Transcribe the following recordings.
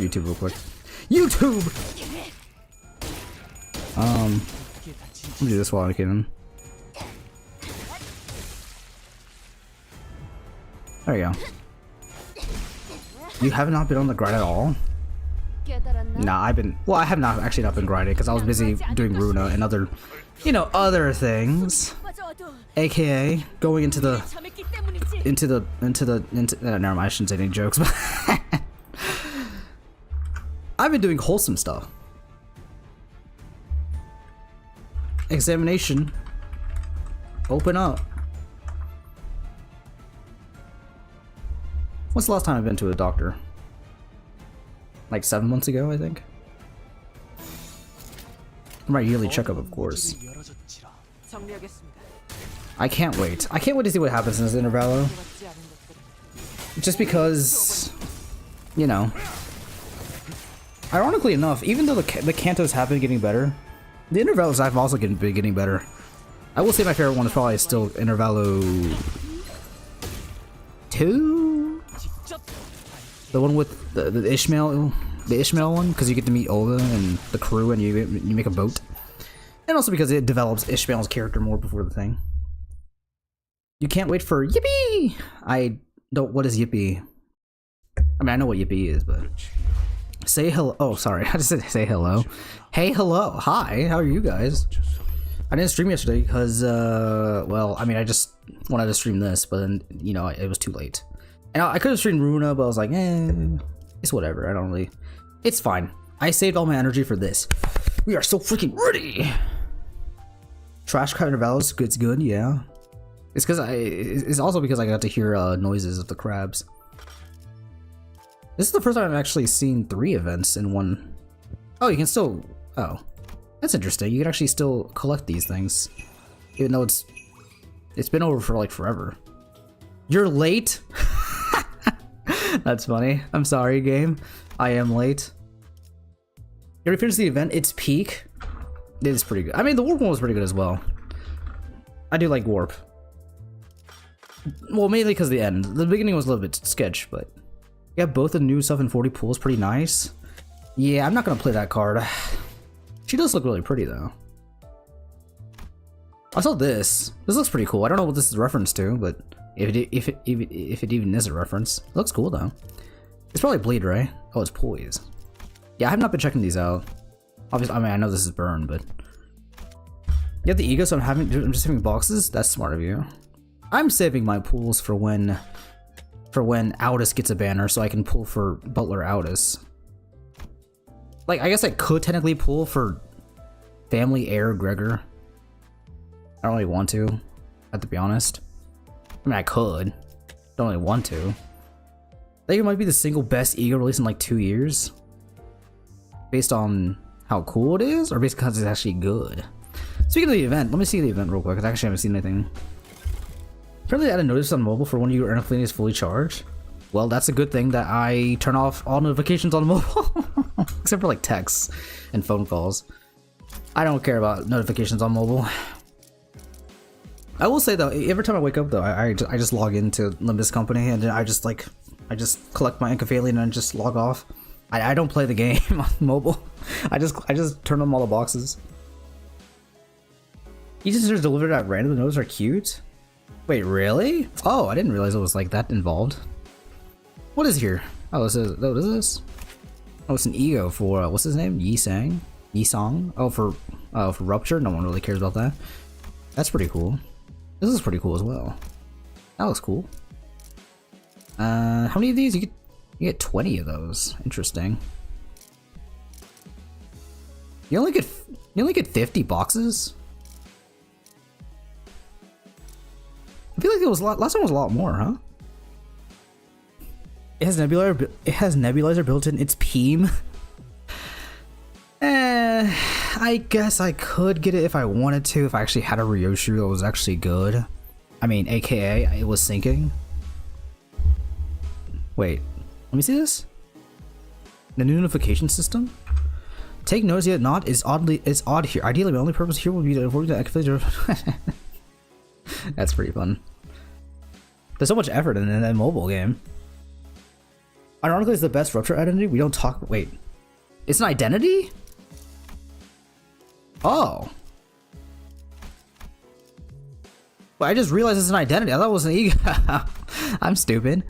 YouTube real quick. YouTube! Let me do this while I can. There you go. You have not been on the grind at all? Nah, I have not actually not been grinding because I was busy doing Ruina and other, other things. AKA going into never mind, I shouldn't say any jokes, but I've been doing wholesome stuff. Examination. Open up. When's the last time I've been to a doctor? Like 7 months ago, I think. My yearly checkup, of course. I can't wait. I can't wait to see what happens in this Intervallo. Just because, ironically enough, even though the Cantos have been getting better, the Intervallos have also been getting better. I will say my favorite one is probably still Intervallo 2? The one with the Ishmael one, because you get to meet Olga and the crew and you make a boat. And also because it develops Ishmael's character more before the thing. You can't wait for Yippee! What is Yippee? I mean, I know what Yippee is, but... Say hello. Oh, sorry. I just said say hello. Hey, hello. Hi, how are you guys? I didn't stream yesterday because, well, I mean, I just wanted to stream this, but then, it was too late. And I could have streamed Ruina, but I was like, it's whatever. I don't really... It's fine. I saved all my energy for this. We are so freaking ready! Trash cut Intervallos, it's good, yeah. It's also because I got to hear noises of the crabs. This is the first time I've actually seen 3 events in one. Oh, you can still... Oh. That's interesting. You can actually still collect these things. Even though it's been over for like forever. You're late? That's funny. I'm sorry, game. I am late. You already finished the event? It's peak. It is pretty good. I mean, the warp one was pretty good as well. I do like warp. Well, mainly because the end. The beginning was a little bit sketch, but... Yeah, both the new stuff in 40 pool is pretty nice. Yeah, I'm not gonna play that card. She does look really pretty, though. I saw this. This looks pretty cool. I don't know what this is a reference to, but if it even is a reference, it looks cool though. It's probably bleed, right? Oh, it's poise. Yeah, I have not been checking these out. Obviously, I mean, I know this is burn, but you have the ego, so I'm just having boxes. That's smart of you. I'm saving my pools for when Aldous gets a banner, so I can pull for Butler Aldous. Like, I guess I could technically pull for Family Heir Gregor. I don't really want to, I have to be honest. I mean, I could. Don't really want to. I think it might be the single best ego release in like 2 years. Based on how cool it is, or based because it's actually good. Speaking of the event, let me see the event real quick, because I actually haven't seen anything. Apparently I had a notice on mobile for when your Earnaflame is fully charged. Well, that's a good thing that I turn off all notifications on mobile. Except for like texts and phone calls. I don't care about notifications on mobile. I will say though, every time I wake up though, I just log into Limbus Company and I just collect my Encophalian and just log off. I don't play the game on mobile. I just turn on all the boxes. Each is delivered at random. The notes are cute. Wait, really? Oh, I didn't realize it was like that involved. What is here? Oh, what is this? Oh, it's an ego for what's his name? Yisang. Oh, for Rupture. No one really cares about that. That's pretty cool. This is pretty cool as well. That looks cool. How many of these? You get 20 of those. Interesting. You only get 50 boxes. I feel like it was last time was a lot more, huh? It has nebulizer built in. It's Peem. I guess I could get it if I wanted to. If I actually had a Ryoshu that was actually good. I mean, AKA it was sinking. Wait, let me see this. The new notification system. Take notice yet not is odd here. Ideally, my only purpose here would be to avoid the activity. That's pretty fun. There's so much effort in that mobile game. Ironically, it's the best rupture identity. We don't talk. Wait, it's an identity? Oh. But I just realized it's an identity. I thought it was an ego. I'm stupid.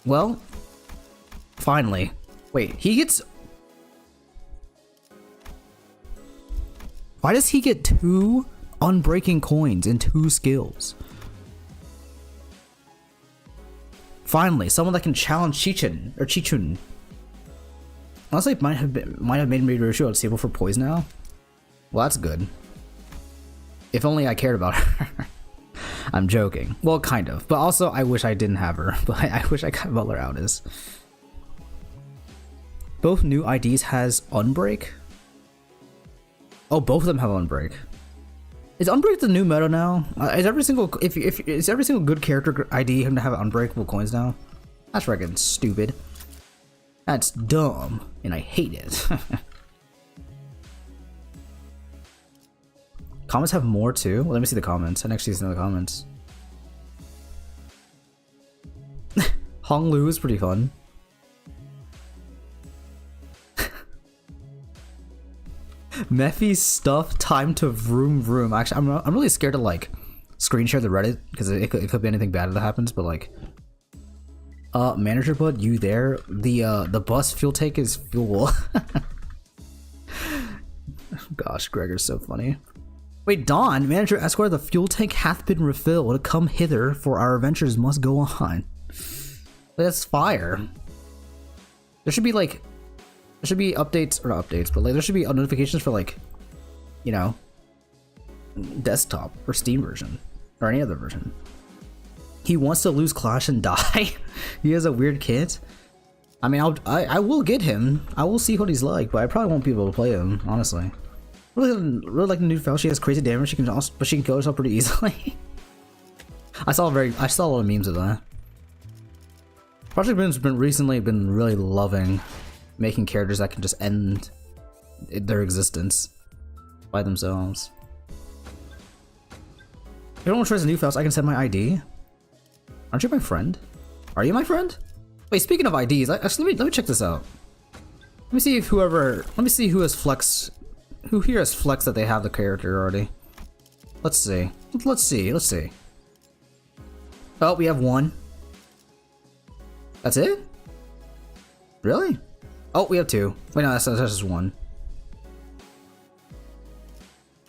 Well, finally. Wait, he gets... Why does he get 2 unbreaking coins and 2 skills? Finally, someone that can challenge Chichun or Chichun. Honestly, it might have made me Rishu unstable for poise now. Well, that's good. If only I cared about her. I'm joking. Well, kind of. But also, I wish I didn't have her. But I wish I got Butler out as. Both new IDs has Unbreak. Oh, both of them have Unbreak. Is Unbreak the new meta now? Is every single is every single good character ID going to have unbreakable coins now? That's freaking stupid. That's dumb, and I hate it. Comments have more too? Well, let me see the comments. I actually see the comments. Hong Lu is pretty fun. Mephi's stuff time to vroom vroom. Actually, I'm really scared to like screen share the Reddit because it could be anything bad that happens. But like, manager bud, you there? The bus fuel tank is fuel. Gosh, Gregor's so funny. Wait, Dawn, manager Esquire, the fuel tank hath been refilled. Come hither, for our adventures must go on. That's fire. There should be like, there should be updates, or not updates, but like there should be notifications for like, you know, desktop or Steam version or any other version. He wants to lose Clash and die. He has a weird kit. I mean, I will get him. I will see what he's like, but I probably won't be able to play him, honestly. Really like the new Fel. She has crazy damage. She can also, but she can kill herself pretty easily. I saw a lot of memes of that. Project Boom's recently been really loving making characters that can just end their existence by themselves. If anyone tries a new Faust, I can send my ID. Aren't you my friend? Are you my friend? Wait, speaking of IDs, actually let me check this out. Let me see if let me see who has flexed. Who here has flexed that they have the character already? Let's see. Let's see. Oh, we have one. That's it? Really? Oh, we have 2. Wait, no, that's just 1.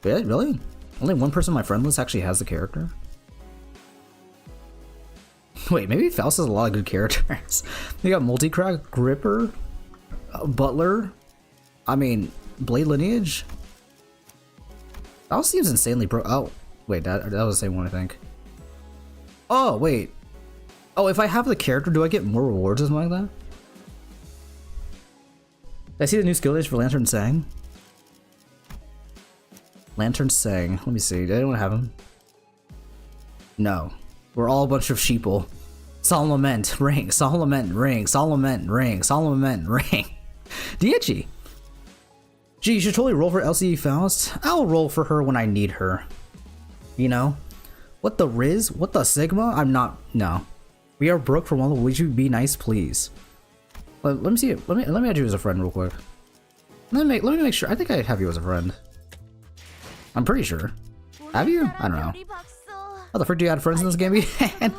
Really? Only 1 person on my friend list actually has the character? Wait, maybe Faust has a lot of good characters. We got Multicrack, Gripper, Butler. I mean, Blade Lineage. That seems insanely bro. Oh, wait, that was the same one, I think. Oh, wait. Oh, if I have the character, do I get more rewards or something like that? Did I see the new skill days for Lantern Sang? Lantern Sang. Let me see. Did anyone have him? No. We're all a bunch of sheeple. Solament, ring, Solament, ring, Solament, ring, Solament, ring. Diichi. Gee, you should totally roll for LCB Faust. I'll roll for her when I need her. You know? What the Riz? What the Sigma? I'm not. No. We are broke for one. Would you be nice, please? Let me see it. Let me add you as a friend real quick. Let me make sure. I think I have you as a friend. I'm pretty sure. Have you? I don't know. How the frick do you add friends in this game again?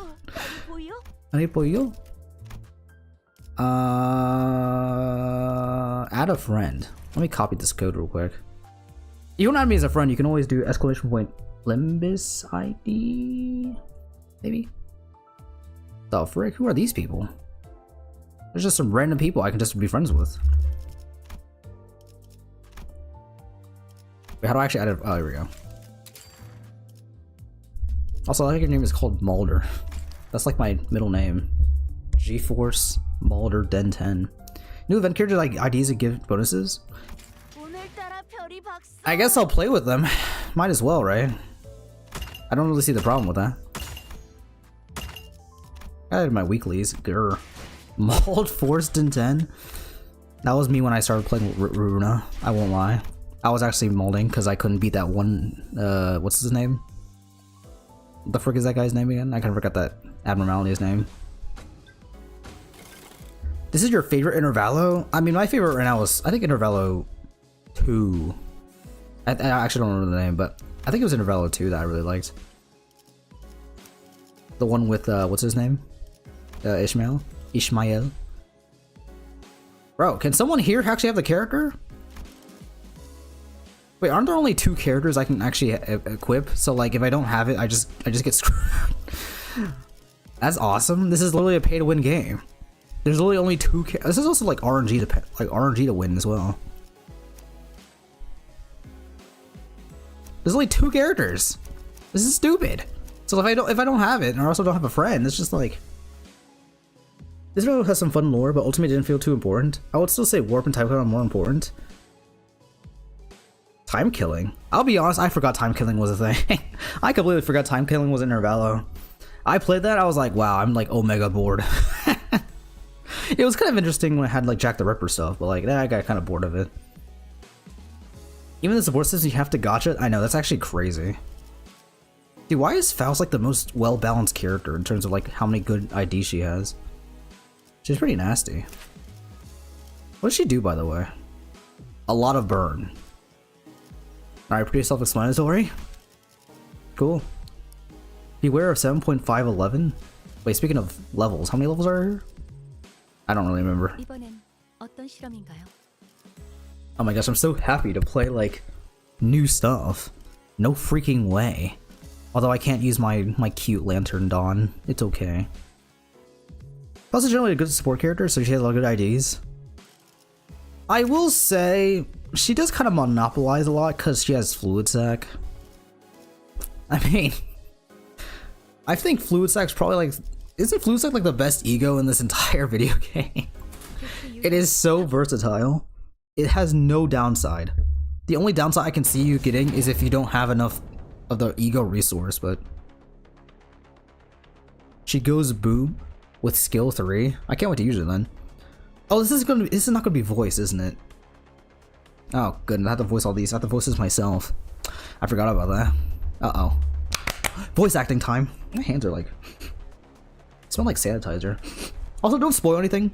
Add a friend. Let me copy this code real quick. You don't add me as a friend. You can always do !point Limbus ID. Maybe. The frick? Who are these people? There's just some random people I can just be friends with. Wait, how do I actually add it? Oh, here we go. Also, I think your name is called Mulder. That's like my middle name. GeForce Mulder Den 10. New event characters like IDs that give bonuses. I guess I'll play with them. Might as well, right? I don't really see the problem with that. I added my weeklies. Grr. Mauled Forced in 10. That was me when I started playing Ruina. I won't lie. I was actually molding because I couldn't beat that one. What's his name? What the frick is that guy's name again? I kind of forgot that abnormality's name. This is your favorite Intervallo? I mean, my favorite right now was, I think, Intervallo 2. I actually don't remember the name, but I think it was Intervallo 2 that I really liked. The one with, what's his name? Ishmael? Bro, can someone here actually have the character? Wait, aren't there only 2 characters I can actually equip? So like, if I don't have it, I just get screwed. That's awesome. This is literally a pay-to-win game. There's literally only 2 This is also like RNG to win as well. There's only 2 characters. This is stupid. So if I don't have it, and I also don't have a friend, it's just like, this video has some fun lore, but ultimately didn't feel too important. I would still say warp and time killing are more important. Time killing? I'll be honest, I forgot time killing was a thing. I completely forgot time killing was in Intervallo. I played that, I was like, wow, I'm like Omega bored. It was kind of interesting when I had like Jack the Ripper stuff, but like, I got kind of bored of it. Even the support system you have to gacha? I know, that's actually crazy. Dude, why is Faust like the most well-balanced character in terms of like how many good IDs she has? She's pretty nasty. What does she do, by the way? A lot of burn. Alright, pretty self-explanatory. Cool. Beware of 7.511. Wait, speaking of levels, how many levels are here? I don't really remember. Oh my gosh, I'm so happy to play like new stuff. No freaking way. Although I can't use my cute Lantern Dawn. It's okay. Also generally a good support character, so she has a lot of good IDs. I will say she does kind of monopolize a lot because she has Fluid Sac. I mean, I think Fluid Sac's probably like, isn't Fluid Sac like the best ego in this entire video game? It is so versatile. It has no downside. The only downside I can see you getting is if you don't have enough of the ego resource, but she goes boom with skill 3. I can't wait to use it then. Oh, this is not gonna be voice, isn't it? Oh, good. I have to voice all these. I have to voice this myself. I forgot about that. Uh-oh. Voice acting time. My hands are like, smell like sanitizer. Also, don't spoil anything,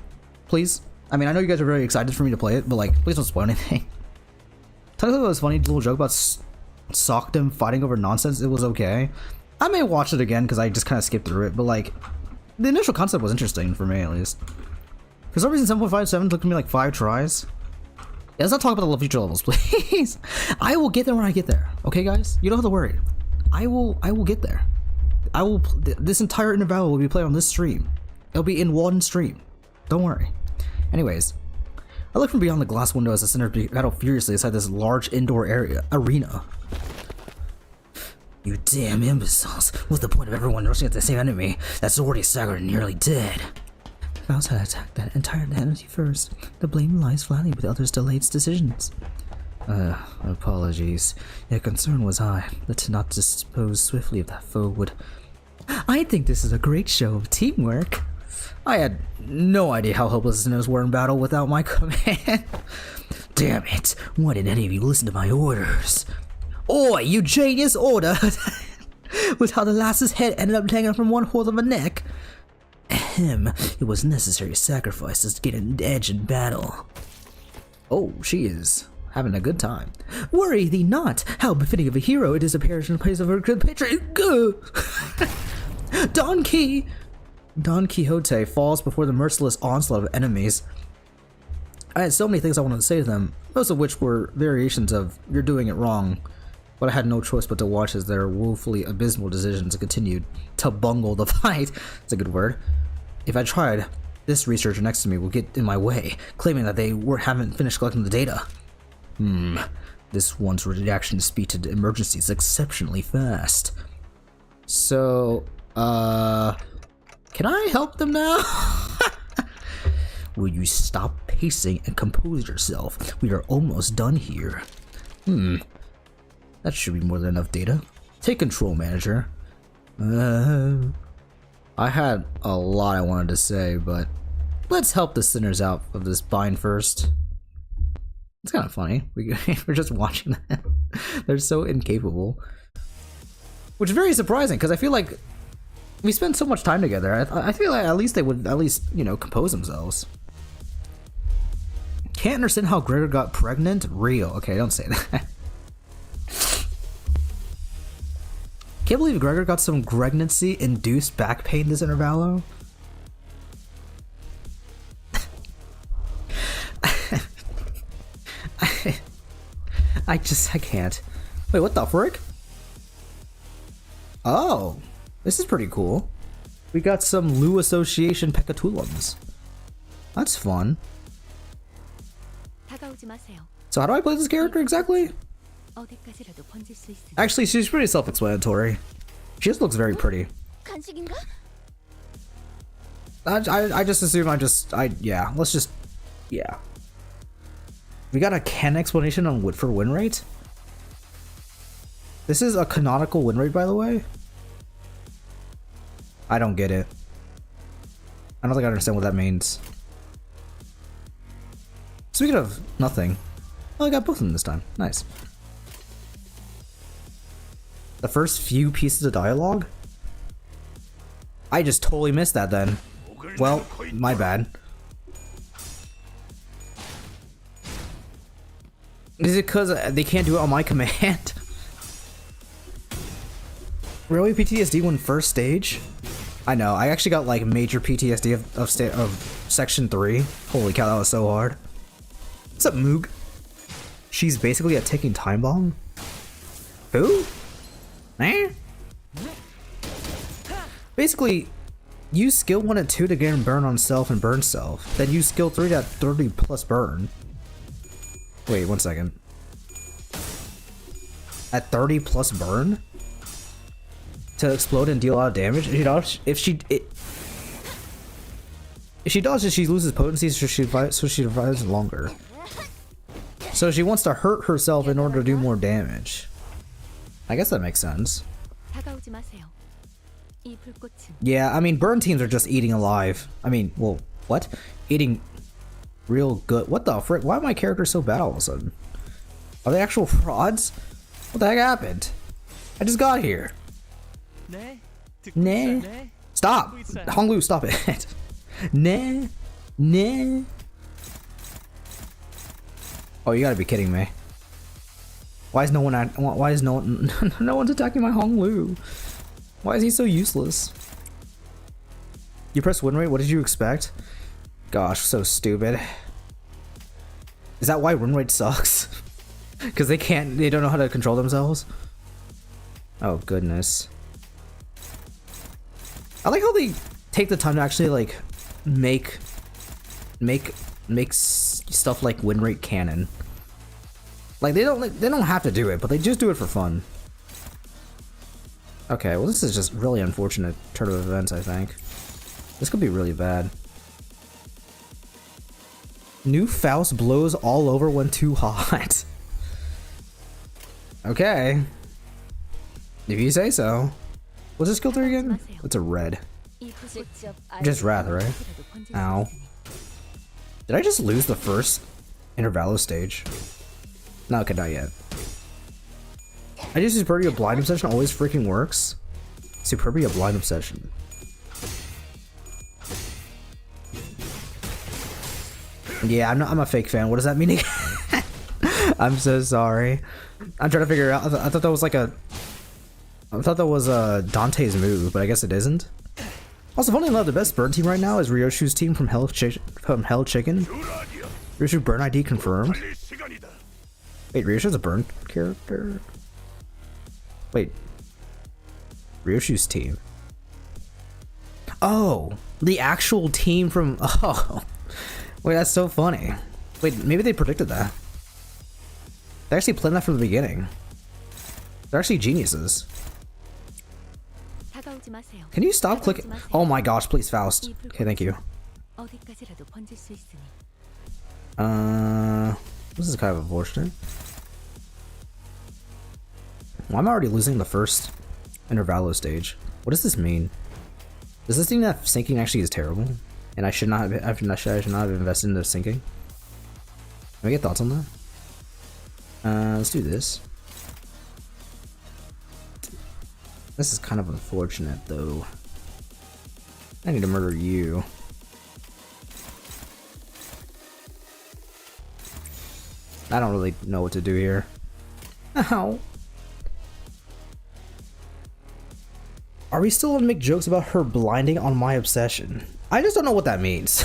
please. I mean, I know you guys are very excited for me to play it, but like, please don't spoil anything. Technically, it was funny little joke about Sockdom fighting over nonsense. It was okay. I may watch it again because I just kind of skipped through it, but like, the initial concept was interesting for me at least. For some reason, 7.57 took me like 5 tries. Yeah, let's not talk about the future levels, please. I will get there when I get there. Okay, guys, you don't have to worry. I will get there. This entire Intervallo will be played on this stream. It'll be in one stream. Don't worry. Anyways, I look from beyond the glass window as the center battle furiously inside this large indoor arena. You damn imbeciles! What's the point of everyone rushing at the same enemy that's already staggered and nearly dead? Faust had attacked that entire entity first. The blame lies flatly with others' delayed decisions. Apologies. Their concern was high, but to not dispose swiftly of that foe would... I think this is a great show of teamwork. I had no idea how helpless the sinners were in battle without my command. Damn it, why didn't any of you listen to my orders? Oi, you genius order! Was how the lass's head ended up hanging from one horn of a neck. Ahem, it was necessary sacrifices to get an edge in battle. Oh, she is having a good time. Worry thee not, how befitting of a hero it is to perish in the place of her good patron. Don Quixote falls before the merciless onslaught of enemies. I had so many things I wanted to say to them, most of which were variations of "you're doing it wrong," but I had no choice but to watch as their woefully abysmal decisions continued to bungle the fight. That's a good word. If I tried, this researcher next to me will get in my way, claiming that they haven't finished collecting the data. This one's reaction speed to emergencies is exceptionally fast. So, can I help them now? Will you stop pacing and compose yourself? We are almost done here. That should be more than enough data. Take control, manager. I had a lot I wanted to say, but let's help the sinners out of this bind first. It's kind of funny. We're just watching them. They're so incapable. Which is very surprising, because I feel like we spend so much time together. I feel like at least they would, you know, compose themselves. Can't understand how Gregor got pregnant. Real. Okay, don't say that. Can't believe Gregor got some pregnancy-induced back pain this Intervallo. I can't. Wait, what the frick? Oh, this is pretty cool. We got some Lu Association Pecatulums. That's fun. So how do I play this character exactly? Actually, she's pretty self-explanatory. She just looks very pretty. I just assume yeah, let's just, yeah. We got a Ken explanation on for win rate. This is a canonical win rate, by the way. I don't get it. I don't think I understand what that means. Speaking of nothing, oh, I got both of them this time. Nice. The first few pieces of dialogue? I just totally missed that then. Well, my bad. Is it because they can't do it on my command? Really, PTSD when first stage? I know, I actually got like major PTSD of section 3. Holy cow, that was so hard. What's up, Moog? She's basically a ticking time bomb? Who? Eh? Basically, use skill 1 and 2 to gain burn on self and burn self. Then use skill 3 to 30 plus burn. Wait, 1 second. At 30 plus burn? To explode and deal a lot of damage? If she dodges, she loses potency, so she survives longer. So she wants to hurt herself in order to do more damage. I guess that makes sense. Yeah, I mean, burn teams are just eating alive. I mean, well, what? Eating real good. What the frick? Why are my characters so bad all of a sudden? Are they actual frauds? What the heck happened? I just got here. Nah. Stop! Honglu, stop it. Nah. Nah. Oh, you gotta be kidding me. Why is no one no one's attacking my Honglu? Why is he so useless? You press win rate, what did you expect? Gosh, so stupid. Is that why win rate sucks? Because they don't know how to control themselves? Oh goodness. I like how they take the time to actually like make stuff like win rate canon. Like they don't have to do it, but they just do it for fun. Okay, well this is just really unfortunate turn of events, I think. This could be really bad. New Faust blows all over when too hot. Okay. If you say so. What's this skill 3 again? It's a red. Just wrath, right? Ow. Did I just lose the first Intervallo stage? No, okay, not yet. I just Superbia Blind Obsession always freaking works. Superbia Blind Obsession. Yeah, I'm a fake fan. What does that mean again? I'm so sorry. I'm trying to figure it out. I thought that was like I thought that was Dante's move, but I guess it isn't. Also, funny enough, the best burn team right now is Ryoshu's team from Hell Chicken. Ryoshu burn ID confirmed. Wait, Ryoshu's a burn character? Wait. Ryoshu's team. Oh, the actual team from... Oh. Wait, that's so funny. Wait, maybe they predicted that. They actually planned that from the beginning. They're actually geniuses. Can you stop clicking? Oh my gosh, please, Faust. Okay, thank you. This is kind of unfortunate. Well, I'm already losing the first Intervallo stage. What does this mean? Does this mean that sinking actually is terrible? And I should not have, I should not have invested into sinking? Can I get thoughts on that? Let's do this. This is kind of unfortunate, though. I need to murder you. I don't really know what to do here. Ow. Are we still gonna make jokes about her blinding on my obsession? I just don't know what that means.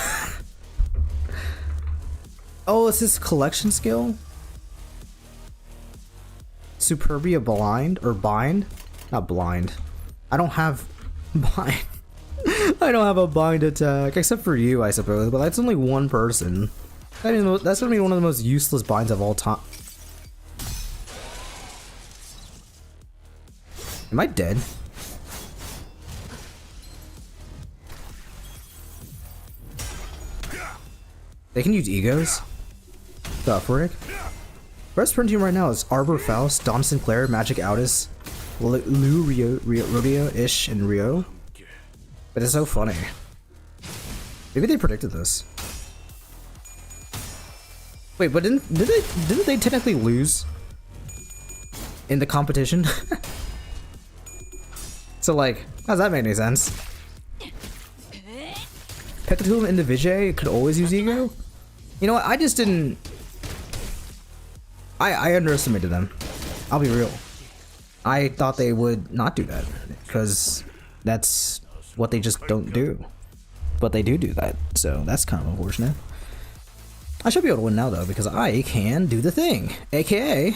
Oh, it's this collection skill? Superbia blind or bind? Not blind. I don't have bind. I don't have a bind attack, except for you, I suppose, but that's only one person. I mean, that's gonna be one of the most useless binds of all time. Am I dead? They can use egos? The frick? Best friend team right now is Arbor Faust, Dom Sinclair, Magic Outis, Lou Rodeo-ish, and Rio. But it's so funny. Maybe they predicted this. Wait, but didn't they technically lose in the competition? So like, how does that make any sense? Peccatum and Individuae could always use ego? You know what, I just didn't... I underestimated them. I'll be real. I thought they would not do that, because that's what they just don't do. But they do that, so that's kind of unfortunate. I should be able to win now though, because I can do the thing, aka...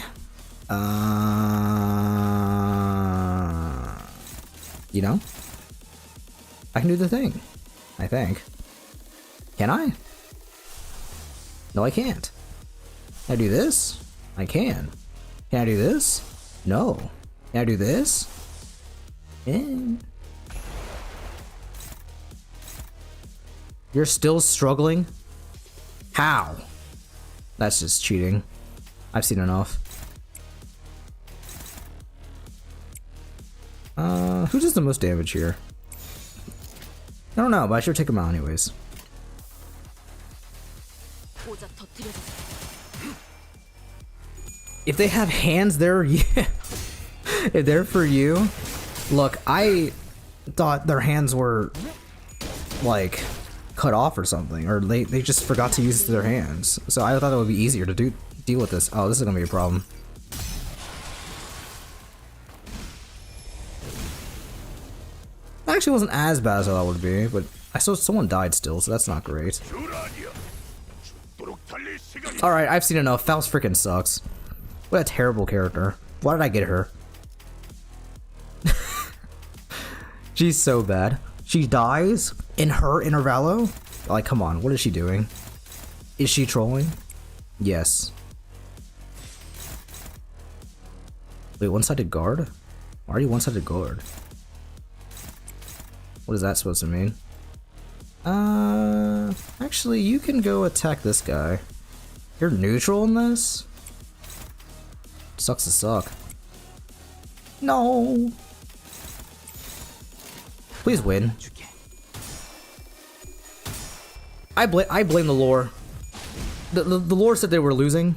you know? I can do the thing, I think. Can I? No, I can't. Can I do this? I can. Can I do this? No. Can I do this? Yeah. You're still struggling? How? That's just cheating. I've seen enough. Who does the most damage here? I don't know, but I should take him out anyways. If they have hands there, yeah. If they're for you. Look, I thought their hands were like cut off or something, or they just forgot to use their hands. So I thought it would be easier to deal with this. Oh, this is gonna be a problem. Actually wasn't as bad as I thought it would be, but I saw someone died still, so that's not great. Alright, I've seen enough. Faust freaking sucks. What a terrible character. Why did I get her? She's so bad. She dies in her Intervallo? Like, come on, what is she doing? Is she trolling? Yes. Wait, one-sided guard? Why are you one-sided guard? What is that supposed to mean? Actually, you can go attack this guy. You're neutral in this? Sucks to suck. No! Please win. I blame the lore. The lore said they were losing.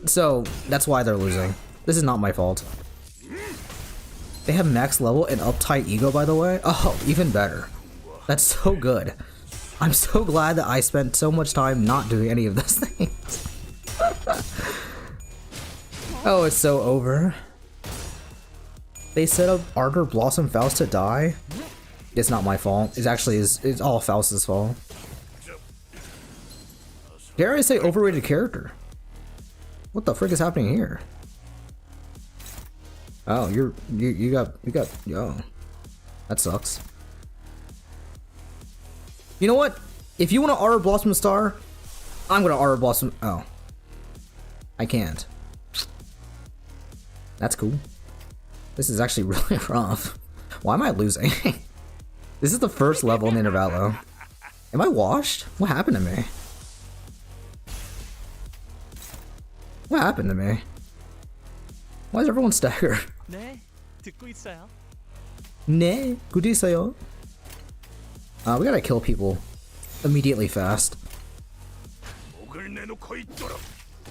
So, that's why they're losing. This is not my fault. They have max level and uptight ego, by the way. Oh, even better. That's so good. I'm so glad that I spent so much time not doing any of those things. Oh, it's so over. They set up Ardor Blossom Faust to die. It's not my fault. It's all Faust's fault. Dare I say overrated character? What the frick is happening here? Oh, you got yo. That sucks. You know what? If you want to Ardor Blossom Star, I'm gonna Ardor Blossom. Oh, I can't. That's cool. This is actually really rough. Why am I losing? This is the first level in Intervallo. Am I washed? What happened to me? What happened to me? Why is everyone staggered? 네, 듣고 있어요. 네, 듣고 있어요. We gotta kill people immediately fast.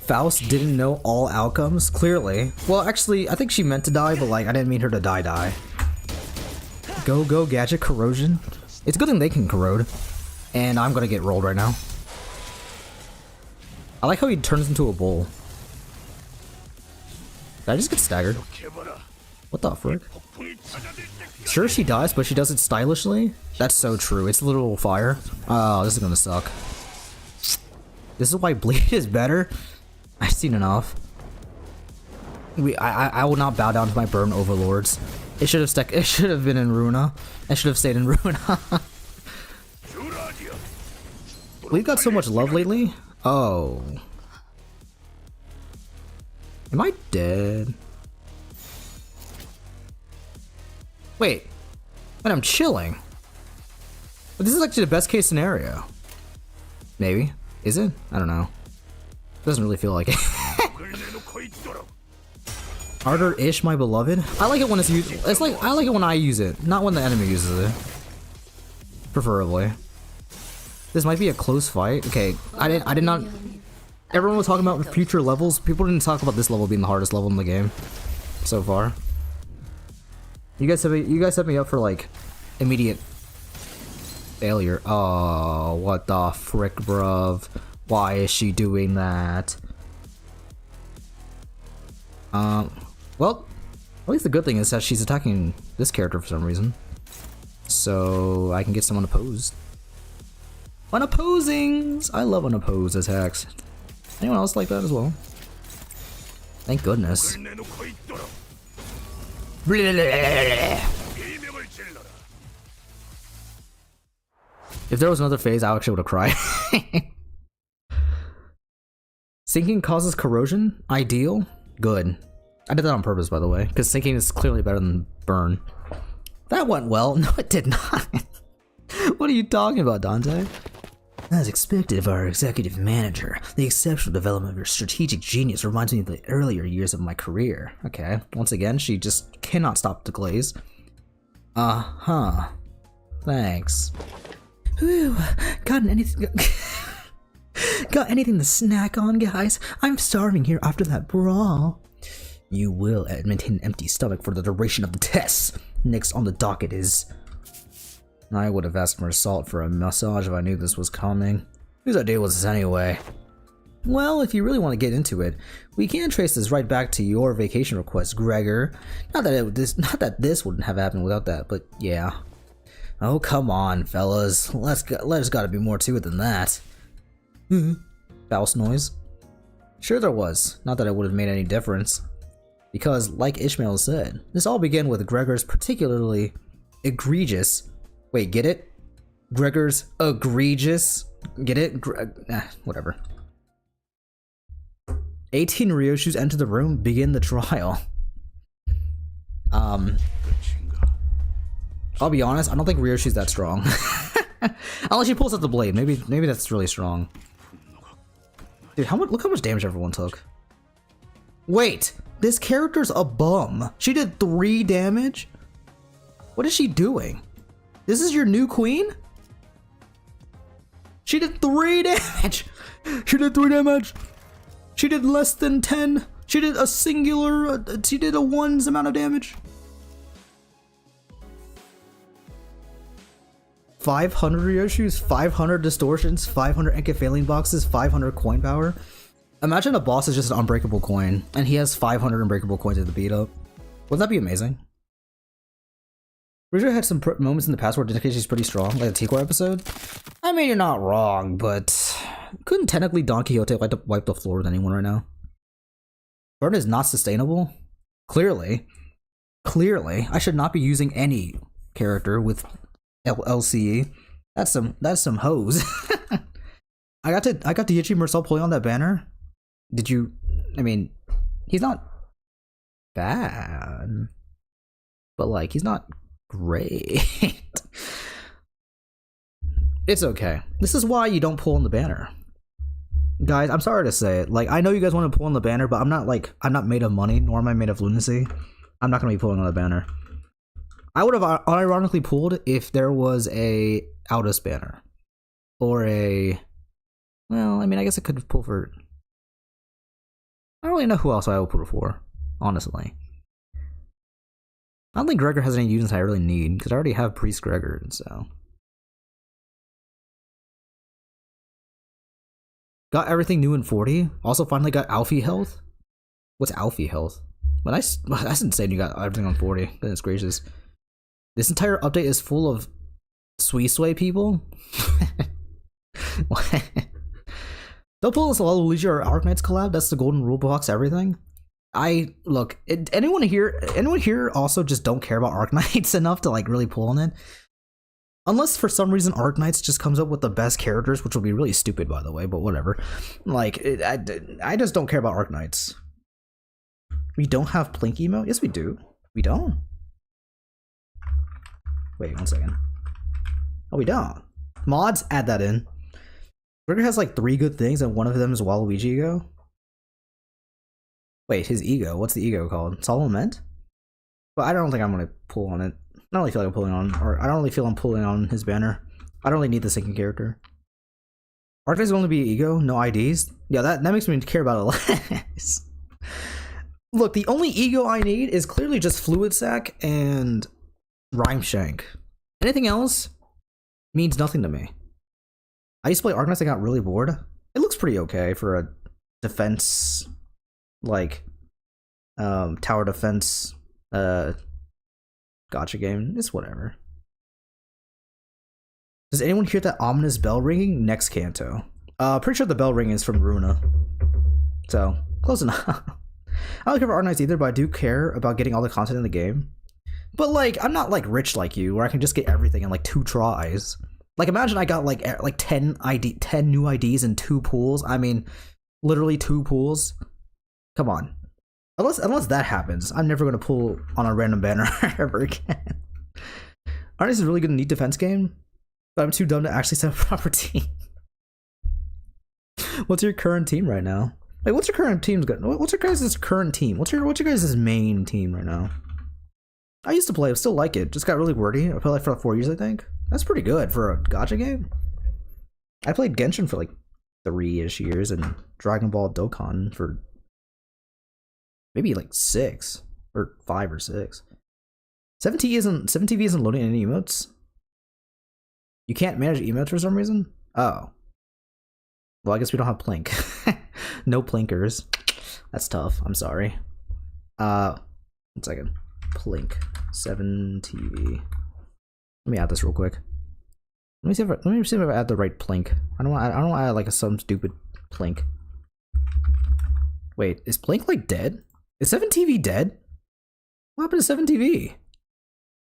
Faust didn't know all outcomes, clearly. Well, actually, I think she meant to die, but like, I didn't mean her to die. Go, gadget corrosion. It's a good thing they can corrode. And I'm gonna get rolled right now. I like how he turns into a bull. Did I just get staggered? What the frick? Sure, she dies, but she does it stylishly? That's so true. It's literal fire. Oh, this is gonna suck. This is why Bleed is better? I've seen enough. I will not bow down to my burn overlords. It should have been in Ruina. I should have stayed in Ruina. We've got so much love lately. Oh. Am I dead? Wait. But I'm chilling. But this is actually the best case scenario. Maybe. Is it? I don't know. Doesn't really feel like it. Harder-ish, my beloved. I like it when it's used. It's like I like it when I use it, not when the enemy uses it. Preferably. This might be a close fight. Okay, I did not. Everyone was talking about future levels. People didn't talk about this level being the hardest level in the game so far. You guys set me up for like immediate failure. Oh, what the frick, bruv? Why is she doing that? Well, at least the good thing is that she's attacking this character for some reason. So I can get some unopposed. Unopposings! I love unopposed attacks. Anyone else like that as well? Thank goodness. If there was another phase, I actually would have cried. Sinking causes corrosion? Ideal? Good. I did that on purpose, by the way, because sinking is clearly better than burn. That went well. No, it did not. What are you talking about, Dante? As expected of our executive manager, the exceptional development of your strategic genius reminds me of the earlier years of my career. Okay, once again, she just cannot stop to glaze. Uh-huh. Thanks. Whew, got anything to snack on, guys? I'm starving here after that brawl. You will maintain an empty stomach for the duration of the tests. Next on the docket is... I would have asked for salt for a massage if I knew this was coming. Whose idea was this anyway? Well, if you really want to get into it, we can trace this right back to your vacation request, Gregor. Not that this wouldn't have happened without that, but yeah. Oh, come on, fellas. There's gotta be more to it than that. Bounce noise. Sure there was. Not that it would have made any difference. Because, like Ishmael said, this all began with Gregor's particularly egregious... Wait, get it? Gregor's egregious? Get it? Whatever. 18 Ryoshus enter the room, begin the trial. I'll be honest, I don't think Ryoshu's that strong. Unless she pulls out the blade, maybe that's really strong. Dude, look how much damage everyone took. Wait, this character's a bum. She did 3 damage? What is she doing? This is your new queen? She did 3 damage! She did 3 damage! She did less than 10! She did a singular... she did a 1's amount of damage. 500 Ryoshus, 500 distortions, 500 Enkephaline boxes, 500 coin power. Imagine a boss is just an unbreakable coin, and he has 500 unbreakable coins to beat up. Wouldn't that be amazing? Rizzo had some moments in the past where it indicates she's pretty strong, like the T-Core episode. I mean, you're not wrong, but couldn't technically Don Quixote wipe the floor with anyone right now? Burn is not sustainable? Clearly. Clearly. I should not be using any character with LCE. That's some hose. I got Daiichi Marcel pulling on that banner. Did you... I mean, he's not bad. But, like, he's not great. It's okay. This is why you don't pull on the banner. Guys, I'm sorry to say it. Like, I know you guys want to pull on the banner, but I'm not made of money, nor am I made of lunacy. I'm not going to be pulling on the banner. I would have unironically pulled if there was a Aldous banner. Or a... Well, I mean, I guess I could have pulled for... I don't really know who else I would pull for, honestly. I don't think Gregor has any units I really need, because I already have Priest Gregor, so... Got everything new in 40. Also finally got Alfie health. What's Alfie health? But that's insane. You got everything on 40. Goodness gracious. This entire update is full of Sway people. Don't pull us a Waluigi or Arknights collab. That's the golden rule box. Everything. Anyone here also just don't care about Arknights enough to like really pull on it. Unless for some reason Arknights just comes up with the best characters, which will be really stupid by the way, but whatever. Like I just don't care about Arknights. We don't have Plink emote? Yes we do. We don't. Wait 1 second. Oh, we don't. Mods, add that in. Burger has like 3 good things, and one of them is Waluigi ego. Wait, his ego. What's the ego called? Solament? But I don't think I'm gonna pull on it. I don't really feel like I'm pulling on, or I don't really feel I'm pulling on his banner. I don't really need the second character. Archives will only be ego, no IDs. Yeah, that makes me care about it less. Look, the only ego I need is clearly just Fluid Sack and Rhyme Shank. Anything else means nothing to me. I used to play Arknights, I got really bored. It looks pretty okay for a defense, like, tower defense, gacha game. It's whatever. Does anyone hear that ominous bell ringing? Next canto. Pretty sure the bell ring is from Ruina. So, close enough. I don't care about Arknights either, but I do care about getting all the content in the game. But like, I'm not like rich like you, where I can just get everything in like 2 tries. Like, imagine I got like 10 new IDs in 2 pools. I mean, literally 2 pools. Come on. Unless that happens, I'm never gonna pull on a random banner ever again. Arknights is a really good and neat defense game, but I'm too dumb to actually set a proper team. What's your current team right now? Wait, what's your current team's good? What's your guys' current team? What's your guys' main team right now? I used to play, I still like it. Just got really wordy. I played like for like 4 years, I think. That's pretty good for a gacha game. I played Genshin for like 3-ish years and Dragon Ball Dokkan for maybe like 6 or 5 or 6. 7TV isn't loading any emotes. You can't manage emotes for some reason? Oh. Well, I guess we don't have Plink. No Plinkers. That's tough. I'm sorry. 1 second. Plink. 7TV. Let me add this real quick. Let me see if I add the right Plink. I don't want to add like some stupid Plink. Wait, is Plink like dead? Is 7TV dead? What happened to 7TV?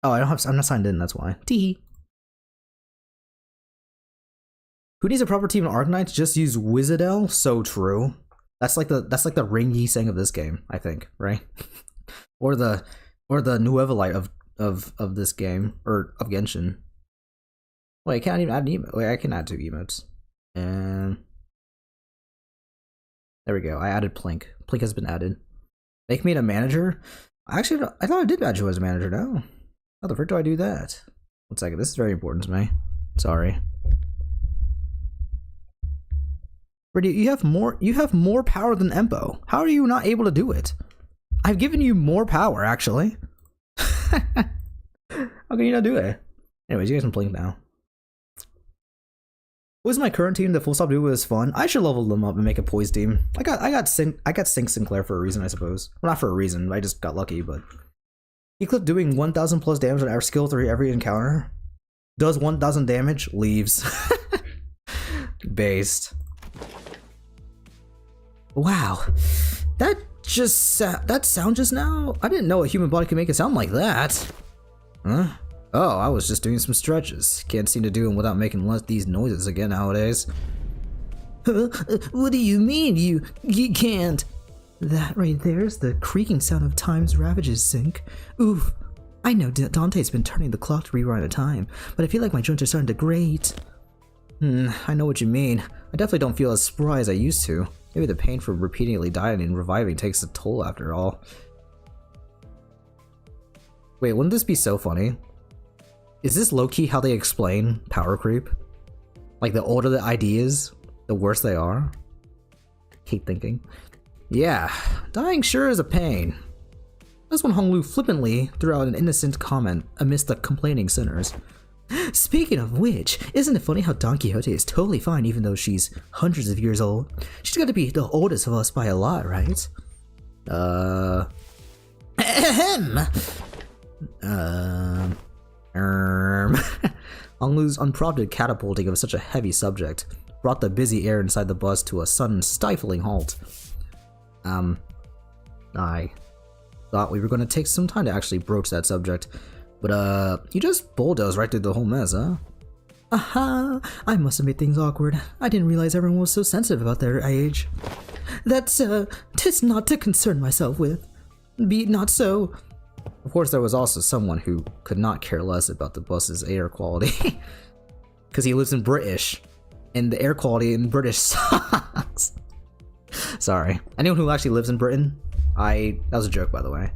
Oh, I'm not signed in, that's why. Teehee. Who needs a proper team in Arknights? Just use Wizardel. So true. That's like the ring Yi saying of this game, I think, right? or the Nuevalite of this game, or of Genshin. Wait, I can't even add an emote. Wait, I can add 2 emotes. And there we go. I added Plink. Plink has been added. Make me a manager? Actually, I thought I did add you as a manager now. How the frick do I do that? 1 second. This is very important to me. Sorry. Brady, you have more power than Empo. How are you not able to do it? I've given you more power, actually. How can you not do it? Anyways, you guys can blink now. Who's my current team? The Full Stop Duo is fun. I should level them up and make a poise team. I got Sync Sinclair for a reason, I suppose. Well, not for a reason. I just got lucky, but Eclipse doing 1,000 plus damage on our skill 3 every encounter. Does 1,000 damage, leaves. Based. Wow, that sound just now? I didn't know a human body could make it sound like that. Huh? Oh, I was just doing some stretches. Can't seem to do them without making these noises again nowadays. What do you mean you can't? That right there's the creaking sound of time's ravages, Sync. Oof. I know Dante's been turning the clock to rewind the time, but I feel like my joints are starting to grate. I know what you mean. I definitely don't feel as spry as I used to. Maybe the pain from repeatedly dying and reviving takes a toll after all. Wait, wouldn't this be so funny? Is this low-key how they explain power creep? Like, the older the ID is, the worse they are? Keep thinking. Yeah, dying sure is a pain. This one Hong Lu flippantly threw out an innocent comment amidst the complaining sinners. Speaking of which, isn't it funny how Don Quixote is totally fine even though she's hundreds of years old? She's got to be the oldest of us by a lot, right? Ahem. Anglu's unprompted catapulting of such a heavy subject brought the busy air inside the bus to a sudden stifling halt. I thought we were going to take some time to actually broach that subject, but you just bulldozed right through the whole mess, huh? Aha! I must have made things awkward. I didn't realize everyone was so sensitive about their age. That's, 'tis not to concern myself with. Be it not so. Of course, there was also someone who could not care less about the bus's air quality. Because he lives in British, and the air quality in British sucks. Sorry. Anyone who actually lives in Britain, that was a joke, by the way.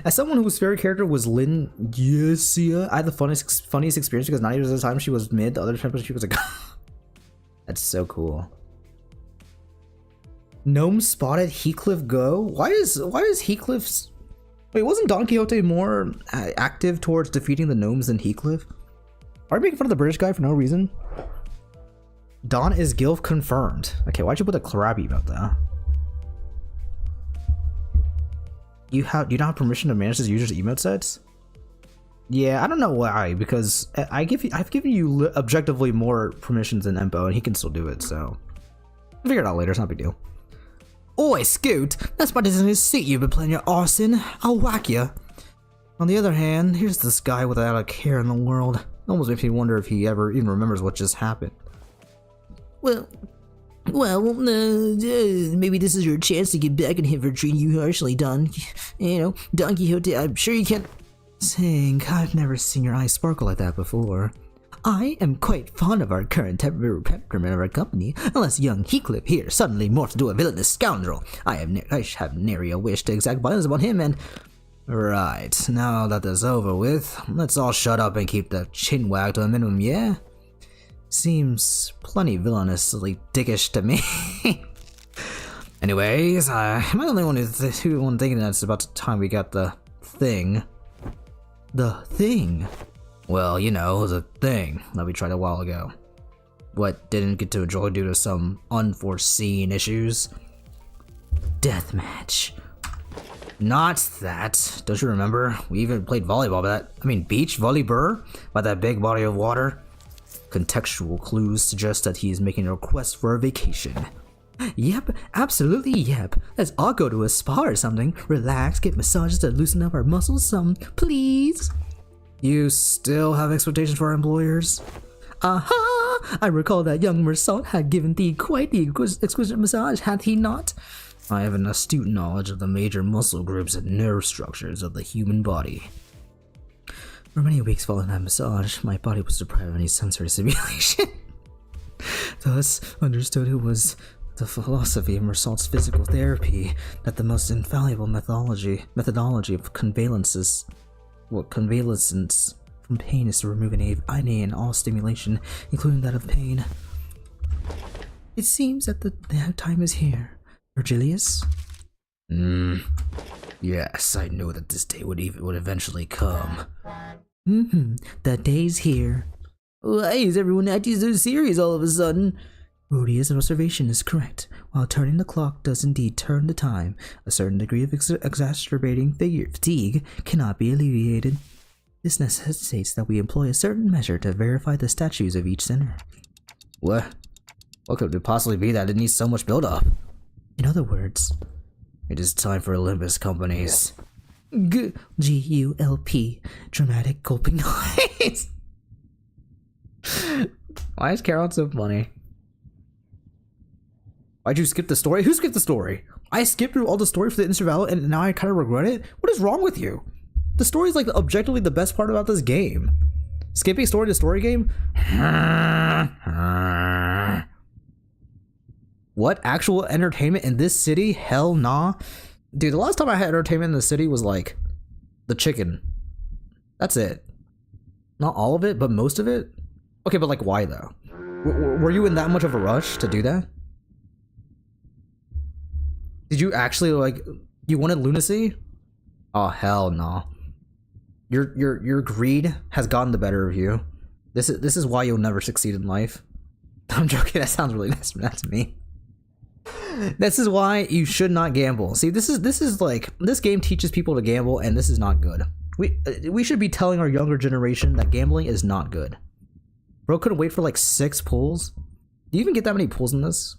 As someone whose favorite character was Lynn Yesia, I had the funniest experience because 90% of the time she was mid, the other 10% she was a god. That's so cool. Gnome spotted Heathcliff go? Why is Heathcliff's... Wait, wasn't Don Quixote more active towards defeating the gnomes than Heathcliff? Are you making fun of the British guy for no reason? Don is Gilf confirmed. Okay, why'd you put a Krabby about that? Do you not have permission to manage this user's emote sets? Yeah, I don't know why, because I've given you objectively more permissions than Empo, and he can still do it, so... I'll figure it out later, it's not a big deal. Oi, Scoot! That's why doesn't it suit you, but playing your arson. I'll whack ya. On the other hand, here's this guy without a care in the world. It almost makes me wonder if he ever even remembers what just happened. Well, maybe this is your chance to get back at him for treating you harshly, Don. You know, Don Quixote, I'm sure you can't... Saying, I've never seen your eyes sparkle like that before. I am quite fond of our current temperament of our company, unless young Heathcliff here suddenly morphs into a villainous scoundrel. I have nary a wish to exact violence upon him, and... Right, now that that's over with, let's all shut up and keep the chin wag to a minimum, yeah? Seems plenty villainously dickish to me. Anyways, am I the only one who's thinking that it's about the time we got the thing? The thing? Well, you know, the thing that we tried a while ago. What didn't get to enjoy due to some unforeseen issues? Deathmatch. Not that. Don't you remember? We even played volleyball by that. I mean, beach volleyball by that big body of water. Contextual clues suggest that he is making a request for a vacation. Yep, absolutely yep. Let's all go to a spa or something. Relax, get massages to loosen up our muscles some, please. You still have expectations for our employers? Aha! I recall that young Mersault had given thee quite the exquisite massage, had he not? I have an astute knowledge of the major muscle groups and nerve structures of the human body. For many weeks following that massage, my body was deprived of any sensory stimulation. Thus, understood it was the philosophy of Mersault's physical therapy that the most infallible methodology of convalescence from pain is to remove any and all stimulation, including that of pain. It seems that the time is here. Virgilius? Yes, I knew that this day would eventually come. That day's here. Why is everyone acting so serious all of a sudden? Rodia's observation is correct. While turning the clock does indeed turn the time, a certain degree of exacerbating fatigue cannot be alleviated. This necessitates that we employ a certain measure to verify the statues of each sinner. What could it possibly be that it needs so much build-up? In other words, it is time for Limbus Company's G-U-L-P, dramatic gulping noise. Why is Carol so funny? Why'd you skip the story? Who skipped the story? I skipped through all the story for the Intervallo and now I kind of regret it? What is wrong with you? The story is like objectively the best part about this game. Skipping story to story game? What? Actual entertainment in this city? Hell nah. Dude, the last time I had entertainment in the city was like the chicken. That's it. Not all of it, but most of it? Okay, but like why though? Were you in that much of a rush to do that? Did you actually like, you wanted lunacy? Oh hell no. Your greed has gotten the better of you. This is why you'll never succeed in life. I'm joking. That sounds really nice from that to me. This is why you should not gamble. See, this is like, this game teaches people to gamble, and this is not good. We should be telling our younger generation that gambling is not good. Bro couldn't wait for like 6 pulls. Do you even get that many pulls in this?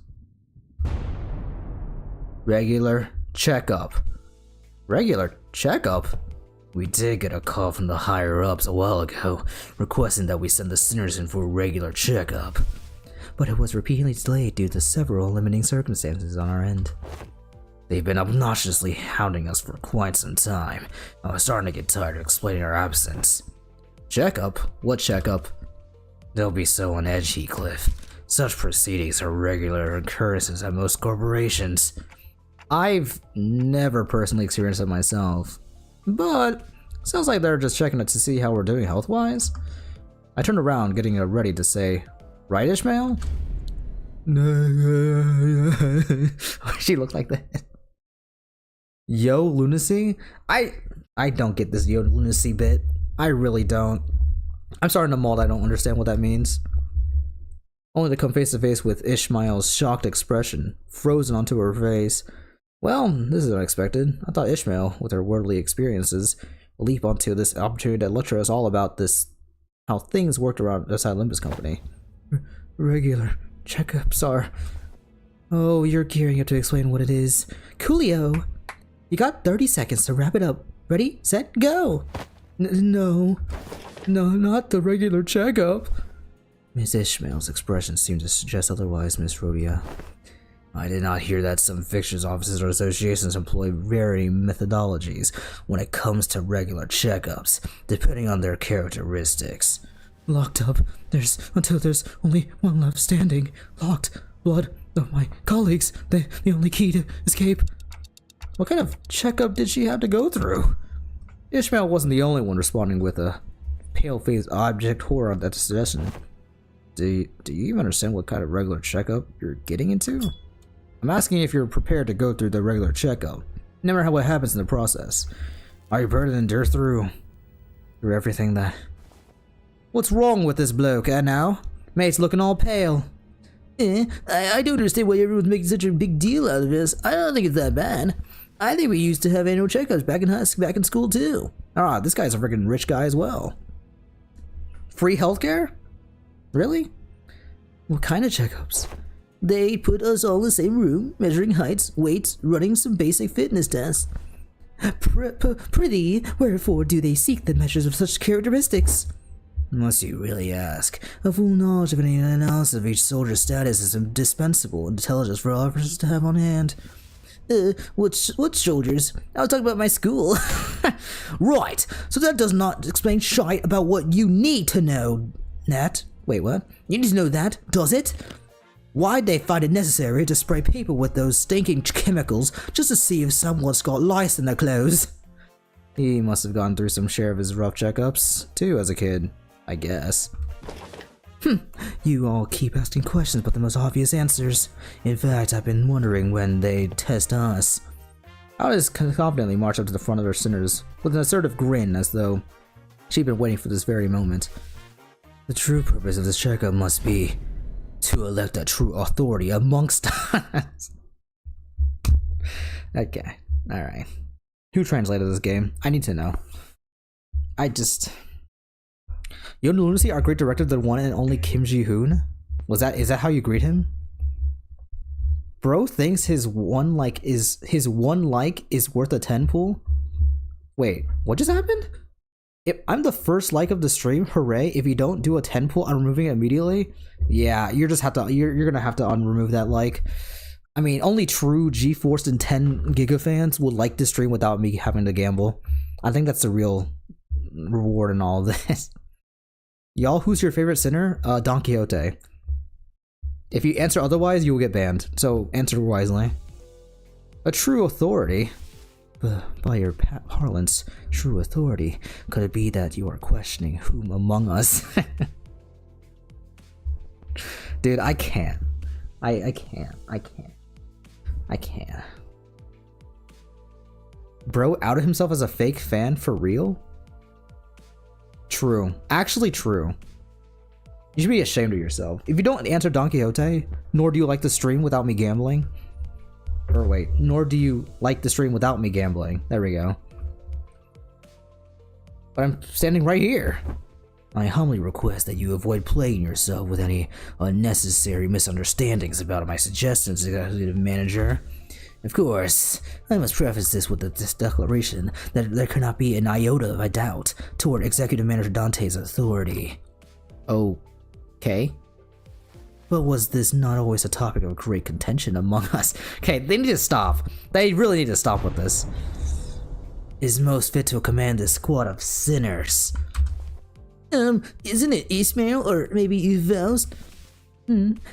Regular checkup. Regular checkup? We did get a call from the higher-ups a while ago, requesting that we send the sinners in for a regular checkup. But it was repeatedly delayed due to several limiting circumstances on our end. They've been obnoxiously hounding us for quite some time. I was starting to get tired of explaining our absence. Checkup? What checkup? They'll be so on edge, Heathcliff. Such proceedings are regular occurrences at most corporations. I've never personally experienced it myself, but sounds like they're just checking it to see how we're doing health-wise. I turned around, getting ready to say, "Right, Ishmael?" No. She looked like that. Yo, lunacy? I don't get this yo lunacy bit. I really don't. I'm starting to mull. I don't understand what that means. Only to come face to face with Ishmael's shocked expression, frozen onto her face. Well, this is unexpected. I thought Ishmael, with her worldly experiences, would leap onto this opportunity to lecture us all about this, how things worked around outside Limbus Company. Regular checkups are... Oh, you're gearing up to explain what it is. Coolio! You got 30 seconds to wrap it up. Ready, set, go! No, not the regular checkup. Miss Ishmael's expression seemed to suggest otherwise, Miss Rhodia. I did not hear that some fictions, offices, or associations employ varying methodologies when it comes to regular checkups, depending on their characteristics. Locked up. Until there's only one left standing. Locked. Blood of my colleagues. The only key to escape. What kind of checkup did she have to go through? Ishmael wasn't the only one responding with a pale-faced object horror at that suggestion. Do you even understand what kind of regular checkup you're getting into? I'm asking if you're prepared to go through the regular checkup. Never know what happens in the process. Are you prepared to endure through everything that... What's wrong with this bloke, now? Mate's looking all pale. I don't understand why everyone's making such a big deal out of this. I don't think it's that bad. I think we used to have annual checkups back in school too. Ah, this guy's a freaking rich guy as well. Free healthcare? Really? What kind of checkups? They put us all in the same room, measuring heights, weights, running some basic fitness tests. Prithee, wherefore do they seek the measures of such characteristics? Unless you really ask. A full knowledge of any analysis of each soldier's status is indispensable intelligence for officers to have on hand. What soldiers? I was talking about my school. Right, so that does not explain shite about what you need to know, Nat. Wait, what? You need to know that, does it? Why'd they find it necessary to spray paper with those stinking chemicals just to see if someone's got lice in their clothes? He must have gone through some share of his rough checkups, too, as a kid, I guess. You all keep asking questions but the most obvious answers. In fact, I've been wondering when they'd test us. Alice confidently marched up to the front of her sinners with an assertive grin as though she'd been waiting for this very moment. The true purpose of this checkup must be to elect a true authority amongst us. Okay, alright. Who translated this game? I need to know. Yo Lunacy, our great director, the one and only Kim Ji-hoon? Is that how you greet him? Bro thinks his one like is worth a 10 pool? Wait, what just happened? If I'm the first like of the stream, hooray. If you don't do a 10 pull, I'm removing it immediately. Yeah, you're gonna have to unremove that like. I mean, only true GeForce and 10 Giga fans would like this stream without me having to gamble. I think that's the real reward in all of this. Y'all, who's your favorite sinner? Don Quixote. If you answer otherwise, you will get banned. So answer wisely. A true authority. By your parlance, true authority, could it be that you are questioning whom among us? Dude, I can't. I can't. Bro outed himself as a fake fan for real? True. Actually true. You should be ashamed of yourself. If you don't answer Don Quixote, nor do you like to stream without me gambling. Or wait, nor do you like to stream without me gambling. There we go. But I'm standing right here. I humbly request that you avoid plaguing yourself with any unnecessary misunderstandings about my suggestions, Executive Manager. Of course, I must preface this with this declaration that there cannot be an iota of a doubt toward Executive Manager Dante's authority. Okay. But was this not always a topic of great contention among us? Okay, they need to stop. They really need to stop with this. Is most fit to command a squad of sinners. Isn't it Ismail or maybe Uvel's?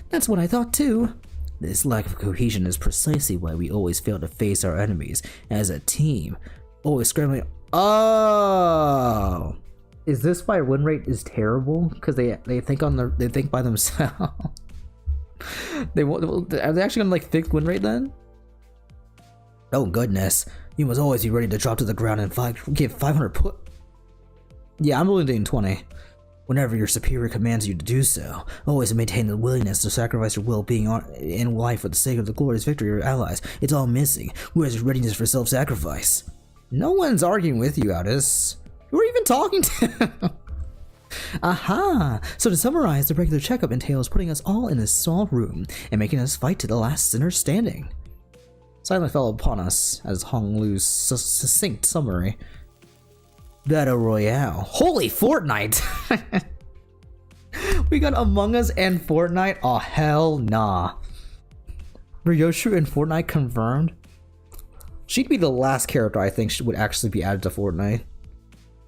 That's what I thought too. This lack of cohesion is precisely why we always fail to face our enemies as a team. Always scrambling. Oh! Is this why win rate is terrible? Because they think by themselves. Are they actually gonna like fix win rate then? Oh goodness! You must always be ready to drop to the ground and give 500 put. Yeah, I'm only doing 20. Whenever your superior commands you to do so, always maintain the willingness to sacrifice your well-being and life for the sake of the glorious victory of your allies. It's all missing. Where's your readiness for self-sacrifice? No one's arguing with you, Aldous. Who are you even talking to? Aha! So to summarize, the regular checkup entails putting us all in a small room and making us fight to the last sinner standing. Silence fell upon us as Hong Lu's succinct summary. Battle Royale. Holy Fortnite! We got Among Us and Fortnite? Oh, hell nah. Ryoshu and Fortnite confirmed? She'd be the last character I think would actually be added to Fortnite.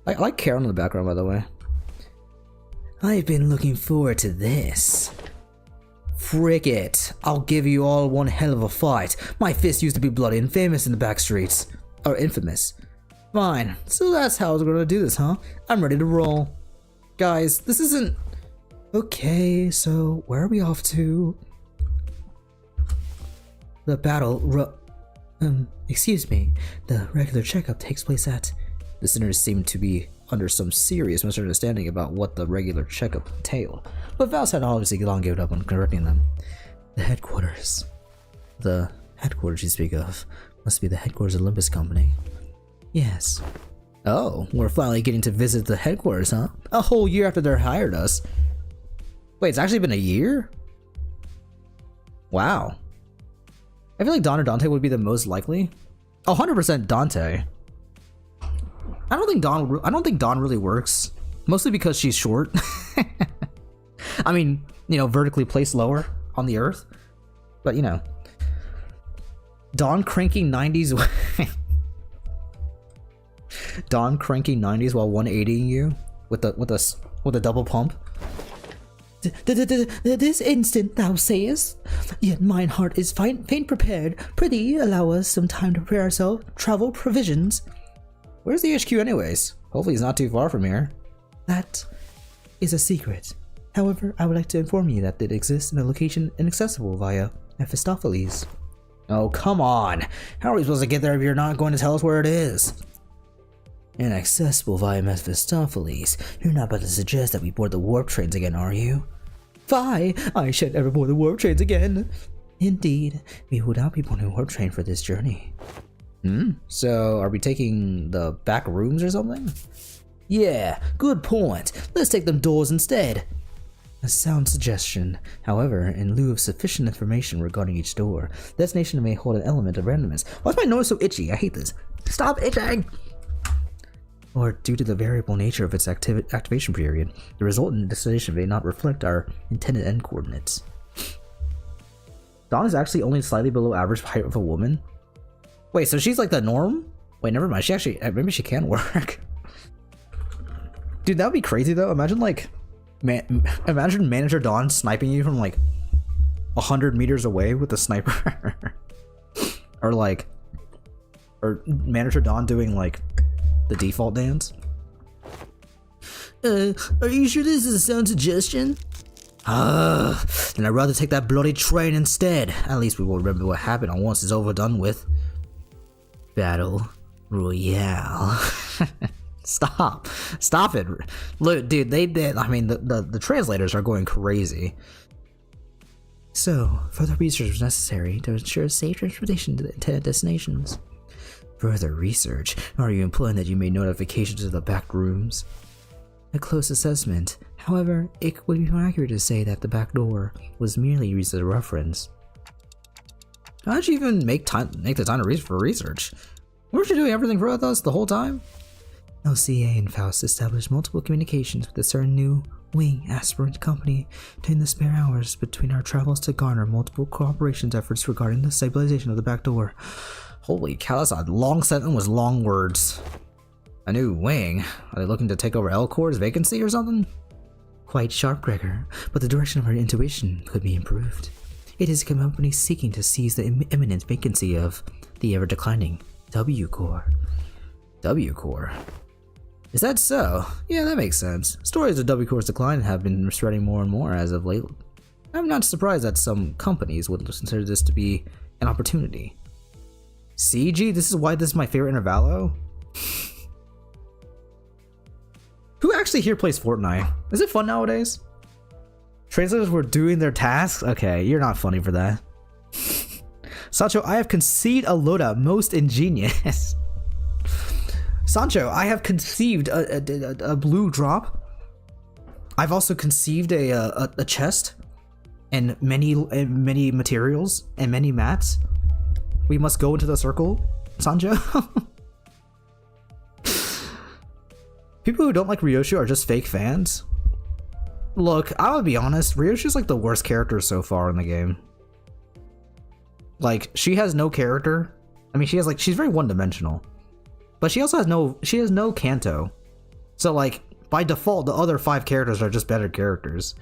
I like Karen in the background, by the way. I've been looking forward to this. Frick it. I'll give you all one hell of a fight. My fist used to be bloody and famous in the back streets. Or infamous. Fine, so that's how we're gonna do this, huh? I'm ready to roll. Guys, this isn't... Okay, so where are we off to? The excuse me. The regular checkup takes place at... The sinners seem to be under some serious misunderstanding about what the regular checkup entailed, but Vals had obviously long given up on correcting them. The headquarters. The headquarters you speak of must be the headquarters of Limbus Company. Yes. Oh, we're finally getting to visit the headquarters, huh? A whole year after they hired us. Wait, it's actually been a year? Wow. I feel like Don or Dante would be the most likely. 100% Dante. I don't think Dawn really works. Mostly because she's short. I mean, you know, vertically placed lower on the earth. But you know. Dawn cranking 90s. Dawn cranking 90s while 180ing you with a double pump. This instant thou sayest, yet mine heart is faint prepared. Prithee, allow us some time to prepare ourselves. Travel provisions. Where's the HQ anyways? Hopefully it's not too far from here. That is a secret. However, I would like to inform you that it exists in a location inaccessible via Mephistopheles. Oh, come on. How are we supposed to get there if you're not going to tell us where it is? Inaccessible via Mephistopheles. You're not about to suggest that we board the warp trains again, are you? Fie! I shan't ever board the warp trains again. Indeed, we will not be boarding a warp train for this journey. So, are we taking the back rooms or something? Yeah, good point. Let's take them doors instead. A sound suggestion. However, in lieu of sufficient information regarding each door, the destination may hold an element of randomness. Why is my nose so itchy? I hate this. Stop itching! Or due to the variable nature of its activation period, the resultant destination may not reflect our intended end coordinates. Dawn is actually only slightly below average height of a woman. Wait, so she's like the norm? Wait, never mind. She actually, maybe she can work. Dude, that would be crazy though. Imagine like, imagine Manager Dawn sniping you from like 100 meters away with a sniper. or Manager Dawn doing like the default dance. Are you sure this is a sound suggestion? Then I'd rather take that bloody train instead. At least we will remember what happened once it's overdone with. Battle Royale. Stop it. Look, dude, I mean, the translators are going crazy. So, further research was necessary to ensure safe transportation to the intended destinations. Further research? Are you implying that you made notifications to the back rooms? A close assessment. However, it would be more accurate to say that the back door was merely used as a reference. How did you even make the time to read for research? Weren't you doing everything for us the whole time? LCA and Faust established multiple communications with a certain new wing aspirant company during the spare hours between our travels to garner multiple cooperation efforts regarding the stabilization of the back door. Holy cow, that's a long sentence with long words. A new wing? Are they looking to take over L-Core's vacancy or something? Quite sharp, Gregor, but the direction of our intuition could be improved. It is a company seeking to seize the imminent vacancy of the ever-declining W-Core. W-Core? Is that so? Yeah, that makes sense. Stories of W-Core's decline have been spreading more and more as of late. I'm not surprised that some companies would consider this to be an opportunity. CG, this is why this is my favorite Intervallo? Who actually here plays Fortnite? Is it fun nowadays? Translators were doing their tasks? Okay, you're not funny for that. Sancho, I have conceived a loadout most ingenious. Sancho, I have conceived a blue drop. I've also conceived a chest and many materials and many mats. We must go into the circle, Sancho. People who don't like Ryoshu are just fake fans. Look, I would be honest, Ryoshu's like the worst character so far in the game. Like, she has no character. I mean, she's very one-dimensional. But she also has no Kanto. So like, by default, the other 5 characters are just better characters.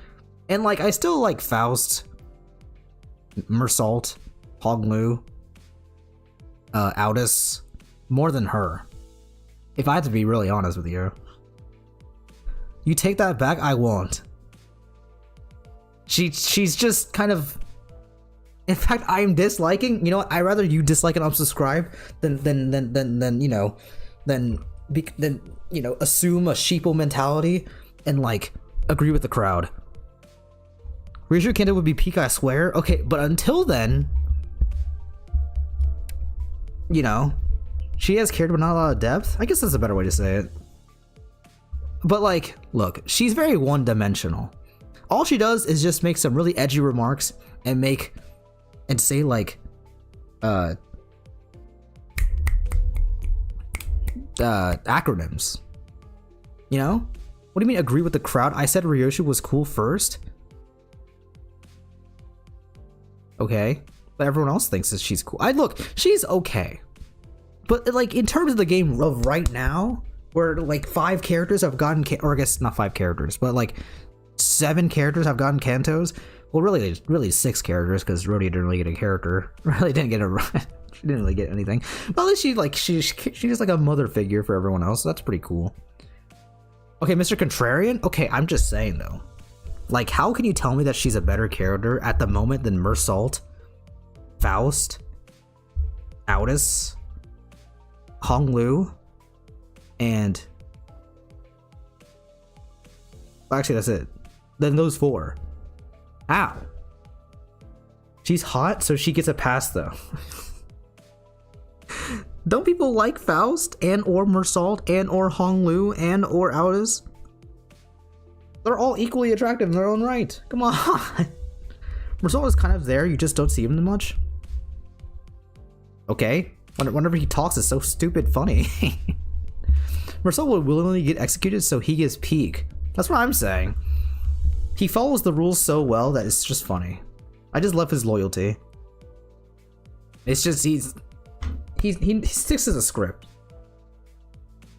And like, I still like Faust, Mersault, Hoglu, Aldous, more than her. If I had to be really honest with you. You take that back, I won't. She's just kind of... In fact, I'm disliking... You know what? I'd rather you dislike and unsubscribe than you know... Than you know, assume a sheeple mentality and, like, agree with the crowd. Ryoshu Kendo would be peak, I swear. Okay, but until then... You know... She has character but not a lot of depth? I guess that's a better way to say it. But like, look, she's very one-dimensional. All she does is just make some really edgy remarks and say like, acronyms. You know? What do you mean agree with the crowd? I said Ryoshu was cool first. Okay. But everyone else thinks that she's cool. Look, she's okay. But like, in terms of the game of right now, where like 5 characters have gotten, or I guess not 5 characters, but like 7 characters have gotten Kantos. Well, really 6 characters, because Rhodey didn't really get a character. Really didn't get she didn't really get anything. But at least she's just like a mother figure for everyone else. So that's pretty cool. Okay, Mr. Contrarian. Okay, I'm just saying though. Like, how can you tell me that she's a better character at the moment than Mersault, Faust, Aldous, Honglu, and actually that's it. Then those 4. Ow. She's hot, so she gets a pass though. Don't people like Faust and or Mersault and or Honglu and or Aldous? They're all equally attractive in their own right. Come on. Mersault is kind of there, you just don't see him much. Okay. Whenever he talks, it's so stupid funny. Mersault would willingly get executed so he gets peak. That's what I'm saying. He follows the rules so well that it's just funny. I just love his loyalty. It's just he sticks to the script.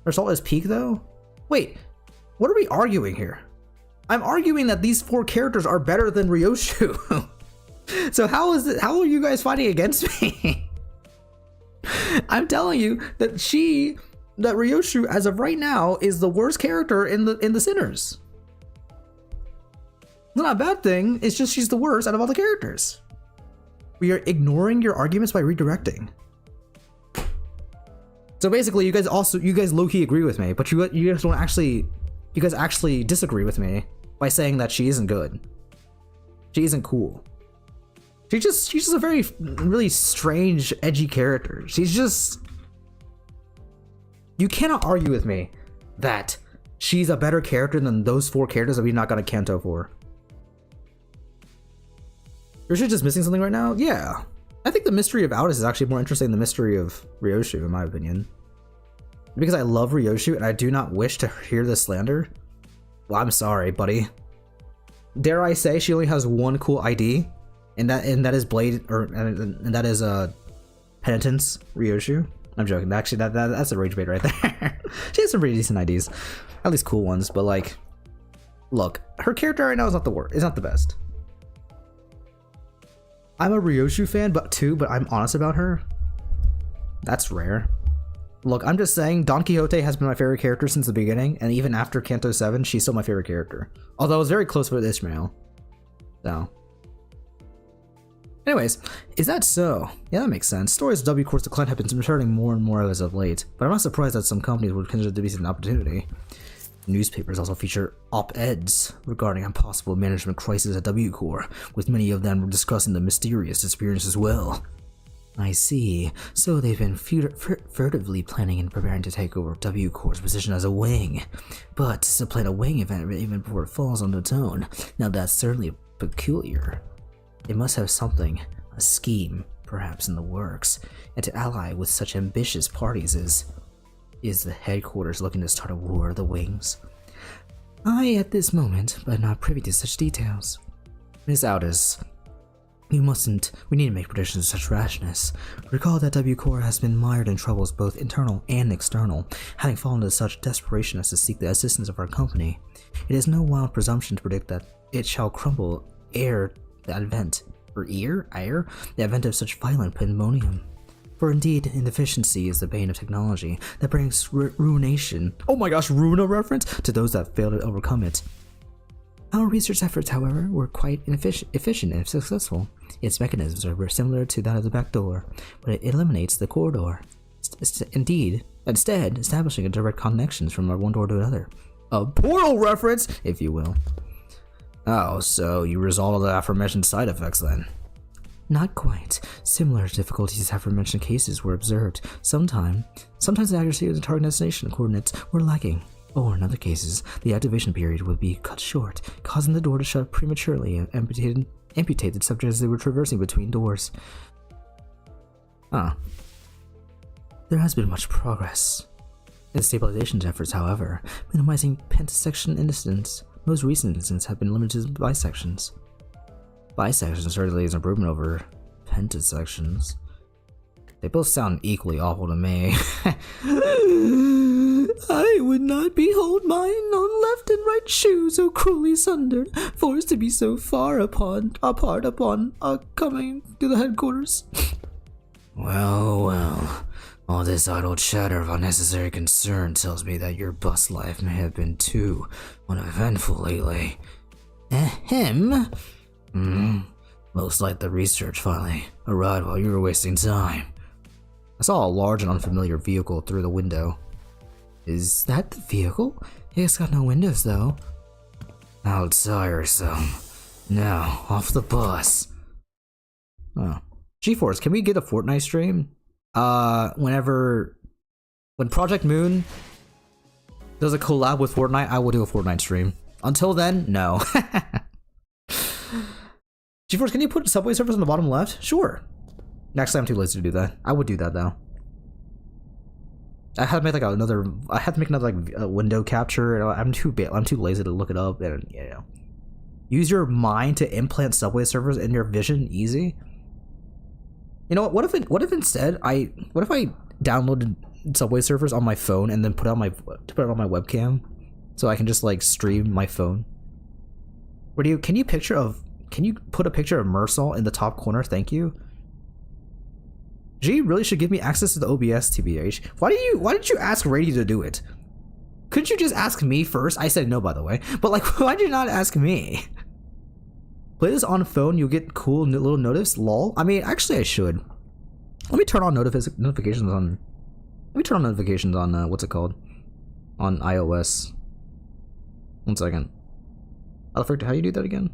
Mersault is peak though? Wait, what are we arguing here? I'm arguing that these 4 characters are better than Ryoshu. So how are you guys fighting against me? I'm telling you that Ryoshu, as of right now, is the worst character in the Sinners. It's not a bad thing, it's just she's the worst out of all the characters. We are ignoring your arguments by redirecting. So basically, you guys low-key agree with me, but you guys don't actually, you guys actually disagree with me by saying that she isn't good. She isn't cool. She's just a very, really strange, edgy character. She's just... You cannot argue with me that she's a better character than those 4 characters that we not got a Kanto for. Is she just missing something right now? Yeah. I think the mystery of Aldous is actually more interesting than the mystery of Ryoshu, in my opinion. Because I love Ryoshu and I do not wish to hear this slander. Well, I'm sorry, buddy. Dare I say she only has one cool ID, and that is Blade, and that is Penitence Ryoshu. I'm joking. Actually, that's a rage bait right there. She has some pretty decent IDs, at least cool ones. But like, look, her character right now is not the worst. It's not the best. I'm a Ryoshu fan, but I'm honest about her. That's rare. Look, I'm just saying, Don Quixote has been my favorite character since the beginning, and even after Kanto 7, she's still my favorite character. Although I was very close with Ishmael. So. Anyways, is that so? Yeah, that makes sense. Stories of W Corp's decline have been returning more and more as of late, but I'm not surprised that some companies would consider this an opportunity. Newspapers also feature op-eds regarding a possible management crisis at W Corp, with many of them discussing the mysterious disappearance as well. I see. So they've been furtively planning and preparing to take over W Corp's position as a wing. But to plan a wing event even before it falls on its own, now that's certainly peculiar. They must have something, a scheme, perhaps in the works, and to ally with such ambitious parties is the headquarters looking to start a war of the wings? I, at this moment, but not privy to such details. Miss Aldous, we need to make predictions of such rashness. Recall that W Corp has been mired in troubles both internal and external, having fallen to such desperation as to seek the assistance of our company. It is no wild presumption to predict that it shall crumble ere the advent of such violent pandemonium. For indeed, inefficiency is the bane of technology that brings ruination. Oh my gosh, Ruina reference to those that fail to overcome it. Our research efforts, however, were quite efficient and successful. Its mechanisms are similar to that of the back door, but it eliminates the corridor. Instead, establishing a direct connection from one door to another. A portal reference, if you will. Oh, so you resolve all the aforementioned side effects then? Not quite. Similar difficulties to aforementioned cases were observed. Sometimes the accuracy of the target destination coordinates were lacking, or in other cases, the activation period would be cut short, causing the door to shut prematurely and amputate the subject as they were traversing between doors. There has been much progress in stabilization efforts, however, minimizing pentasection incidents. Most recent incidents have been limited to bisections. Bisections certainly is an improvement over pentasections. They both sound equally awful to me. I would not behold mine on left and right shoes so cruelly sundered, forced to be so far apart upon coming to the headquarters. Well, all this idle chatter of unnecessary concern tells me that your bus life may have been too uneventful lately. Ahem. Most like the research finally arrived while you were wasting time. I saw a large and unfamiliar vehicle through the window. Is that the vehicle? It's got no windows though. How tiresome. Now, off the bus. Oh. GeForce, can we get a Fortnite stream? When Project Moon does a collab with Fortnite, I will do a Fortnite stream. Until then, no. GeForce, can you put Subway Surfers on the bottom left? Sure. Actually, I'm too lazy to do that. I would do that though. I have to make another window capture, and I'm too lazy to look it up, and you know. Use your mind to implant Subway Surfers in your vision, easy. You know what? What if instead I downloaded Subway Surfers on my phone and then put it on my webcam, so I can just like stream my phone. Can you put a picture of Mersal in the top corner? Thank you. G really should give me access to the OBS, TBH. Why did you ask Rady to do it? Couldn't you just ask me first? I said no, by the way. But like, why did you not ask me? Play this on phone, you'll get cool little notice. Lol. I mean, actually, I should. Let me turn on notifications on Let me turn on notifications on, what's it called? On iOS. 1 second. How do you do that again?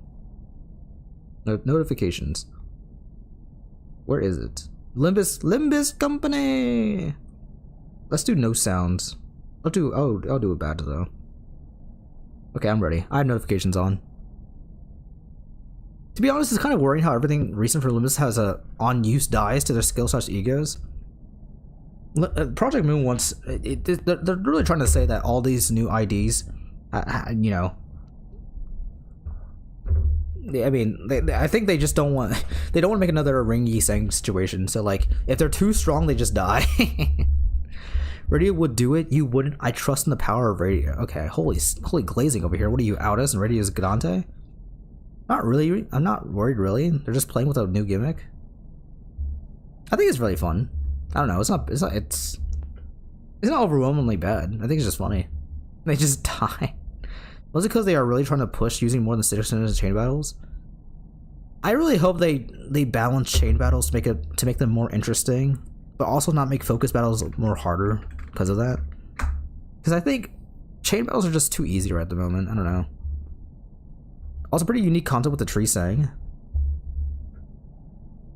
Notifications. Where is it? Limbus Company! Let's do no sounds. I'll do it bad though. Okay, I'm ready. I have notifications on. To be honest, it's kind of worrying how everything recent for Limbus has on-use dies to their skill/egos. Project Moon wants... they're really trying to say that all these new IDs, you know... I mean, I think they just don't want... They don't want to make another Ring Yi Sang situation. So, like, if they're too strong, they just die. Radio would do it. You wouldn't. I trust in the power of Radio. Okay, holy glazing over here. What are you, Outis and Radio's Gadante? Not really. I'm not worried, really. They're just playing with a new gimmick. I think it's really fun. I don't know. It's not overwhelmingly bad. I think it's just funny. They just die. Was it because they are really trying to push using more than 6% chain battles? I really hope they balance chain battles to make them more interesting, but also not make focus battles more harder because of that. Because I think chain battles are just too easy right at the moment. I don't know. Also, pretty unique concept with the Tree Sang.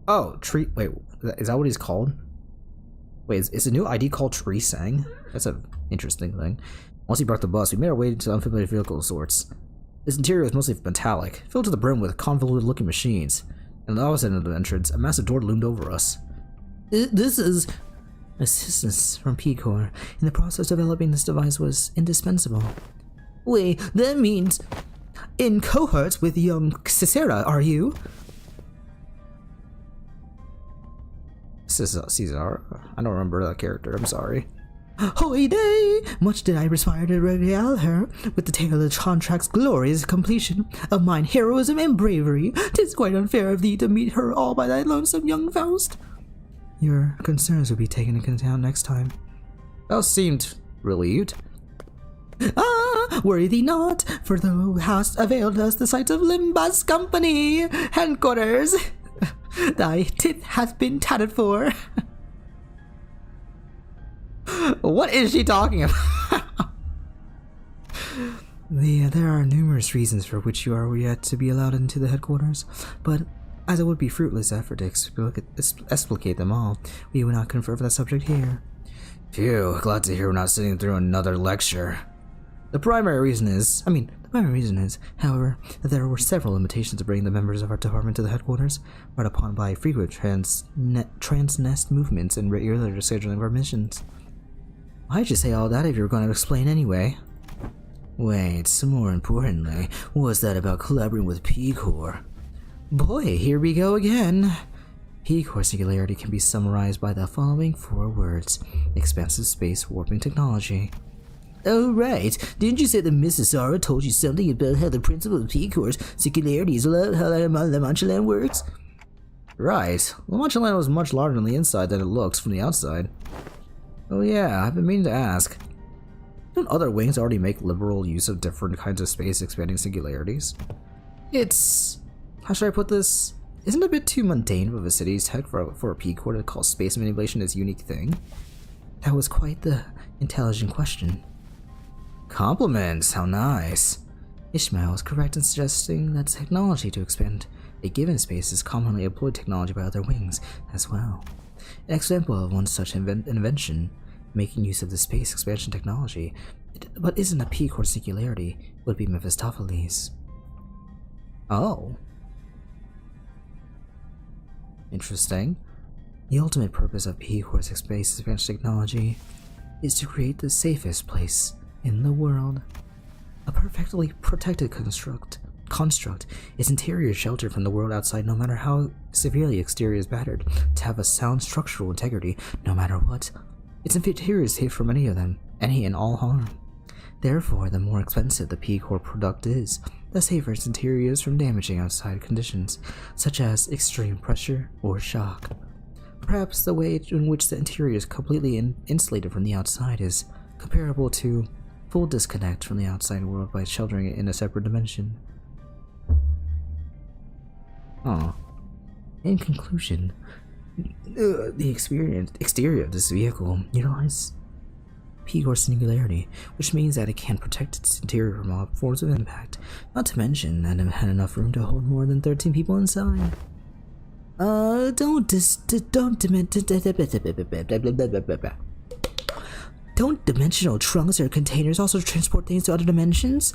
Oh, Tree. Wait, is that what he's called? Wait, is a new ID called Tree Sang? That's an interesting thing. Once he brought the bus, we made our way to unfamiliar vehicle of sorts. Its interior was mostly metallic, filled to the brim with convoluted-looking machines. And on the opposite end of the entrance, a massive door loomed over us. This is... Assistance from P-Corps. In the process of developing this device was indispensable. Wait, that means... In cohorts with young Cicera, are you? Caesar? I don't remember that character, I'm sorry. Holy day! Much did I aspire to regale her with the tale of the contract's glorious completion, of mine heroism and bravery. 'Tis quite unfair of thee to meet her all by thy lonesome young Faust. Your concerns will be taken into account next time. Faust seemed relieved. Ah, worry thee not, for thou hast availed us the sight of Limbus Company headquarters. Thy tith hath been tatted for. What is she talking about? There are numerous reasons for which you are yet to be allowed into the headquarters, but as it would be fruitless effort to explicate them all, we will not confer for that subject here. Phew, glad to hear we're not sitting through another lecture. The primary reason is, however, that there were several limitations to bring the members of our department to the headquarters, brought upon by frequent transnest movements and irregular scheduling of our missions. Why'd you say all that if you were going to explain anyway? Wait, more importantly, what's that about collaborating with P-Corps? Boy, here we go again. P-Corps singularity can be summarized by the following 4 words: expansive space warping technology. Oh right, didn't you say that Mrs. Zara told you something about how the principle of P-Corps singularity is how La Mancha works? Right, La Mancha was much larger on the inside than it looks from the outside. Oh yeah, I've been meaning to ask. Don't other wings already make liberal use of different kinds of space expanding singularities? It's... how should I put this? Isn't it a bit too mundane of a city's tech for a P-Corps to call space manipulation its unique thing? That was quite the intelligent question. Compliments, how nice. Ishmael is correct in suggesting that technology to expand a given space is commonly employed technology by other wings as well. An example of one such invention, making use of the space expansion technology, but isn't a P-Corps singularity, would be Mephistopheles. Oh. Interesting. The ultimate purpose of P-Corps space expansion technology is to create the safest place in the world. A perfectly protected construct, its interior sheltered from the world outside no matter how severely exterior is battered, to have a sound structural integrity no matter what. Its interior is safe from any and all harm. Therefore, the more expensive the P-Corps product is, the safer its interior is from damaging outside conditions, such as extreme pressure or shock. Perhaps the way in which the interior is completely insulated from the outside is comparable to full disconnect from the outside world by sheltering it in a separate dimension. In conclusion, The exterior of this vehicle utilizes P-core singularity, which means that it can protect its interior from all forms of impact. Not to mention that it had enough room to hold more than 13 people inside. Don't dimensional trunks or containers also transport things to other dimensions?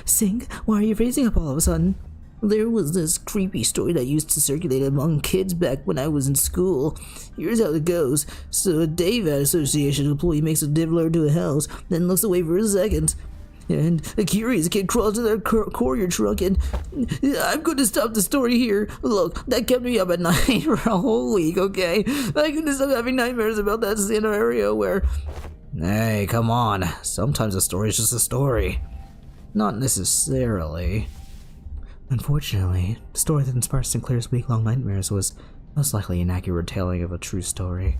Sink, why are you raising up all of a sudden? There was this creepy story that used to circulate among kids back when I was in school. Here's how it goes. So a Davat Association employee makes a diddler to a house, then looks away for a second. And a curious kid crawls to their courier truck and... I'm going to stop the story here. Look, that kept me up at night for a whole week, okay? I couldn't stop having nightmares about that scenario where... Hey, come on. Sometimes a story is just a story. Not necessarily. Unfortunately, the story that inspired Sinclair's week-long nightmares was most likely an accurate retelling of a true story.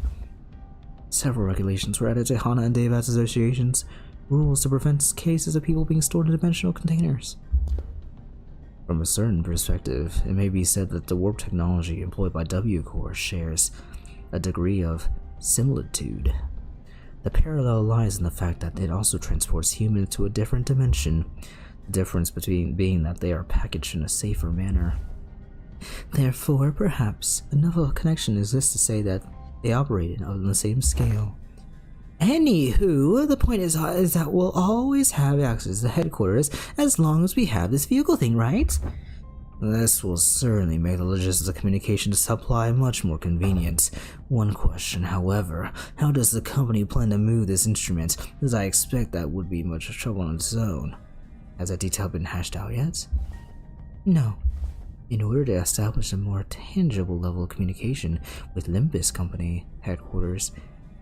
Several regulations were added to Hana and Davat's associations, rules to prevent cases of people being stored in dimensional containers. From a certain perspective, it may be said that the warp technology employed by W Corps shares a degree of similitude. The parallel lies in the fact that it also transports humans to a different dimension, the difference between being that they are packaged in a safer manner. Therefore, perhaps, enough of a connection exists to say that they operated on the same scale. Anywho, the point is that we'll always have access to headquarters as long as we have this vehicle thing, right? This will certainly make the logistics of communication supply much more convenient. One question, however, how does the company plan to move this instrument, as I expect that would be much trouble on its own? Has that detail been hashed out yet? No. In order to establish a more tangible level of communication with Limbus Company headquarters,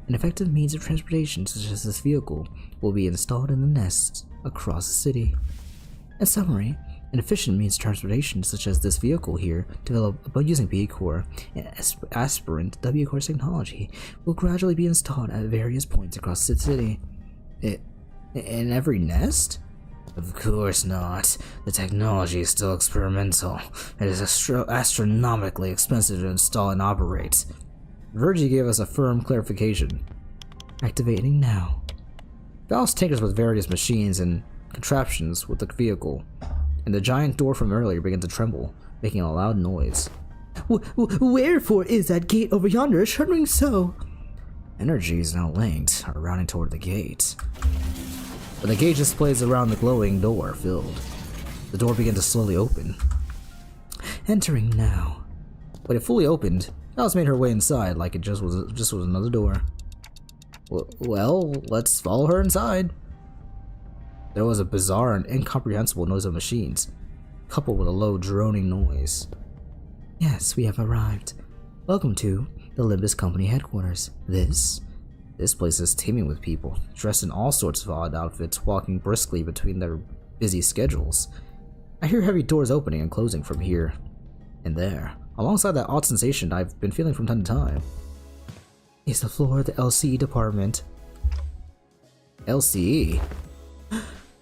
an effective means of transportation such as this vehicle will be installed in the nests across the city. In summary, an efficient means of transportation such as this vehicle here, developed by using B-Core and aspirant W-Core technology, will gradually be installed at various points across the city. In every nest? Of course not. The technology is still experimental. It is astronomically expensive to install and operate. Virgie gave us a firm clarification. Activating now. Valve tinkers with various machines and contraptions with the vehicle, and the giant door from earlier began to tremble, making a loud noise. Wherefore is that gate over yonder shuddering so? Energies now linked are routing toward the gate. When the gate displays around the glowing door filled, the door began to slowly open. Entering now. When it fully opened, Alice made her way inside like it just was another door. Well, let's follow her inside. There was a bizarre and incomprehensible noise of machines, coupled with a low droning noise. Yes, we have arrived. Welcome to the Limbus Company headquarters. This place is teeming with people, dressed in all sorts of odd outfits, walking briskly between their busy schedules. I hear heavy doors opening and closing from here and there, alongside that odd sensation I've been feeling from time to time. It's the floor of the LCE department. LCE?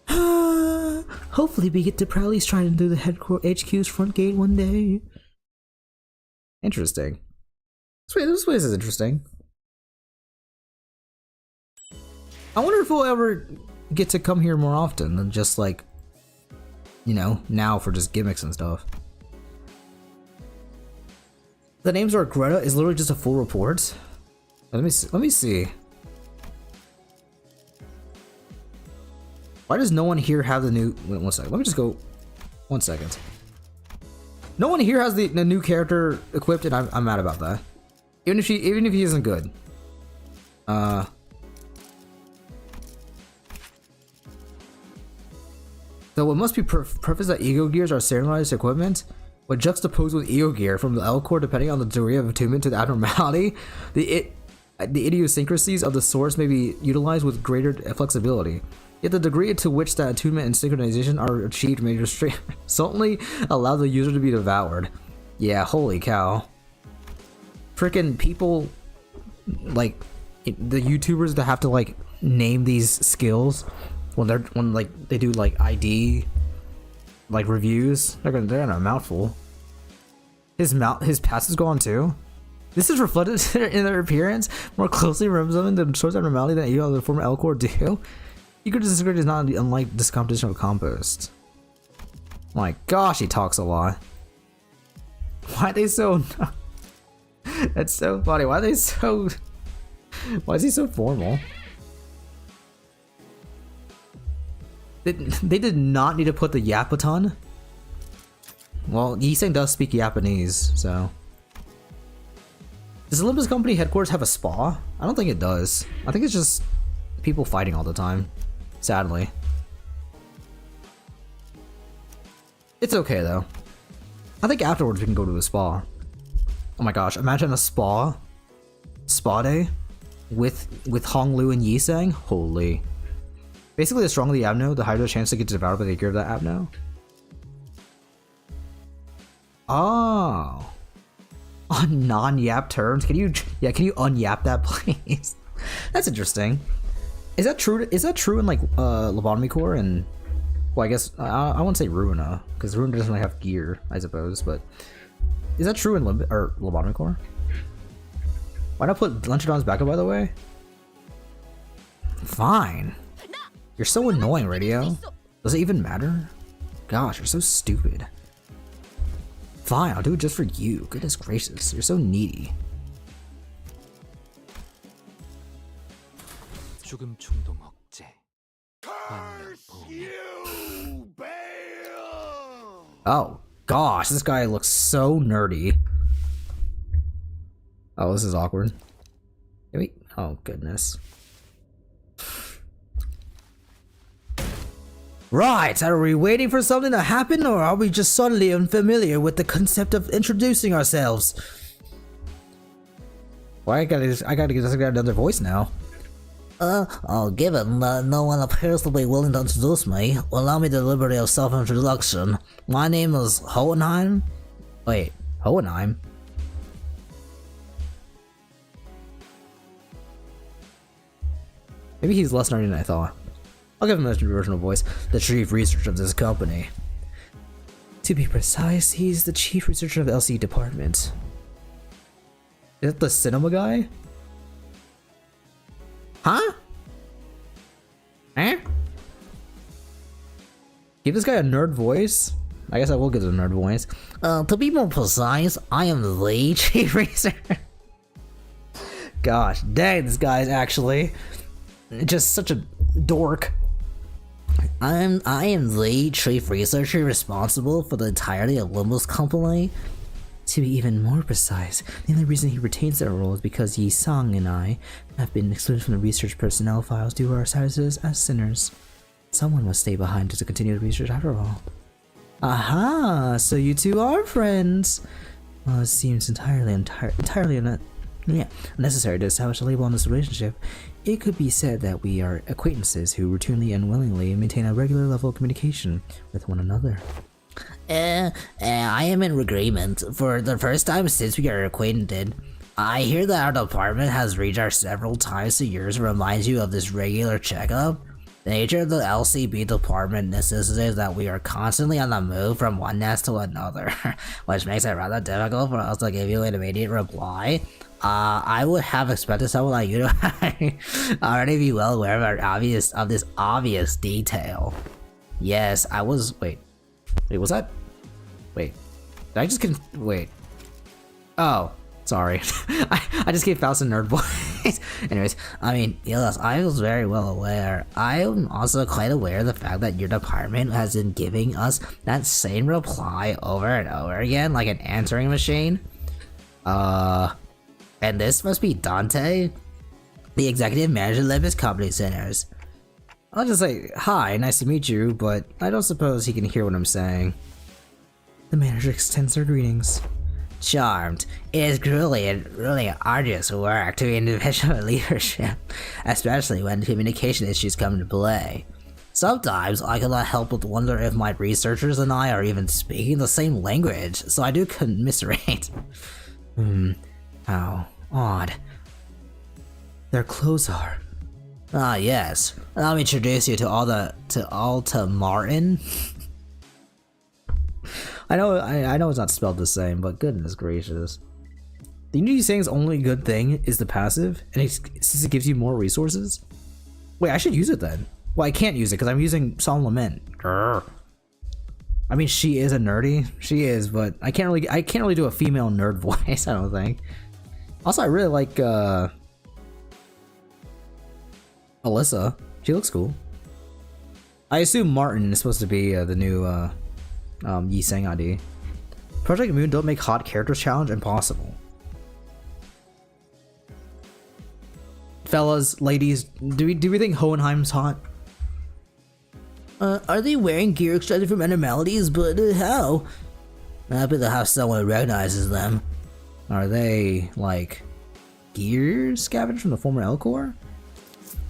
Hopefully we get to proudly stride through the HQ's front gate one day. Interesting. This place is interesting. I wonder if we'll ever get to come here more often than just like, you know, now for just gimmicks and stuff. The names are Greta is literally just a full report. Let me see. Why does no one here have the new? Wait, one second. Let me just go. 1 second. No one here has the new character equipped, and I'm mad about that. Even if he isn't good. Though it must be prefaced that Ego Gears are ceremonious equipment, but juxtaposed with Ego Gear from the L Core depending on the degree of attunement to the abnormality, the idiosyncrasies of the source may be utilized with greater flexibility. Yet the degree to which that attunement and synchronization are achieved may certainly allow the user to be devoured. Yeah, holy cow. Frickin' people, like, the YouTubers that have to, like, name these skills when they do like ID like reviews, they're gonna have a mouthful. His past is gone too. This is reflected in their appearance, more closely resembling the source of normality than you the former Elcor do. Eager to disagree is not unlike this competition of compost. My gosh, he talks a lot. Why are they so... That's so funny. Why are they so... Why is he so formal? They did not need to put the yap button. Well, Yiseng does speak Japanese, so... Does the Limbus Company headquarters have a spa? I don't think it does. I think it's just people fighting all the time. Sadly. It's okay though. I think afterwards we can go to a spa. Oh my gosh, imagine a spa day with Honglu and Yiseng. Holy. Basically, the stronger the Abno, the higher the chance to get devoured by the gear of that Abno. Oh. On non-yap terms, can you un-yap that, please? That's interesting. Is that true? Is that true in like Lobotomy Corp and, well, I guess I won't say Ruina because Ruina doesn't really have gear, I suppose. But is that true in Lobotomy Corp? Why not put Lunchadon's back up, by the way? Fine. You're so annoying, Radio. Does it even matter? Gosh, you're so stupid. Fine, I'll do it just for you. Goodness gracious, you're so needy. Oh gosh, this guy looks so nerdy. Oh, this is awkward. Wait, oh goodness. Right, are we waiting for something to happen, or are we just suddenly unfamiliar with the concept of introducing ourselves? Why I gotta get another voice now. Given that no one appears to be willing to introduce me, allow me the liberty of self-introduction. My name is Hohenheim. Wait, Hohenheim? Maybe he's less nerdy than I thought. I'll give him an original voice. The chief researcher of this company. To be precise, he's the chief researcher of the LCB department. Is that the cinema guy? Huh? Eh? Give this guy a nerd voice? I guess I will give him a nerd voice. To be more precise, I am the chief researcher. Gosh, dang, this guy's actually just such a dork. I am the chief researcher responsible for the entirety of Limbus Company. To be even more precise, the only reason he retains that role is because Yi Sang and I have been excluded from the research personnel files due to our statuses as sinners. Someone must stay behind to continue the research after all. Aha! So you two are friends. Well, it seems entirely unnecessary to establish a label on this relationship. It could be said that we are acquaintances who routinely and willingly maintain a regular level of communication with one another. I am in agreement. For the first time since we are acquainted, I hear that our department has reached out several times to yours reminds you of this regular checkup. The nature of the LCB department necessitates that we are constantly on the move from one nest to another, which makes it rather difficult for us to give you an immediate reply. I would have expected someone like you to already be well aware of this obvious detail. Yes, I was. Wait, was that? Wait, did I just wait? Oh, sorry. I just gave Faust a nerd voice. Anyways, I mean, yes, I was very well aware. I am also quite aware of the fact that your department has been giving us that same reply over and over again, like an answering machine. And this must be Dante, the executive manager of Limbus Company Centers. I'll just say, hi, nice to meet you, but I don't suppose he can hear what I'm saying. The manager extends their greetings. Charmed. It is really arduous work to be individual leadership, especially when communication issues come into play. Sometimes I cannot help but wonder if my researchers and I are even speaking the same language, so I do commiserate. How odd. Their clothes are. Ah, yes. Allow me to introduce you to Alta Martin. I know it's not spelled the same, but goodness gracious. The Unity saying's only good thing is the passive, and since it gives you more resources. Wait, I should use it then. Well, I can't use it because I'm using Solemn Lament. Grr. I mean, she is a nerdy. She is, but I can't really do a female nerd voice. I don't think. Also, I really like Alyssa. She looks cool. I assume Martin is supposed to be the new Yi Sang ID. Project Moon don't make hot characters challenge impossible. Fellas, ladies, do we think Hohenheim's hot? Are they wearing gear extracted from animalities? But how? Happy to have someone recognizes them. Are they, like, gears scavenged from the former Elcor?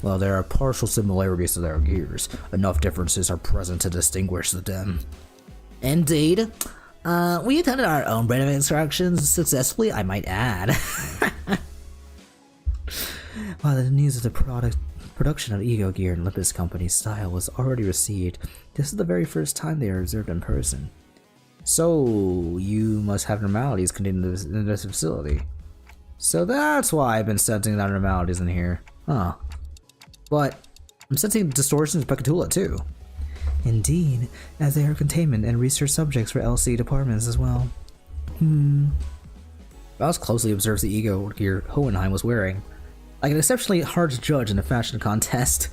Well, there are partial similarities to their gears. Enough differences are present to distinguish them. Indeed. We attended our own brand of instructions successfully, I might add. While the news of the production of Ego Gear in Limbus Company style was already received, this is the very first time they are observed in person. So, you must have abnormalities contained in this facility. So that's why I've been sensing the abnormalities in here. Huh. But I'm sensing distortions in Pekatula too. Indeed, as they are containment and research subjects for LC departments as well. Faust closely observes the Ego Gear Hohenheim was wearing. Like an exceptionally hard to judge in a fashion contest.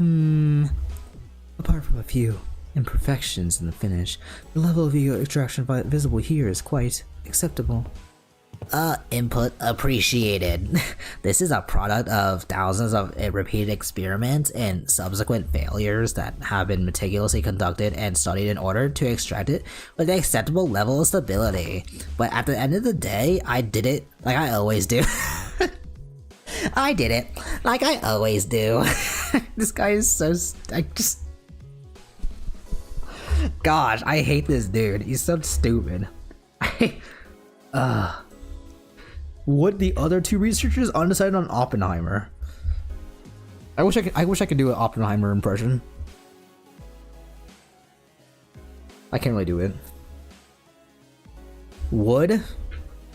Apart from a few imperfections in the finish, the level of ego extraction visible here is quite acceptable. Input appreciated. This is a product of thousands of repeated experiments and subsequent failures that have been meticulously conducted and studied in order to extract it with an acceptable level of stability. But at the end of the day, I did it like I always do. I did it like I always do. This guy is so... Gosh, I hate this dude. He's so stupid. What the other two researchers undecided on Oppenheimer? I wish I could do an Oppenheimer impression. I can't really do it. Would?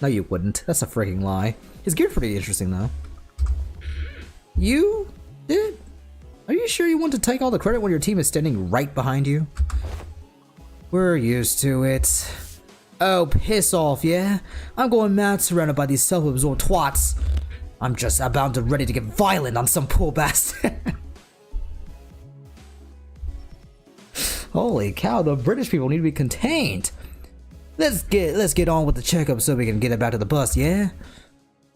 No, you wouldn't. That's a freaking lie. His gear's pretty interesting though. You did? Are you sure you want to take all the credit when your team is standing right behind you? We're used to it. Oh, piss off, yeah? I'm going mad surrounded by these self-absorbed twats. I'm just about to ready to get violent on some poor bastard. Holy cow, the British people need to be contained. Let's get on with the checkup so we can get back to the bus, yeah?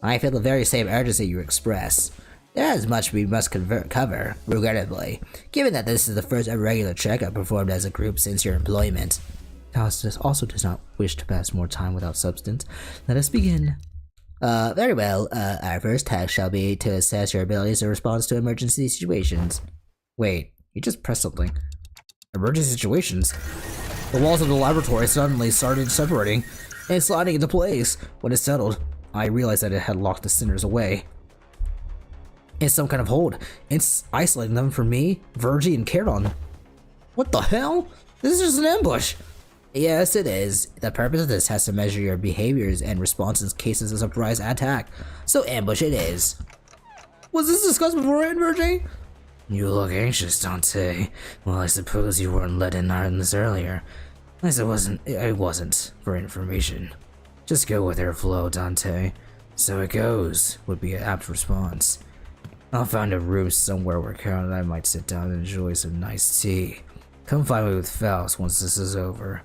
I feel the very same urgency you express. There is much we must cover, regrettably, given that this is the first regular checkup performed as a group since your employment. Tacitus also does not wish to pass more time without substance. Let us begin. Very well. Our first task shall be to assess your abilities in response to emergency situations. Wait, you just pressed something. Emergency situations? The walls of the laboratory suddenly started separating and sliding into place. When it settled, I realized that it had locked the sinners away in some kind of hold. It's isolating them from me, Virgie, and Charon. What the hell? This is just an ambush. Yes, it is. The purpose of this has to measure your behaviors and responses in cases of surprise attack. So ambush it is. Was this discussed beforehand, Virgie? You look anxious, Dante. Well, I suppose you weren't let in on this earlier. As I wasn't for information. Just go with your flow, Dante. So it goes, would be an apt response. I'll find a room somewhere where Karen and I might sit down and enjoy some nice tea. Come find me with Faust once this is over.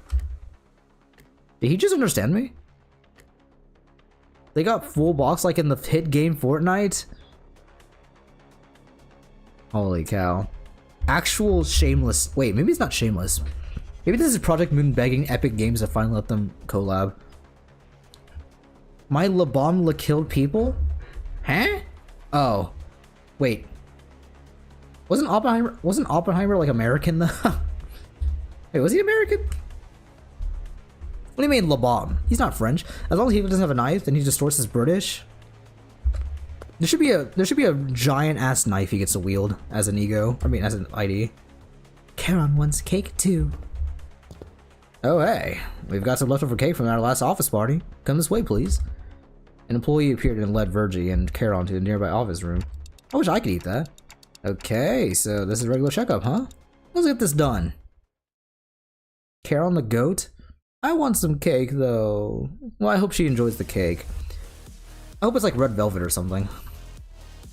Did he just understand me? They got full box like in the hit game Fortnite? Holy cow. Actual shameless. Wait, maybe it's not shameless. Maybe this is Project Moon begging Epic Games to finally let them collab. My Lobotomy killed people? Huh? Oh. Wait. Wasn't Oppenheimer like American though? Wait, was he American? What do you mean Lobotomy? He's not French. As long as he doesn't have a knife, then he distorts as British. There should be a giant ass knife he gets to wield as an ego. I mean as an ID. Charon wants cake too. Oh hey, we've got some leftover cake from our last office party. Come this way, please. An employee appeared and led Virgie and Charon to a nearby office room. I wish I could eat that. Okay, so this is regular Checkup, huh? Let's get this done. Charon the goat? I want some cake, though. Well, I hope she enjoys the cake. I hope it's like red velvet or something.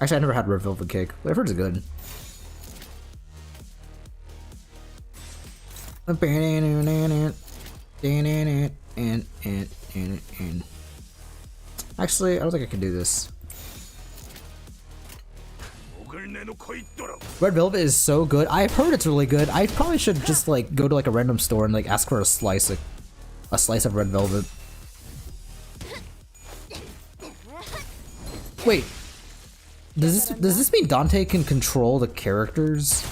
Actually, I never had red velvet cake, but I've heard it's good. Actually, I don't think I can do this. Red velvet is so good. I've heard it's really good. I probably should just like go to like a random store and like ask for a slice of red velvet. Wait, does this mean Dante can control the characters?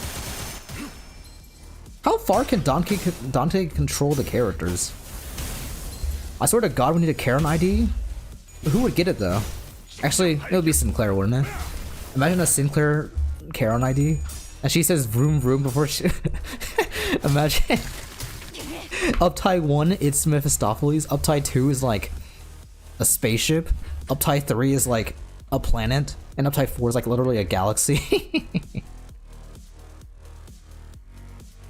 How far can Dante control the characters? I swear to God, we need a Charon ID. Who would get it though? Actually, it would be Sinclair, wouldn't it? Imagine a Sinclair Charon ID, and she says vroom vroom before she. Imagine. Uptie 1, it's Mephistopheles. Uptie 2 is like a spaceship. Uptie 3 is like a planet, and Uptie 4 is like literally a galaxy.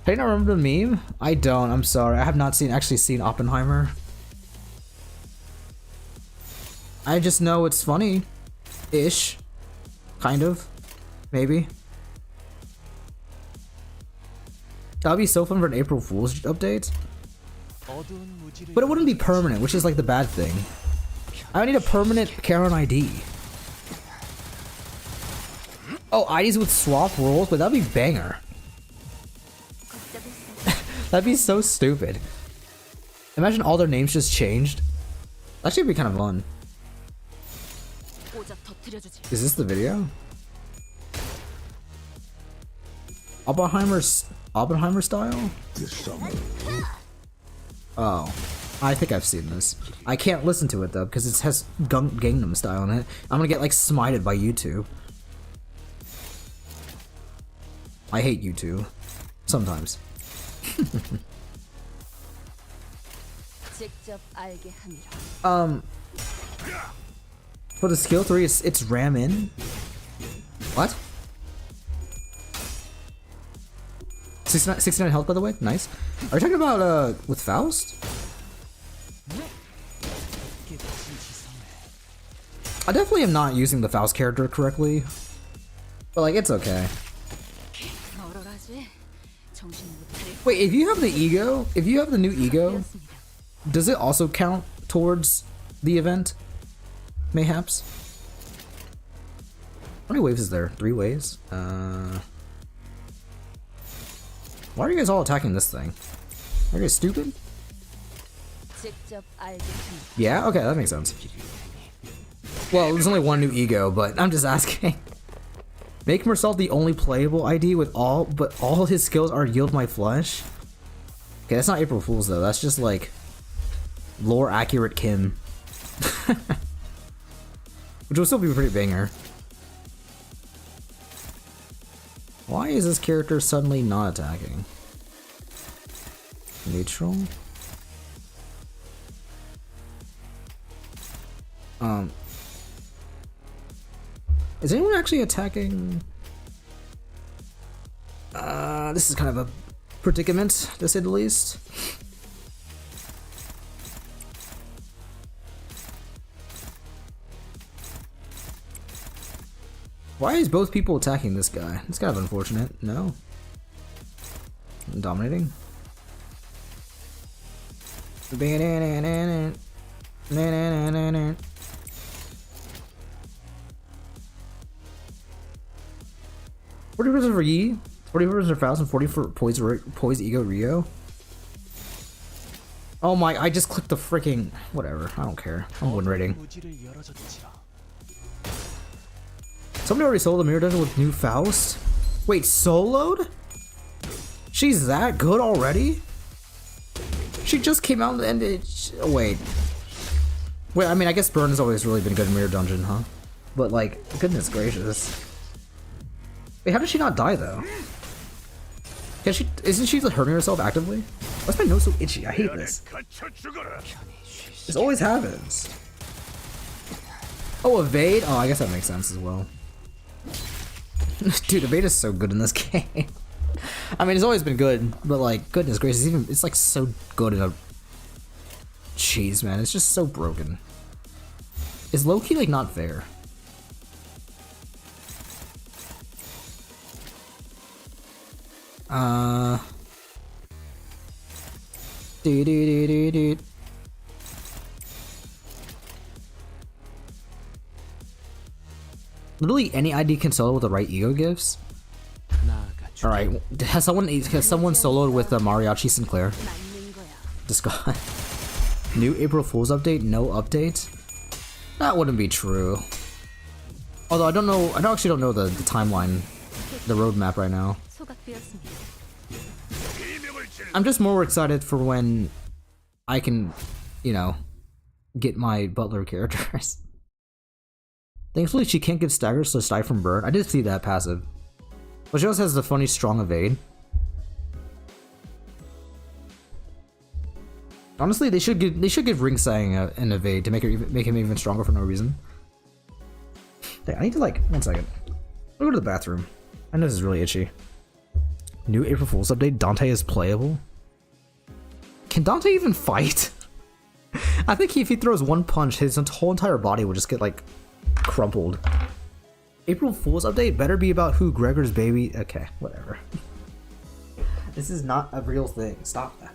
Hey, you not remember the meme? I don't. I'm sorry. I have not actually seen Oppenheimer. I just know it's funny, ish. Kind of, maybe. That'd be so fun for an April Fool's update. But it wouldn't be permanent, which is like the bad thing. I need a permanent Charon ID. Oh, IDs with swap roles, but that'd be banger. That'd be so stupid. Imagine all their names just changed. That should be kind of fun. Is this the video? Oppenheimer style? Oh, I think I've seen this. I can't listen to it though because it has Gangnam Style in it. I'm gonna get like smited by YouTube. I hate YouTube. Sometimes. For the skill 3, it's ram in. What? 69 health, by the way. Nice. Are you talking about with Faust? I definitely am not using the Faust character correctly, but like it's okay. Wait, if you have the ego, if you have the new ego, does it also count towards the event? Mayhaps. How many waves is there? 3 waves? Why are you guys all attacking this thing? Are you guys stupid? Yeah? Okay, that makes sense. Well, there's only one new ego, but I'm just asking. Make Mersault the only playable ID with but all his skills are yield my flesh? Okay, that's not April Fool's though, that's just like lore accurate Kim. Which will still be pretty banger. Why is this character suddenly not attacking? Neutral? Is anyone actually attacking? This is kind of a predicament, to say the least. Why is both people attacking this guy? It's kind of unfortunate. No? Dominating? $40 for Yi, $40 for Faust, and 40 for Poise Ego Rio. Oh my, I just clicked the freaking whatever. I don't care. I'm win rating. Somebody already sold the mirror dungeon with new Faust? Wait, soloed? She's that good already? She just came out and oh, wait. Wait, I mean, I guess Burn has always really been good in Mirror Dungeon, huh? But like, goodness gracious. Wait, how did she not die though? Isn't she hurting herself actively? Why's my nose so itchy? I hate this. This always happens. Oh, evade? Oh, I guess that makes sense as well. Dude, evade is so good in this game. I mean, it's always been good, but like, goodness gracious, it's like so good in a... Jeez, man, it's just so broken. Is low-key like not fair? Literally any ID can solo with the right ego gifts. All right, has someone soloed with Mariachi Sinclair? Disgust. New April Fool's update? No update? That wouldn't be true. Although I don't know. I actually don't know the timeline, the roadmap right now. I'm just more excited for when I can, you know, get my butler characters. Thankfully, she can't give staggers, so die from burn. I did see that passive. But she also has the funny strong evade. Honestly, they should give Ring Sang an evade to make him even stronger for no reason. I need to like 1 second. I'll go to the bathroom. I know this is really itchy. New April Fool's update. Dante is playable. Can Dante even fight? I think if he throws one punch, his whole entire body will just get like crumpled. April Fool's update better be about who Gregor's baby. Okay, whatever. This is not a real thing. Stop that.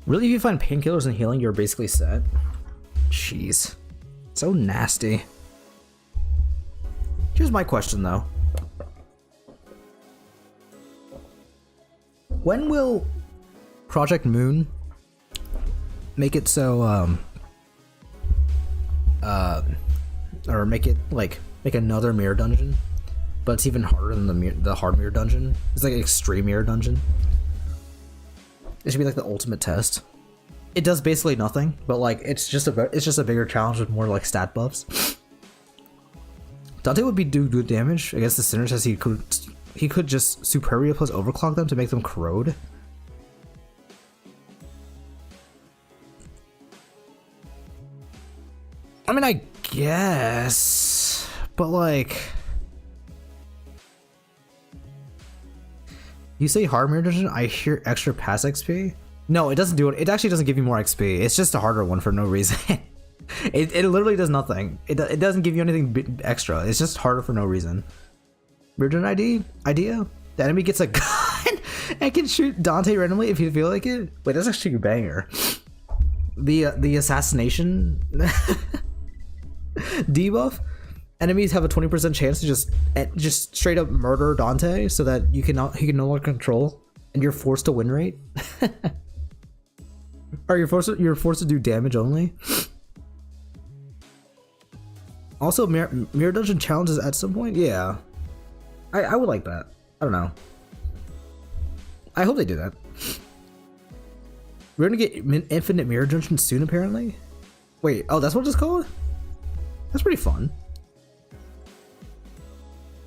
Really, if you find painkillers and healing, you're basically set? Jeez. So nasty. Here's my question, though. When will Project Moon make it so, or make it, like, make another mirror dungeon? But it's even harder than the hard mirror dungeon? It's like an extreme mirror dungeon. It should be like the ultimate test. It does basically nothing, but like it's just a bigger challenge with more like stat buffs. Dante would be do good damage against the sinners as he could just Superior plus overclock them to make them corrode. I mean, I guess, but like. You say hard mirror dungeon, I hear extra pass XP. No, it doesn't do it. It actually doesn't give you more XP. It's just a harder one for no reason. it literally does nothing. It doesn't give you anything extra. It's just harder for no reason. Mirror dungeon idea? The enemy gets a gun and can shoot Dante randomly if you feel like it. Wait, that's actually a banger. The assassination debuff. Enemies have a 20% chance to just straight up murder Dante so that he can no longer control, and you're forced to win rate. Or you're forced to do damage only. Also, mirror dungeon challenges at some point. Yeah, I would like that. I don't know. I hope they do that. We're gonna get infinite mirror dungeon soon, apparently. Wait, oh, that's what it's called? That's pretty fun.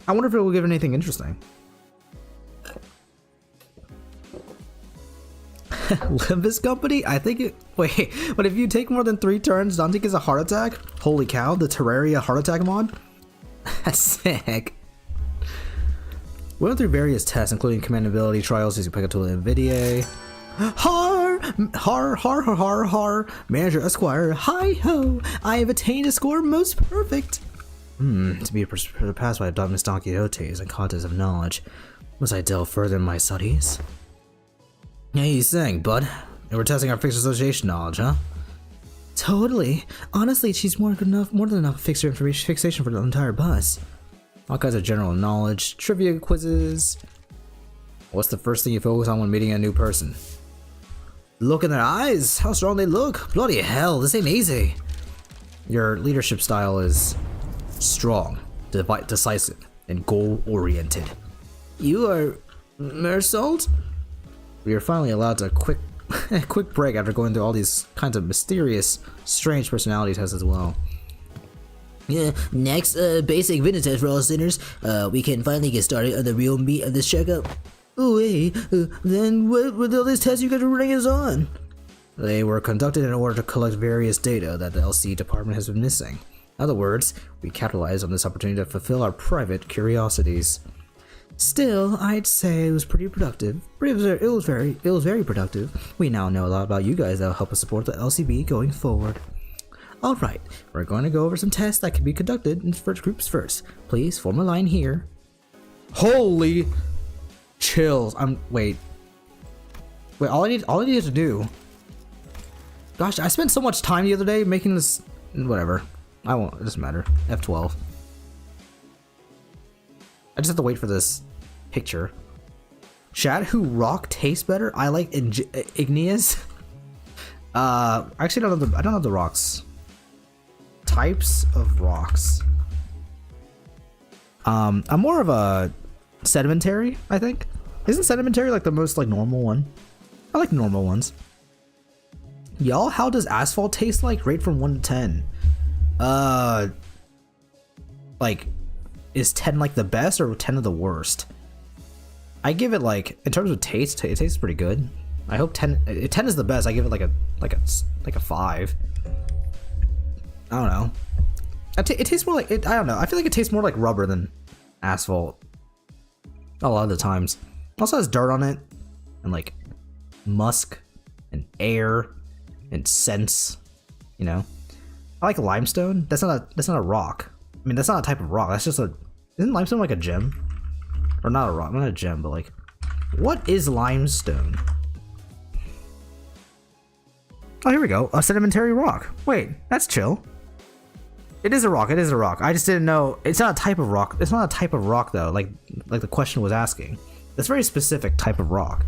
I wonder if it will give anything interesting. Limbus Company? I think it. Wait, but if you take more than 3 turns, Dante gets a heart attack? Holy cow, the Terraria heart attack mod? That's sick. We went through various tests, including commandability trials using Pikachu and NVIDIA. Har, Manager Esquire, hi ho! I have attained a score most perfect. To be surpassed by Miss Don Quixote's and contest of knowledge. Must I delve further in my studies? Yeah, you saying, bud? And we're testing our fixed association knowledge, huh? Totally. Honestly, she's more than enough fixation for the entire bus. All kinds of general knowledge, trivia quizzes. What's the first thing you focus on when meeting a new person? Look in their eyes. How strong they look. Bloody hell, this ain't easy. Your leadership style is strong, decisive, and goal-oriented. You are Mersault? We are finally allowed a quick break after going through all these kinds of mysterious, strange personality tests as well. Yeah, next, basic fitness test for all sinners. We can finally get started on the real meat of this checkup. Oh, hey, then what were all these tests you guys were running us on? They were conducted in order to collect various data that the LC department has been missing. In other words, we capitalized on this opportunity to fulfill our private curiosities. Still, I'd say it was pretty productive. It was very productive. We now know a lot about you guys that will help us support the LCB going forward. Alright, we're going to go over some tests that can be conducted in first groups first. Please form a line here. Holy chills. Wait, all I need to do. Gosh, I spent so much time the other day making this. Whatever. I won't. It doesn't matter. F12. I just have to wait for this picture. Chat, who rock tastes better? I like igneous. Actually, I don't know the rocks. Types of rocks. I'm more of a sedimentary, I think. Isn't sedimentary like the most like normal one? I like normal ones. Y'all, how does asphalt taste like? Rate from 1 to 10. Like, is 10 like the best or 10 of the worst? I give it like, in terms of taste, it tastes pretty good. I hope 10. If 10 is the best, I give it like a 5. I don't know. It tastes more like I don't know. I feel like it tastes more like rubber than asphalt. A lot of the times. It also has dirt on it, and like musk, and air, and scents. You know. I like limestone. That's not a rock. I mean, that's not a type of rock. That's just a. Isn't limestone like a gem? Or not a rock? Not a gem, but like, what is limestone? Oh, here we go. A sedimentary rock. Wait, that's chill. It is a rock. It is a rock. I just didn't know. It's not a type of rock. It's not a type of rock though. Like the question was asking. It's a very specific type of rock.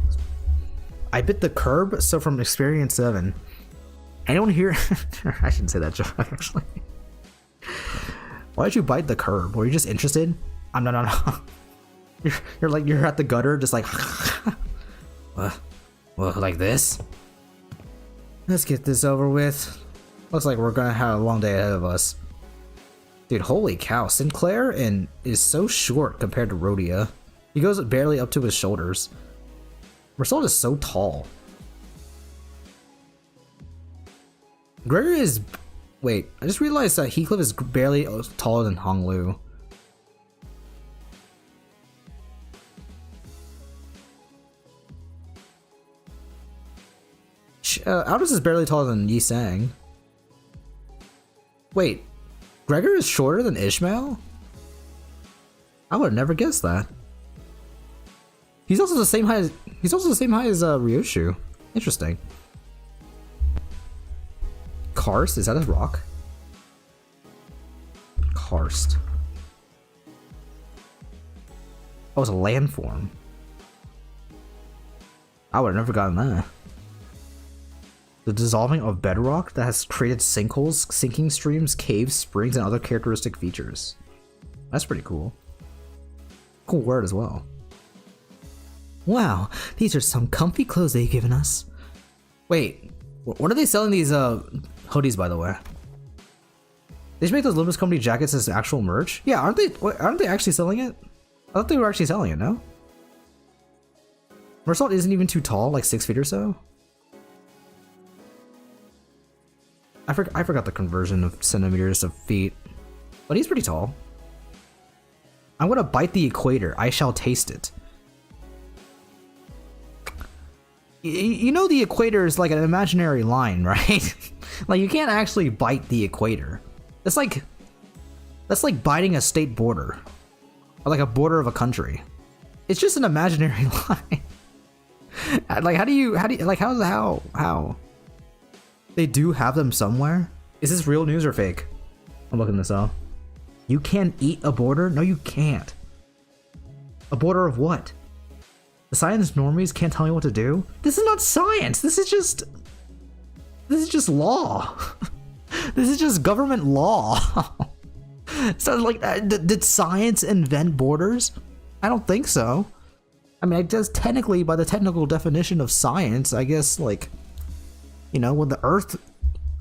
I bit the curb. So from experience 7. Anyone here? I shouldn't say that joke actually. Why did you bite the curb? Were you just interested? No. You're at the gutter, just like. Well, like this. Let's get this over with. Looks like we're gonna have a long day ahead of us. Dude, holy cow, Sinclair is so short compared to Rhodia. He goes barely up to his shoulders. Mersault is so tall. Gregor is... Wait, I just realized that Heathcliff is barely taller than Honglu. Aldous is barely taller than Yi Sang. Wait, Gregor is shorter than Ishmael? I would have never guessed that. He's also the same height as Ryoshu. Interesting. Karst, is that a rock? Karst. Oh, it's a landform. I would have never gotten that. The dissolving of bedrock that has created sinkholes, sinking streams, caves, springs, and other characteristic features. That's pretty cool. Cool word as well. Wow, these are some comfy clothes they've given us. Wait, when are they selling these hoodies, by the way? They should make those Limbus Company jackets as actual merch? Yeah, aren't they actually selling it? I thought they were actually selling it, no? Mersault isn't even too tall, like 6 feet or so? I forgot the conversion of centimeters of feet. But he's pretty tall. I'm gonna bite the equator. I shall taste it. You know the equator is like an imaginary line, right? Like you can't actually bite the equator. That's like biting a state border. Or like a border of a country. It's just an imaginary line. Like how they do have them somewhere? Is this real news or fake? I'm looking this up. You can eat a border? No, you can't. A border of what? The science normies can't tell me what to do? This is not science. This is just law. This is just government law. So like, did science invent borders? I don't think so. I mean, I guess technically, by the technical definition of science, I guess like, you know, when the Earth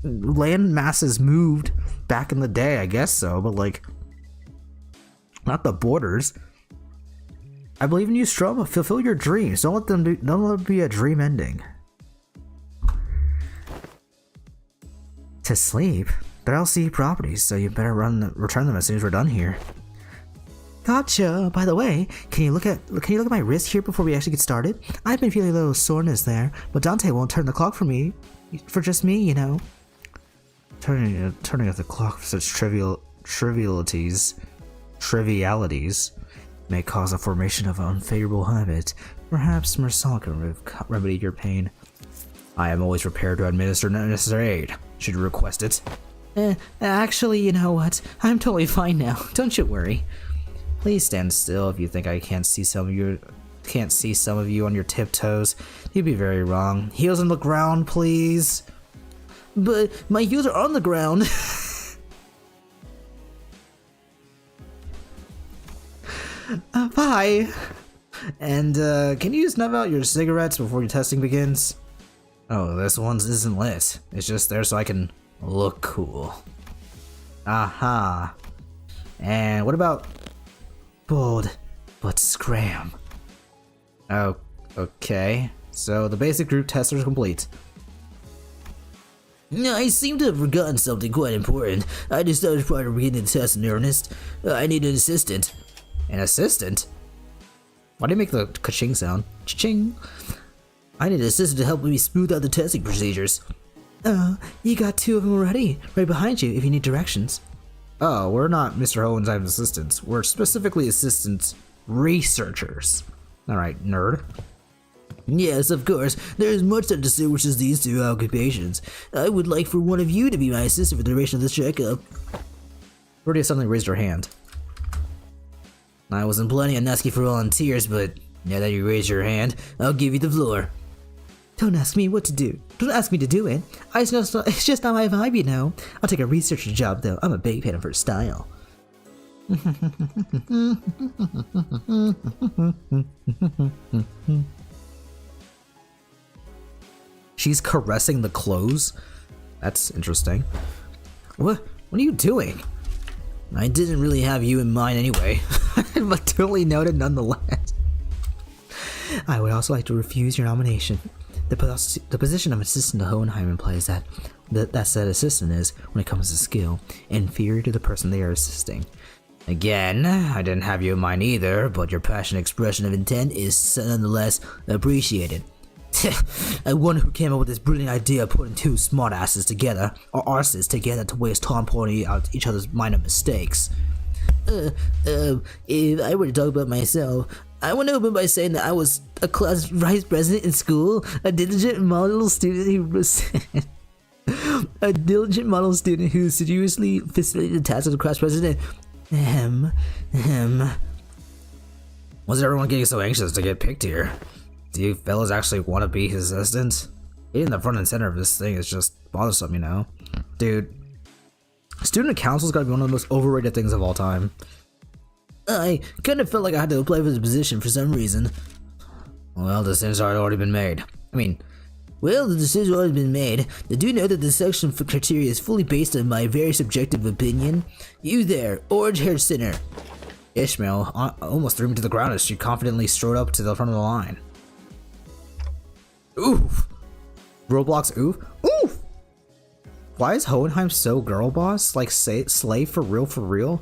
land masses moved back in the day, I guess so. But like, not the borders. I believe in you, Stroma. Fulfill your dreams. Don't let it be a dream ending. To sleep? They're LCB properties, so you better return them as soon as we're done here. Gotcha. By the way, can you look at my wrist here before we actually get started? I've been feeling a little soreness there, but Dante won't turn the clock for just me, you know. Turning at the clock for such trivialities may cause a formation of an unfavorable habit. Perhaps Mersal can remedy your pain. I am always prepared to administer necessary aid, should you request it. Actually, you know what? I'm totally fine now. Don't you worry. Please stand still if you think I can't see some of you on your tiptoes. You'd be very wrong. Heels on the ground, please. But my heels are on the ground. Bye. And can you snuff out your cigarettes before your testing begins? Oh, this one isn't lit. It's just there so I can look cool. Aha. And what about bold but scram? Oh, okay. So the basic group test is complete. I seem to have forgotten something quite important. I decided prior to beginning the test in earnest, I need an assistant. An assistant? Why do you make the ka-ching sound? Cha-ching! I need an assistant to help me smooth out the testing procedures. You got two of them already, right behind you if you need directions. Oh, we're not Mr. Hohen's type of assistants. We're specifically assistant researchers. Alright, nerd. Yes, of course. There is much that distinguishes these two occupations. I would like for one of you to be my assistant for the duration of this checkup. Rudy suddenly raised her hand. I wasn't planning on asking for volunteers, but now that you raised your hand, I'll give you the floor. Don't ask me what to do. Don't ask me to do it. It's just not my vibe, you know. I'll take a researcher job, though. I'm a big fan of her style. She's caressing the clothes? That's interesting. What are you doing? I didn't really have you in mind anyway, but totally noted nonetheless. I would also like to refuse your nomination. The position of assistant to Hohenheim implies that said assistant is, when it comes to skill, inferior to the person they are assisting. Again, I didn't have you in mind either, but your passionate expression of intent is nonetheless appreciated. I wonder who came up with this brilliant idea of putting two smart asses together, or arses together, to waste time pointing out each other's minor mistakes. If I were to talk about myself, I want to open by saying that I was a class vice president in school, a diligent model student who assiduously facilitated the task of the class president. Why's everyone getting so anxious to get picked here? Do you fellas actually want to be his assistants? Being the front and center of this thing is just bothersome, you know? Dude, student council's gotta be one of the most overrated things of all time. I kind of felt like I had to apply for the position for some reason. Well, the decision's already been made. The decision's already been made. Did you know that the selection for criteria is fully based on my very subjective opinion? You there, orange-haired sinner. Ishmael almost threw me to the ground as she confidently strode up to the front of the line. Oof. Roblox oof? Oof! Why is Hohenheim so girl boss? Like, say, slave for real, for real?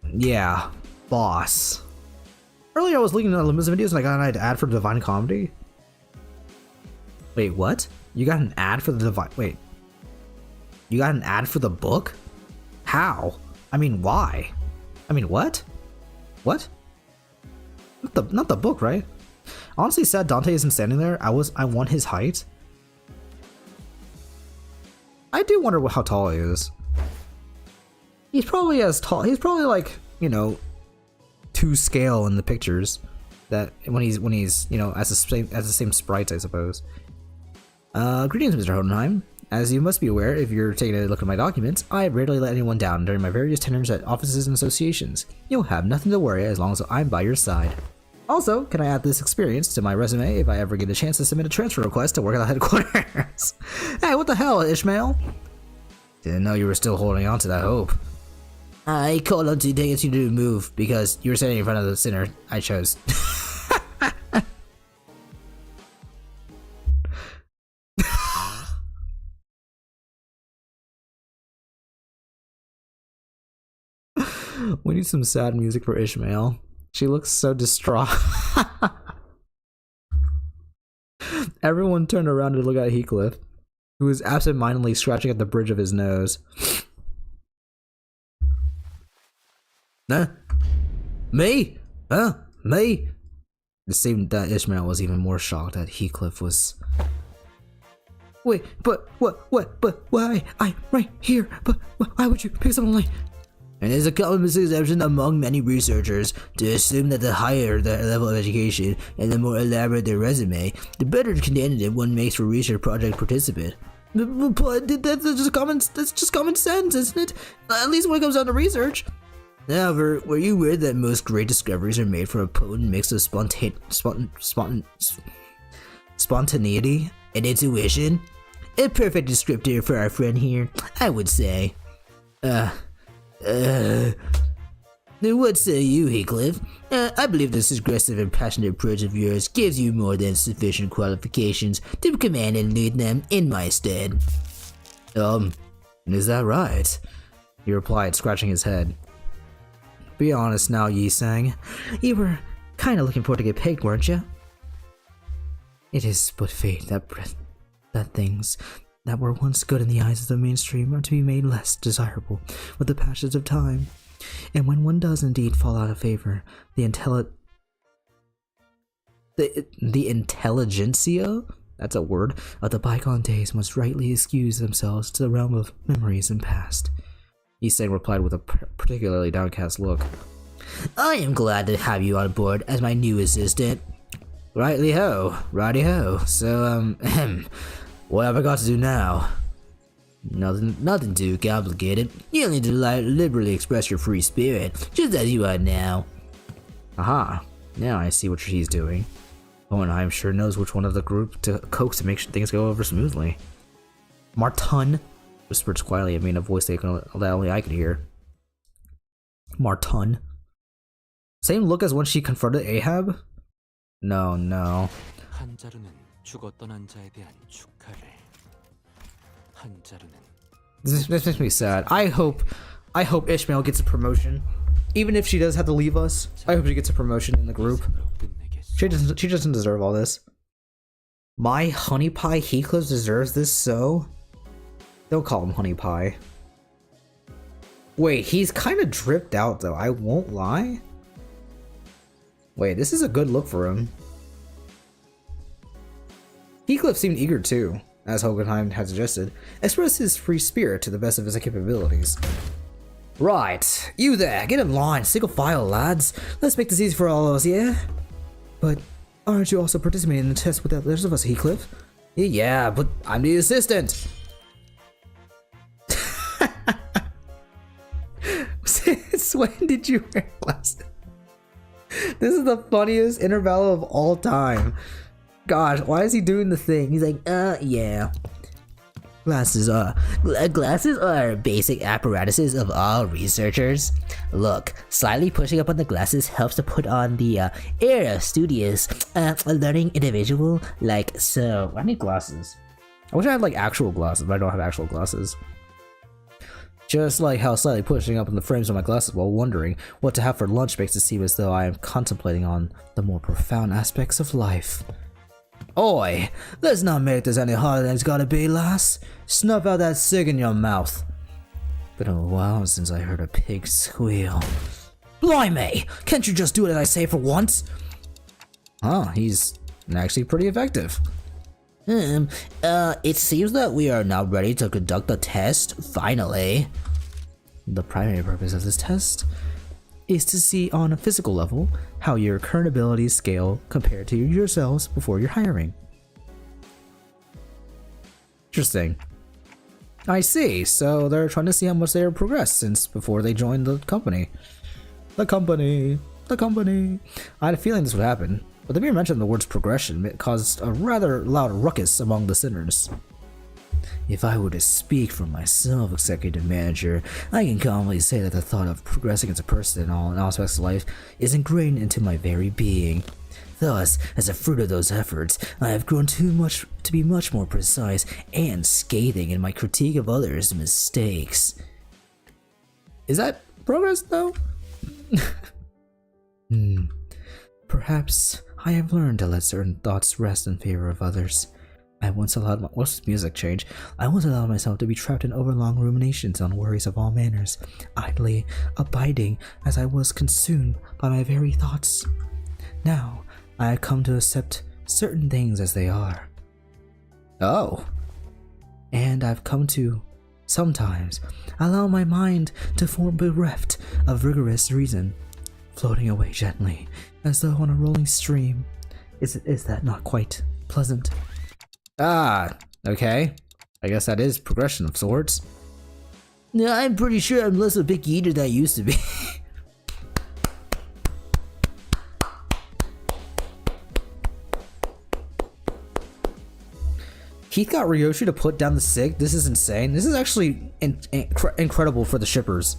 Yeah, boss. Earlier I was looking at Limbus videos and I got an ad for Divine Comedy. Wait, what? You got an ad for the Divine... Wait. You got an ad for the book? How? I mean, why? I mean, what? What? Not the book, right? Honestly, sad Dante isn't standing there. I want his height. I do wonder how tall he is. He's probably as tall. He's probably like, you know, to scale in the pictures. That when he's you know, as the same sprites, I suppose. Greetings, Mr. Hohenheim. As you must be aware, if you're taking a look at my documents, I rarely let anyone down during my various tenures at offices and associations. You'll have nothing to worry as long as I'm by your side. Also, can I add this experience to my resume if I ever get a chance to submit a transfer request to work at the headquarters? Hey, what the hell, Ishmael? Didn't know you were still holding on to that hope. I called on to get you to move because you were standing in front of the sinner I chose. We need some sad music for Ishmael. She looks so distraught. Everyone turned around to look at Heathcliff, who was absent-mindedly scratching at the bridge of his nose. Huh? Me? Huh? Me? It seemed that Ishmael was even more shocked that Heathcliff was... Wait, but why? I'm right here, but why would you pick someone like... And there's a common misconception among many researchers to assume that the higher the level of education and the more elaborate their resume, the better candidate one makes for research project participant. But that's just common sense, isn't it? At least when it comes down to research. However, were you aware that most great discoveries are made from a potent mix of spontaneity and intuition? A perfect descriptor for our friend here, I would say. What say you, Heathcliff? I believe this aggressive and passionate approach of yours gives you more than sufficient qualifications to command and lead them in my stead. Is that right? He replied, scratching his head. Be honest now, Yi sang. You were kinda looking forward to get pegged, weren't you? It is but fate that things that were once good in the eyes of the mainstream are to be made less desirable with the passage of time. And when one does indeed fall out of favor, the intelligentsia, that's a word, of the bygone days must rightly excuse themselves to the realm of memories and past. Yiseng replied with a particularly downcast look. I am glad to have you on board as my new assistant. Righty-ho. So, what have I got to do now? Nothing too complicated. You need to liberally express your free spirit, just as you are now. Aha, now I see what she's doing. Hohenheim sure knows which one of the group to coax to make sure things go over smoothly. Martin whispered quietly at me in a voice that only I could hear. Martin? Same look as when she confronted Ahab? No. This makes me sad. I hope Ishmael gets a promotion. Even if she does have to leave us, I hope she gets a promotion in the group. She doesn't deserve all this. My honey pie Heathcliff deserves this so? Don't call him honey pie. Wait, he's kind of dripped out though, I won't lie. Wait, this is a good look for him. Heathcliff seemed eager too, as Hohenheim had suggested, express his free spirit to the best of his capabilities. Right, you there, get in line, single file lads. Let's make this easy for all of us, yeah? But aren't you also participating in the test with the others of us, Heathcliff? Yeah, but I'm the assistant. Since when did you wear glasses? This is the funniest Intervallo of all time. Gosh, why is he doing the thing? He's like, yeah. Glasses are basic apparatuses of all researchers. Look, slightly pushing up on the glasses helps to put on the air of studious, learning individual like so. I need glasses. I wish I had like actual glasses, but I don't have actual glasses. Just like how slightly pushing up in the frames of my glasses while wondering what to have for lunch makes it seem as though I am contemplating on the more profound aspects of life. Oi! Let's not make this any harder than it's gotta be, lass. Snuff out that cig in your mouth. Been a while since I heard a pig squeal. Blimey! Can't you just do it as I say for once? Huh, he's actually pretty effective. It seems that we are now ready to conduct the test, finally. The primary purpose of this test is to see on a physical level how your current abilities scale compared to yourselves before your hiring. Interesting. I see, so they're trying to see how much they have progressed since before they joined the company. The company. I had a feeling this would happen. But the mere mention of the words progression caused a rather loud ruckus among the sinners. If I were to speak for myself, Executive Manager, I can calmly say that the thought of progressing as a person in all aspects of life is ingrained into my very being. Thus, as a fruit of those efforts, I have grown to be much more precise and scathing in my critique of others' mistakes. Is that progress, though? Perhaps I have learned to let certain thoughts rest in favor of others. I once allowed what's this music change? I once allowed myself to be trapped in overlong ruminations on worries of all manners, idly abiding as I was consumed by my very thoughts. Now, I have come to accept certain things as they are. Oh. And I've come to, sometimes, allow my mind to form bereft of rigorous reason, floating away gently, as though on a rolling stream. Is that not quite pleasant? Ah, okay. I guess that is progression of sorts. Yeah, I'm pretty sure I'm less of a picky eater than I used to be. Keith got Ryoshi to put down the SIG. This is insane. This is actually incredible for the shippers.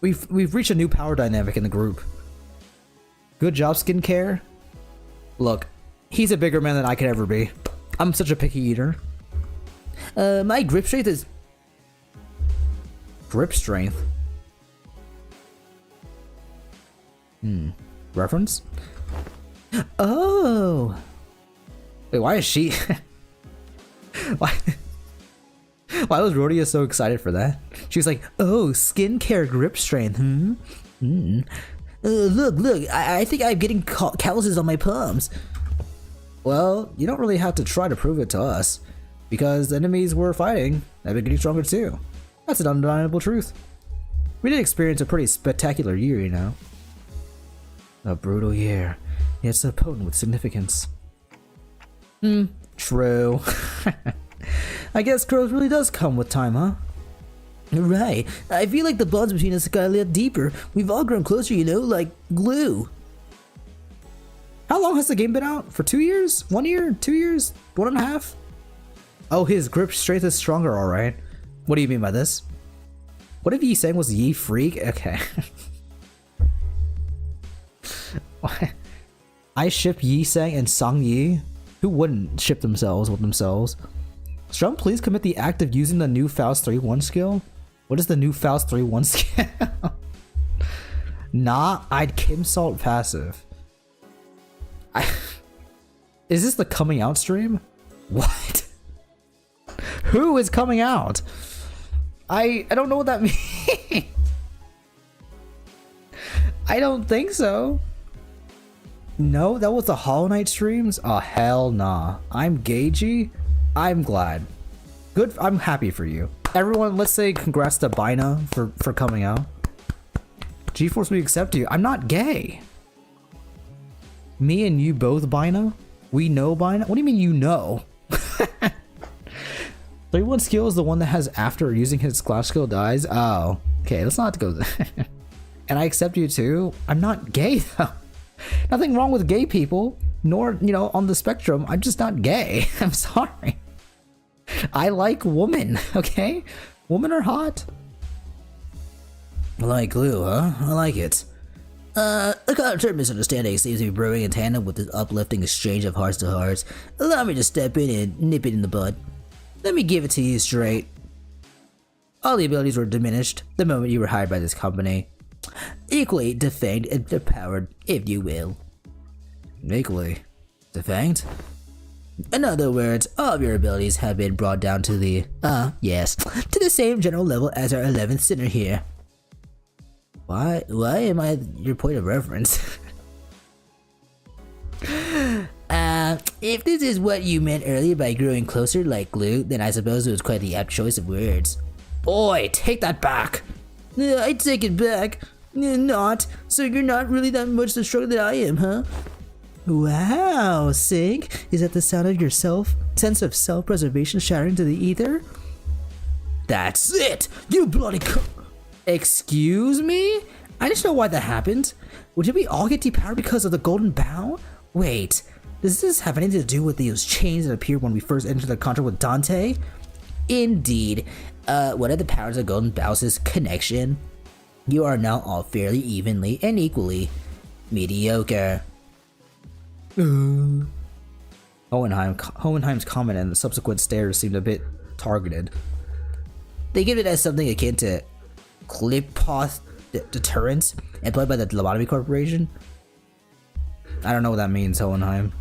We've reached a new power dynamic in the group. Good job, skincare. Look, he's a bigger man than I could ever be. I'm such a picky eater. My grip strength is... Grip strength? Reference? Oh! Wait, why is she... Why was Rhodia so excited for that? She was like, oh, skincare grip strength, look, I think I'm getting calluses on my palms. Well, you don't really have to try to prove it to us, because the enemies we're fighting have been getting stronger too. That's an undeniable truth. We did experience a pretty spectacular year, you know. A brutal year, yet so potent with significance. True. I guess growth really does come with time, huh? Right. I feel like the bonds between us got a little deeper. We've all grown closer, you know, like glue. How long has the game been out? For 2 years? 1 year? 2 years? 1.5? Oh, his grip strength is stronger, alright. What do you mean by this? What if Yi Sang was Yi Freak? Okay. I ship Yi Sang and Sang Yi. Who wouldn't ship themselves with themselves? Strum, please commit the act of using the new Faust 3-1 skill. What is the new Faust 3-1 skill? Nah, I'd Kim Salt passive. Is this the coming out stream? What? Who is coming out? I don't know what that means. I don't think so. No, that was the Hollow Knight streams? Oh, hell nah. I'm Gagey. I'm glad. Good. I'm happy for you. Everyone, let's say congrats to Bina for coming out. GeForce, we accept you. I'm not gay. Me and you both, Bina? We know Bina? What do you mean you know? 3-1 skill is the one that has after using his class skill dies? Oh. Okay, let's not go there. And I accept you too? I'm not gay though. Nothing wrong with gay people, nor, you know, on the spectrum. I'm just not gay. I'm sorry. I like women, okay? Women are hot. I like glue, huh? I like it. A counter misunderstanding seems to be brewing in tandem with this uplifting exchange of hearts to hearts. Allow me to step in and nip it in the bud. Let me give it to you straight. All the abilities were diminished the moment you were hired by this company. Equally defanged and depowered, if you will. Equally defanged? In other words, all of your abilities have been brought down to the, to the same general level as our 11th sinner here. Why am I your point of reference? If this is what you meant earlier by growing closer like glue, then I suppose it was quite the apt choice of words. Boy, take that back! I take it back. Not. So you're not really that much the stronger than I am, huh? Wow, Sig. Is that the sound of your sense of self-preservation shattering to the ether? That's it! You bloody Excuse me? I just know why that happened. Did we all get depowered because of the Golden Bough? Wait, does this have anything to do with those chains that appeared when we first entered the contract with Dante? Indeed. What are the powers of Golden Boughs' connection? You are now all fairly evenly and equally mediocre. Hohenheim's comment and the subsequent stares seemed a bit targeted. They give it as something akin to clip-path deterrence employed by the Lobotomy Corporation. I don't know what that means, Hohenheim.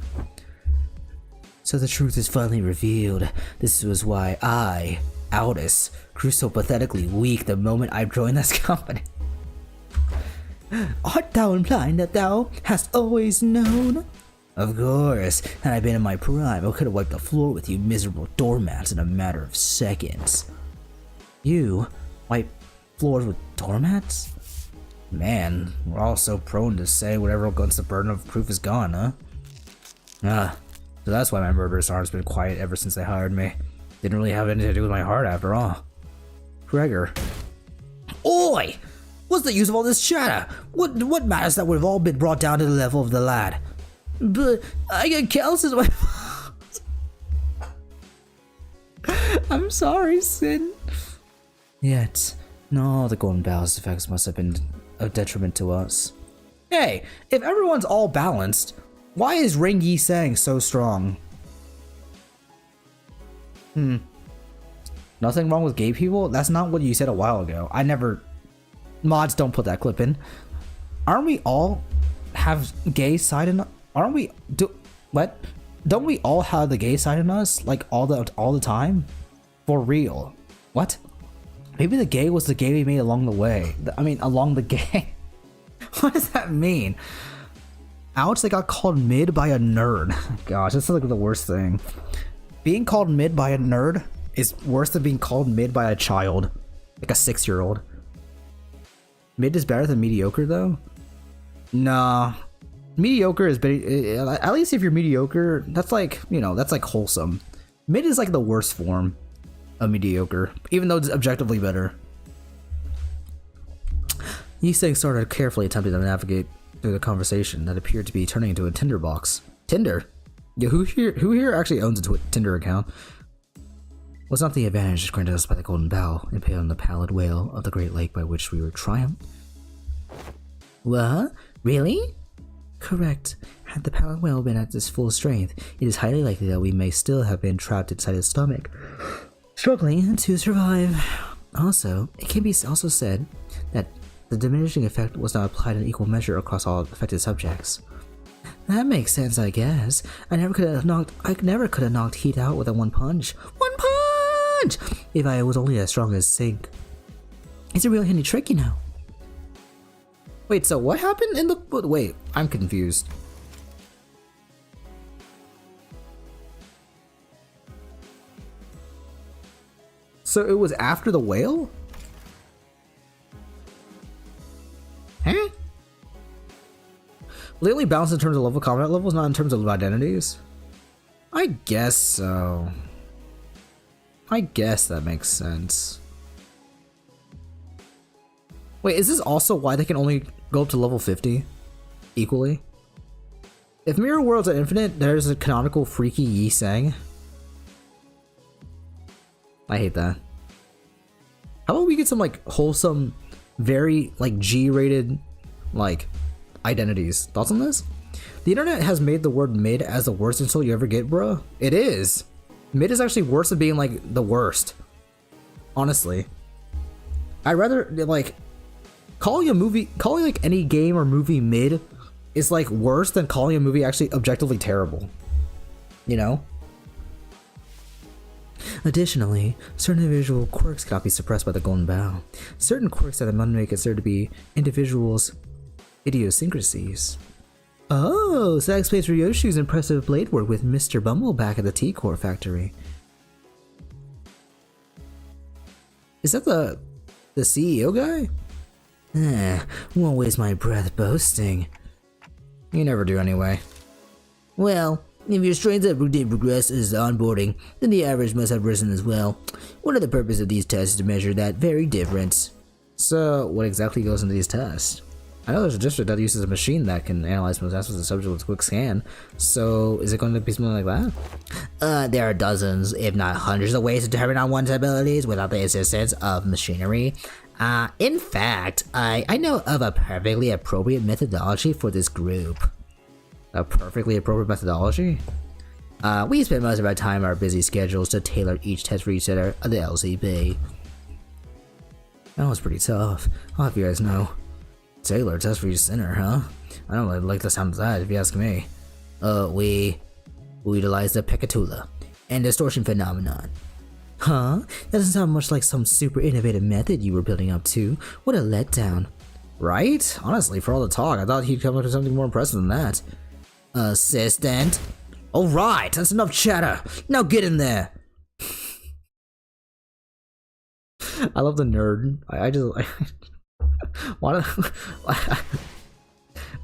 So the truth is finally revealed. This was why I, Aldous, grew so pathetically weak the moment I joined this company. Art thou implying that thou hast always known? Of course, had I been in my prime, I could have wiped the floor with you miserable doormats in a matter of seconds. You wipe floors with doormats? Man, we're all so prone to say whatever once the burden of proof is gone, huh? So that's why my murderous arm's been quiet ever since they hired me. Didn't really have anything to do with my heart after all. Gregor. Oi! What's the use of all this chatter? What matters that we've all been brought down to the level of the lad? But I get calluses on my I'm sorry, Sin. Yet, not all the Golden Boughs effects must have been a detriment to us. Hey, if everyone's all balanced, why is Ring Yi Sang so strong? Nothing wrong with gay people? That's not what you said a while ago. I never... Mods, don't put that clip in. Aren't we all have gay side in... Aren't we... What? Don't we all have the gay side in us? Like, all the time? For real. What? Maybe the gay was the gay we made along the way. Along the gay. What does that mean? Ouch, they got called mid by a nerd. Gosh, that's like the worst thing. Being called mid by a nerd is worse than being called mid by a child. Like a 6-year-old. Mid is better than mediocre, though? Nah. Mediocre is better. At least if you're mediocre, that's like, that's like wholesome. Mid is like the worst form of mediocre, even though it's objectively better. Yiseng started carefully attempting to navigate through the conversation that appeared to be turning into a Tinder box. Tinder? Yeah, who here actually owns a Tinder account? Was not the advantage granted us by the Golden Bough, impaled on the pallid whale of the Great Lake by which we were triumphed? What? Really? Correct. Had the pallid whale been at its full strength, it is highly likely that we may still have been trapped inside its stomach, struggling to survive. Also, it can be also said that the diminishing effect was not applied in equal measure across all affected subjects. That makes sense, I guess. I never could have knocked heat out with a one punch. One punch! If I was only as strong as Sink. It's a real handy trick, Wait, so what happened in the... Wait, I'm confused. So it was after the whale? Huh? They only balance in terms of level combat levels, not in terms of identities? I guess so. I guess that makes sense. Wait, is this also why they can only go up to level 50? Equally? If Mirror Worlds are infinite, there's a canonical freaky Yi Sang. I hate that. How about we get some like wholesome, very like G-rated, like identities. Thoughts on this? The internet has made the word mid as the worst insult you ever get, bro. It is. Mid is actually worse than being like the worst. Honestly. I'd rather like calling like any game or movie mid is like worse than calling a movie actually objectively terrible. You know? Additionally, certain individual quirks cannot be suppressed by the Golden Bough. Certain quirks that the Monday consider to be individuals' idiosyncrasies. Oh, so that explains Ryoshu's impressive blade work with Mr. Bumble back at the T-Core factory. Is that the CEO guy? Won't waste my breath boasting. You never do anyway. Well, if your strength of routine progress is onboarding, then the average must have risen as well. One of the purposes of these tests is to measure that very difference. So, what exactly goes into these tests? I know there's a district that uses a machine that can analyze most aspects of the subject with a quick scan, so is it going to be something like that? There are dozens, if not hundreds of ways to determine on one's abilities without the assistance of machinery. In fact, I know of a perfectly appropriate methodology for this group. A perfectly appropriate methodology? We spend most of our time on our busy schedules to tailor each test for each center of the LCB. That was pretty tough. I'll have you guys know. Tailor test for each center, huh? I don't really like the sound of that, if you ask me. We utilize the Pecatula and distortion phenomenon. Huh? That doesn't sound much like some super innovative method you were building up to. What a letdown. Right? Honestly, for all the talk, I thought he'd come up with something more impressive than that. Assistant? Alright, that's enough chatter. Now get in there. I love the nerd. I just...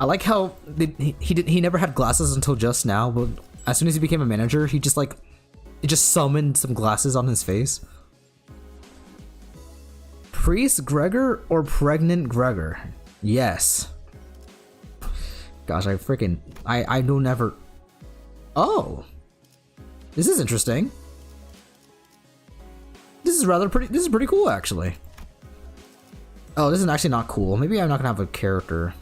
I like how he never had glasses until just now, but as soon as he became a manager, he just summoned some glasses on his face. Priest Gregor or pregnant Gregor? Yes. Gosh, I don't ever. Oh, this is interesting. This is pretty cool, actually. Oh, this is actually not cool. Maybe I'm not gonna have a character.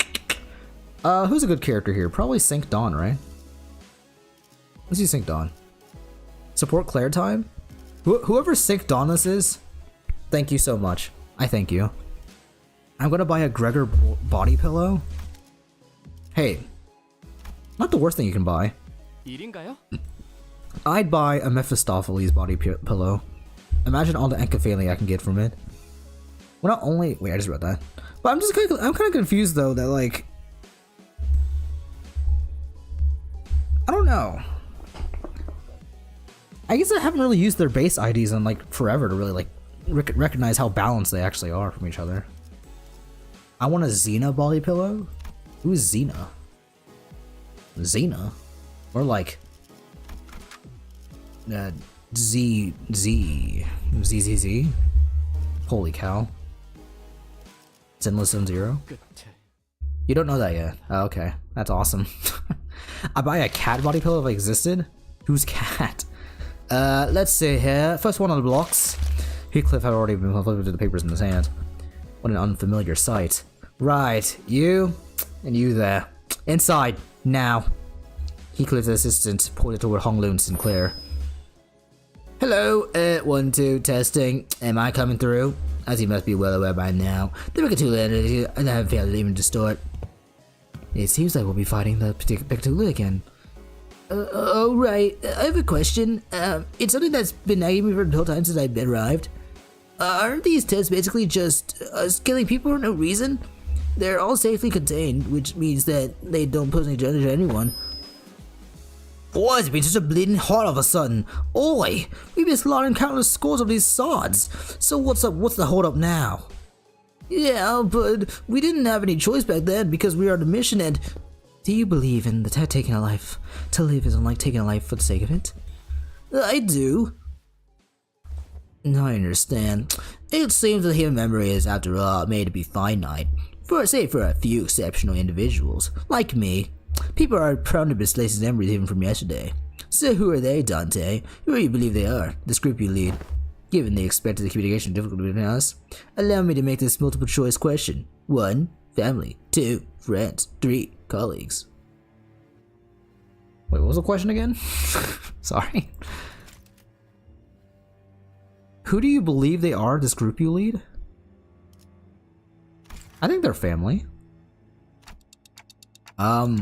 Who's a good character here? Probably Sync Dawn, right? Let's use Sync Dawn. Support Claire time? Whoever Sync Dawn this is, thank you so much. I thank you. I'm gonna buy a Gregor body pillow. Hey, not the worst thing you can buy. I'd buy a Mephistopheles body pillow. Imagine all the encephalia I can get from it. Well, not only wait, I just read that, but I'm kind of confused though that like I don't know. I guess I haven't really used their base IDs in like forever to really like recognize how balanced they actually are from each other. I want a Xena body pillow. Who's Xena? Xena, or like Z. Holy cow. Zenless Zone Zero? You don't know that yet? Oh, okay. That's awesome. I buy a cat body pillow if it existed? Who's cat? Let's see here. First one on the blocks. Heathcliff had already been flipping through the papers in his hand. What an unfamiliar sight. Right, you and you there. Inside, now. Heathcliff's assistant pointed toward Honglu and Sinclair. Hello, 1, 2, testing. Am I coming through? As you must be well aware by now, the Pecatula energy I have failed to even distort. It seems like we'll be fighting the Pecatula again. Oh, right. I have a question. It's something that's been nagging me for the whole time since I arrived. Aren't these tests basically just us killing people for no reason? They're all safely contained, which means that they don't pose any danger to anyone. Why has it been such a bleeding hot all of a sudden? Oi! We've been slaughtering countless scores of these sods. So what's the hold up now? Yeah, but we didn't have any choice back then because we were on a mission and... Do you believe in the taking a life? To live isn't like taking a life for the sake of it? I do. I understand. It seems that the human memory is, after all, made to be finite. For a few exceptional individuals, like me. People are prone to misplace memories even from yesterday. So who are they, Dante? Who do you believe they are? The group you lead. Given the expected communication difficulty between us, allow me to make this multiple choice question. 1. family. 2, friends. 3, colleagues. Wait, what was the question again? Sorry. Who do you believe they are, this group you lead? I think they're family. I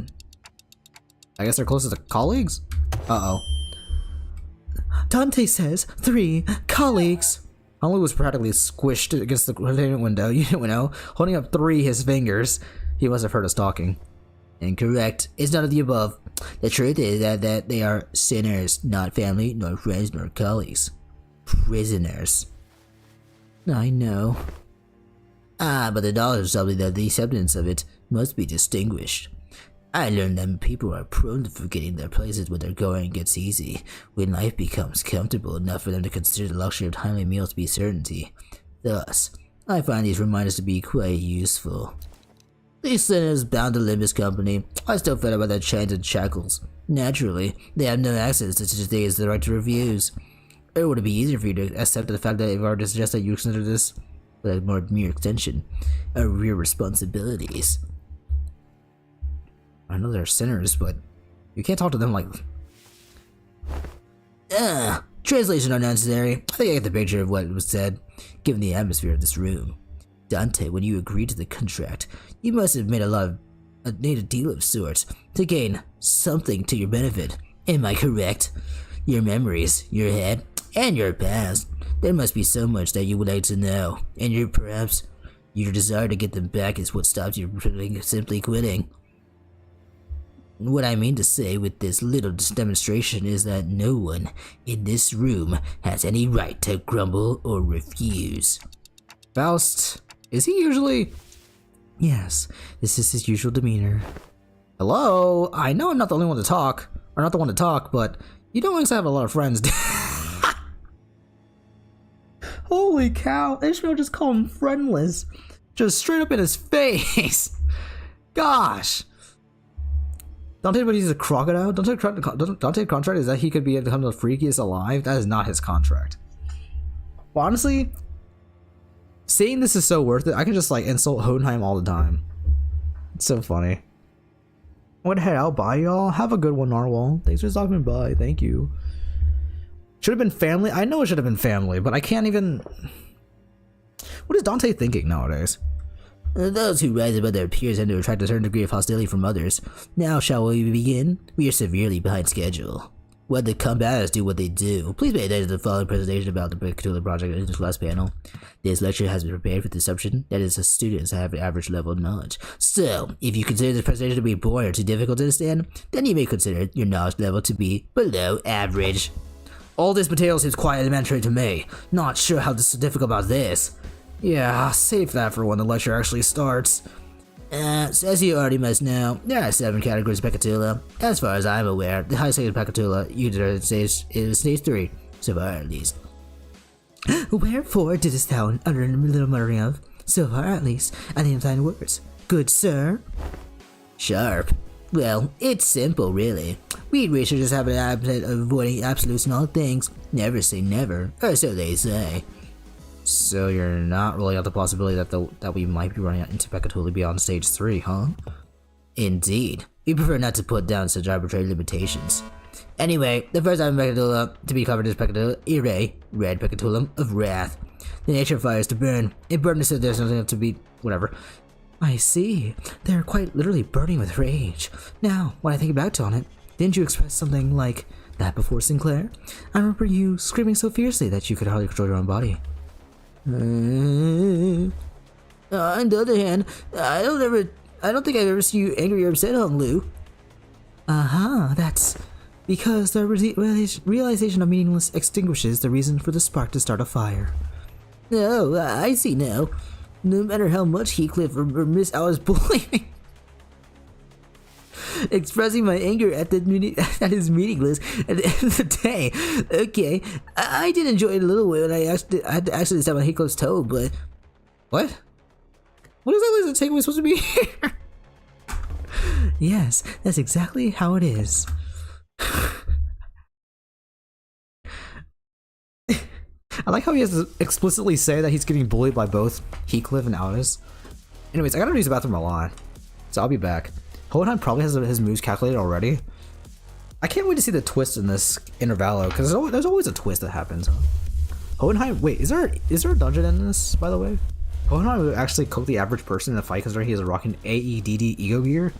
guess they're closest to colleagues? Uh-oh. Dante says 3 colleagues. Holly was practically squished against the entertainment window, you know, holding up 3 his fingers. He must have heard us talking. Incorrect. It's none of the above. The truth is that they are sinners, not family, nor friends, nor colleagues. Prisoners. I know. But the knowledge of something that the acceptance of it must be distinguished. I learned that people are prone to forgetting their places when their going gets easy, when life becomes comfortable enough for them to consider the luxury of timely meals to be certainty. Thus, I find these reminders to be quite useful. These sinners bound to Limbus Company are still fed up by their chains and shackles. Naturally, they have no access to such a thing as the right to reviews. Or would it be easier for you to accept the fact that if I were to suggest that you consider this a more mere extension of your responsibilities? I know they're sinners, but you can't talk to them like... Translation unnecessary. I think I get the picture of what was said, given the atmosphere of this room. Dante, when you agreed to the contract, you must have made a deal of sorts to gain something to your benefit. Am I correct? Your memories, your head, and your past. There must be so much that you would like to know, and perhaps your desire to get them back is what stops you from simply quitting. What I mean to say with this little demonstration is that no one in this room has any right to grumble or refuse. Faust, is he usually... Yes, this is his usual demeanor. Hello? I know I'm not the only one to talk, or not the one to talk, but you don't always have a lot of friends. Holy cow, Ishmael just called him friendless. Just straight up in his face. Gosh. Dante, but he's a crocodile? Dante's contract is that he could become the freakiest alive? That is not his contract. But honestly, saying this is so worth it. I can just like insult Hohenheim all the time. It's so funny. I'm gonna head out. Bye, y'all. Have a good one, Narwhal. Thanks for stopping by. Thank you. Should have been family. I know it should have been family, but I can't even... What is Dante thinking nowadays? Those who rise above their peers tend to attract a certain degree of hostility from others. Now shall we begin? We are severely behind schedule. Let the combatants do what they do. Please pay attention to the following presentation about the Cthulhu Project in this last panel. This lecture has been prepared with the assumption that its students have an average level of knowledge. So, if you consider this presentation to be boring or too difficult to understand, then you may consider your knowledge level to be below average. All this material seems quite elementary to me. Not sure how this is difficult about this. Yeah, save that for when the lecture actually starts. So as you already must know, there are 7 categories of Pecatula. As far as I'm aware, the highest stage of Pecatula used stage is stage 3, so far at least. Wherefore didst thou utter a little muttering of, so far at least, and the unsigned words, good sir? Sharp. Well, it's simple really. We researchers have an habit of avoiding absolute small things. Never say never, or so they say. So you're not ruling out the possibility that we might be running into Pecatula beyond stage 3, huh? Indeed. We prefer not to put down such arbitrary limitations. Anyway, the first item of Pecatula to be covered is Pecatula Ire, Red Pecatulum of Wrath. The nature of fire is to burn. It burned so there's nothing to be... whatever. I see. They're quite literally burning with rage. Now, when I think back on it, didn't you express something like that before, Sinclair? I remember you screaming so fiercely that you could hardly control your own body. On the other hand, I don't think I've ever seen you angry or upset, Hung Lu. That's because the realization of meaningless extinguishes the reason for the spark to start a fire. Oh, I see now. No matter how much Heathcliff or Miss Alice bully me, expressing my anger at that is meaningless at the end of the day. Okay, I did enjoy it a little bit when I had to actually step on Heathcliff's toe, but... What? What exactly is the takeaway supposed to be here? Yes, that's exactly how it is. I like how he has to explicitly say that he's getting bullied by both Heathcliff and Alice. Anyways, I gotta use the bathroom a lot, so I'll be back. Hohenheim probably has his moves calculated already. I can't wait to see the twist in this Intervallo, because there's always a twist that happens. Hohenheim, wait, is there a dungeon in this, by the way? Hohenheim would actually cook the average person in the fight because he is rocking AEDD ego gear.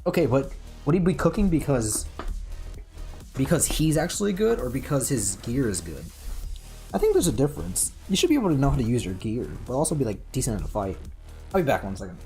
Okay, but would he be cooking because he's actually good or because his gear is good? I think there's a difference. You should be able to know how to use your gear, but also be like decent at a fight. I'll be back 1 second.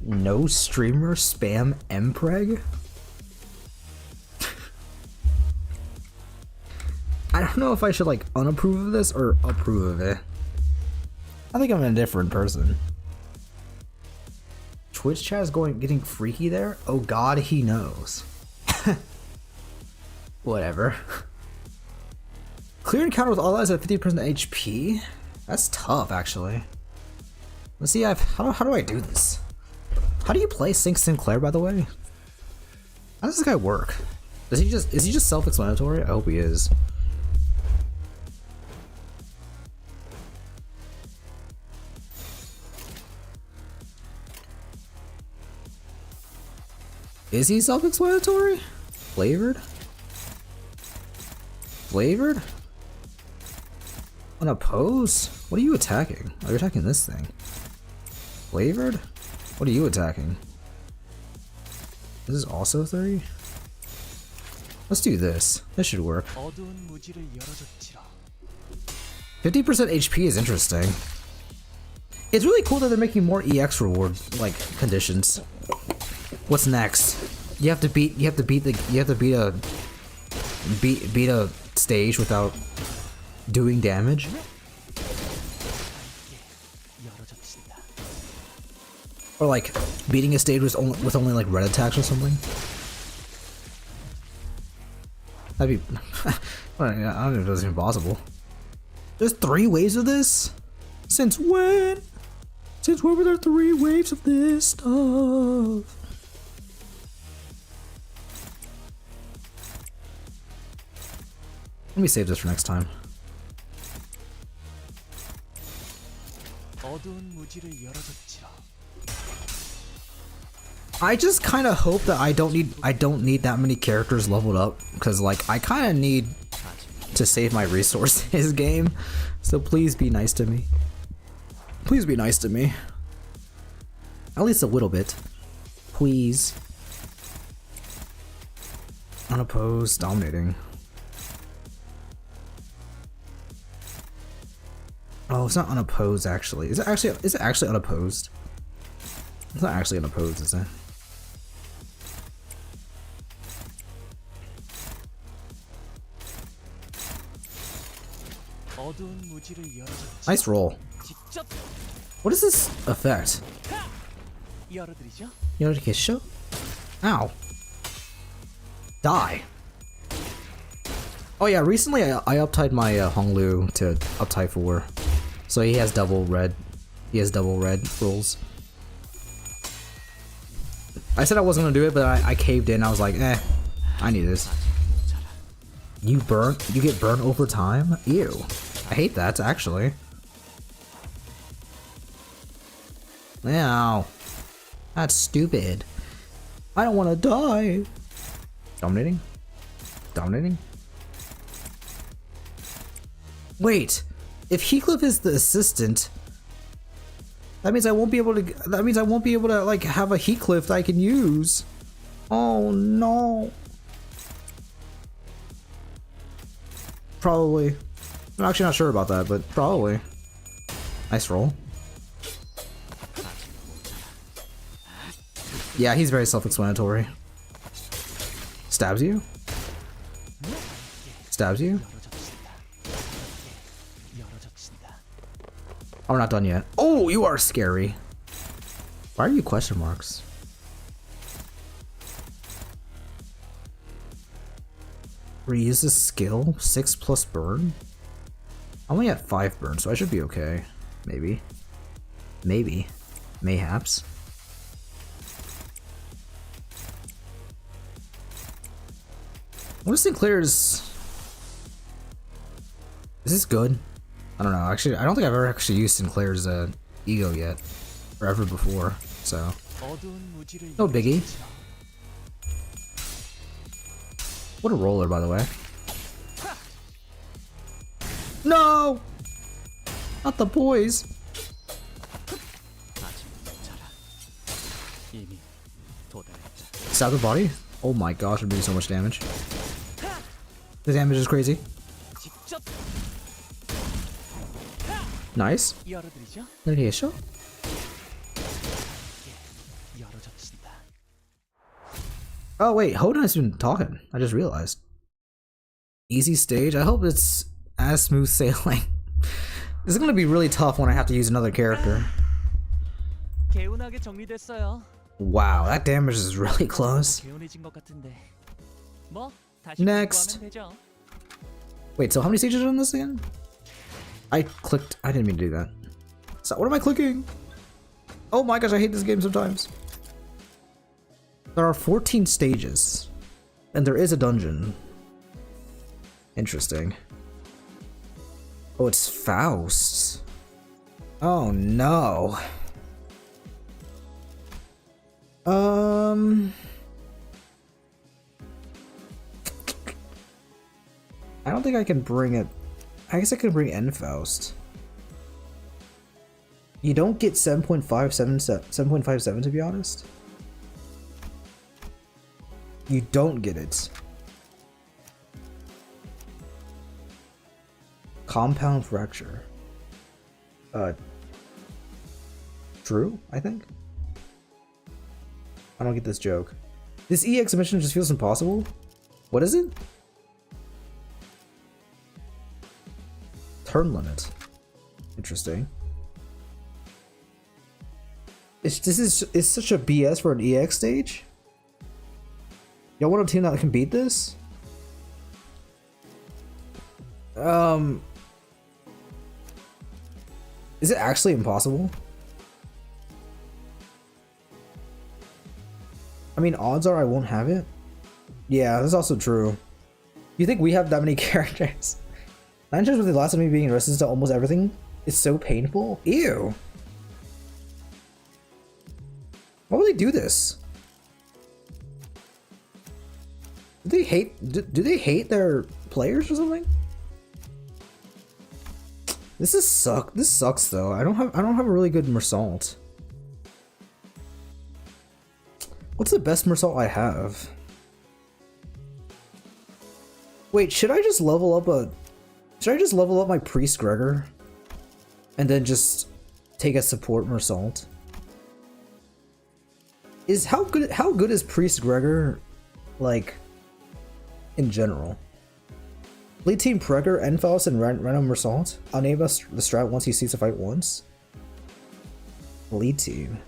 No streamer spam mpreg? I don't know if I should like unapprove of this or approve of it. I think I'm a different person. Twitch chat is getting freaky there? Oh god, he knows. Whatever. Clear encounter with all eyes at 50% HP? That's tough actually. Let's see, how do I do this? How do you play Sync Sinclair, by the way? How does this guy work? Is he just self-explanatory? I hope he is. Is he self-explanatory? Flavored? Flavored? Unopposed? What are you attacking? Oh, you're attacking this thing. Flavored? What are you attacking? This is also 3? Let's do this. This should work. 50% HP is interesting. It's really cool that they're making more EX reward like conditions. What's next? You have to beat a stage without doing damage. Or like beating a stage with only like red attacks or something. That'd be. I don't know if that's even possible. There's 3 waves of this? Since when? Since when were there 3 waves of this stuff? Let me save this for next time. I just kind of hope that I don't need that many characters leveled up, because like I kind of need to save my resources game. So please be nice to me. Please be nice to me. At least a little bit. Please. Unopposed, dominating. Oh, it's not unopposed actually. Is it actually unopposed? It's not actually unopposed, is it? Nice roll. What is this effect? Yorodikisho? Ow. Die. Oh yeah, recently I uptied my Honglu to uptie 4. So he has double red. He has double red rolls. I said I wasn't gonna do it, but I caved in. I was like, eh, I need this. You get burnt over time? Ew. I hate that, actually. Ow. That's stupid. I don't want to die. Dominating? Dominating? Wait. If Heathcliff is the assistant, that means I won't be able to like have a Heathcliff that I can use. Oh no. Probably. I'm actually not sure about that, but probably. Nice roll. Yeah, he's very self-explanatory. Stabs you? Stabs you? Oh, we're not done yet. Oh, you are scary. Why are you question marks? Reuse this skill? 6+ burn? I'm only at 5 burn, so I should be okay. Maybe. Maybe. Mayhaps. What is Sinclair's? Is this good? I don't know. Actually, I don't think I've ever actually used Sinclair's ego yet, or ever before. So, no biggie. What a roller, by the way. No, not the boys. Stab the body. Oh my gosh, I'm doing so much damage. The damage is crazy. Nice. Nervioso. Oh wait, Hoden has been talking. I just realized. Easy stage. I hope it's as smooth sailing. This is gonna be really tough when I have to use another character. Wow, that damage is really close. Next. Wait, so how many stages are on this again? I didn't mean to do that. So what am I clicking? Oh my gosh, I hate this game sometimes. There are 14 stages. And there is a dungeon. Interesting. Oh, it's Faust. Oh no. I don't think I can bring it. I guess I could bring Faust. You don't get 7.57 to be honest. You don't get it. Compound fracture. True, I think. I don't get this joke. This EX mission just feels impossible. What is it? Turn limit. Interesting. It's such a BS for an EX stage. Y'all want a team that can beat this? Is it actually impossible? I mean, odds are I won't have it. Yeah, that's also true. You think we have that many characters? 9 years with the last of me being resistant to almost everything is so painful. Ew. Why would they do this? Do they hate their players or something? This sucks though. I don't have a really good Mersault. What's the best Mersault I have? Wait, should I just level up my Priest Gregor? And then just take a support Mersault? How good is Priest Gregor, like, in general? Lead Team Pregor, Enfaust, and Rhino Mersault. I'll name us the strat once he sees the fight once. Lead Team.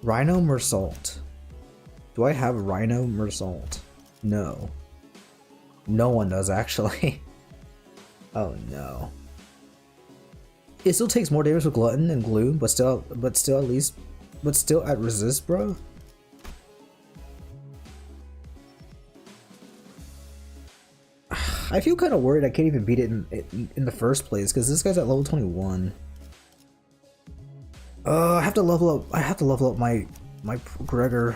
Rhino Mersault. Do I have Rhino Mersault? No. No one does, actually. Oh no. It still takes more damage with Glutton and Gloom, but still at resist, bro. I feel kind of worried I can't even beat it in the first place because this guy's at level 21. I have to level up my Gregor.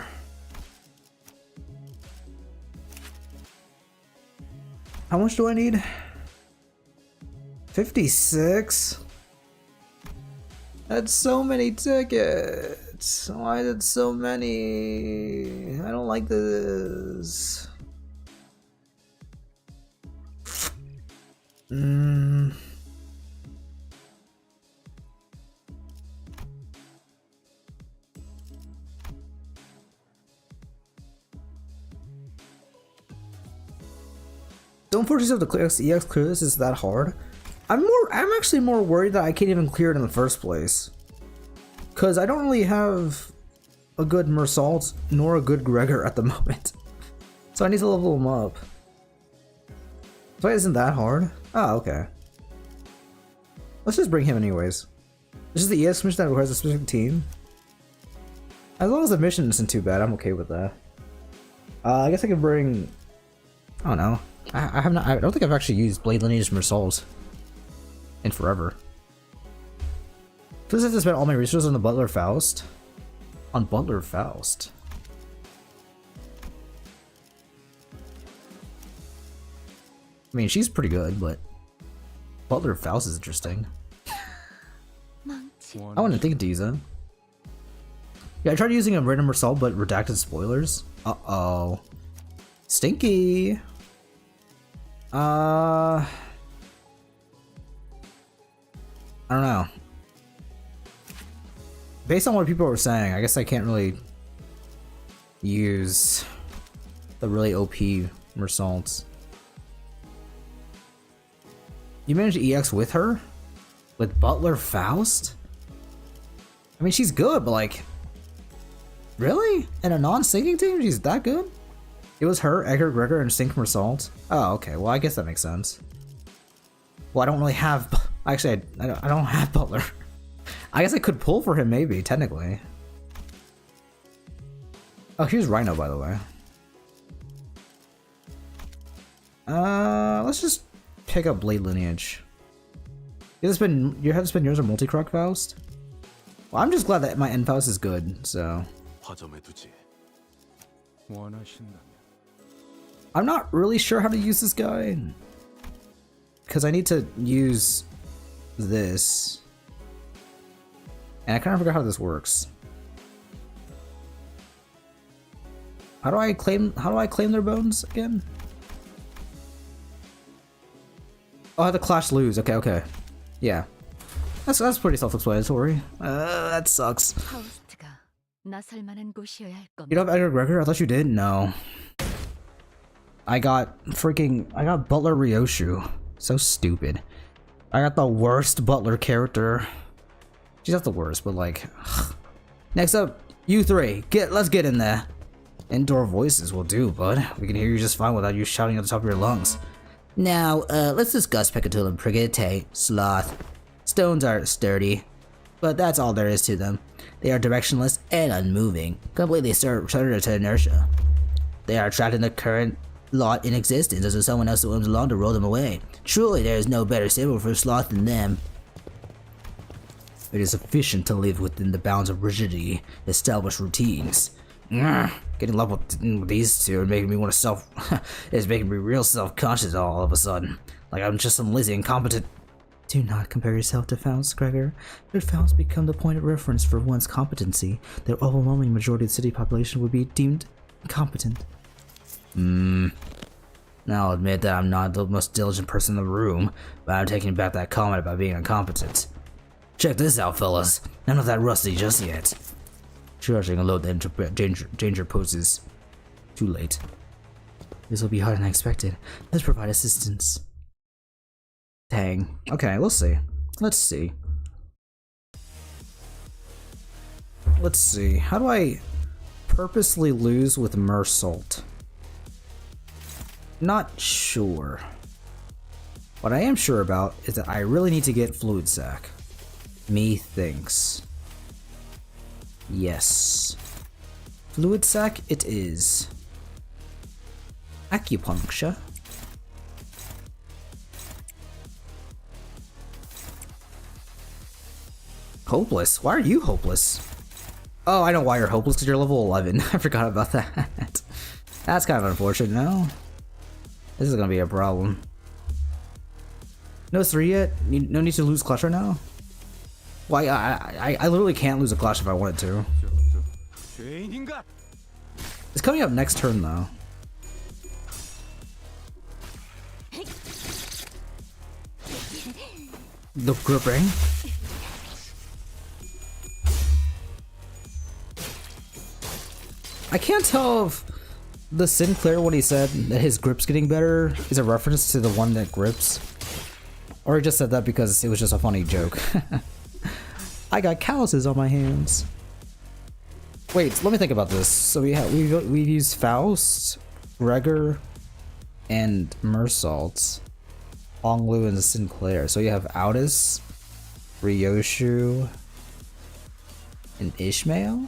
How much do I need? 56? That's so many tickets. Why did so many? I don't like this. Don't force yourself to clear EX clear this. Is that hard? I'm actually more worried that I can't even clear it in the first place. Cause I don't really have a good Mersault nor a good Gregor at the moment. So I need to level them up. So it isn't that hard? Oh, okay. Let's just bring him anyways. This is the EX mission that requires a specific team. As long as the mission isn't too bad, I'm okay with that. I guess I can bring... I don't know. I don't think I've actually used Blade Lineage Mersault in forever. Does I have to spend all my resources on the Butler Faust? On Butler Faust? I mean, she's pretty good, but Butler Faust is interesting. I wasn't thinking to use that. Yeah, I tried using a random Mersault, but redacted spoilers. Uh-oh. Stinky! I don't know. Based on what people were saying, I guess I can't really use the really OP Mersaults. You managed to EX with her? With Butler Faust? I mean, she's good, but like... Really? In a non-syncing team, she's that good? It was her, Edgar, Gregor, and Sync Mersault? Oh, okay. Well, I guess that makes sense. Well, I don't really have... Actually, I don't have Butler. I guess I could pull for him, maybe, technically. Oh, here's Rhino, by the way. Let's just pick up Blade Lineage. You have to spend yours on Multi-Croc Faust? Well, I'm just glad that my Enfaust is good, so... I'm not really sure how to use this guy. Because I need to use this. And I kind of forgot how this works. How do I claim their bones again? Oh, I have to clash lose. Okay. Yeah. That's pretty self-explanatory. That sucks. You don't have Edgar Gregor? I thought you did? No. I got Butler Ryoshu. So stupid. I got the worst Butler character. She's not the worst, but like... Next up, you three. Let's get in there. Indoor voices will do, bud. We can hear you just fine without you shouting at the top of your lungs. Now, let's discuss Pecatula and Prigate, Sloth. Stones are sturdy, but that's all there is to them. They are directionless and unmoving, completely surrendered to inertia. They are trapped in the current lot in existence until someone else swims along to roll them away. Truly, there is no better symbol for Sloth than them. It is sufficient to live within the bounds of rigidity, established routines. Getting level with these two and making me want to is making me real self-conscious all of a sudden. Like I'm just some lazy, incompetent. Do not compare yourself to Faust, Gregor. But Faust become the point of reference for one's competency. The overwhelming majority of the city population would be deemed incompetent. Now I'll admit that I'm not the most diligent person in the room, but I'm taking back that comment about being incompetent. Check this out, fellas. I'm not that rusty just yet. Charging a load that danger poses. Too late. This will be harder than I expected. Let's provide assistance. Dang. Okay, let's see. Let's see. Let's see. How do I purposely lose with Mersault? Not sure. What I am sure about is that I really need to get Fluid Sac. Methinks. Yes. Fluid Sac it is. Acupuncture. Hopeless? Why are you hopeless? Oh, I know why you're hopeless, because you're level 11. I forgot about that. That's kind of unfortunate, no? This is gonna be a problem. No 3 yet? No need to lose Clash right now? Well, I literally can't lose a Clash if I wanted to. It's coming up next turn, though. The grip ring? I can't tell if the Sinclair, what he said, that his grip's getting better, is a reference to the one that grips. Or he just said that because it was just a funny joke. I got calluses on my hands. Wait, let me think about this. So we've used Faust, Gregor, and Mersault, Honglu, and Sinclair. So you have Aldous, Ryoshu, and Ishmael?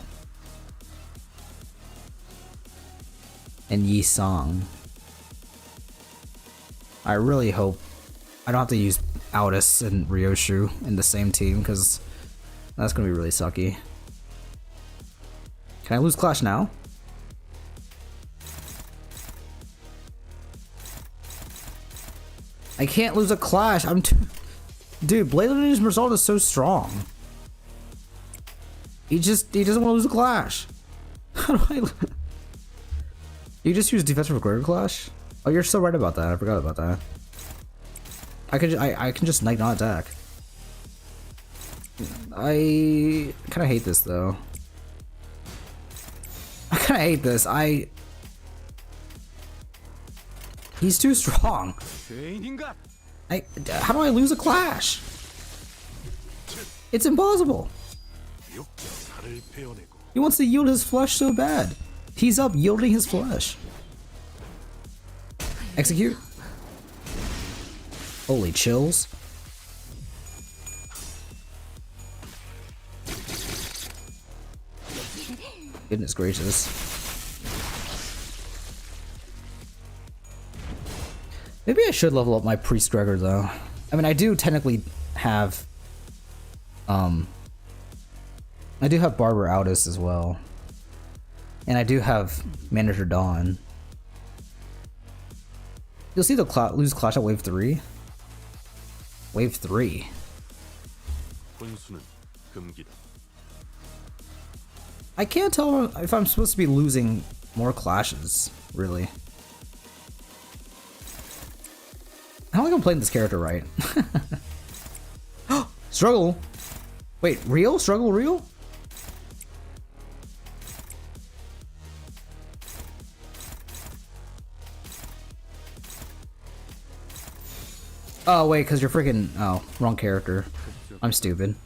And Yi Song. I really hope I don't have to use Aldous and Ryoshu in the same team, because that's gonna be really sucky. Can I lose Clash now? I can't lose a Clash. I'm too. Dude, Blade of Ninja's Mersault is so strong. He doesn't want to lose a Clash. How do I? You just use defensive Gregor Clash? Oh, you're so right about that. I forgot about that. I can just not attack. I kind of hate this though. I kind of hate this. He's too strong. How do I lose a Clash? It's impossible. He wants to yield his flesh so bad. He's up yielding his flesh. Execute. Holy chills. Goodness gracious. Maybe I should level up my Priest Gregor though. I mean, I do technically have I do have Barber Aldous as well. And I do have Manager Dawn. You'll see the lose Clash at wave 3. Wave 3. I can't tell if I'm supposed to be losing more Clashes, really. I don't think I'm playing this character right. Struggle! Wait, real? Struggle real? Oh wait, because you're freaking... Oh, wrong character. I'm stupid.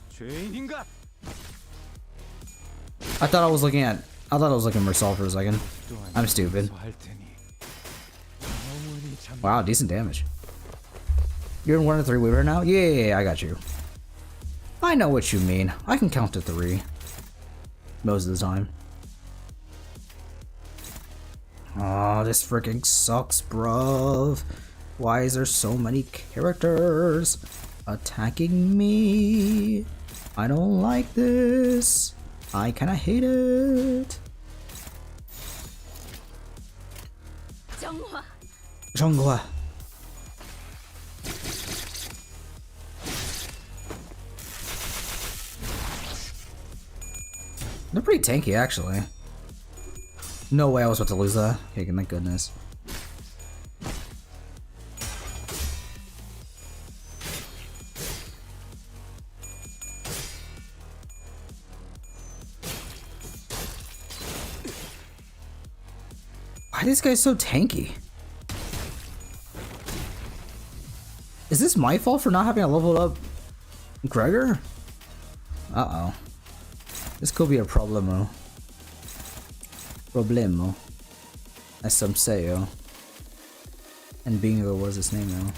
I thought I was looking at Mersault for a second. I'm stupid. Wow, decent damage. You're in 1 to 3 Weaver now? Yeah, I got you. I know what you mean. I can count to 3. Most of the time. Oh, this freaking sucks, bruv. Why is there so many characters attacking me? I don't like this. I kinda hate it. Zhonghua. They're pretty tanky, actually. No way I was about to lose that. Okay, thank goodness. Why are these guys so tanky? Is this my fault for not having a leveled up Gregor? Uh-oh. This could be a problemo. Problemo. As some say, yo. And Bingo was his name, though.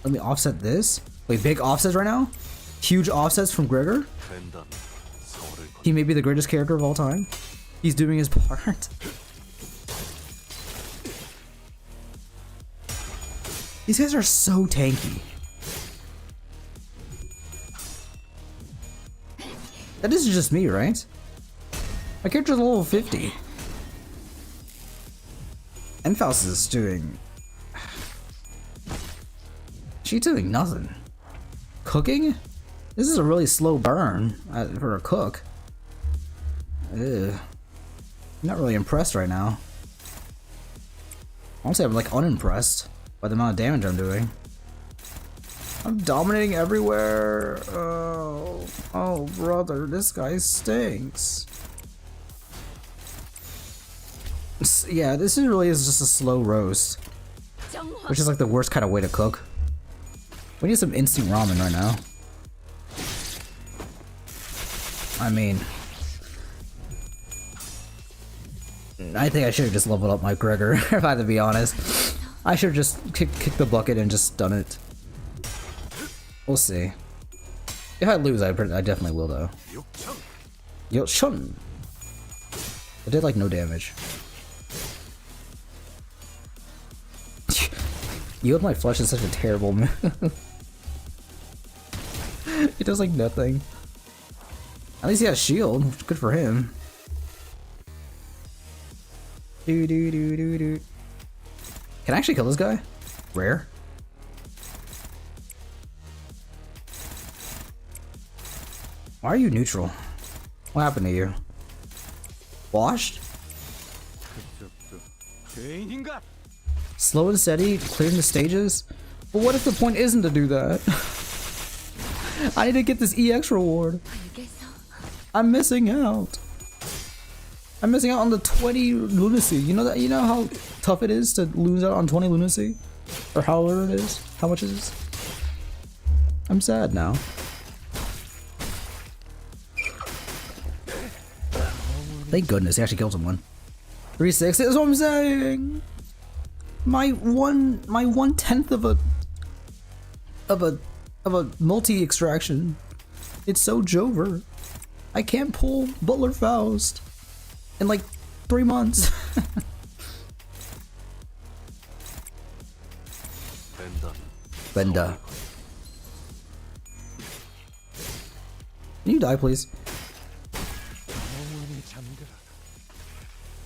Let me offset this. Wait, big offsets right now? Huge offsets from Gregor? He may be the greatest character of all time. He's doing his part. These guys are so tanky. That isn't just me, right? My character's level 50. Enfaust is doing... She's doing nothing. Cooking? This is a really slow burn for a cook. Ugh. I'm not really impressed right now. Honestly, I'm like unimpressed by the amount of damage I'm doing. I'm dominating everywhere. Oh, brother, this guy stinks. Yeah, this really is just a slow roast, which is like the worst kind of way to cook. We need some instant ramen right now. I mean, I think I should have just leveled up my Gregor, if I have to be honest. I should have just kicked the bucket and just done it. We'll see. If I lose, I definitely will, though. Yo, shun. I did like no damage. Yield my flesh is such a terrible move. It does like nothing. At least he has shield. Good for him. Can I actually kill this guy? Rare. Why are you neutral? What happened to you? Washed? Slow and steady, clearing the stages? But what if the point isn't to do that? I need to get this EX reward. I'm missing out. I'm missing out on the 20 lunacy. You know that? You know how tough it is to lose out on 20 lunacy? Or however it is? How much it is? I'm sad now. Thank goodness he actually killed someone. 360 is what I'm saying. My 1/10 of a multi extraction. It's so Jover. I can't pull Butler Faust in like 3 months. Benda. Can you die, please?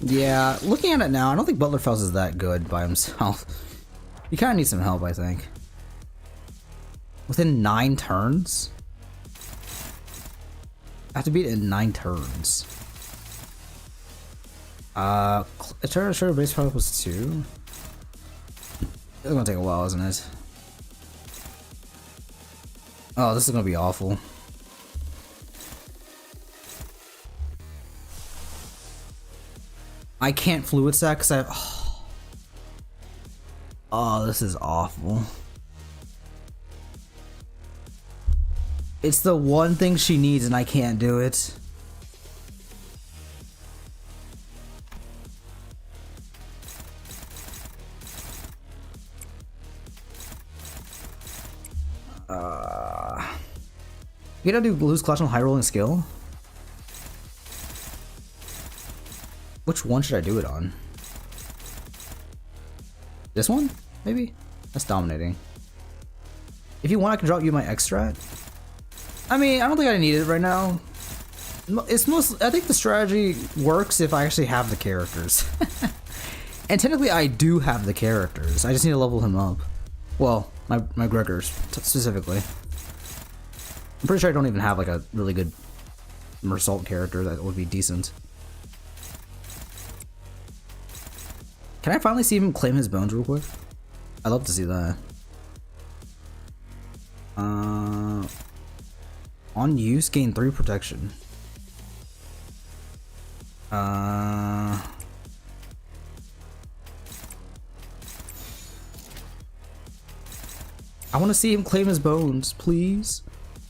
Yeah, looking at it now, I don't think Butler Faust is that good by himself. He kind of needs some help, I think. Within 9 turns? I have to beat it in 9 turns. Eternal Share base power was 2. It's gonna take a while, isn't it? Oh, this is gonna be awful. I can't fluid sack because I have... Oh, this is awful. It's the one thing she needs and I can't do it. You gotta do lose clutch on high rolling skill? Which one should I do it on? This one? Maybe? That's dominating. If you want, I can drop you my extract. I mean, I don't think I need it right now. It's I think the strategy works if I actually have the characters. And technically I do have the characters. I just need to level him up. Well, my Gregor specifically. I'm pretty sure I don't even have like a really good Mersault character that would be decent. Can I finally see him claim his bones real quick? I'd love to see that. On use, gain 3 protection. I want to see him claim his bones, please.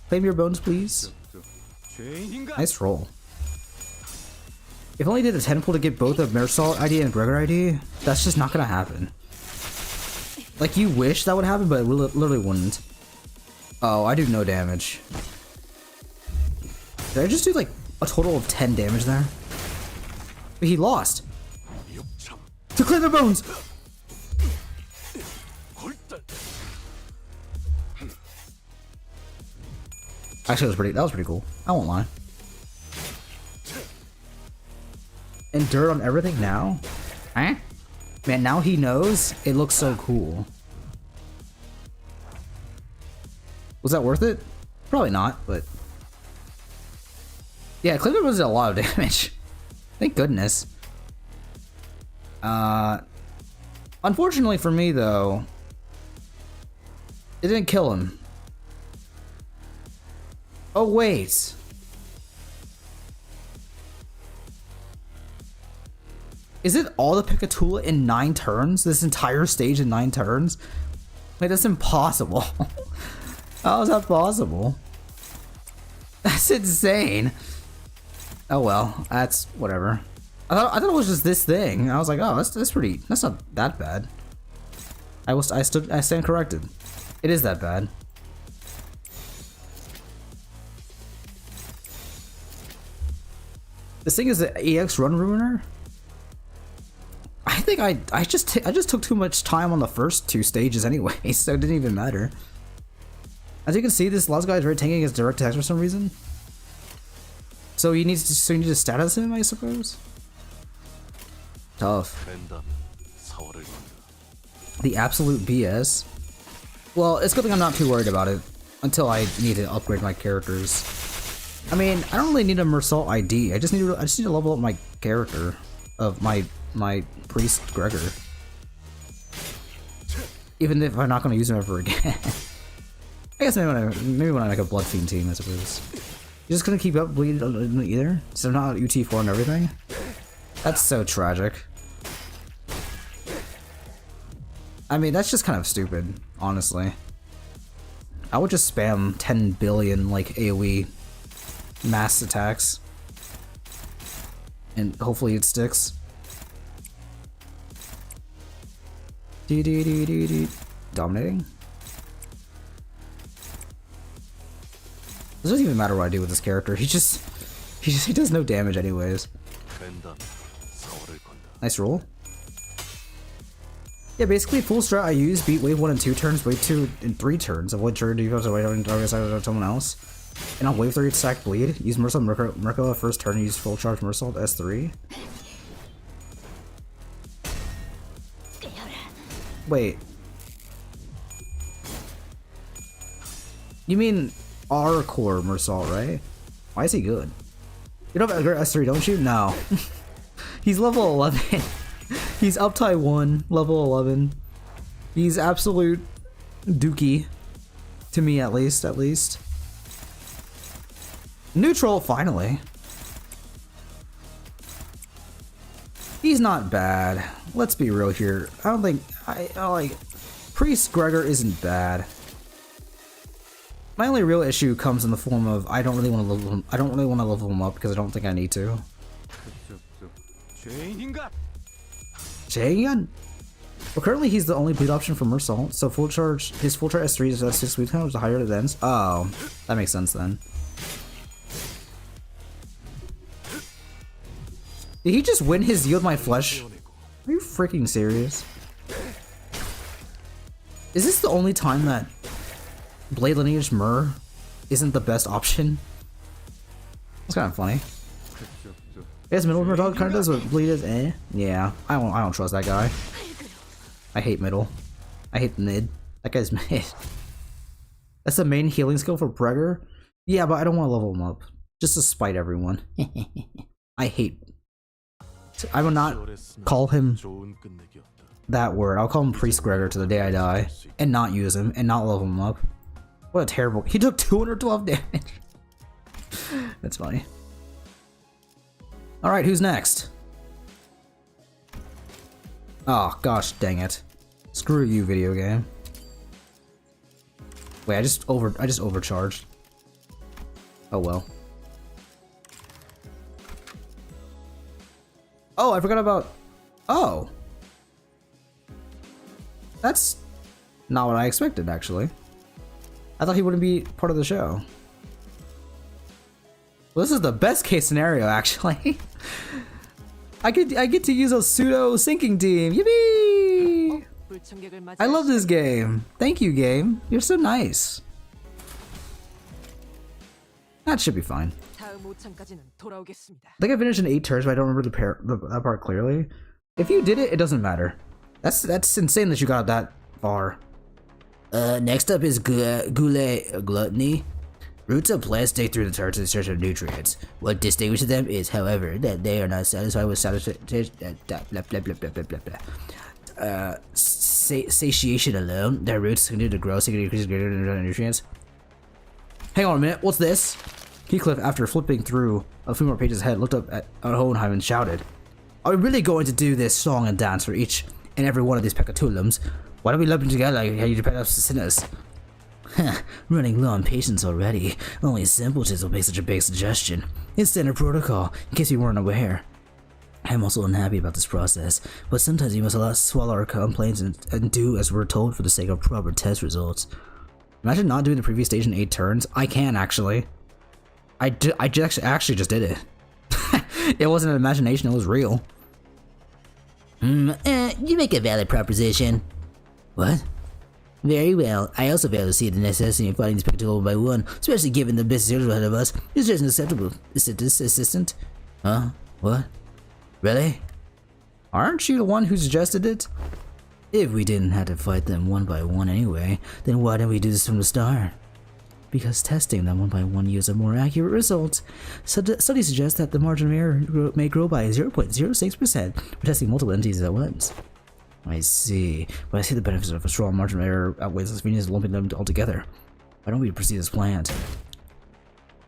Claim your bones, please. Nice roll. If only did a 10 pull to get both a Mersault ID and Gregor ID, that's just not gonna happen. Like, you wish that would happen, but it literally wouldn't. Oh, I do no damage. Did I just do like a total of 10 damage there? But he lost. To clear the bones! Actually, that was pretty cool. I won't lie. And dirt on everything now? Eh? Man, now he knows. It looks so cool. Was that worth it? Probably not, but... Yeah, Cleveland was a lot of damage. Thank goodness. Unfortunately for me, though, it didn't kill him. Oh, wait. Is it all the Picatula in 9 turns? This entire stage in 9 turns? Like, that's impossible. How is that possible? That's insane. Oh well, that's whatever. I thought it was just this thing. I was like, oh, that's not that bad. I stand corrected. It is that bad. This thing is the EX run ruiner. I think I just took too much time on the first 2 stages anyway, so it didn't even matter. As you can see, this last guy is very tanking his direct attacks for some reason. So you need to status him, I suppose. Tough. The absolute BS. Well, it's good thing I'm not too worried about it until I need to upgrade my characters. I mean, I don't really need a Mersault ID. I just need to level up my character of my priest Gregor. Even if I'm not going to use him ever again. I guess maybe when I make a Blood Fiend team, I suppose. You're just gonna keep up bleeding either? So I'm not UT4 and everything? That's so tragic. I mean, that's just kind of stupid, honestly. I would just spam 10 billion, like, AoE mass attacks. And hopefully it sticks. Dominating? It doesn't even matter what I do with this character. He does no damage anyways. Nice roll. Yeah, basically full strat I use beat wave 1 and 2 turns, wave 2 and 3 turns. Avoid trigger defense away on target side of someone else. And on wave 3 stack bleed. Use Mersault Merkala first turn, use full charge Mersault S3. Wait. You mean R core Mersault, right? Why is he good? You don't have S3, don't you? No. He's level 11. He's up tie 1, level 11. He's absolute dookie. To me, at least. Neutral, finally. He's not bad. Let's be real here. I don't think... I like... Priest Gregor isn't bad. My only real issue comes in the form of I don't really want to level him. I don't really want to level him up because I don't think I need to. Jaehyun. Well, currently he's the only bleed option for Mersault, so full charge. His full charge S3 is at 6 bleed count, the higher it ends. Oh, that makes sense then. Did he just win his Yield My Flesh? Are you freaking serious? Is this the only time that Blade Lineage Myrrh isn't the best option? That's kind of funny. I guess Middle Dog kind of does what Bleed is. Eh? Yeah, I don't trust that guy. I hate middle. I hate the mid. That guy's mid. That's the main healing skill for Bregger. Yeah, but I don't want to level him up just to spite everyone. I hate. I will not call him that word. I'll call him Priest Gregor to the day I die, and not use him, and not level him up. What a terrible. He took 212 damage. That's funny. Alright, who's next? Oh, gosh dang it. Screw you, video game. Wait, I just overcharged. Oh well. Oh, I forgot about... Oh! That's not what I expected, actually. I thought he wouldn't be part of the show. Well, this is the best case scenario, actually. I get to use a pseudo sinking team. Yippee! I love this game. Thank you, game. You're so nice. That should be fine. I think I finished in 8 turns, but I don't remember that part clearly. If you did it, it doesn't matter. That's insane that you got that far. Next up is Gluttony. Roots of plants dig through the turds in search of nutrients. What distinguishes them is, however, that they are not satisfied with satiation alone. Their roots continue to grow, seeking to increase greater nutrients. Hang on a minute, what's this? Heathcliff, after flipping through a few more pages ahead, looked up at Hohenheim and shouted, "Are we really going to do this song and dance for each and every one of these pecatulums? Why don't we lump them together like how you depend on sinners?" Running low on patience already. Only simpletons will make such a big suggestion. It's standard protocol, in case you weren't aware. I'm also unhappy about this process, but sometimes we must swallow our complaints and do as we're told for the sake of proper test results. Imagine not doing the previous stage in 8 turns. I can, actually. I actually just did it. It wasn't an imagination, it was real. You make a valid proposition. What? Very well. I also fail to see the necessity of fighting these pecatula one by one, especially given the business ahead of us. It's just acceptable. Assistant? Huh? What? Really? Aren't you the one who suggested it? If we didn't have to fight them one by one anyway, then why didn't we do this from the start? Because testing them one by one yields a more accurate result. Studies suggest that the margin of error may grow by 0.06% for testing multiple entities at once. I see, but I see the benefits of a strong margin of error outweighs the convenience of lumping them all together. Why don't we proceed as planned?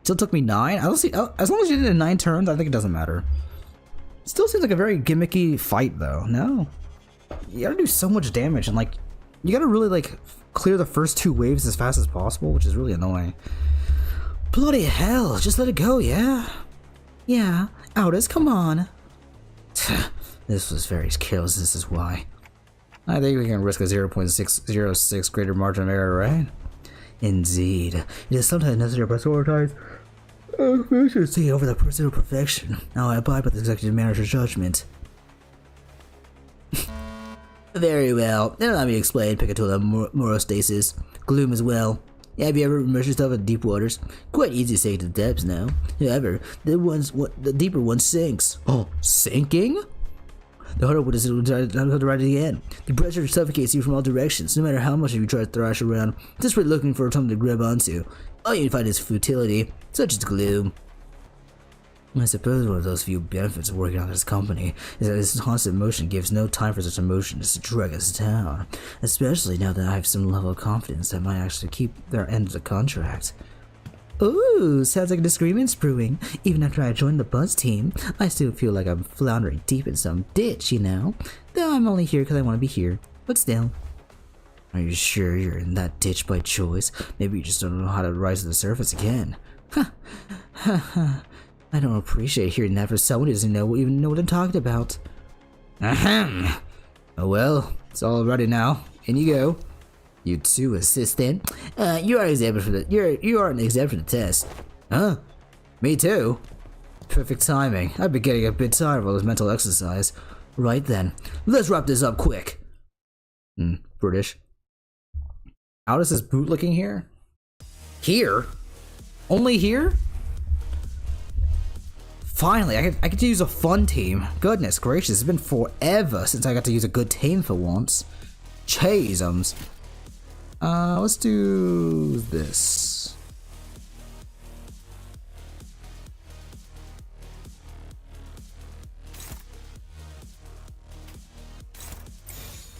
Still took me 9? I don't see. As long as you did it in 9 turns, I think it doesn't matter. Still seems like a very gimmicky fight, though. No, you gotta do so much damage, and like, you gotta really like clear the first 2 waves as fast as possible, which is really annoying. Bloody hell! Just let it go, yeah. Yeah, Aldous, come on. This was very careless. This is why. I think we can risk a 0.606 greater margin of error, right? Indeed. It is sometimes necessary to prioritize efficiency over the pursuit of perfection. Now I abide by the executive manager's judgment. Very well. Then allow me to explain Pecatula Morostasis. Gloom as well. Have you ever immersed yourself in deep waters? Quite easy to sink to the depths now. However, the deeper one sinks. Oh, sinking? The harder one is to ride it again. The pressure suffocates you from all directions, no matter how much you try to thrash around, desperately looking for something to grab onto. All you find is futility, such as gloom. I suppose one of those few benefits of working on this company is that its constant motion gives no time for such emotions to drag us down, especially now that I have some level of confidence that might actually keep their end of the contract. Ooh, sounds like a disagreement's brewing. Even after I joined the Buzz team, I still feel like I'm floundering deep in some ditch, you know? Though I'm only here because I want to be here, but still. Are you sure you're in that ditch by choice? Maybe you just don't know how to rise to the surface again. I don't appreciate hearing that for someone who doesn't even know what I'm talking about. Ahem. Oh well, it's all ready now. In you go. You too, assistant. You are exempt for the you aren't exempt for the test. Huh? Me too. Perfect timing. I've been getting a bit tired of all this mental exercise. Right then, let's wrap this up quick. British. How does this boot looking here? Here? Only here? Finally, I get to use a fun team. Goodness gracious, it's been forever since I got to use a good team for once. Chasums. Let's do this.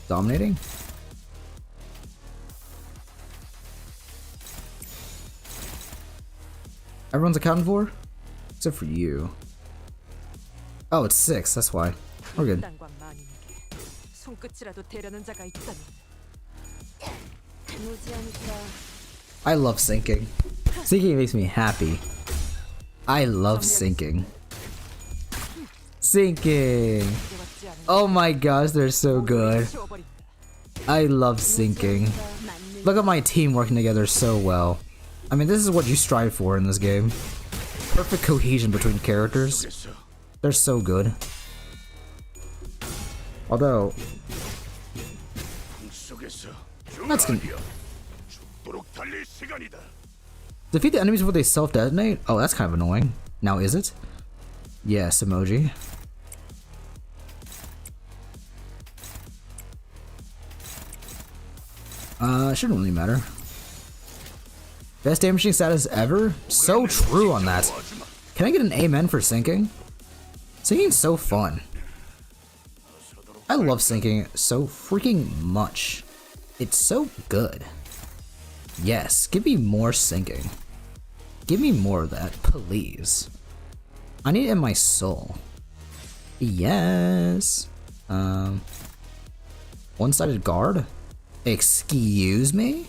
Dominating? Everyone's accounted for? Except for you. Oh, it's 6, that's why. We're good. I love sinking. Sinking makes me happy. I love sinking. Sinking! Oh my gosh, they're so good. I love sinking. Look at my team working together so well. I mean, this is what you strive for in this game. Perfect cohesion between characters. They're so good. Although... that's gonna... defeat the enemies before they self-detonate? Oh, that's kind of annoying. Now is it? Yes, emoji. Shouldn't really matter. Best damaging status ever? So true on that. Can I get an amen for sinking? Sinking's so fun. I love sinking so freaking much. It's so good. Yes, give me more sinking. Give me more of that, please. I need it in my soul. Yes. One-sided guard? Excuse me?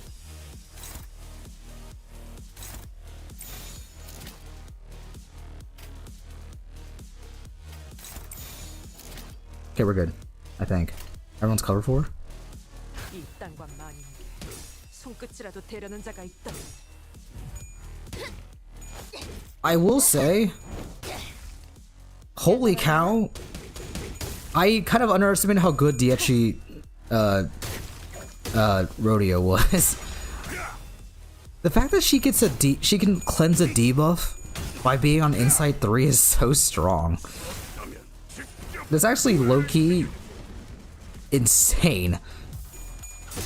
Okay, we're good. I think. Everyone's covered for? I will say, holy cow, I kind of underestimated how good Diechi Rodeo was. The fact that she gets she can cleanse a debuff by being on Insight 3 is so strong. That's actually low-key insane.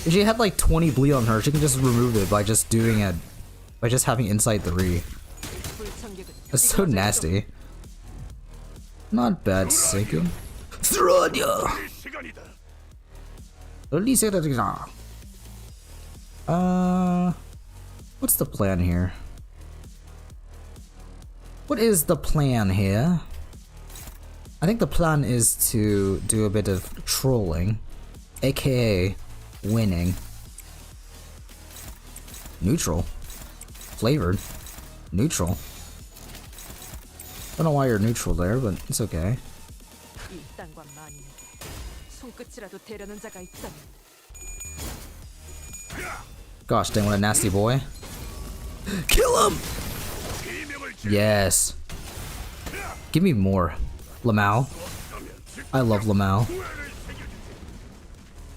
If she had like 20 bleed on her, she can just remove it by just doing it, by just having Insight 3. That's so nasty. Not bad, sinking. What's the plan here? What is the plan here? I think the plan is to do a bit of trolling, aka winning. Neutral. Flavored. Neutral. Don't know why you're neutral there, but it's okay. Gosh dang, what a nasty boy. Kill him! Yes. Give me more. Lamau. I love Lamau.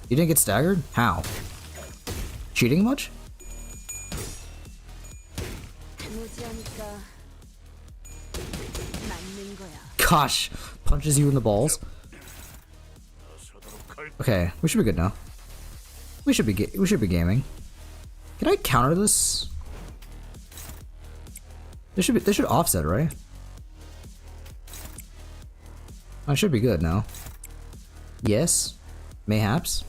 You didn't get staggered? How? Cheating much? Gosh, punches you in the balls. Okay, we should be good now. We should be gaming. Can I counter this? They should offset, right? I should be good now. Yes, mayhaps.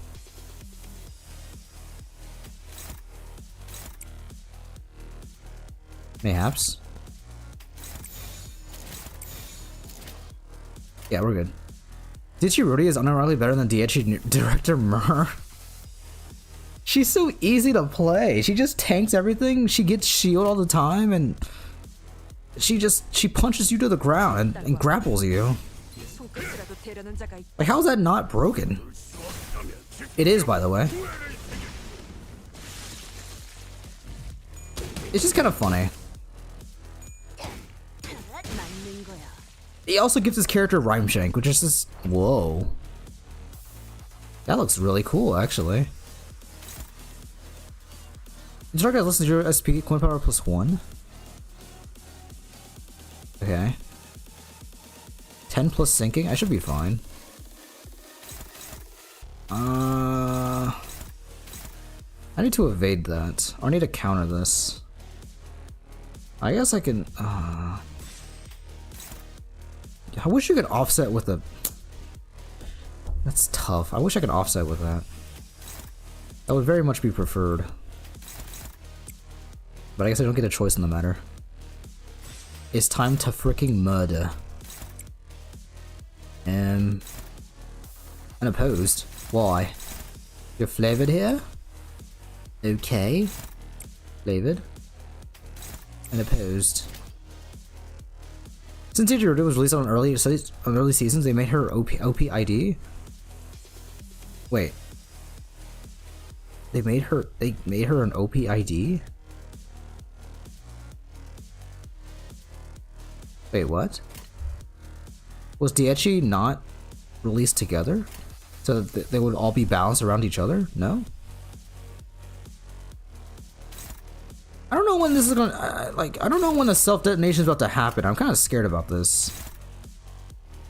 Mayhaps. Yeah, we're good. Diechi Rodi is unironically better than Diechi Director Mur. She's so easy to play. She just tanks everything. She gets shield all the time, and she punches you to the ground and grapples you. Like, how is that not broken? It is, by the way. It's just kind of funny. He also gives his character Rhyme Shank, which is just, whoa. That looks really cool, actually. Did you guys listen to your SP coin power +1? Okay. 10 plus sinking? I should be fine. I need to evade that. Or I need to counter this. I guess I can. I wish you could offset with a. That's tough. I wish I could offset with that. That would very much be preferred. But I guess I don't get a choice in the matter. It's time to freaking murder. Unopposed. Why? You're flavored here? Okay. Flavored. Unopposed. Since Intervallo was released on early seasons, they made her OP ID. Wait. They made her an OP ID? Wait, what? Was Diechi not released together? So that they would all be balanced around each other? No? I don't know when this is gonna, I don't know when the self-detonation is about to happen. I'm kind of scared about this.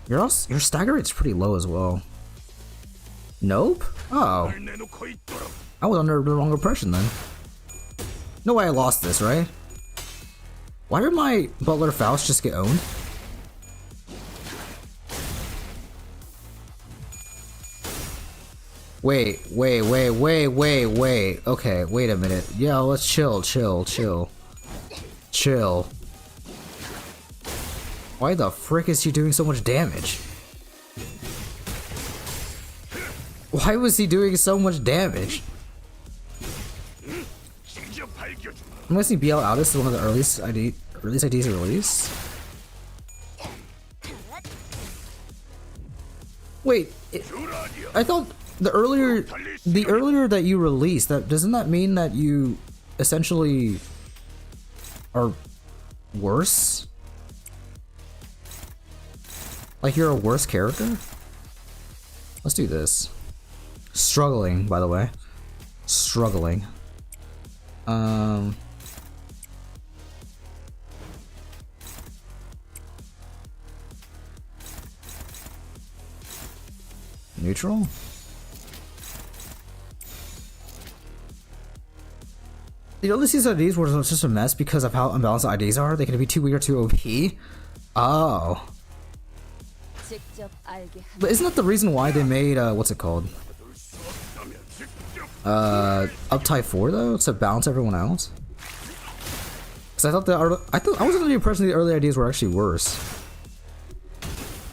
Your stagger rate's pretty low as well. Nope? Oh. I was under the wrong impression then. No way I lost this, right? Why did my Butler Faust just get owned? Wait. Okay, wait a minute. Yo, let's chill. Why the frick is he doing so much damage? Why was he doing so much damage? I'm guessing BL Aldous is one of the earliest IDs to release. Wait, I thought the earlier that you release, doesn't that mean that you essentially are worse? Like you're a worse character? Let's do this. Struggling, by the way. Struggling. Neutral? The early season IDs were just a mess because of how unbalanced the IDs are. They can be too weak or too OP. Oh. But isn't that the reason why they made, what's it called? Uptie 4 though, to balance everyone else? Because I thought I was under the impression the early IDs were actually worse.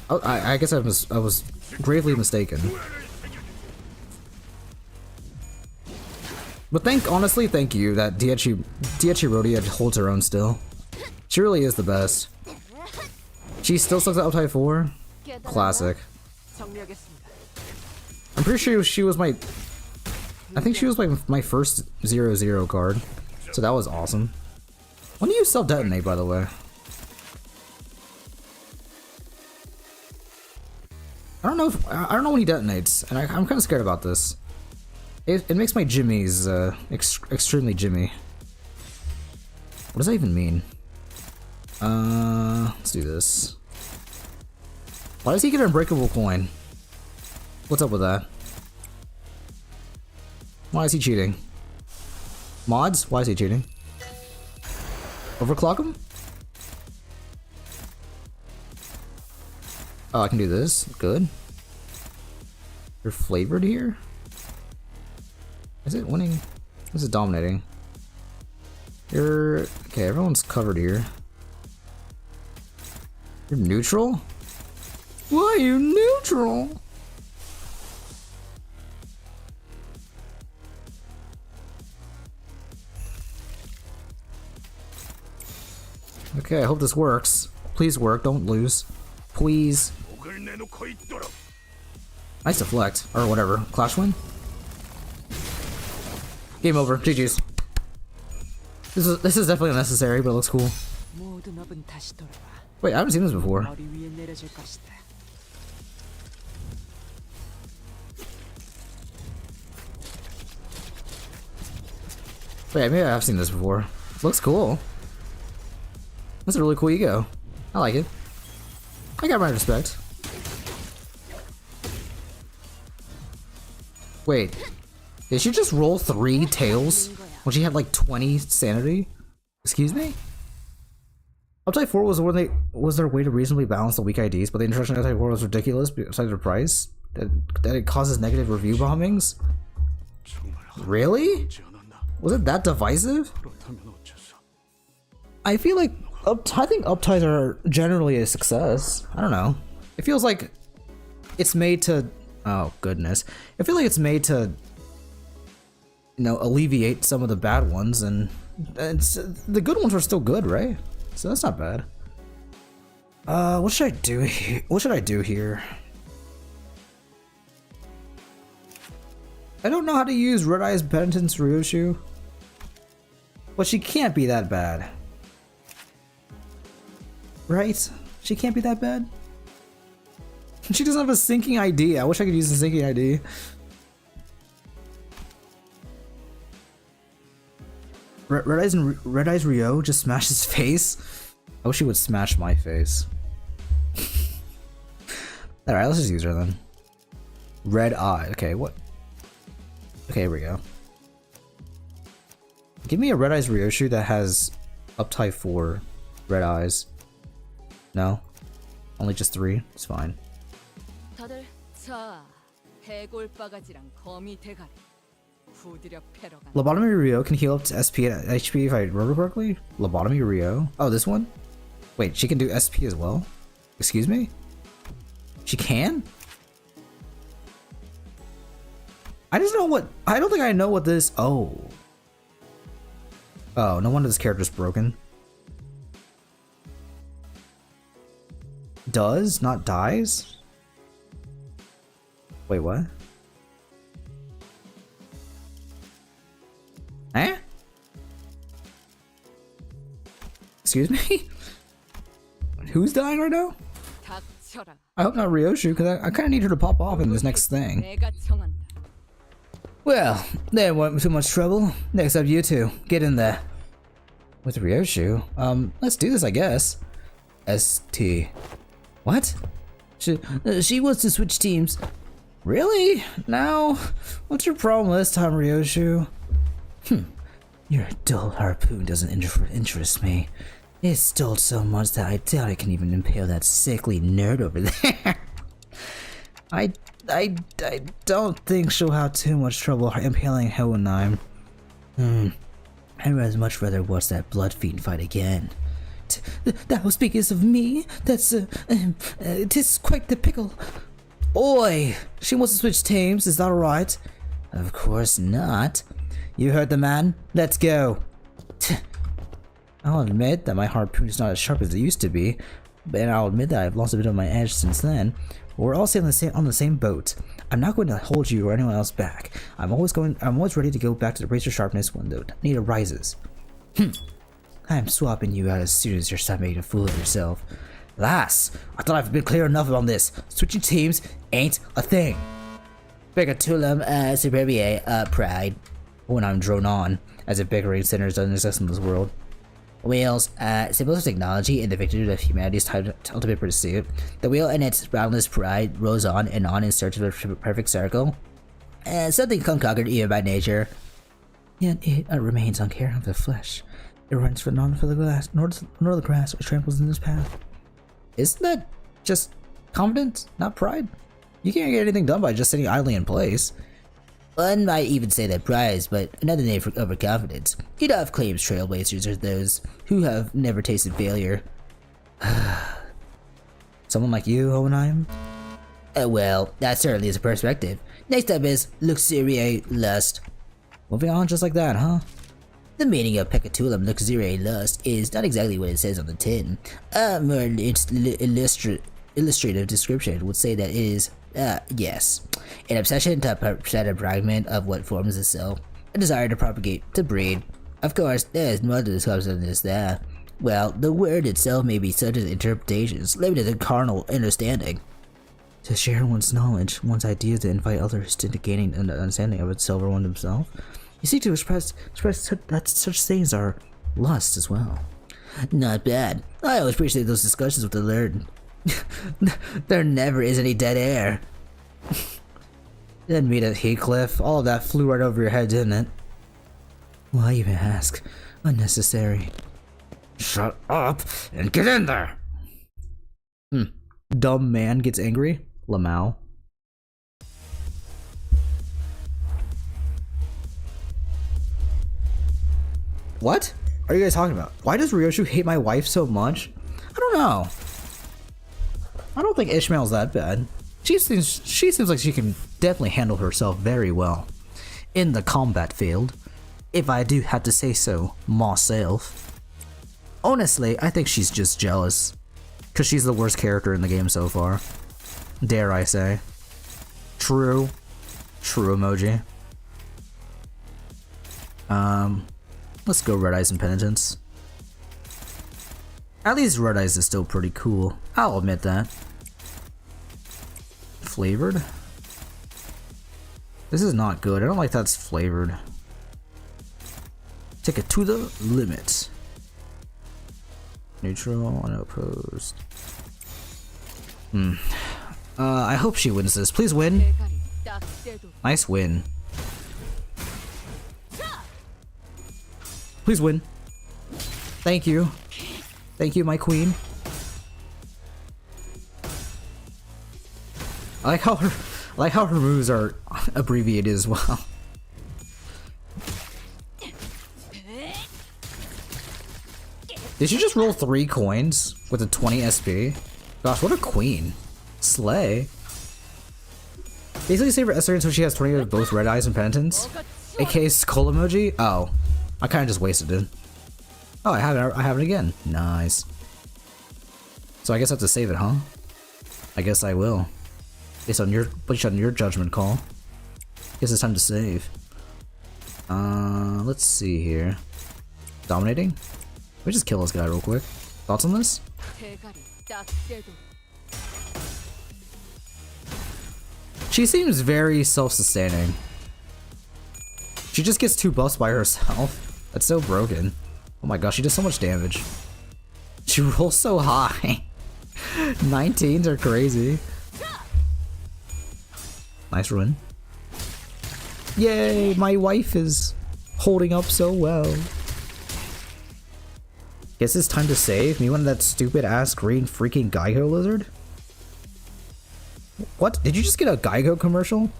I guess I was gravely mistaken. But honestly, thank you that Diechi Rhodia holds her own still. She really is the best. She still sucks at Uptie 4. Classic. I'm pretty sure she was my. I think she was my first 0-0 card, so that was awesome. When do you self-detonate, by the way? I don't know when he detonates, and I'm kind of scared about this. It makes my jimmies extremely jimmy. What does that even mean? Let's do this. Why does he get an unbreakable coin? What's up with that? Why is he cheating? Mods? Why is he cheating? Overclock him? Oh, I can do this. Good. You're flavored here? Is it winning? This is dominating. You're... Okay, everyone's covered here. You're neutral? Why are you neutral? Okay, I hope this works. Please work, don't lose. Please. Nice deflect. Or whatever. Clash win? Game over. GG's. This is definitely unnecessary, but it looks cool. Wait, I haven't seen this before. Wait, maybe I have seen this before. Looks cool. That's a really cool ego. I like it. I got my respect. Wait, did she just roll 3 tails when she had like 20 sanity? Excuse me? Uptype 4 was their way to reasonably balance the weak IDs, but the introduction of Uptype 4 was ridiculous besides the price. That it causes negative review bombings? Really? Was it that divisive? I feel like I think upties are generally a success. I don't know. It feels like it's made to. Oh goodness! I feel like it's made to, you know, alleviate some of the bad ones, and the good ones are still good, right? So that's not bad. What should I do here? What should I do here? I don't know how to use Red Eye's Penitence Ryoshu, but she can't be that bad. Right? She can't be that bad? She doesn't have a sinking ID. I wish I could use a sinking ID. Red Eyes Ryo just smashed his face? I wish he would smash my face. Alright, let's just use her then. Red Eye. Okay, what? Okay, here we go. Give me a Red Eyes Ryoshu that has Uptype 4 Red Eyes. No? Only just 3? It's fine. Lobotomy Ryo can heal up to SP and HP if I remember correctly? Lobotomy Ryo? Oh, this one? Wait, she can do SP as well? Excuse me? She can? I just know what. I don't think I know what this. Oh. Oh, no wonder this character's broken. Does, not dies? Wait, what? Eh? Excuse me? Who's dying right now? I hope not Ryoshu, because I kind of need her to pop off in this next thing. Well, there wasn't too much trouble. Next up, you two. Get in there. With Ryoshu? Let's do this, I guess. ST. What? She wants to switch teams. Really? Now? What's your problem this time, Ryoshu? Your dull harpoon doesn't interest me. It's dulled so much that I doubt I can even impale that sickly nerd over there. I don't think she'll have too much trouble impaling Hohenheim. I'd much rather watch that blood fiend fight again. Thou speakest of me? That's, 'tis quite the pickle. Oi! She wants to switch teams, is that alright? Of course not. You heard the man? Let's go. I'll admit that my harpoon is not as sharp as it used to be, and I'll admit that I've lost a bit of my edge since then. We're all sailing on the same boat. I'm not going to hold you or anyone else back. I'm always ready to go back to the razor sharpness when the need arises. I'm swapping you out as soon as you're stop making a fool of yourself. Lass, I thought I've been clear enough on this. Switching teams ain't a thing. Bigatulum superbier pride. When I'm drone on, as if bickering sinners don't exist in this world. Wheels, symbols of technology and the victory of humanity's ultimate pursuit. The wheel and its boundless pride rolls on in search of a perfect circle. Something unconquered even by nature. Yet it remains uncaring of the flesh. It runs nor the grass which tramples in its path. Isn't that just confidence, not pride? You can't get anything done by just sitting idly in place. One might even say that pride, but another name for overconfidence. He'd have claims trailblazers are those who have never tasted failure. Someone like you, Hohenheim? Well, that certainly is a perspective. Next up is Luxuriate Lust. Moving on just like that, huh? The meaning of Pecatulum luxuriae lust is not exactly what it says on the tin. A more illustrative description would say that it is, yes, an obsession to upset a fragment of what forms itself, a desire to propagate, to breed. Of course, there is more to this than this there. Well, the word itself may be subject to interpretations, limited to carnal understanding. To share one's knowledge, one's ideas, to invite others into gaining an understanding of itself or one himself. You seek to express that such things are lust as well. Not bad. I always appreciate those discussions with the learned. There never is any dead air. Didn't meet at Heathcliff. All of that flew right over your head, didn't it? Why even ask? Unnecessary. Shut up and get in there! Dumb man gets angry. Lamau. What are you guys talking about? Why does Ryoshu hate my wife so much? I don't know. I don't think Ishmael's that bad. She seems like she can definitely handle herself very well in the combat field, if I do have to say so myself. Honestly, I think she's just jealous, because she's the worst character in the game so far. Dare I say. True. True emoji. Let's go Red Eyes and Penitence. At least Red Eyes is still pretty cool. I'll admit that. Flavored? This is not good. I don't like that's flavored. Take it to the limit. Neutral, unopposed. I hope she wins this. Please win. Nice win. Please win. Thank you. Thank you, my queen. I like how her moves are abbreviated as well. Did she just roll 3 coins with a 20 SP? Gosh, what a queen. Slay. Basically save her SR until she has 20 of both Red Eyes and Penitence. AKA skull emoji? Oh. I kinda just wasted it. Oh, I have it again. Nice. So I guess I have to save it, huh? I guess I will. Based on your judgment call. Guess it's time to save. Let's see here. Dominating? Let me just kill this guy real quick. Thoughts on this? She seems very self-sustaining. She just gets 2 buffs by herself. That's so broken. Oh my gosh, she does so much damage. She rolls so high. 19s are crazy. Nice run. Yay, my wife is holding up so well. Guess it's time to save. Me one of that stupid ass green freaking Geico lizard? What? Did you just get a Geico commercial?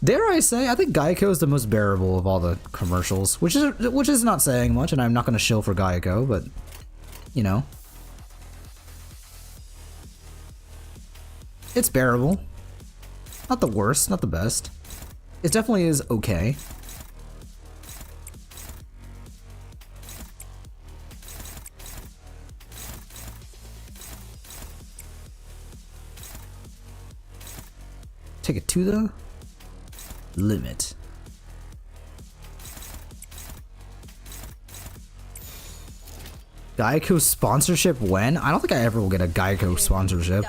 Dare I say, I think Geico is the most bearable of all the commercials, which is not saying much, and I'm not going to shill for Geico, but you know, it's bearable. Not the worst, not the best. It definitely is okay. Take it to the limit. Geico sponsorship when? I don't think I ever will get a Geico sponsorship.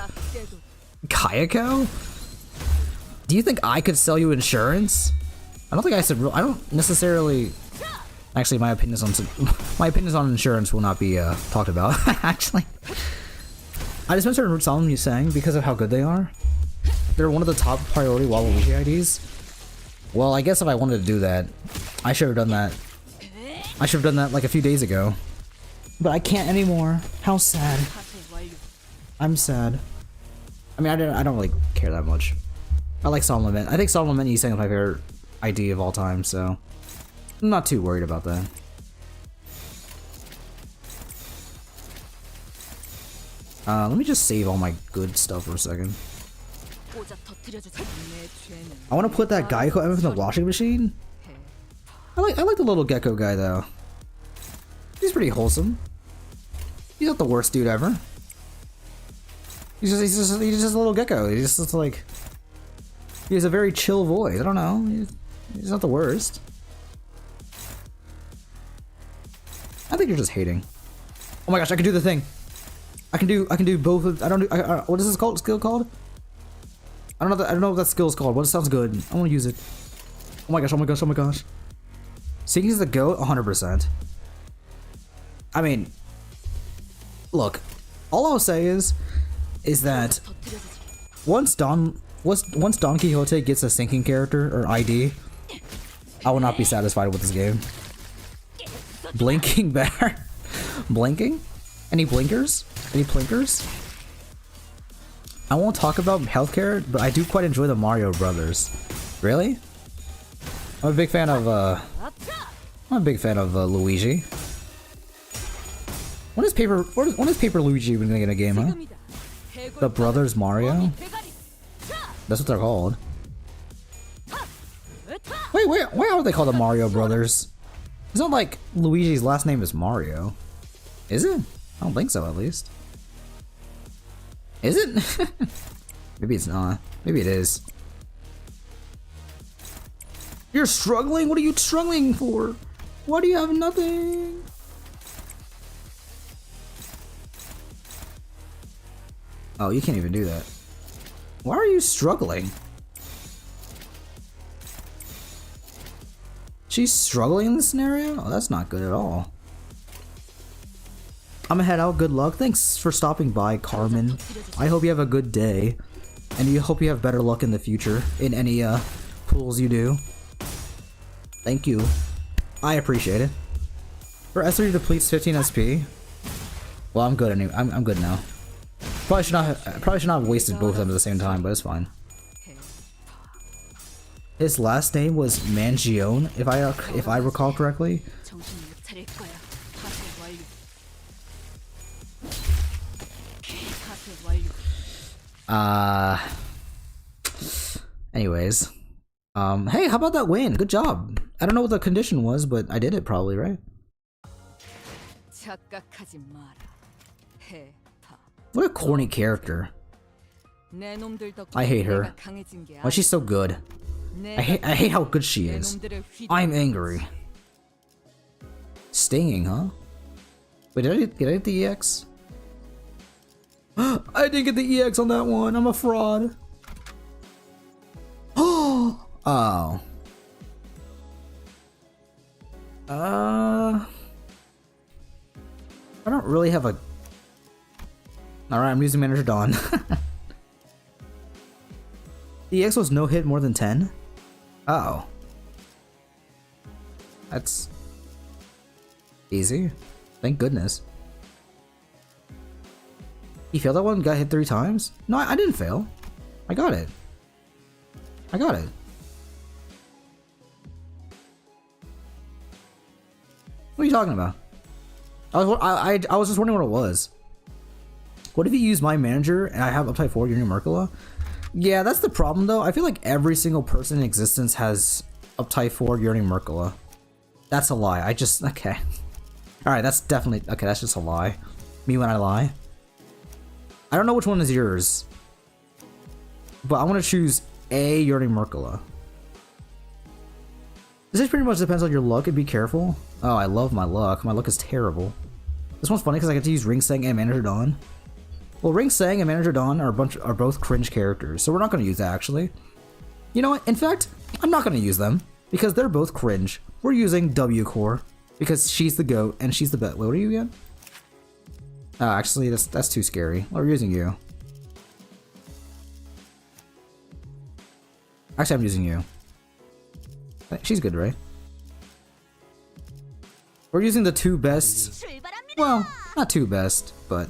Geico? Do you think I could sell you insurance? I don't think I said I don't necessarily. Actually, my opinions on insurance will not be talked about. Actually, I just mentioned Root Solemn saying because of how good they are. They're one of the top priority Waluigi IDs. Well, I guess if I wanted to do that, I should have done that. I should have done that like a few days ago. But I can't anymore. How sad. I'm sad. I mean, I don't really care that much. I like Solemn Lament. I think Solemn Lament Yiseng is my favorite ID of all time, so I'm not too worried about that. Let me just save all my good stuff for a second. I want to put that Geico MF in the washing machine. I like the little gecko guy though. He's pretty wholesome. He's not the worst dude ever. He's just a little gecko. He's just like, he has a very chill voice. I don't know. He's not the worst. I think you're just hating. Oh my gosh, I can do the thing. I can do both of, what is this called? Skill called? I don't know what that skill is called. What sounds good? I want to use it. Oh my gosh, oh my gosh, oh my gosh. Seeing as the goat, 100%. I mean, look, all I'll say is that once Don Quixote gets a sinking character or ID, I will not be satisfied with this game. Blinking bear? Blinking? Any blinkers? Any blinkers? I won't talk about healthcare, but I do quite enjoy the Mario Brothers. Really? I'm a big fan of Luigi. When is Paper Luigi gonna get a game, huh? The Brothers Mario? That's what they're called. Wait, why are they called the Mario Brothers? It's not like Luigi's last name is Mario. Is it? I don't think so, at least. Is it? Maybe it's not. Maybe it is. You're struggling? What are you struggling for? Why do you have nothing? Oh, you can't even do that. Why are you struggling? She's struggling in this scenario? Oh, that's not good at all. I'm gonna head out. Good luck. Thanks for stopping by, Carmen. I hope you have a good day. And you hope you have better luck in the future in any pools you do. Thank you. I appreciate it. For S3 depletes 15 SP. Well, I'm good anyway. I'm good now. Probably should not have wasted both of them at the same time, but it's fine. His last name was Mangione, if I recall correctly. Anyways. Hey, how about that win? Good job. I don't know what the condition was, but I did it probably, right? What a corny character. I hate her. Why is she so good? I hate how good she is. I'm angry. Stinging, huh? Wait, did I get the EX? I didn't get the EX on that one. I'm a fraud. Oh. I don't really have a... Alright, I'm using Manager Dawn. The EX was no hit more than 10? Oh. That's... easy. Thank goodness. He failed that one? Got hit 3 times? No, I didn't fail. I got it. I got it. What are you talking about? I was just wondering what it was. What if you use my manager and I have uptype 4 Uni Merkula? Yeah, that's the problem though. I feel like every single person in existence has uptype 4 Uni Merkula. That's a lie. Okay. Alright, that's definitely... Okay, that's just a lie. Me when I lie. I don't know which one is yours. But I want to choose a Uni Merkula. This pretty much depends on your luck, and be careful. Oh, I love my luck. My luck is terrible. This one's funny because I get to use Ring Seng and Manager Dawn. Well, Ring Seng and Manager Dawn are both cringe characters, so we're not going to use that actually. You know what? In fact, I'm not going to use them because they're both cringe. We're using W Core because she's the GOAT and she's the best. Wait, what are you again? Actually, that's too scary. We're using you. Actually, I'm using you. She's good, right? We're using the 2 best. Well, not 2 best, but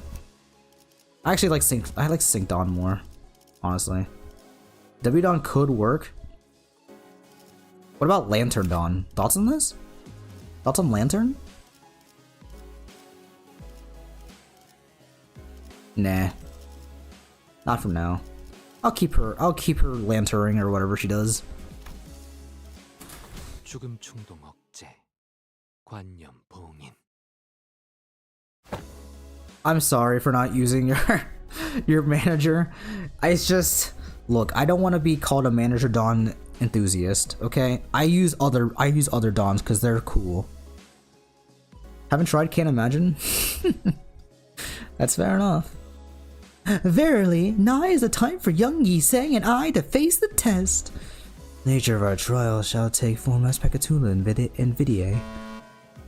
I actually like Sync. I like Sync Dawn more, honestly. W Dawn could work. What about Lantern Dawn? Thoughts on this? Thoughts on Lantern? Nah. Not from now. I'll keep her lanterning or whatever she does. I'm sorry for not using your manager. It's just, look, I don't want to be called a manager Dawn enthusiast, okay? I use other Dawns because they're cool. Haven't tried, can't imagine. That's fair enough. Verily, nigh is the time for young Yi-Sang and I to face the test. Nature of our trial shall take form as Pecatula and Vidier.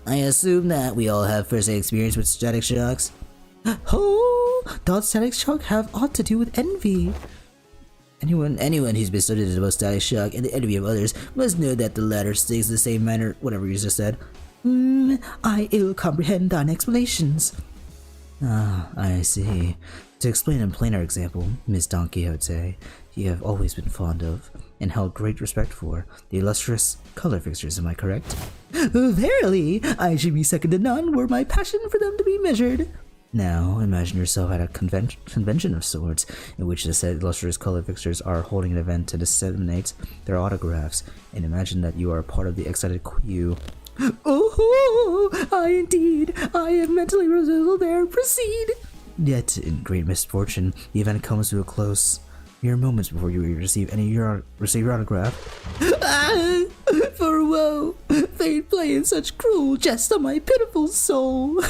I assume that we all have first-hand experience with static shocks. Oh, does static shock have aught to do with envy? Anyone who's been studied about static shock and the envy of others must know that the latter stings the same manner, whatever you just said. I ill comprehend thine explanations. Ah, I see. To explain a plainer example, Miss Don Quixote, you have always been fond of, and held great respect for, the illustrious color fixtures, am I correct? Verily, I should be second to none were my passion for them to be measured. Now, imagine yourself at a convention of sorts, in which the said illustrious color fixtures are holding an event to disseminate their autographs, and imagine that you are a part of the excited queue. Oh, I have mentally resolved there, proceed. Yet, in great misfortune, the event comes to a close. Mere moments before you receive your autograph. For woe, fate playing such cruel jest on my pitiful soul.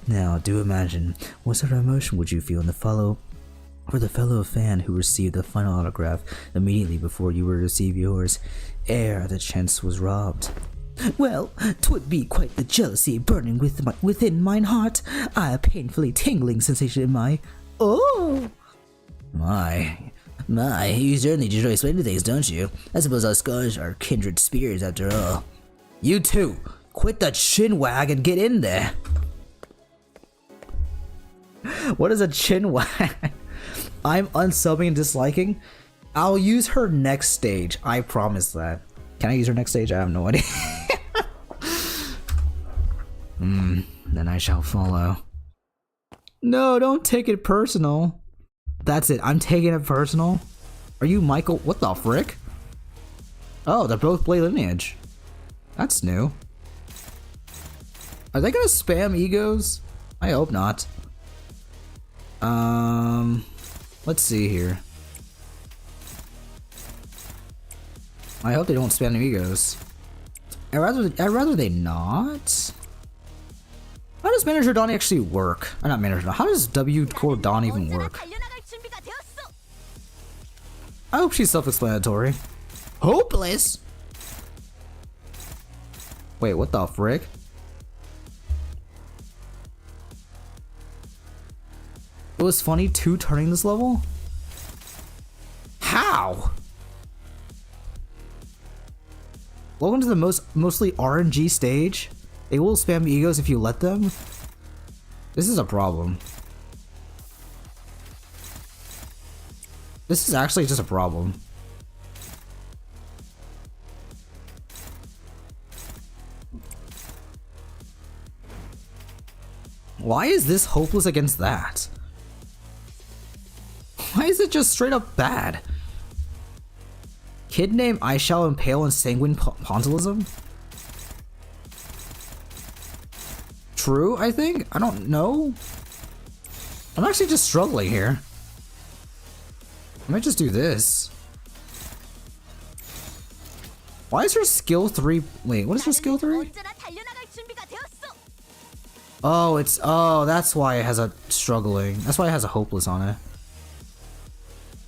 Now, do imagine, what sort of emotion would you feel for the fellow fan who received the final autograph immediately before you were to receive yours, ere the chance was robbed? Well, 'twould be quite the jealousy burning within mine heart, a painfully tingling sensation in my... Oh! My, you certainly enjoy explaining things, don't you? I suppose our scars are kindred spirits after all. You two, quit that chin wag and get in there! What is a chin wag? I'm unsubbing and disliking? I'll use her next stage, I promise that. Can I use her next stage? I have no idea. Then I shall follow. No, don't take it personal. That's it, I'm taking it personal. Are you Michael? What the frick? Oh, they're both Blade Lineage. That's new. Are they gonna spam egos? I hope not. Let's see here. I hope they don't spam new egos. I'd rather they not. How does Manager Dawn actually work? Not Manager Dawn. How does W Core Dawn even work? I hope she's self-explanatory. Hopeless? Wait, what the frick? It was funny too turning this level? How? Welcome to the mostly RNG stage. They will spam egos if you let them. This is a problem. This is actually just a problem. Why is this hopeless against that? Why is it just straight up bad? Kid name I shall impale in sanguine pontilism? True, I think? I don't know. I'm actually just struggling here. I might just do this. Why is her skill 3? Wait, what is her skill 3? Oh, that's why it has a struggling. That's why it has a hopeless on it.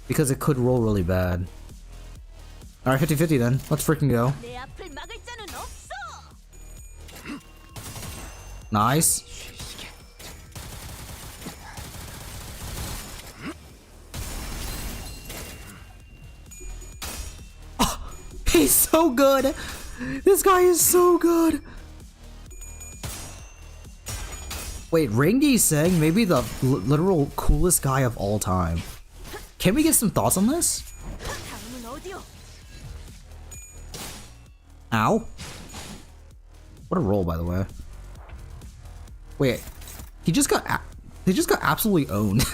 Because it could roll really bad. Alright, 50-50 then. Let's freaking go. Nice. Oh, he's so good. This guy is so good. Wait, Ring Yi-Sang may be the literal coolest guy of all time. Can we get some thoughts on this? Ow. What a roll, by the way. Wait, he just got absolutely owned.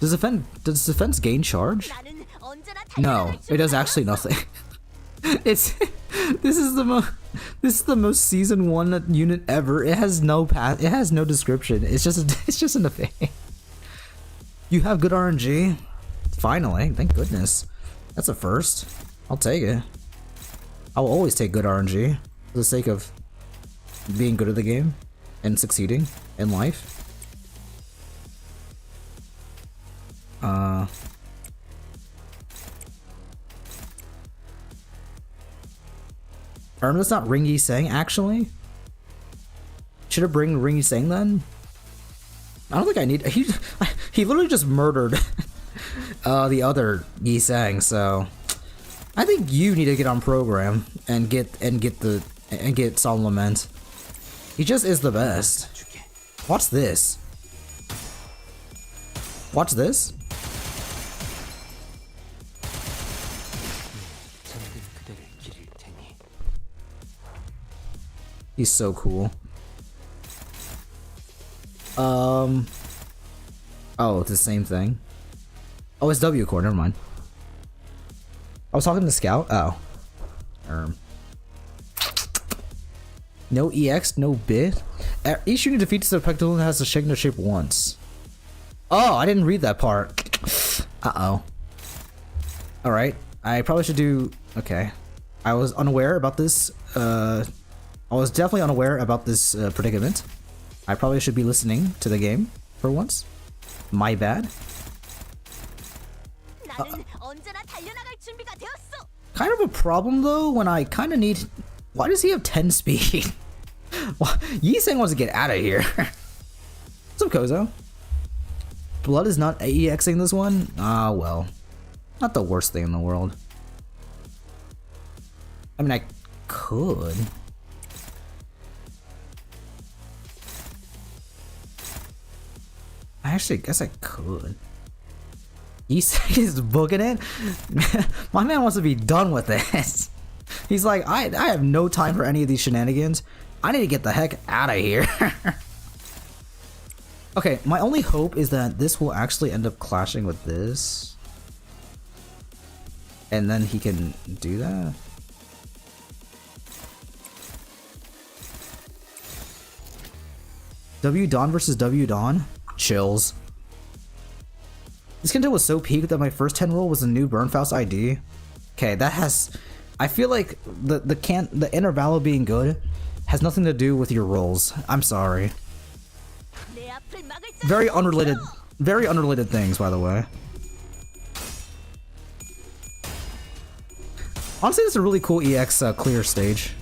Does defense gain charge? No, it does actually nothing. This is the most This is the most season 1 unit ever. It has no path. It has no description. It's just it's just in the thing. You have good RNG. Finally, thank goodness. That's a first. I'll take it. I will always take good RNG for the sake of being good at the game and succeeding in life. That's not Ring Yi Sang, actually? Should have bring Ring Yi Sang then? I don't think I need. He literally just murdered the other Yi Sang, so I think you need to get on program and get Solemn Lament. He just is the best. Watch this. Watch this. He's so cool. Oh, it's the same thing. Oh, it's W core. Never mind. I was talking to Scout. Oh. No EX, no bit. Each unit defeats the Pectoral has to shake their shape once. Oh, I didn't read that part. Uh-oh. Alright. I probably should do... Okay. I was unaware about this. I was definitely unaware about this predicament. I probably should be listening to the game for once. My bad. Kind of a problem though when I kind of need... Why does he have 10 speed? Yi Sang wants to get out of here. What's up, Kozo? Blood is not AEXing this one? Ah, well. Not the worst thing in the world. I mean, I could. I actually guess I could. Yi Sang is booking it? My man wants to be done with this. He's like, I have no time for any of these shenanigans. I need to get the heck out of here. Okay, my only hope is that this will actually end up clashing with this. And then he can do that. W Dawn versus W Dawn? Chills. This Kinto was so peaked that my first 10 roll was a new Burnfaust ID. Okay, that has... I feel like the Intervallo being good has nothing to do with your rolls. I'm sorry. Very unrelated things, by the way. Honestly, it's a really cool EX clear stage.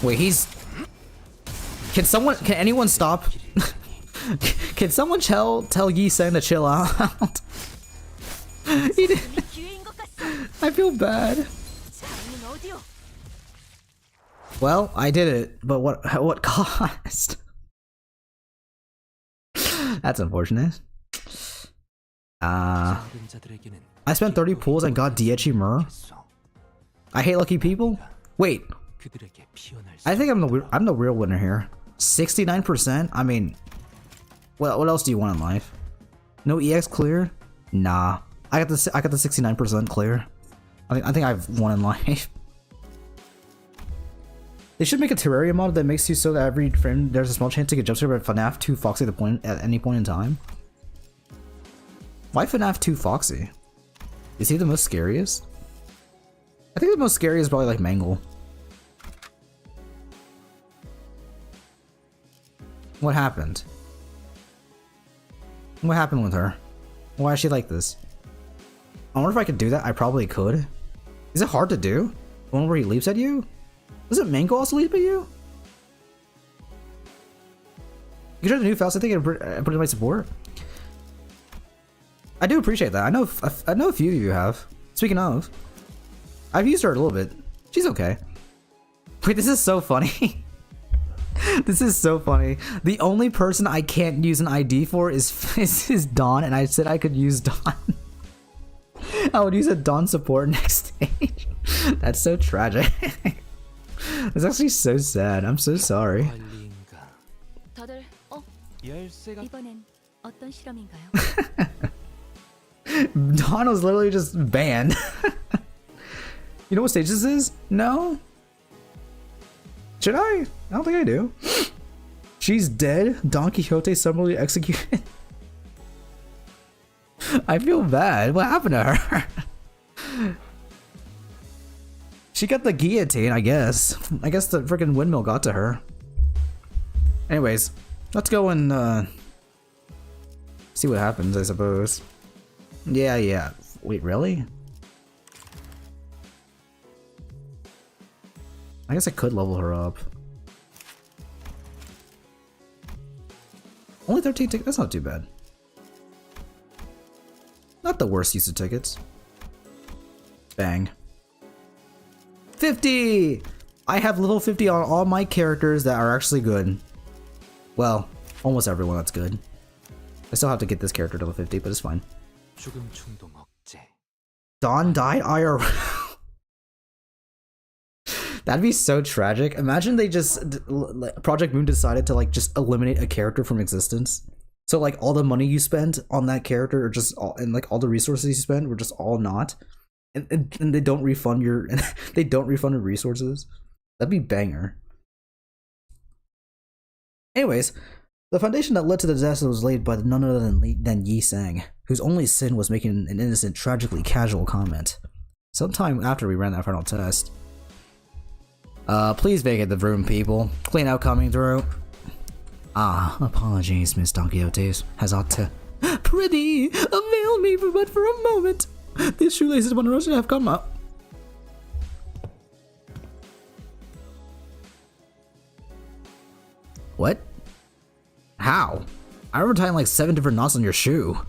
Wait, he's... Can anyone stop? Can someone tell Yi Sang to chill out? He did. I feel bad. Well, I did it, but what cost? That's unfortunate. I spent 30 pools and got Diechi Mur. I hate lucky people. Wait, I think I'm the real winner here. 69%. I mean, what else do you want in life? No EX clear? Nah, I got the 69% clear. I think I've won in life. They should make a Terraria mod that makes you so that every frame there's a small chance to get jumpscared by FNAF 2 Foxy at any point in time. Why FNAF 2 Foxy? Is he the most scariest? I think the most scary is probably like Mangle. What happened? What happened with her? Why is she like this? I wonder if I could do that. I probably could. Is it hard to do? The one where he leaps at you? Doesn't Mango also leap at you? You try the new Faust, I think I put it in my support. I do appreciate that. I know a few of you have. Speaking of, I've used her a little bit. She's okay. Wait, this is so funny. This is so funny. The only person I can't use an ID for is Dawn, and I said I could use Dawn. I would use a Dawn support next stage. That's so tragic. It's actually so sad. I'm so sorry. Dawn was literally just banned. You know what stage this is? No? Should I? I don't think I do. She's dead. Don Quixote summarily executed. I feel bad. What happened to her? She got the guillotine, I guess. I guess the freaking windmill got to her. Anyways, let's go and see what happens, I suppose. Yeah. Wait, really? I guess I could level her up. Only 13 tickets? That's not too bad. Not the worst use of tickets. Bang. 50! I have level 50 on all my characters that are actually good. Well, almost everyone that's good. I still have to get this character to level 50, but it's fine. Dawn died IRL. That'd be so tragic. Imagine they just Project Moon decided to like just eliminate a character from existence. So like all the money you spent on that character, or just all, and like all the resources you spent were just all not, and they don't refund your they don't refund your resources. That'd be banger. Anyways, the foundation that led to the disaster was laid by none other than Yi Sang, whose only sin was making an innocent, tragically casual comment. Sometime after we ran that final test. Please vacate the room, people. Clean out coming through. Apologies, Miss Don Quixote. Has ought to. Prithee, avail me but for a moment. These shoelaces upon the road have come up. What? How? I remember tying like 7 different knots on your shoe.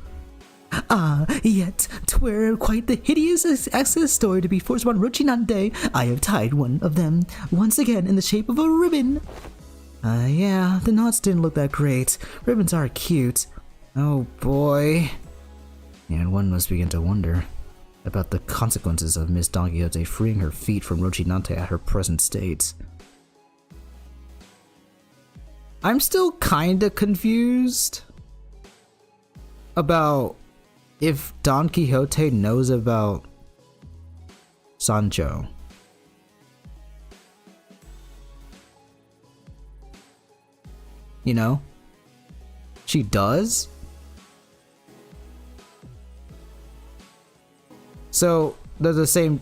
Yet 'twere quite the hideous access story to be forced upon Rochinante. I have tied one of them once again in the shape of a ribbon. Yeah, the knots didn't look that great. Ribbons are cute. Oh boy. And one must begin to wonder about the consequences of Miss Don Quixote freeing her feet from Rochinante at her present state. I'm still kinda confused about if Don Quixote knows about Sancho. You know? She does? So, they're the same.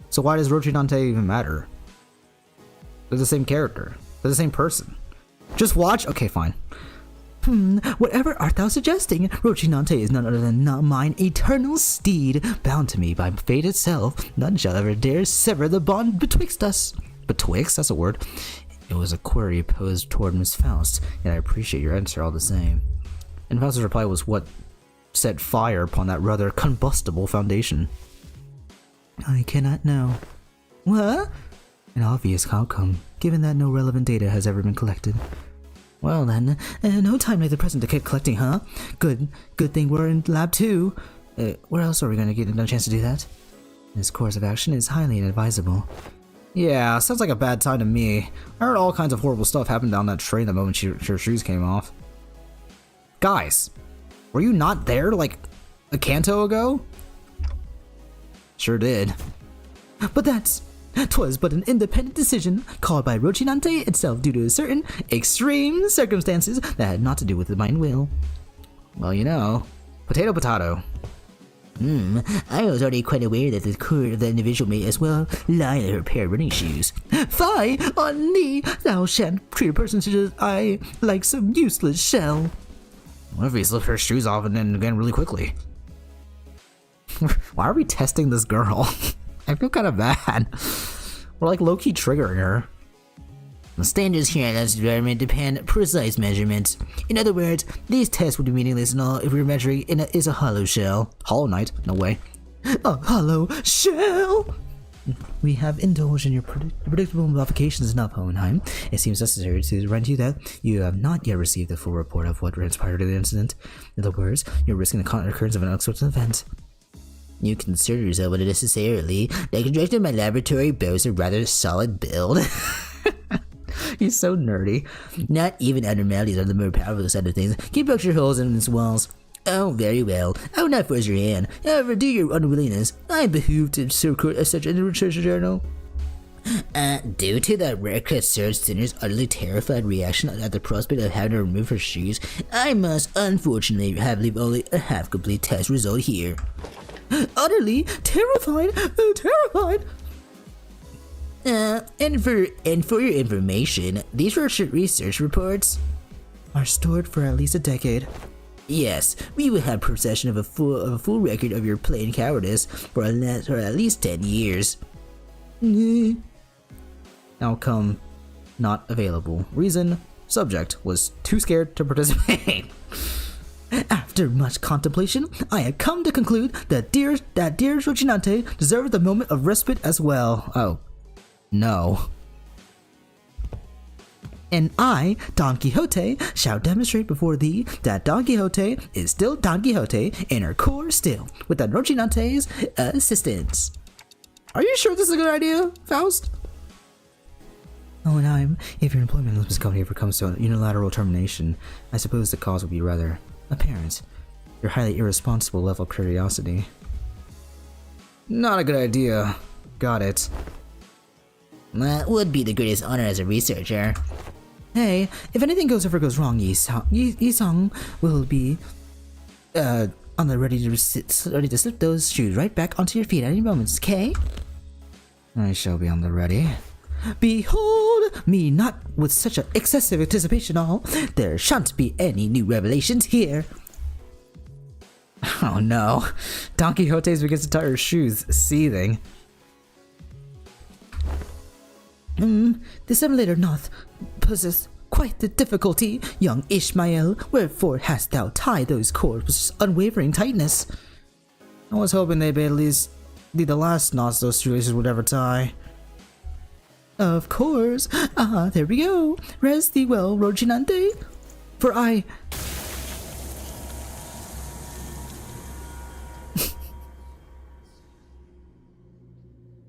So why does Rochinante even matter? They're the same character. They're the same person. Just watch? Okay, fine. Whatever art thou suggesting? Rochinante is none other than mine eternal steed, bound to me by fate itself. None shall ever dare sever the bond betwixt us. Betwixt? That's a word. It was a query posed toward Miss Faust, and I appreciate your answer all the same. And Faust's reply was what set fire upon that rather combustible foundation. I cannot know. What? An obvious outcome, given that no relevant data has ever been collected. Well then, no time like the present to keep collecting, huh? Good thing we're in lab 2. Where else are we gonna get a chance to do that? This course of action is highly inadvisable. Yeah, sounds like a bad time to me. I heard all kinds of horrible stuff happen down that train the moment her shoes came off. Guys, were you not there like a canto ago? Sure did. But 'twas but an independent decision called by Rochinante itself due to certain extreme circumstances that had not to do with the mind will. Well, you know, potato. I was already quite aware that the career of the individual may as well lie in her pair of running shoes. Fie on thee! Thou shan't treat a person such as I like some useless shell. What if he slipped her shoes off and then again really quickly? Why are we testing this girl? I feel kind of bad. We're like low-key triggering her. The standards here in this environment depend precise measurements. In other words, these tests would be meaningless and all if we're measuring is a hollow shell. Hollow Knight? No way. A hollow shell! We have indulged in your predictable modifications enough, Hohenheim. It seems necessary to remind you that you have not yet received the full report of what transpired in the incident. In other words, you're risking the occurrence of an unexpected event. You consider yourself unnecessarily. The construction of my laboratory boasts a rather solid build. He's so nerdy. Not even abnormalities are the more powerful side of things. Keep puncture holes in its walls. Oh, very well. I will not force your hand. However, due to your unwillingness, I behoove to circulate such in the research journal. Due to the rare concerned sinner's utterly terrified reaction at the prospect of having to remove her shoes, I must unfortunately have leave only a half-complete test result here. Utterly terrified? Oh, terrified! And for your information, these research reports are stored for at least a decade. Yes, we will have possession of a full record of your plain cowardice for at least 10 years. Outcome not available. Reason: subject was too scared to participate. After much contemplation, I have come to conclude that dear Rocinante deserves the moment of respite as well. Oh, no. And I, Don Quixote, shall demonstrate before thee that Don Quixote is still Don Quixote in her core still, with the Rocinante's assistance. Are you sure this is a good idea, Faust? Oh, and if your employment in Limbus Company ever comes to a unilateral termination, I suppose the cause would be rather apparent. Your highly irresponsible level of curiosity. Not a good idea. Got it. That would be the greatest honor as a researcher. Hey, if anything ever goes wrong, Yi-sung will be on the ready to slip those shoes right back onto your feet at any moment, okay? I shall be on the ready. Behold me not with such an excessive anticipation all. There shan't be any new revelations here. Oh no. Don Quixote begins to tie her shoes, seething. The simulator doth possess quite the difficulty, young Ishmael. Wherefore hast thou tied those cords with such unwavering tightness? I was hoping they'd be at least the last knots those shoelaces would ever tie. Of course. There we go. Rest thee well, Rocinante. For I...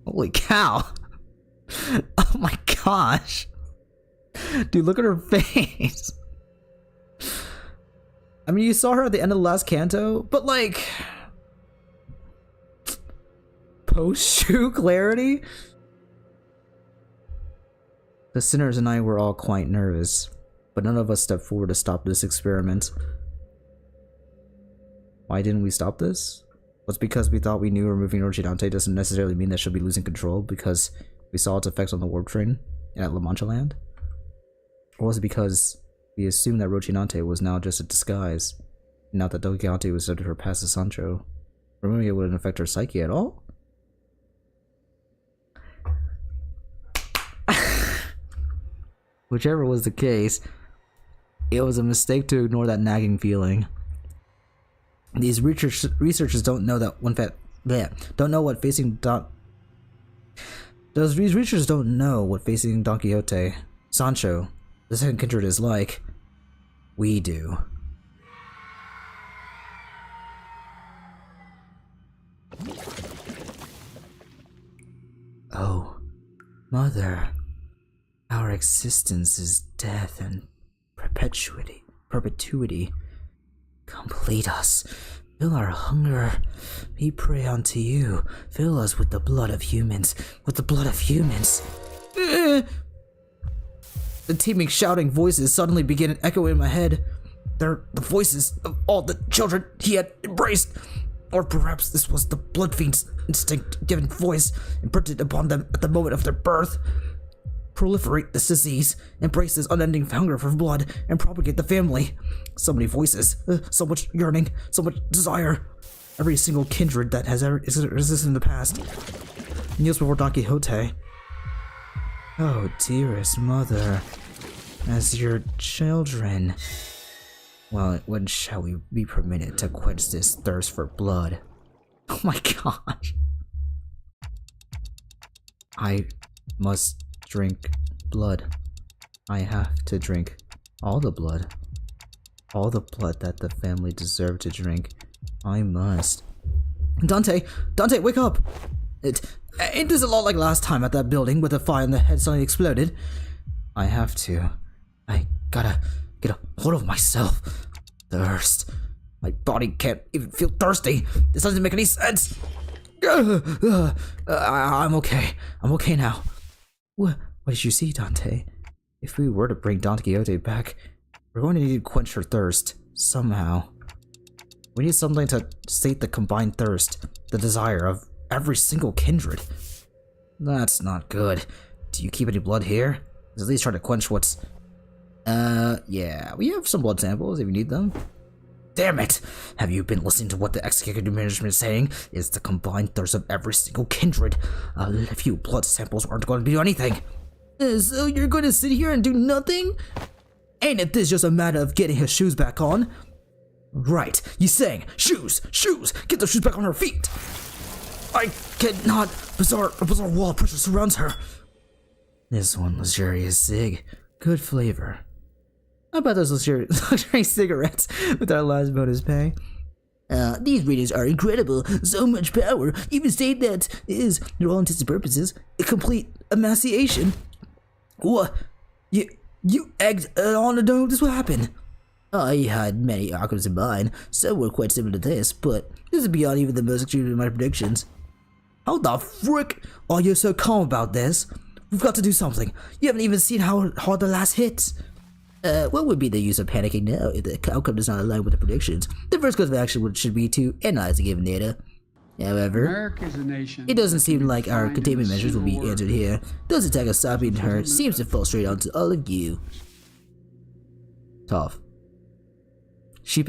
Holy cow. Oh my gosh. Dude, look at her face. I mean, you saw her at the end of the last canto, but like... post-shoe clarity? The sinners and I were all quite nervous, but none of us stepped forward to stop this experiment. Why didn't we stop this? Was it because we thought we knew removing Rocinante doesn't necessarily mean that she'll be losing control because we saw its effects on the warp train at La Mancha Land? Or was it because we assumed that Rocinante was now just a disguise, and now that Don Quixote was under her past as Sancho, removing it wouldn't affect her psyche at all? Whichever was the case, it was a mistake to ignore that nagging feeling. These researchers don't know that these researchers don't know what facing Don Quixote, Sancho, the second kindred is like. We do. Oh, Mother. Our existence is death and perpetuity. Complete us. Fill our hunger. We pray unto you. Fill us with the blood of humans. The teeming shouting voices suddenly began echoing in my head. They're the voices of all the children he had embraced. Or perhaps this was the blood fiend's instinct given voice imprinted upon them at the moment of their birth. Proliferate this disease, embrace this unending hunger for blood, and propagate the family. So many voices, so much yearning, so much desire. Every single kindred that has ever existed in the past kneels before Don Quixote. Oh, dearest mother, as your children, well, when shall we be permitted to quench this thirst for blood? Oh my gosh. I must drink blood. I have to drink all the blood. All the blood that the family deserved to drink. I must. Dante, wake up! Ain't this a lot like last time at that building where the fire in the head suddenly exploded? I have to. I gotta get a hold of myself. Thirst. My body can't even feel thirsty. This doesn't make any sense. I'm okay. I'm okay now. What did you see, Dante? If we were to bring Don Quixote back, we're going to need to quench her thirst somehow. We need something to sate the combined thirst, the desire of every single kindred. That's not good. Do you keep any blood here? Let's at least try to quench what's... yeah, we have some blood samples if you need them. Damn it! Have you been listening to what the executive management is saying? It's the combined thirst of every single kindred. A few blood samples aren't going to do anything. So you're going to sit here and do nothing? Ain't this just a matter of getting his shoes back on? Right, you saying, shoes, get those shoes back on her feet. I cannot, a bizarre wall of pressure surrounds her. This one luxurious cig, good flavor. How about those luxury cigarettes with our last bonus pay? These readings are incredible, so much power, even state that is, for all intents and purposes, a complete emaciation. What? You egged on to know this would happen? I had many outcomes in mind, some were quite similar to this, but this is beyond even the most extreme of my predictions. How the frick are you so calm about this? We've got to do something. You haven't even seen how hard the last hits. What would be the use of panicking now if the outcome does not align with the predictions? The first course of action should be to analyze the given data. However, it doesn't seem like our containment measures will be answered here. Those attack of stopping her seems to fall straight onto all of you. Tough. She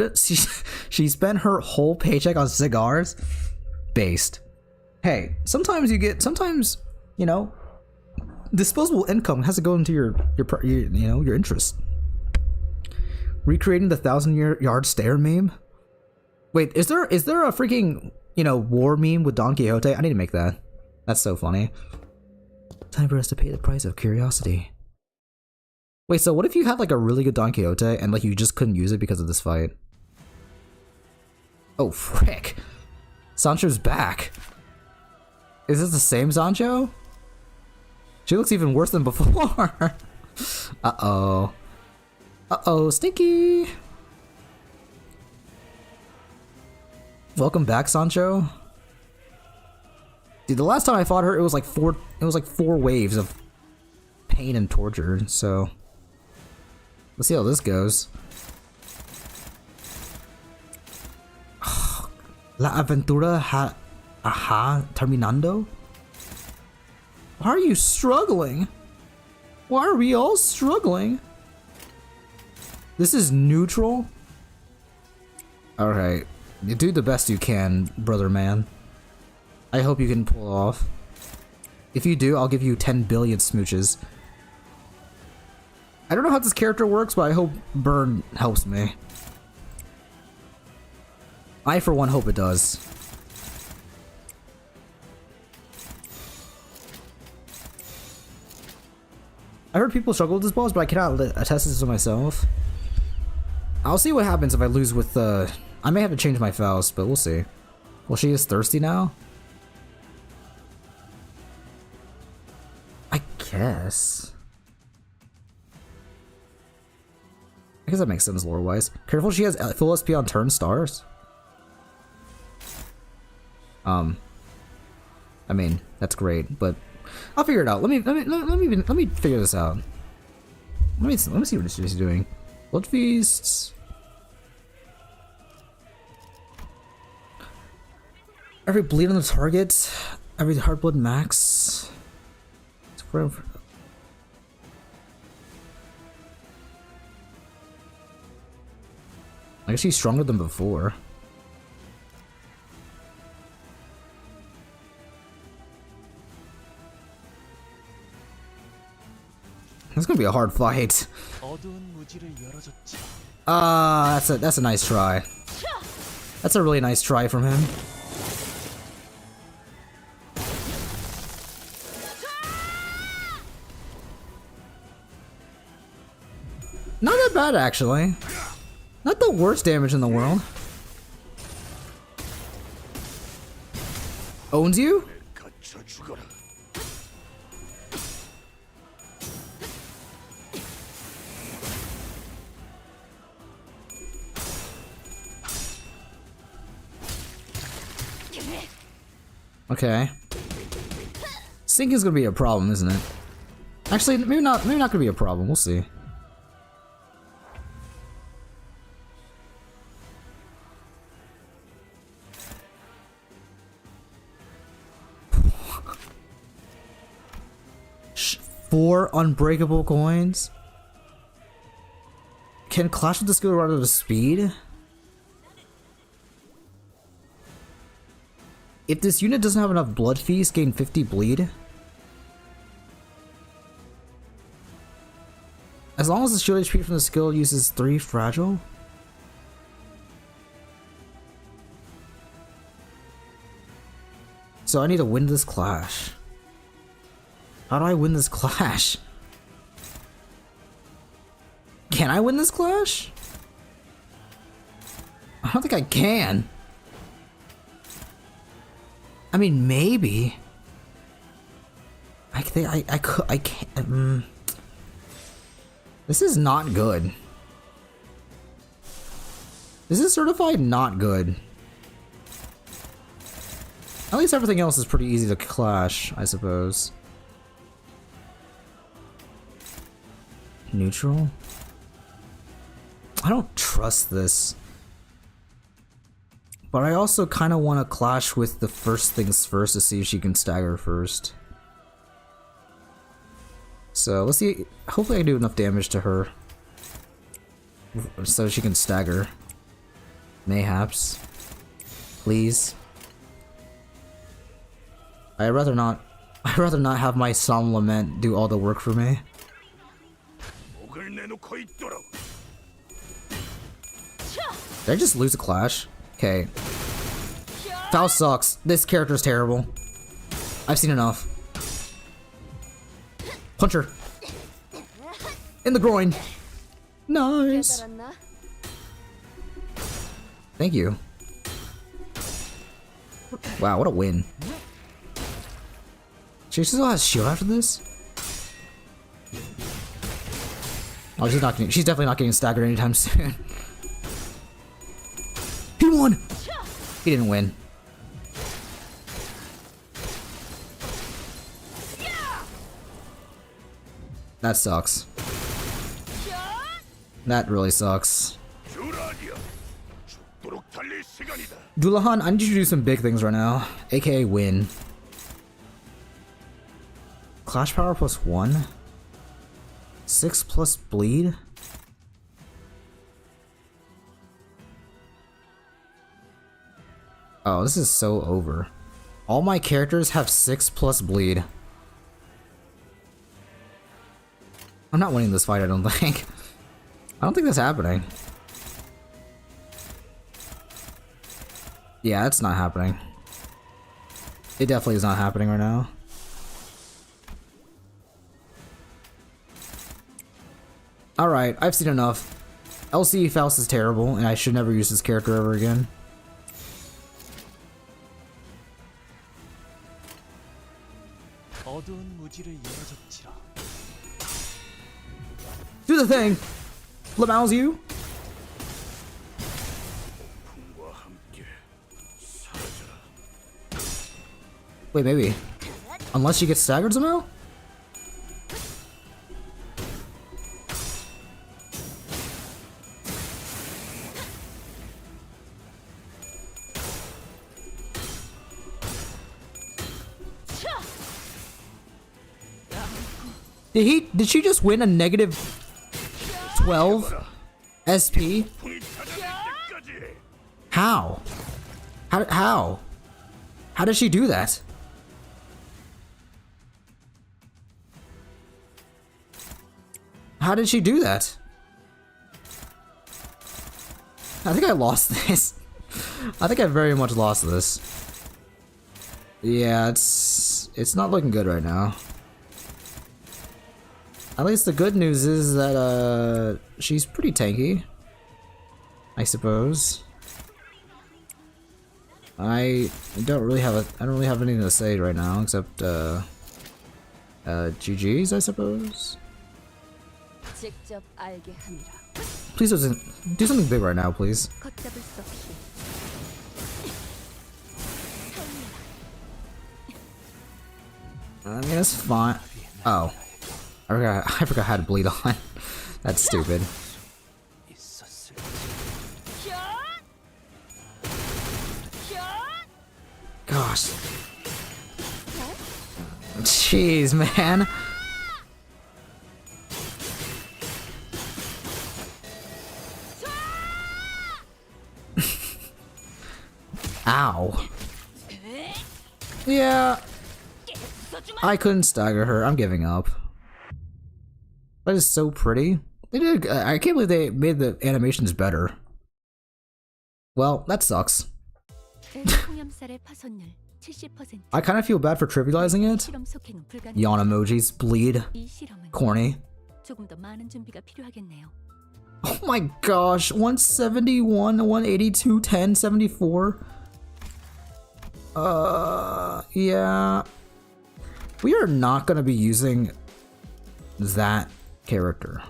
spent her whole paycheck on cigars? Based. Hey, sometimes, you know, disposable income has to go into your interest. Recreating the 1,000-yard stare meme? Wait, is there a freaking, war meme with Don Quixote? I need to make that. That's so funny. Time for us to pay the price of curiosity. Wait, so what if you had like a really good Don Quixote and like you just couldn't use it because of this fight? Oh frick. Sancho's back. Is this the same Sancho? She looks even worse than before. Uh-oh. Uh-oh, Stinky! Welcome back, Sancho. Dude, the last time I fought her, it was like four waves of pain and torture, so let's see how this goes. La aventura terminando? Why are you struggling? Why are we all struggling? This is neutral? Alright. You do the best you can, brother man. I hope you can pull off. If you do, I'll give you 10 billion smooches. I don't know how this character works, but I hope Burn helps me. I, for one, hope it does. I heard people struggle with this boss, but I cannot attest this to myself. I'll see what happens if I lose with I may have to change my Faust, but we'll see. Well, she is thirsty now? I guess. I guess that makes sense lore-wise. Careful, she has full SP on turn stars. I mean, that's great, but I'll figure it out. Let me figure this out. Let me see what she's doing. Blood feasts. Every bleed on the target. Every hard blood max. I guess she's stronger than before. It's gonna be a hard fight. That's a nice try. That's a really nice try from him. Not that bad, actually. Not the worst damage in the world. Owns you? Okay. Syncing's gonna be a problem, isn't it? Actually, maybe not gonna be a problem, we'll see. Four unbreakable coins? Can Clash with the skill run at a speed? If this unit doesn't have enough blood feast, gain 50 bleed. As long as the shield HP from the skill uses 3 fragile? So I need to win this clash. How do I win this clash? Can I win this clash? I don't think I can. I mean, maybe. I think I could. I can't. This is not good. This is certified not good. At least everything else is pretty easy to clash, I suppose. Neutral? I don't trust this. But I also kind of want to clash with the first things first to see if she can stagger first. So let's see. Hopefully I can do enough damage to her so she can stagger. Mayhaps. Please. I'd rather not have my Psalm Lament do all the work for me. Did I just lose a clash? Okay. Faust sucks. This character's terrible. I've seen enough. Punch her. In the groin. Nice. Thank you. Wow, what a win. She still has shield after this? Oh, she's definitely not getting staggered anytime soon. He won! He didn't win. That sucks. That really sucks. Dullahan, I need you to do some big things right now, aka win. Clash power plus 1? 6 plus bleed? Oh, this is so over. All my characters have 6 plus bleed. I'm not winning this fight, I don't think. I don't think that's happening. Yeah, it's not happening. It definitely is not happening right now. Alright, I've seen enough. LCB Faust is terrible, and I should never use this character ever again. Do the thing! Lamals you? Wait, maybe. Unless she gets staggered somehow? Did she just win a negative 12 SP? How? How did she do that? How did she do that? I think I lost this. I think I very much lost this. Yeah, it's not looking good right now. At least the good news is that she's pretty tanky, I suppose. I don't really have anything to say right now except GG's, I suppose. Please do something big right now, please. I mean, it's fine. Oh. I forgot how to bleed on. That's stupid. Gosh. Jeez, man. Ow. Yeah. I couldn't stagger her. I'm giving up. That is so pretty. They did. I can't believe they made the animations better. Well, that sucks. I kind of feel bad for trivializing it. Yawn emojis, bleed, corny. Oh my gosh, 171, 182, 10, 74. Yeah. We are not gonna be using that character.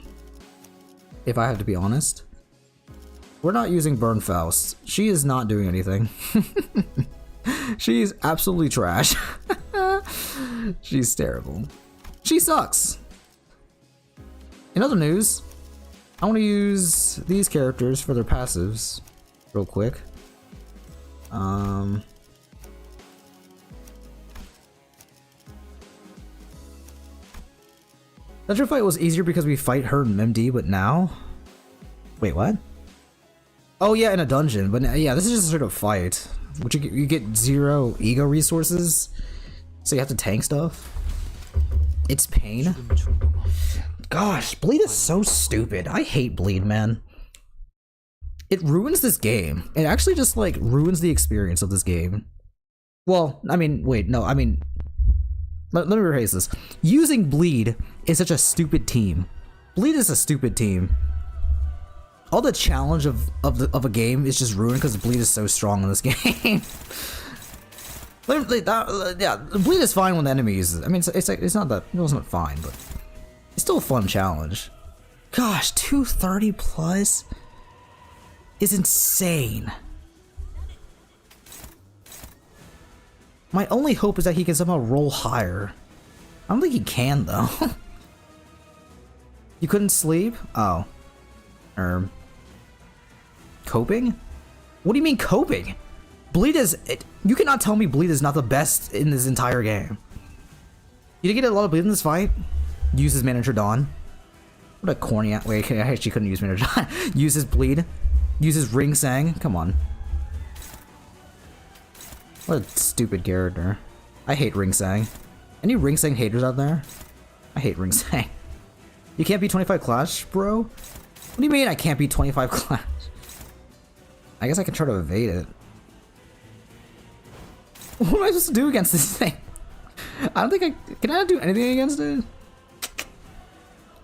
If I have to be honest. We're not using Burn Faust. She is not doing anything. She's absolutely trash. She's terrible. She sucks. In other news, I want to use these characters for their passives real quick. Dungeon fight was easier because we fight her in MD, but now? Wait, what? Oh yeah, in a dungeon, but yeah, this is just a sort of fight. Which you get 0 ego resources, so you have to tank stuff. It's pain. Gosh, Bleed is so stupid. I hate Bleed, man. It ruins this game. It actually just like ruins the experience of this game. Well, I mean, wait, no, I mean, let me rephrase this. Using Bleed is such a stupid team. Bleed is a stupid team. All the challenge of a game is just ruined because Bleed is so strong in this game. Yeah, Bleed is fine when the enemy uses it. I mean, it's not that it wasn't fine, but it's still a fun challenge. Gosh, 230 plus is insane. My only hope is that he can somehow roll higher. I don't think he can though. You couldn't sleep? Oh. Coping? What do you mean coping? Bleed is... you cannot tell me Bleed is not the best in this entire game. You did get a lot of Bleed in this fight? Uses Manager Dawn. What a corny... wait, I actually couldn't use Manager Dawn. Uses Bleed. Uses Ring Sang. Come on. What a stupid character. I hate Ring Sang. Any Ring Sang haters out there? I hate Ring Sang. You can't beat 25 Clash, bro? What do you mean I can't beat 25 Clash? I guess I can try to evade it. What am I supposed to do against this thing? I don't think I... can I do anything against it?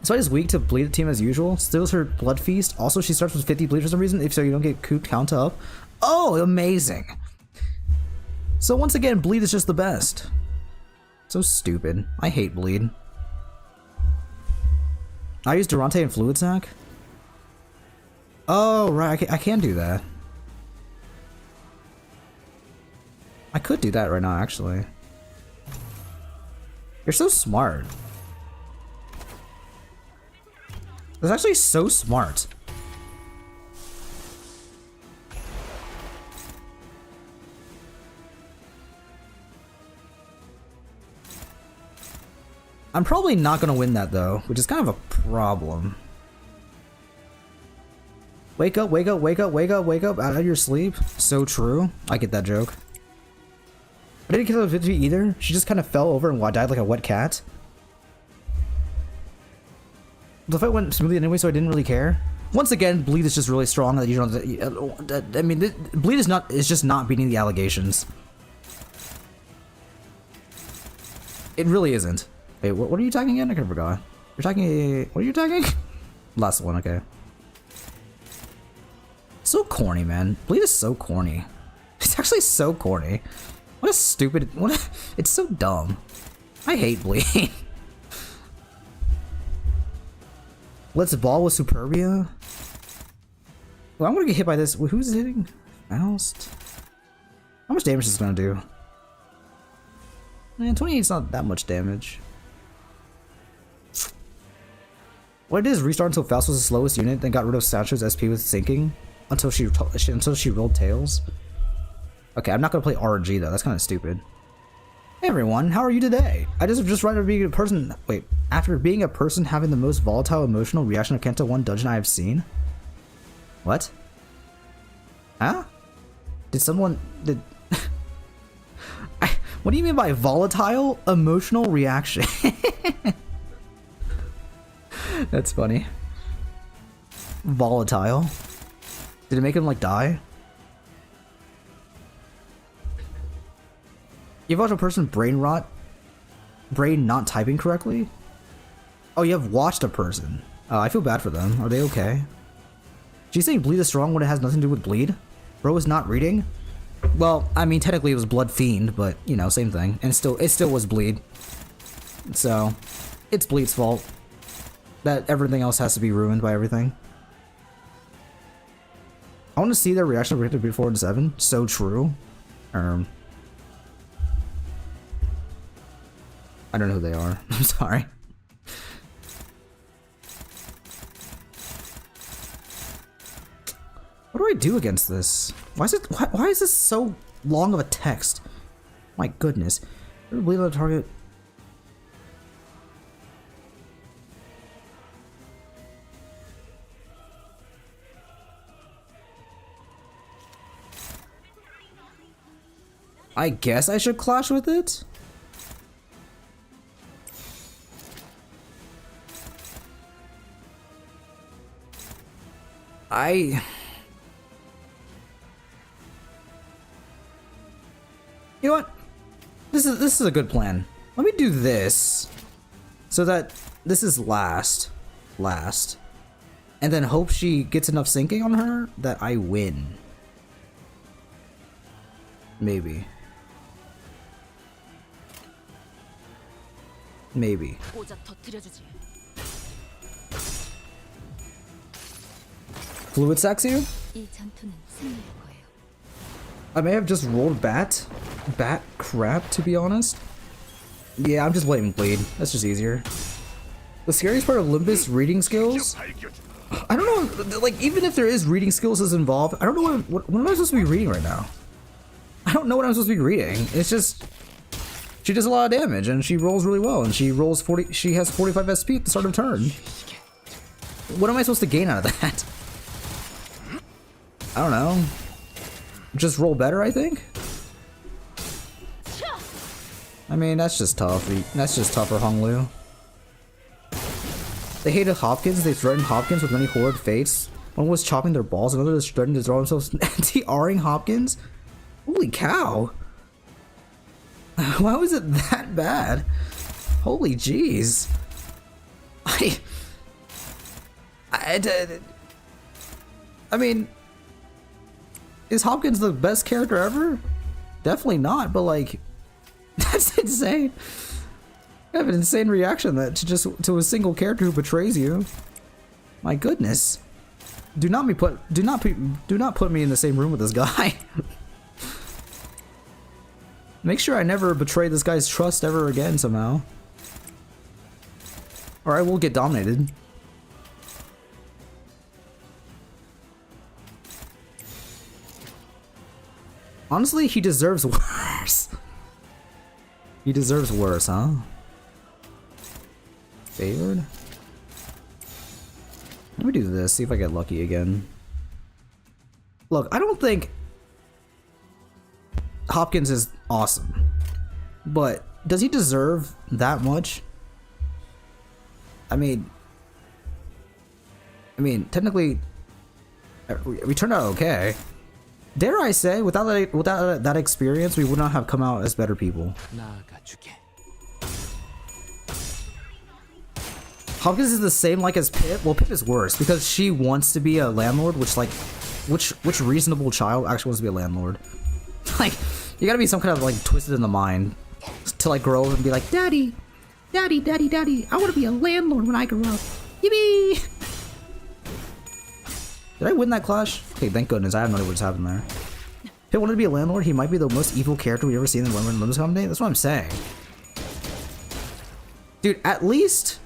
So I just weak to Bleed team as usual. Steals her Blood Feast. Also, she starts with 50 bleed for some reason. If so, you don't get cooped count up. Oh, amazing. So once again, Bleed is just the best. So stupid. I hate Bleed. I use Durante and Fluid Sac. Oh, right. I can do that. I could do that right now, actually. You're so smart. That's actually so smart. I'm probably not gonna win that though, which is kind of a problem. Wake up, wake up, wake up, wake up, wake up out of your sleep. So true. I get that joke. I didn't kill her with either. She just kind of fell over and died like a wet cat. The fight went smoothly anyway, so I didn't really care. Once again, Bleed is just really strong. That you don't. I mean, Bleed is just not beating the allegations. It really isn't. Wait, what are you talking again? I kind of forgot. You're talking. What are you talking? Last one, okay. So corny, man. Bleed is so corny. It's actually so corny. What a stupid. It's so dumb. I hate Bleed. Let's ball with Superbia. Well, I'm gonna get hit by this. Who's hitting? Faust. How much damage is this gonna do? Man, 28's not that much damage. What it is, restart until Faust was the slowest unit, then got rid of Sancho's SP with sinking until she rolled tails. Okay, I'm not gonna play RG though. That's kind of stupid. Hey everyone, how are you today? I just rather being a person. Wait, after being a person having the most volatile emotional reaction of Kenta 1 dungeon I have seen. What? Huh? Did someone did? What do you mean by volatile emotional reaction? That's funny. Volatile. Did it make him like die? You have watched a person brain rot? Brain not typing correctly? Oh, you have watched a person. I feel bad for them. Are they okay? She's saying bleed is strong when it has nothing to do with bleed? Bro is not reading? Well, I mean, technically it was Blood Fiend, but, you know, same thing. And it still was bleed. So, it's bleed's fault. That everything else has to be ruined by everything. I want to see their reaction to Predicted 4 and 7. So true. I don't know who they are. I'm sorry. What do I do against this? Why is this so long of a text? My goodness. Bleed on the target. I guess I should clash with it? You know what? This is a good plan. Let me do this so that this is last, and then hope she gets enough sinking on her that I win. Maybe. Fluid sacks you? I may have just rolled bat crap, to be honest. Yeah, I'm just letting him bleed. That's just easier. The scariest part of Limbus reading skills? I don't know, like, even if there is reading skills is involved, I don't know what am I supposed to be reading right now? I don't know what I'm supposed to be reading. It's just, she does a lot of damage, and she rolls really well, and she has 45 SP at the start of turn. What am I supposed to gain out of that? I don't know. Just roll better, I think? I mean, that's just tough. That's just tough for Honglu. They hated Hopkins. They threatened Hopkins with many horrid fates. One was chopping their balls, another was threatening to throw themselves anti-Ring Hopkins. Holy cow. Why was it that bad? Holy jeez. I mean, is Hopkins the best character ever? Definitely not, but like, that's insane. I have an insane reaction to a single character who betrays you. My goodness. Do not put me in the same room with this guy. Make sure I never betray this guy's trust ever again somehow. Or I will get dominated. Honestly, he deserves worse. He deserves worse, huh? Favored? Let me do this, see if I get lucky again. Look, I don't think Hopkins is awesome, but does he deserve that much? I mean, technically, we turned out okay. Dare I say, without that experience, we would not have come out as better people. Hopkins is the same like as Pip. Well, Pip is worse because she wants to be a landlord, which reasonable child actually wants to be a landlord? Like, you gotta be some kind of like twisted in the mind to like grow up and be like, Daddy, Daddy, I want to be a landlord when I grow up. Yippee! Did I win that clash? Okay, thank goodness. I have no idea what just happened there. Pip wanted to be a landlord. He might be the most evil character we've ever seen in the Limbus Company. That's what I'm saying. Dude, at least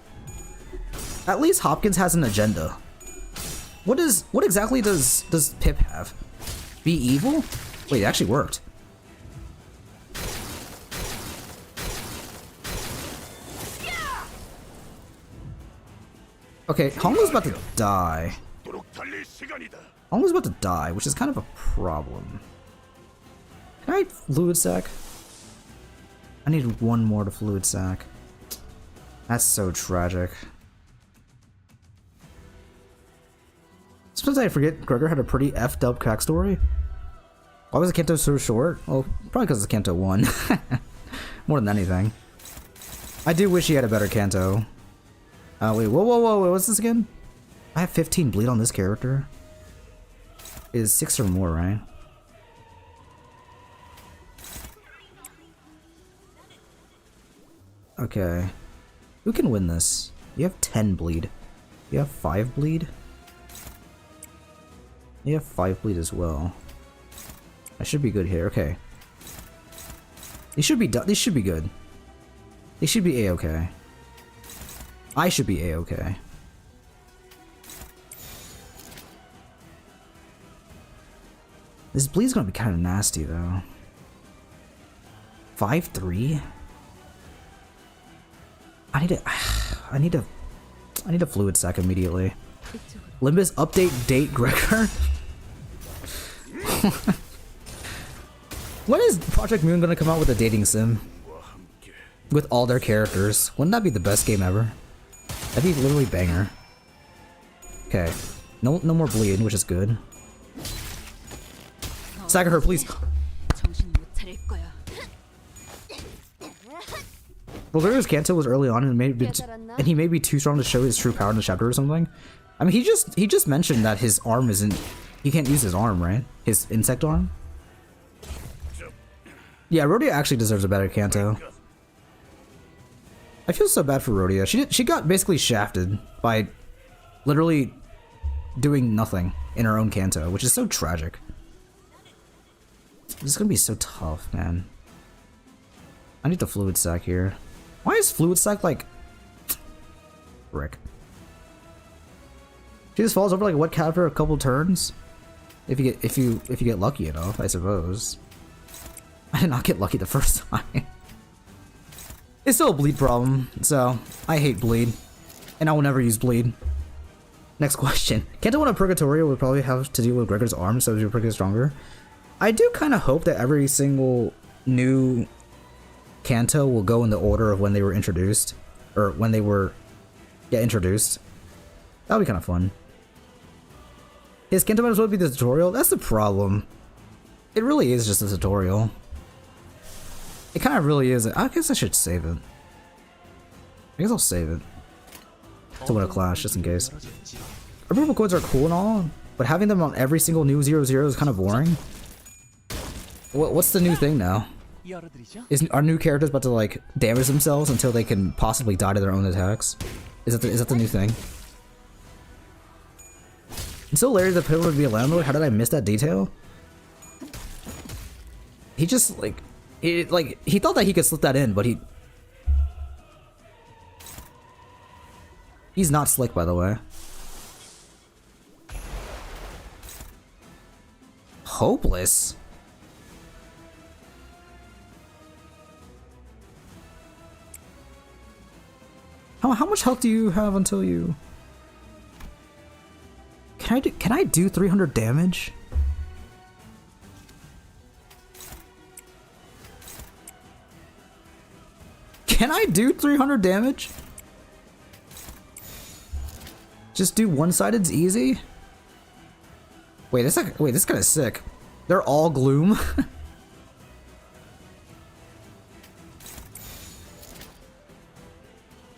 Hopkins has an agenda. What exactly does Pip have? Be evil? Wait, it actually worked. Okay, Honglu's about to die. Honglu's about to die, which is kind of a problem. Can I fluid sac? I need one more to fluid sac. That's so tragic. Sometimes I forget Gregor had a pretty effed up backstory. Why was the Kanto so short? Well, probably because it's Kanto 1. More than anything. I do wish he had a better Kanto. Wait, whoa, what's this again? I have 15 bleed on this character. It is 6 or more, right? Okay. Who can win this? You have 10 bleed. You have 5 bleed? You have 5 bleed as well. I should be good here, okay. These should be good. They should be A-okay. I should be A-okay. This bleed's gonna be kind of nasty though. 5-3? I need a fluid sac immediately. Limbus update date Gregor? When is Project Moon gonna come out with a dating sim? With all their characters. Wouldn't that be the best game ever? That'd be literally banger. Okay. No more bleed, which is good. Stagger her, please. Well, Gregor's Kanto was early on and he may be too strong to show his true power in the chapter or something. I mean, he just mentioned that his arm isn't. He can't use his arm, right? His insect arm. Yeah, Rhodia actually deserves a better Kanto. I feel so bad for Rhodia. She got basically shafted by literally doing nothing in her own Kanto, which is so tragic. This is gonna be so tough, man. I need the fluid sac here. Why is fluid sac like frick? She just falls over like a wet cat for a couple turns. If you get lucky enough, I suppose. I did not get lucky the first time. It's still a bleed problem, so I hate bleed, and I will never use bleed. Next question: Kanto 1 of Purgatorio would probably have to deal with Gregor's arm, so he's pretty stronger. I do kind of hope that every single new Kanto will go in the order of when they were introduced, or when they were, introduced. That would be kind of fun. His Kanto might as well be the tutorial. That's the problem. It really is just a tutorial. It kind of really is. I guess I should save it. I guess I'll save it to win a clash, just in case. Approval codes are cool and all, but having them on every single new 0-0 is kind of boring. What's the new thing now? Are new characters about to like damage themselves until they can possibly die to their own attacks? Is that the new thing? It's so hilarious that Pip would be a landlord. How did I miss that detail? He just he thought that he could slip that in, but he's not slick, by the way. Hopeless. How much health do you have until you? Can I do 300 damage? Can I do 300 damage? Just do one-sided's easy? Wait, this kind of sick. They're all gloom.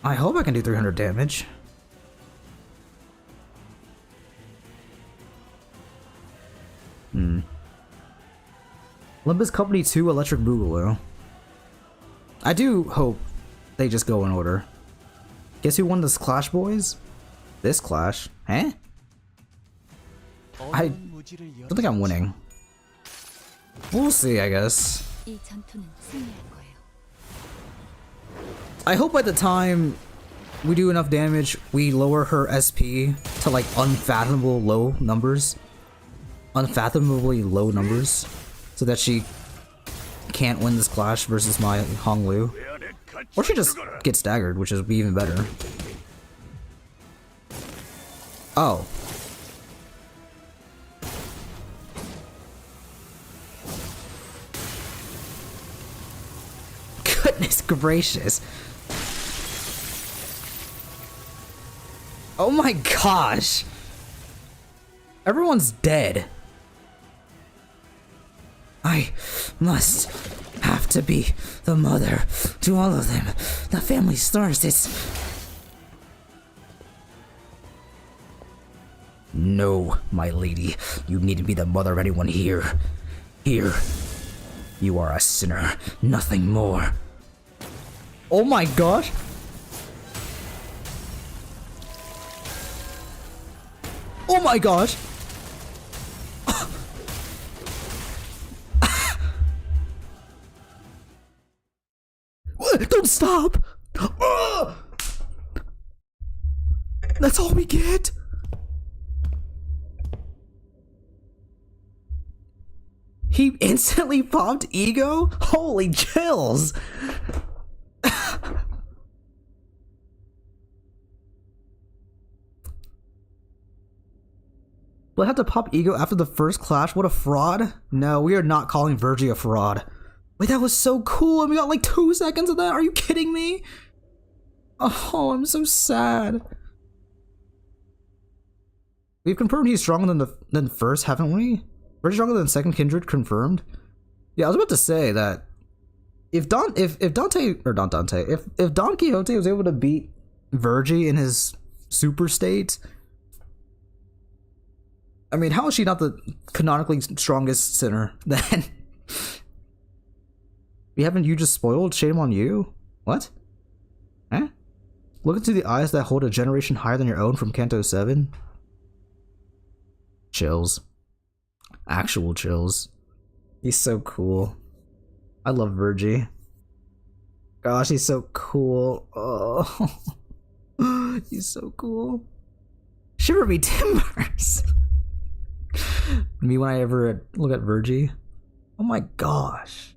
I hope I can do 300 damage. Limbus Company 2 Electric Boogaloo. I do hope they just go in order. Guess who won this clash, boys? This clash? Eh? I don't think I'm winning. We'll see, I guess. I hope by the time we do enough damage, we lower her SP to like unfathomably low numbers. Unfathomably low numbers. So that she can't win this clash versus my Honglu. Or she just gets staggered, which is even better. Oh. Goodness gracious. Oh my gosh. Everyone's dead. I must have to be the mother to all of them. The family stars, it's... No, my lady. You need to be the mother of anyone here. Here. You are a sinner. Nothing more. Oh my gosh. Oh my gosh. Don't stop! That's all we get? He instantly popped ego? Holy chills! Will I have to pop ego after the first clash? What a fraud. No, we are not calling Virgie a fraud. Wait, that was so cool, and we got like 2 seconds of that? Are you kidding me? Oh, I'm so sad. We've confirmed he's stronger than first, haven't we? Virgie's stronger than second Kindred, confirmed. Yeah, I was about to say that if Don Quixote was able to beat Virgie in his super state, I mean, how is she not the canonically strongest sinner then? Haven't you just spoiled? Shame on you. What? Huh? Look into the eyes that hold a generation higher than your own from Kanto 7. Chills. Actual chills. He's so cool. I love Virgie. Gosh, he's so cool. Oh. He's so cool. Shiver me timbers. Me when I ever look at Virgie. Oh my gosh.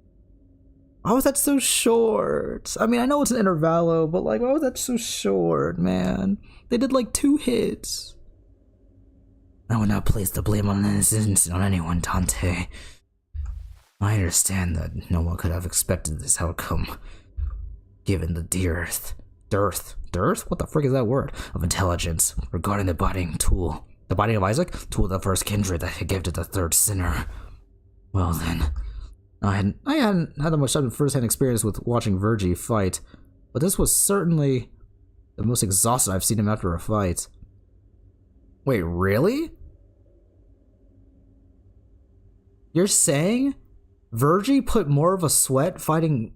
Why was that so short? I mean, I know it's an Intervallo, but like, why was that so short, man? They did like 2 hits. I would not place the blame on this incident on anyone, Dante. I understand that no one could have expected this outcome, given the dearth? What the frick is that word? Of intelligence regarding the binding tool. The binding of Isaac? Tool of the first kindred that gave to the third sinner. Well then... I hadn't had that much first-hand experience with watching Virgie fight, but this was certainly the most exhausted I've seen him after a fight. Wait, really? You're saying Virgie put more of a sweat fighting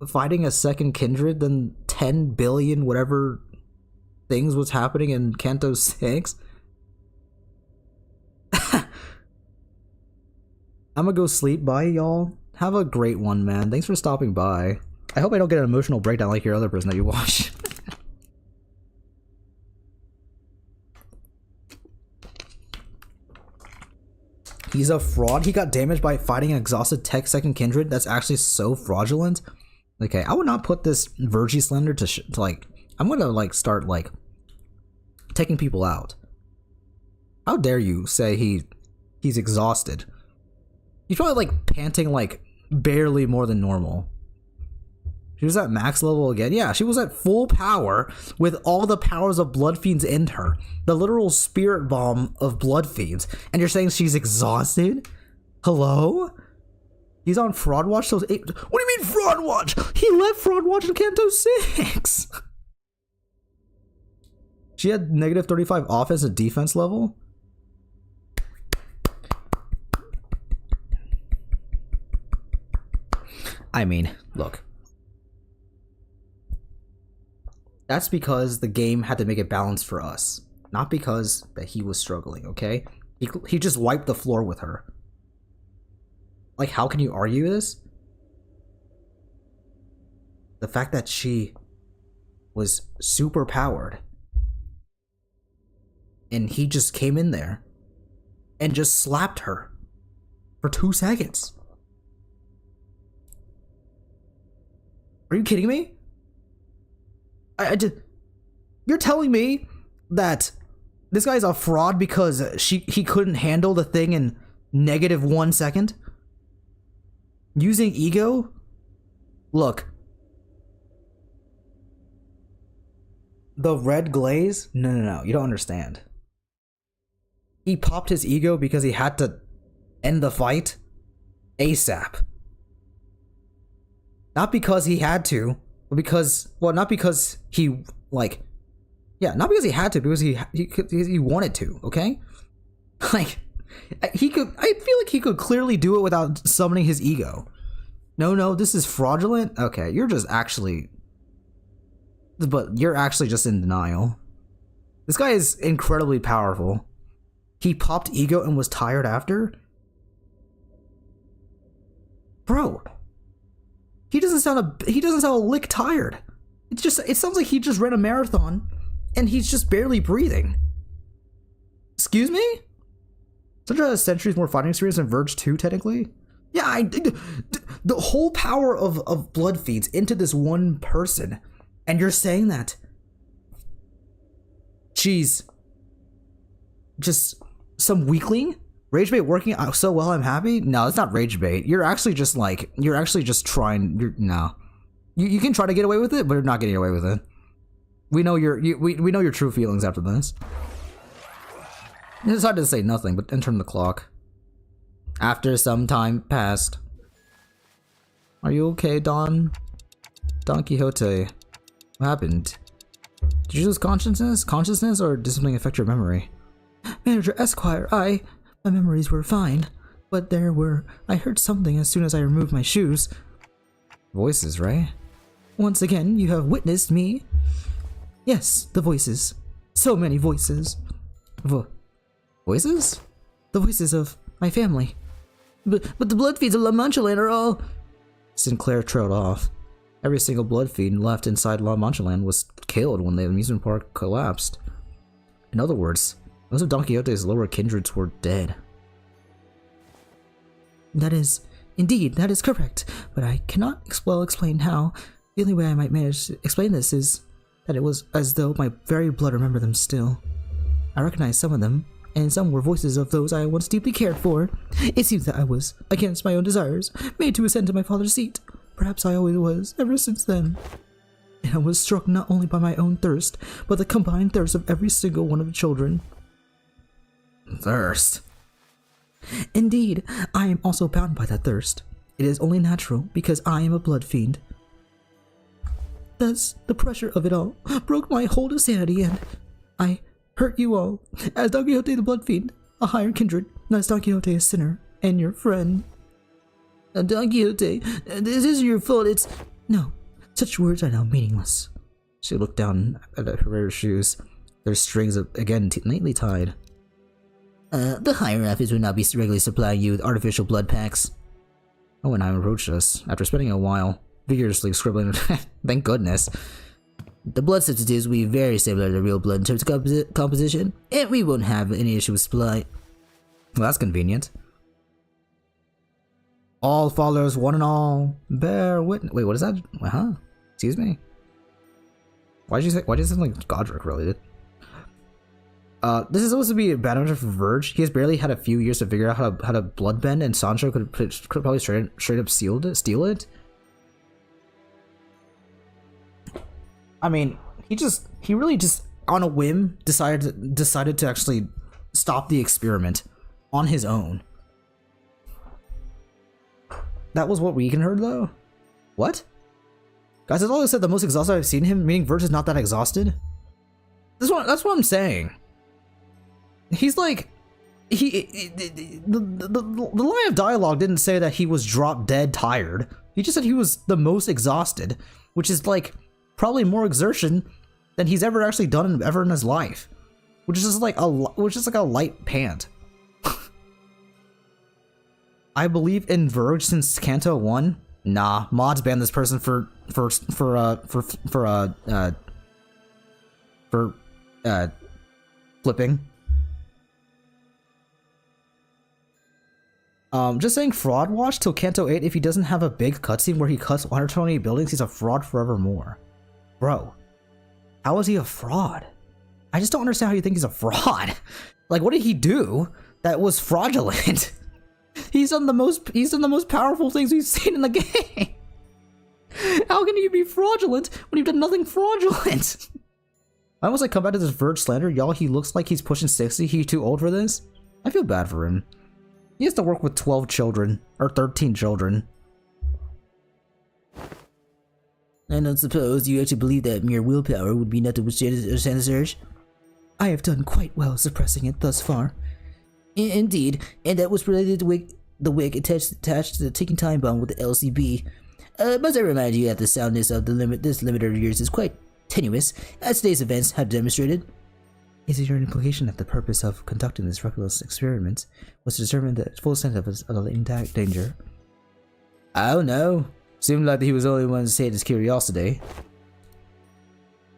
a second kindred than 10 billion whatever things was happening in Kanto 6? I'm gonna go sleep. Bye, y'all. Have a great one, man. Thanks for stopping by. I hope I don't get an emotional breakdown like your other person that you watch. He's a fraud. He got damaged by fighting an exhausted tech second kindred. That's actually so fraudulent. Okay, I would not put this Virgie Slender to like... I'm gonna like start like taking people out. How dare you say he's exhausted? He's probably like panting like barely more than normal. She was at max level again. Yeah, she was at full power with all the powers of Blood Fiends in her. The literal spirit bomb of Blood Fiends. And you're saying she's exhausted? Hello? He's on Fraud Watch till 8. What do you mean Fraud Watch? He left Fraud Watch in Kanto 6. She had negative 35 offense and defense level. I mean, look. That's because the game had to make it balanced for us. Not because that he was struggling, okay? He just wiped the floor with her. Like, how can you argue this? The fact that she was super powered. And he just came in there and just slapped her for 2 seconds. Are you kidding me? You're telling me that this guy's a fraud because he couldn't handle the thing in -1 second? Using ego? Look. The red glaze? No, you don't understand. He popped his ego because he had to end the fight ASAP. Not because he had to, but because, well, not because he, like, yeah, not because he had to, because he wanted to, okay? Like, he could, I feel like he could clearly do it without summoning his ego. No, this is fraudulent? Okay, you're just actually, but you're actually just in denial. This guy is incredibly powerful. He popped ego and was tired after? Bro. He doesn't sound a lick tired. It sounds like he just ran a marathon and he's just barely breathing. Excuse me? Such a centuries more fighting experience than Verge 2, technically? Yeah, the whole power of blood feeds into this one person, and you're saying that she's just some weakling? Rage bait working out so well, I'm happy? No, it's not rage bait. You're actually just trying. No. You can try to get away with it, but you're not getting away with it. We know we know your true feelings after this. It's hard to say nothing, but then turn the clock. After some time passed. Are you okay, Don Quixote? What happened? Did you lose consciousness, or did something affect your memory? Manager Esquire, my memories were fine, but I heard something as soon as I removed my shoes. Voices, right? Once again, you have witnessed me. Yes, the voices. So many voices. Voices? The voices of my family. But the blood feeds of La Manchaland are all... Sinclair trailed off. Every single blood feed left inside La Manchaland was killed when the amusement park collapsed. In other words, most of Don Quixote's lower kindreds were dead. That is correct, but I cannot well explain how. The only way I might manage to explain this is that it was as though my very blood remembered them still. I recognize some of them, and some were voices of those I once deeply cared for. It seems that I was, against my own desires, made to ascend to my father's seat. Perhaps I always was, ever since then. And I was struck not only by my own thirst, but the combined thirst of every single one of the children. Thirst? Indeed, I am also bound by that thirst. It is only natural, because I am a blood fiend. Thus, the pressure of it all broke my hold of sanity, and I hurt you all, as Don Quixote the Blood Fiend, a higher kindred, and as Don Quixote a sinner, and your friend. Don Quixote, this isn't your fault, it's... No, such words are now meaningless. She looked down at her shoes. Their strings again neatly tied. The higher office will now be regularly supplying you with artificial blood packs. Owenheim approached us, after spending a while vigorously scribbling. Thank goodness. The blood substitutes will be very similar to real blood in terms of composition, and we won't have any issue with supply. Well, that's convenient. All followers, one and all, bear witness. Wait, what is that? Huh? Excuse me? Why'd you say something like Godric related? This is supposed to be a bad manager for Verge. He has barely had a few years to figure out how to bloodbend, and Sancho could probably straight up steal it. I mean, he really just on a whim decided to actually stop the experiment on his own. That was what Regan heard, though. What? Guys, I always said the most exhausted I've seen him, meaning Verge is not that exhausted. That's what I'm saying. He's like, the line of dialogue didn't say that he was drop dead tired. He just said he was the most exhausted, which is like probably more exertion than he's ever actually done ever in his life, which is just like a light pant. I believe in Verge since Kanto 1. Nah, mods banned this person for for flipping. Just saying fraud watch till Kanto 8 if he doesn't have a big cutscene where he cuts 120 buildings, he's a fraud forevermore. Bro, how is he a fraud? I just don't understand how you think he's a fraud. Like, what did he do that was fraudulent? He's done the most powerful things we've seen in the game. How can you be fraudulent when you've done nothing fraudulent? Why must I come back to this Verge slander? Y'all, he looks like he's pushing 60. He's too old for this? I feel bad for him. He has to work with 12 children, or 13 children. I don't suppose you actually believe that mere willpower would be enough to withstand a surge? I have done quite well suppressing it thus far. Indeed, and that was related to the wick attached to the ticking time bomb with the LCB. Must I remind you that the soundness of this limiter of yours is quite tenuous, as today's events have demonstrated. Is it your implication that the purpose of conducting this reckless experiment was to determine the full extent of the latent danger? I don't know. Seemed like he was the only one to say his curiosity.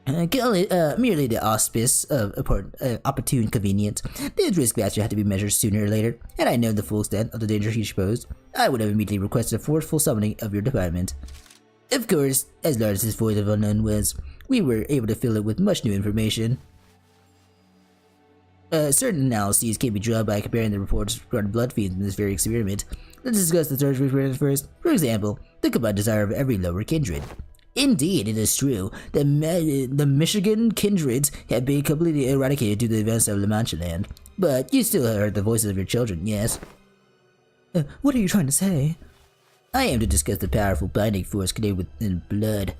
Call it merely the auspice of opportune convenience. This risk factor had to be measured sooner or later. Had I known the full extent of the danger he posed, I would have immediately requested a forceful summoning of your department. Of course, as large as this void of unknown was, we were able to fill it with much new information. Certain analyses can be drawn by comparing the reports regarding blood feeds in this very experiment. Let's discuss the surge reported first. For example, the combined desire of every lower kindred. Indeed, it is true that the Michigan kindreds have been completely eradicated due to the events of La Mancha land. But you still heard the voices of your children, yes? What are you trying to say? I am to discuss the powerful binding force contained within blood.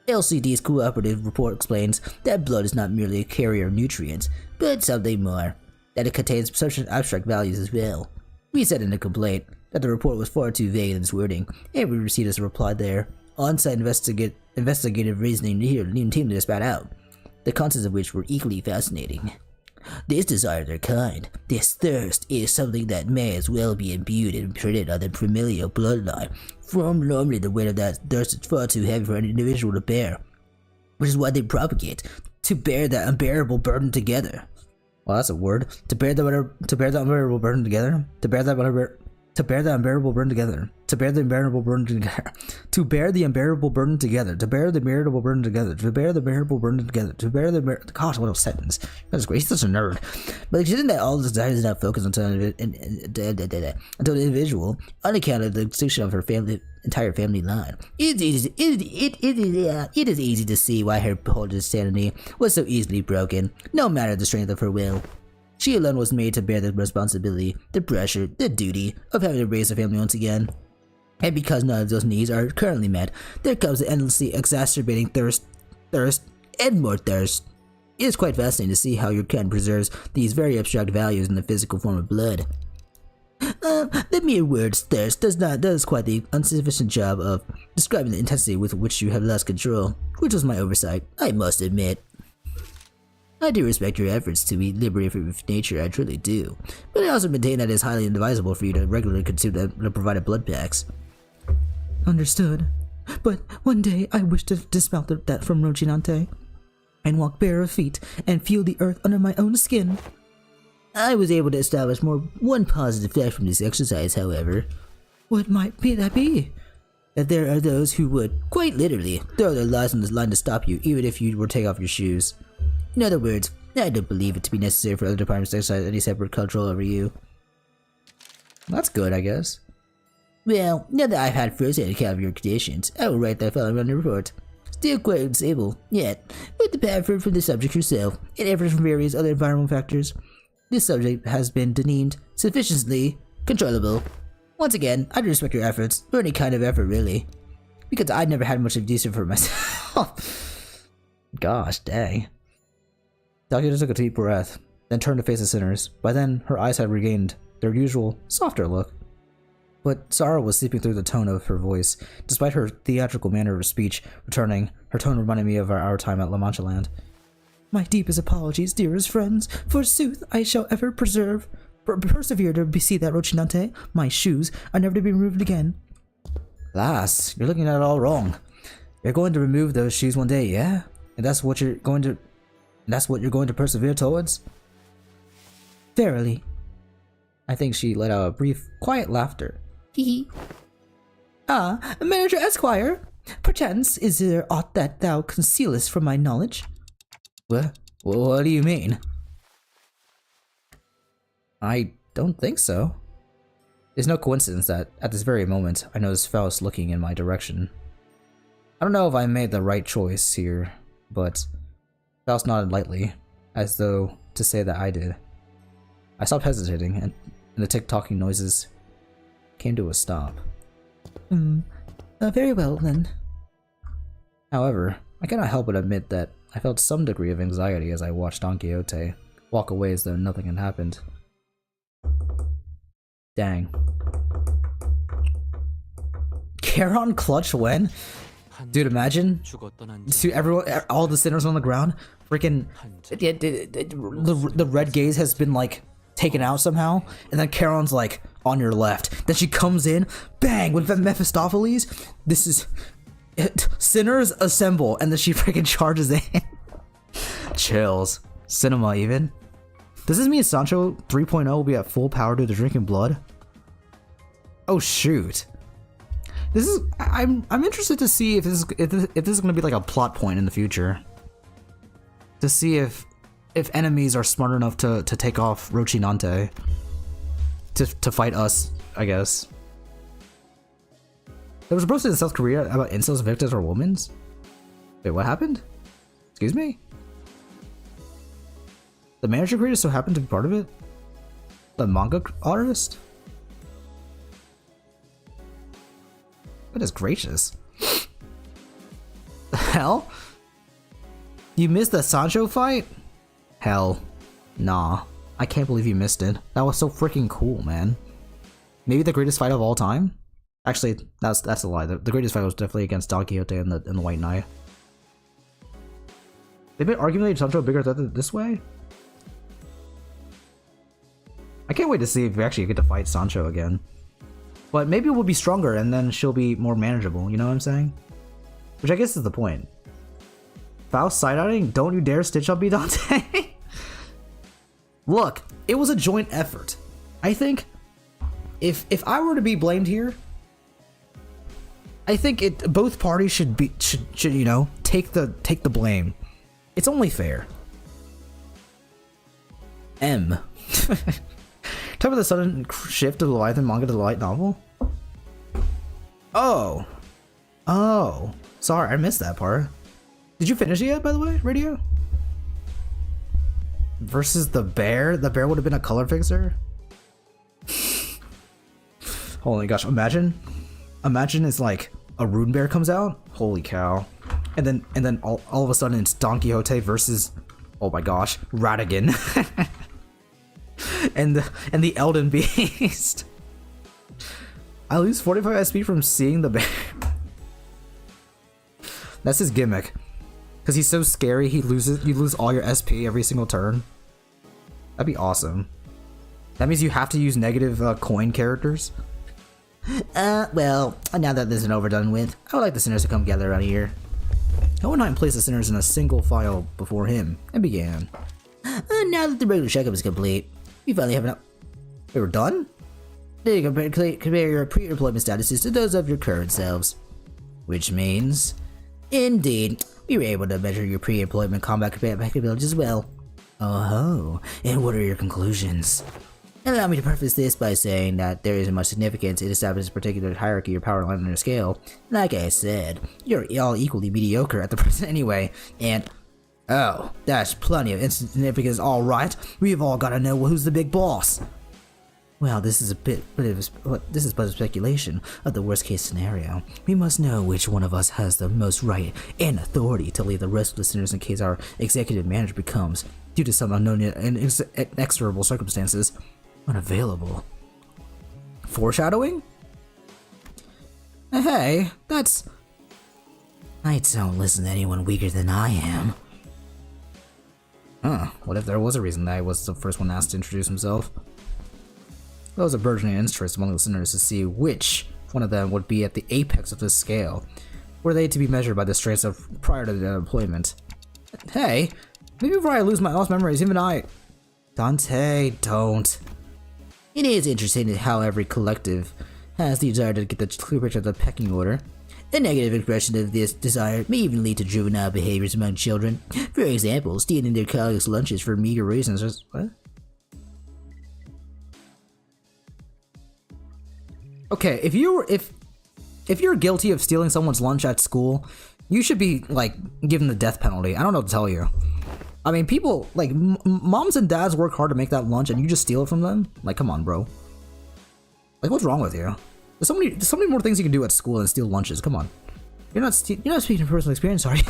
LCD's cooperative report explains that blood is not merely a carrier of nutrients, but something more, that it contains certain abstract values as well. We said in the complaint that the report was far too vague in its wording, and we received as a reply there, on-site investigative reasoning here team to spat out, the contents of which were equally fascinating. This desire of their kind, this thirst, is something that may as well be imbued and imprinted on the familial bloodline. From normally the weight of that thirst is far too heavy for an individual to bear, which is why they propagate, to bear that unbearable burden together. Well, that's a word. To bear the unbearable burden together. To bear the unbearable burden together. To bear the unbearable burden together. To bear the unbearable burden together. To bear the unbearable burden together. To bear the unbearable burden together. To bear the gosh, what a sentence. That's great. He's such a nerd. But considering that all the desires is not focused until the individual, on account of the extinction of her entire family line, it is easy to see why her beholder's sanity was so easily broken, no matter the strength of her will. She alone was made to bear the responsibility, the pressure, the duty of having to raise a family once again. And because none of those needs are currently met, there comes the endlessly exacerbating thirst, and more thirst. It is quite fascinating to see how your kind preserves these very abstract values in the physical form of blood. The mere word thirst does quite the insufficient job of describing the intensity with which you have lost control, which was my oversight, I must admit. I do respect your efforts to be liberated from nature, I truly do, but I also maintain that it is highly inadvisable for you to regularly consume the provided blood packs. Understood. But one day I wish to dismount that from Rocinante, and walk bare of feet, and feel the earth under my own skin. I was able to establish one positive fact from this exercise, however. What might that be? That there are those who would, quite literally, throw their lives on the line to stop you, even if you were to take off your shoes. In other words, I don't believe it to be necessary for other departments to exercise any separate control over you. That's good, I guess. Well, now that I've had first-hand account of your conditions, I will write that following on the report. Still quite unstable, yet, with the effort from the subject herself, and efforts from various other environmental factors, this subject has been deemed sufficiently controllable. Once again, I do respect your efforts, or any kind of effort really, because I never had much of use for myself. Gosh, dang. Doctor took a deep breath, then turned to face the sinners. By then, her eyes had regained their usual, softer look. But sorrow was seeping through the tone of her voice. Despite her theatrical manner of speech returning, her tone reminded me of our time at La Mancha Land. My deepest apologies, dearest friends. Forsooth, I shall ever persevere to see that Rocinante, my shoes, are never to be removed again. Lass, you're looking at it all wrong. You're going to remove those shoes one day, yeah? And that's what you're going to That's what you're going to persevere towards? Verily. I think she let out a brief, quiet laughter. Hee. Ah, Manager Esquire, perchance is there aught that thou concealest from my knowledge? What do you mean? I don't think so. It's no coincidence that, at this very moment, I notice Faust looking in my direction. I don't know if I made the right choice here, but Faust nodded lightly, as though to say that I did. I stopped hesitating, and the tick-tocking noises came to a stop. Very well, then. However, I cannot help but admit that I felt some degree of anxiety as I watched Don Quixote walk away as though nothing had happened. Dang. Charon clutch when? Dude, imagine. To everyone, all the sinners on the ground, freaking the red gaze has been like taken out somehow, and then Charon's like on your left. Then she comes in, bang, with Mephistopheles. This is sinners assemble, and then she freaking charges in. Chills. Cinema even. Does this mean Sancho 3.0 will be at full power due to drinking blood? Oh shoot. This is I'm interested to see if this is going to be like a plot point in the future. To see if enemies are smart enough to take off Rochinante to fight us, I guess. There was a post in South Korea about incels victims or women's. Wait, what happened? Excuse me? The manager creator so happened to be part of it? The manga artist? Goodness gracious. The hell? You missed the Sancho fight? Hell. Nah. I can't believe you missed it. That was so freaking cool, man. Maybe the greatest fight of all time? Actually, that's a lie. The greatest fight was definitely against Don Quixote and the White Knight. They've been arguing that Sancho bigger this way? I can't wait to see if we actually get to fight Sancho again. But maybe we'll be stronger and then she'll be more manageable, you know what I'm saying? Which I guess is the point. Faust side-eyeing? Don't you dare stitch up me, Dante! Look, it was a joint effort. I think if I were to be blamed here, I think both parties should you know, take the blame. It's only fair. M. Talk about the sudden shift of the Leviathan manga to the light novel? Oh. Oh. Sorry, I missed that part. Did you finish it yet, by the way, Radio? Versus the bear? The bear would have been a color fixer? Holy gosh, imagine it's like a rune bear comes out? Holy cow. And then all of a sudden it's Don Quixote versus, oh my gosh, Ratigan. and the Elden Beast. I lose 45 SP from seeing the bear. That's his gimmick. Because he's so scary, you lose all your SP every single turn. That'd be awesome. That means you have to use negative coin characters. Well, now that this is overdone with, I would like the sinners to come gather around here. Hohenheim placed the sinners in a single file before him, and began. Now that the regular checkup is complete, we finally have enough. We were done? Then you compare your pre-employment statuses to those of your current selves. Which means, indeed, we were able to measure your pre-employment combat capabilities as well. Oh, and what are your conclusions? Allow me to preface this by saying that there isn't much significance in establishing a particular hierarchy or power line on your scale. Like I said, you're all equally mediocre at the present anyway, and oh, that's plenty of insignificance, alright. We've all gotta know who's the big boss. Well, this is but a speculation of the worst case scenario. We must know which one of us has the most right and authority to lead the rest of the sinners in case our executive manager becomes, due to some unknown and inexorable circumstances, unavailable. Foreshadowing? Hey, that's... I don't listen to anyone weaker than I am. Huh, what if there was a reason that I was the first one asked to introduce himself? There was a burgeoning interest among the sinners to see which one of them would be at the apex of this scale, were they to be measured by the strengths of prior to their employment. Hey, Maybe before I lose my lost memories, even I... Dante, don't. It is interesting how every collective has the desire to get the clear picture of the pecking order. A negative expression of this desire may even lead to juvenile behaviors among children. For example, stealing their colleagues' lunches for meager reasons. What? Okay, if you're guilty of stealing someone's lunch at school, you should be, like, given the death penalty. I don't know what to tell you. I mean, people, like, moms and dads work hard to make that lunch and you just steal it from them? Like, come on, bro. Like, what's wrong with you? There's so many more things you can do at school than steal lunches. Come on. You're not speaking of personal experience, sorry.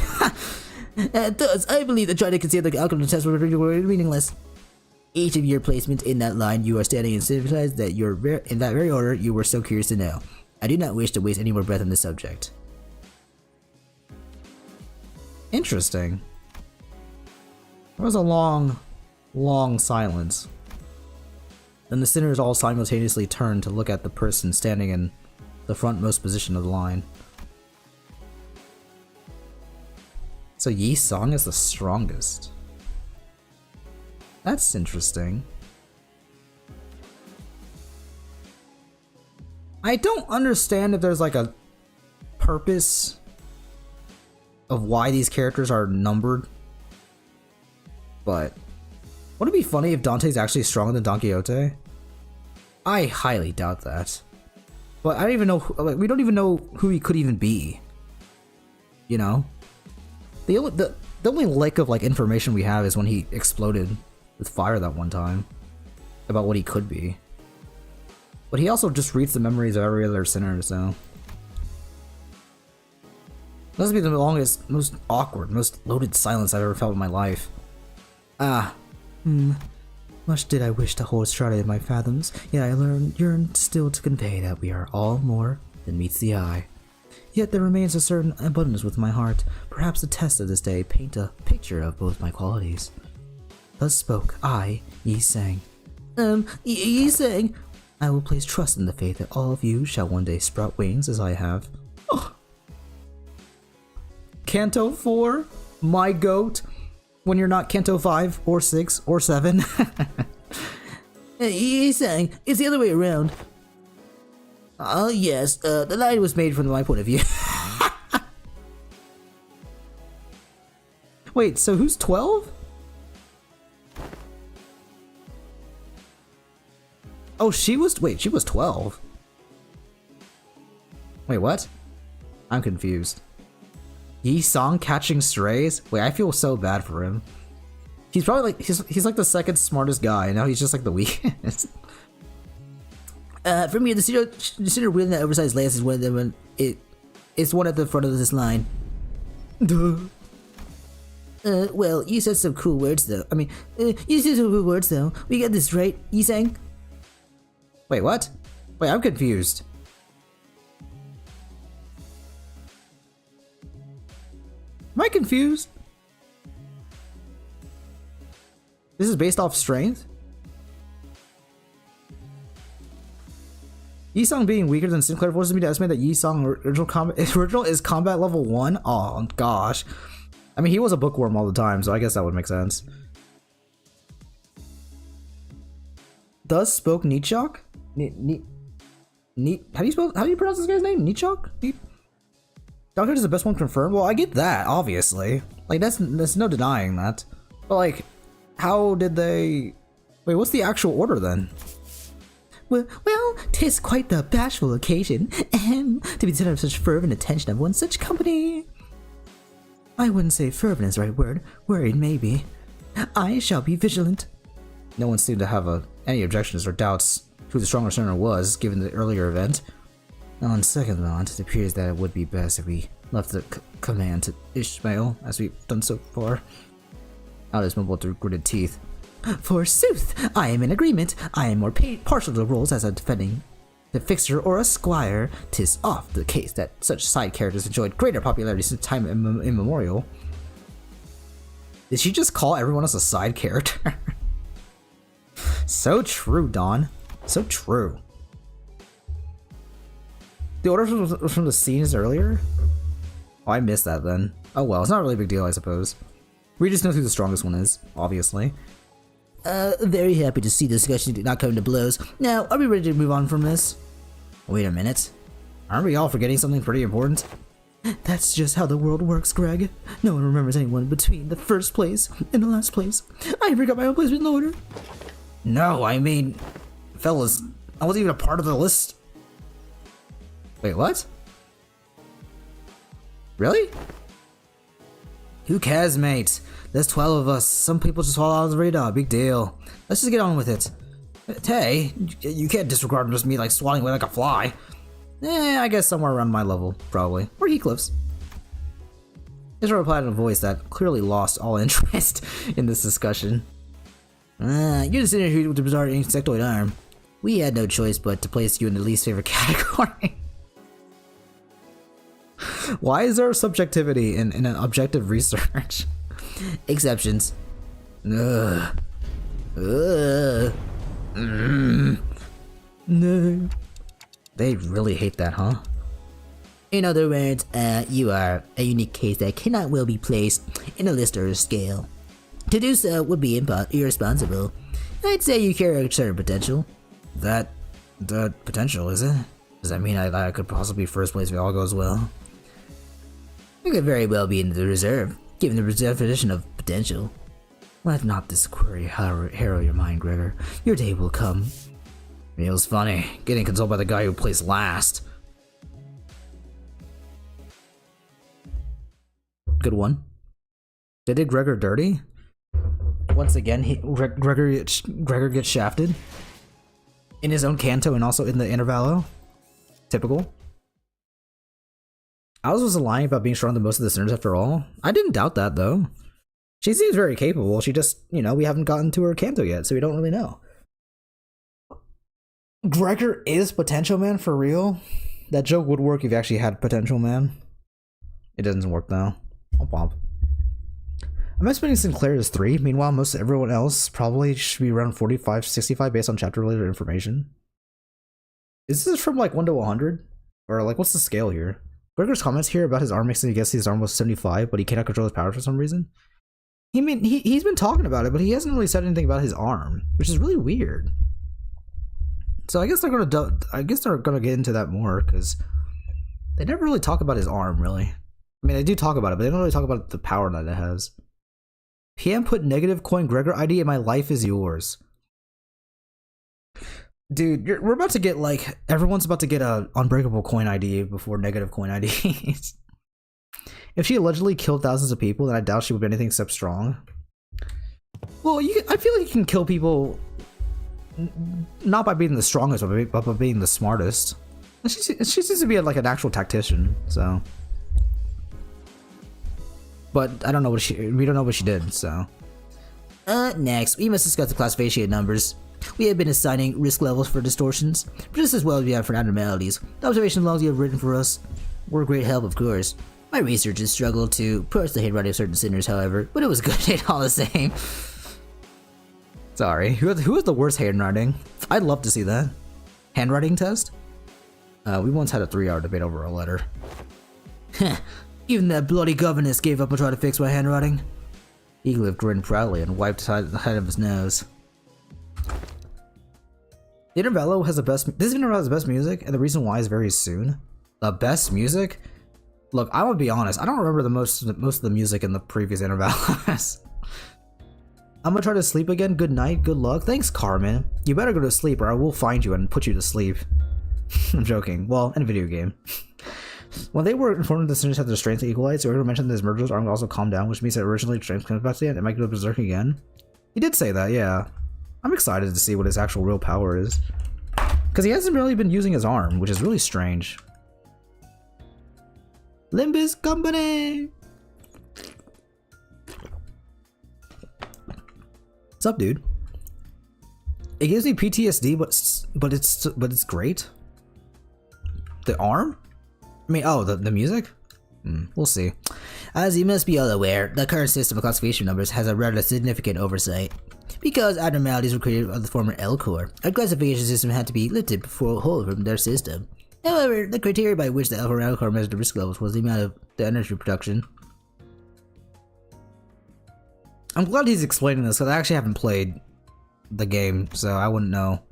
Thus, I believe that trying to conceal the alcohol test were meaningless. Each of your placements in that line, you are standing and symbolize that you're in that very order you were so curious to know. I do not wish to waste any more breath on this subject. Interesting. There was a long, long silence. Then the sinners all simultaneously turned to look at the person standing in the frontmost position of the line. So Yi Song is the strongest. That's interesting. I don't understand if there's like a purpose of why these characters are numbered. But would it be funny if Dante's actually stronger than Don Quixote? I highly doubt that. But I don't even know, like, we don't even know who he could even be. You know? The only lick of like information we have is when he exploded with fire that one time about what he could be. But he also just reads the memories of every other sinner, so this must be the longest, most awkward, most loaded silence I've ever felt in my life. Much did I wish to hold Strata in my fathoms, yet I yearned still to convey that we are all more than meets the eye. Yet there remains a certain abundance with my heart. Perhaps the test of this day paint a picture of both my qualities. Thus spoke I, Yi Sang. Yi Sang, I will place trust in the faith that all of you shall one day sprout wings as I have. Oh. Canto 4, my goat. When you're not Canto 5 or 6 or 7. Yi Sang, it's the other way around. Oh yes, the line was made from my point of view. Wait, so who's 12? Oh, she was 12. Wait, what? I'm confused. Yi Song catching strays? Wait, I feel so bad for him. He's probably like, he's like the second smartest guy, and now he's just like the weakest. From here, the studio wielding that oversized lance is one of them. It's one at the front of this line. Duh. Well, you said some cool words though. We got this right, Yi Sang? Wait, what? Wait, I'm confused. Am I confused? This is based off strength? Yi Song being weaker than Sinclair forces me to estimate that Yi Song original is combat level 1? Oh gosh. I mean, he was a bookworm all the time, so I guess that would make sense. Does spoke Nichok? How do you pronounce this guy's name? Nichok? Doctor is the best one confirmed? Well, I get that, obviously. Like, that's no denying that. But like, how did they... Wait, what's the actual order then? Well, 'tis quite the bashful occasion, to be the center of such fervent attention of one such company. I wouldn't say fervent is the right word. Worried, maybe. I shall be vigilant. No one seemed to have any objections or doubts who the stronger sinner was, given the earlier event. On second thought, it appears that it would be best if we left the command to Ishmael, as we've done so far. Alice mumbled through gritted teeth. Forsooth, I am in agreement. I am more partial to the roles as a defending the fixer or a squire. 'Tis oft the case that such side characters enjoyed greater popularity since time immemorial. Did she just call everyone else a side character? So true, Dawn. So true. The order was from the scenes earlier? Oh, I missed that then. Oh well, it's not really a big deal, I suppose. We just know who the strongest one is, obviously. Very happy to see the discussion did not come to blows. Now, are we ready to move on from this? Wait a minute. Aren't we all forgetting something pretty important? That's just how the world works, Greg. No one remembers anyone between the first place and the last place. I forgot my own place in order. No, I mean, fellas, I wasn't even a part of the list. Wait, what? Really? Who cares, mate? There's 12 of us. Some people just fall out of the radar. Big deal. Let's just get on with it. Hey, you can't disregard just me like swatting away like a fly. I guess somewhere around my level, probably. Or Heathcliff's. Israel replied in a voice that clearly lost all interest in this discussion. You're just interviewed with the bizarre insectoid arm. We had no choice but to place you in the least favorite category. Why is there subjectivity in an objective research? Exceptions. No. They really hate that, huh? In other words, you are a unique case that cannot well be placed in a list or a scale. To do so would be irresponsible. I'd say you carry a certain potential. The potential, is it? Does that mean I could possibly be first place if it all goes well? You could very well be in the reserve, given the definition of potential. Let not this query harrow your mind, Gregor. Your day will come. Feels funny, getting consoled by the guy who placed last. Good one. They did Gregor dirty. Once again, Gregor gets shafted. In his own canto and also in the Intervallo. Typical. Alice was lying about being stronger than most of the sinners after all. I didn't doubt that, though. She seems very capable. She just, we haven't gotten to her canto yet, so we don't really know. Gregor is Potential Man for real? That joke would work if you actually had Potential Man. It doesn't work, though. I'll pop. I'm estimating Sinclair is 3. Meanwhile, most everyone else probably should be around 45, 65 based on chapter-related information. Is this from, 1 to 100? Or, what's the scale here? Gregor's comments here about his arm makes me guess his arm was 75, but he cannot control his power for some reason. He's been talking about it, but he hasn't really said anything about his arm, which is really weird. So I guess they're gonna get into that more, because they never really talk about his arm, really. I mean, they do talk about it, but they don't really talk about the power that it has. PM put negative coin Gregor ID and my life is yours. Dude, we're about to get everyone's about to get a unbreakable coin ID before negative coin IDs. If she allegedly killed thousands of people, then I doubt she would be anything except strong. Well, I feel like you can kill people not by being the strongest, but by being the smartest. She seems to be an actual tactician, so. But I don't know we don't know what she did, so. Next, we must discuss the classification numbers. We have been assigning risk levels for distortions, just as well as we have for abnormalities. The observation logs you have written for us were a great help, of course. My researchers struggled to parse the handwriting of certain sinners, however, but it was good all the same. Sorry, who has the worst handwriting? I'd love to see that. Handwriting test? We once had a 3-hour debate over a letter. Even that bloody governess gave up and tried to fix my handwriting. Heathcliff grinned proudly and wiped the head of his nose. The Intervallo has the best. This Intervallo has the best music, and the reason why is very soon. The best music? Look, I would be honest. I don't remember the most of the music in the previous Intervallos. I'm gonna try to sleep again. Good night. Good luck. Thanks, Carmen. You better go to sleep, or I will find you and put you to sleep. I'm joking. Well, in a video game. When they were informed that the sinners had their strength equalized, the oracle mentioned that his murderer's arm also calmed down, which means that originally strength capacity and it might go berserk again. He did say that, yeah. I'm excited to see what his actual real power is. Because he hasn't really been using his arm, which is really strange. Limbus Company! What's up, dude? It gives me PTSD, but it's great. The arm? I mean, oh, the music? We'll see. As you must be all aware, the current system of classification numbers has a rather significant oversight. Because abnormalities were created by the former L Corp, our classification system had to be lifted before a whole from their system. However, the criteria by which the L Corp measured the risk levels was the amount of the energy production. I'm glad he's explaining this because I actually haven't played the game, so I wouldn't know.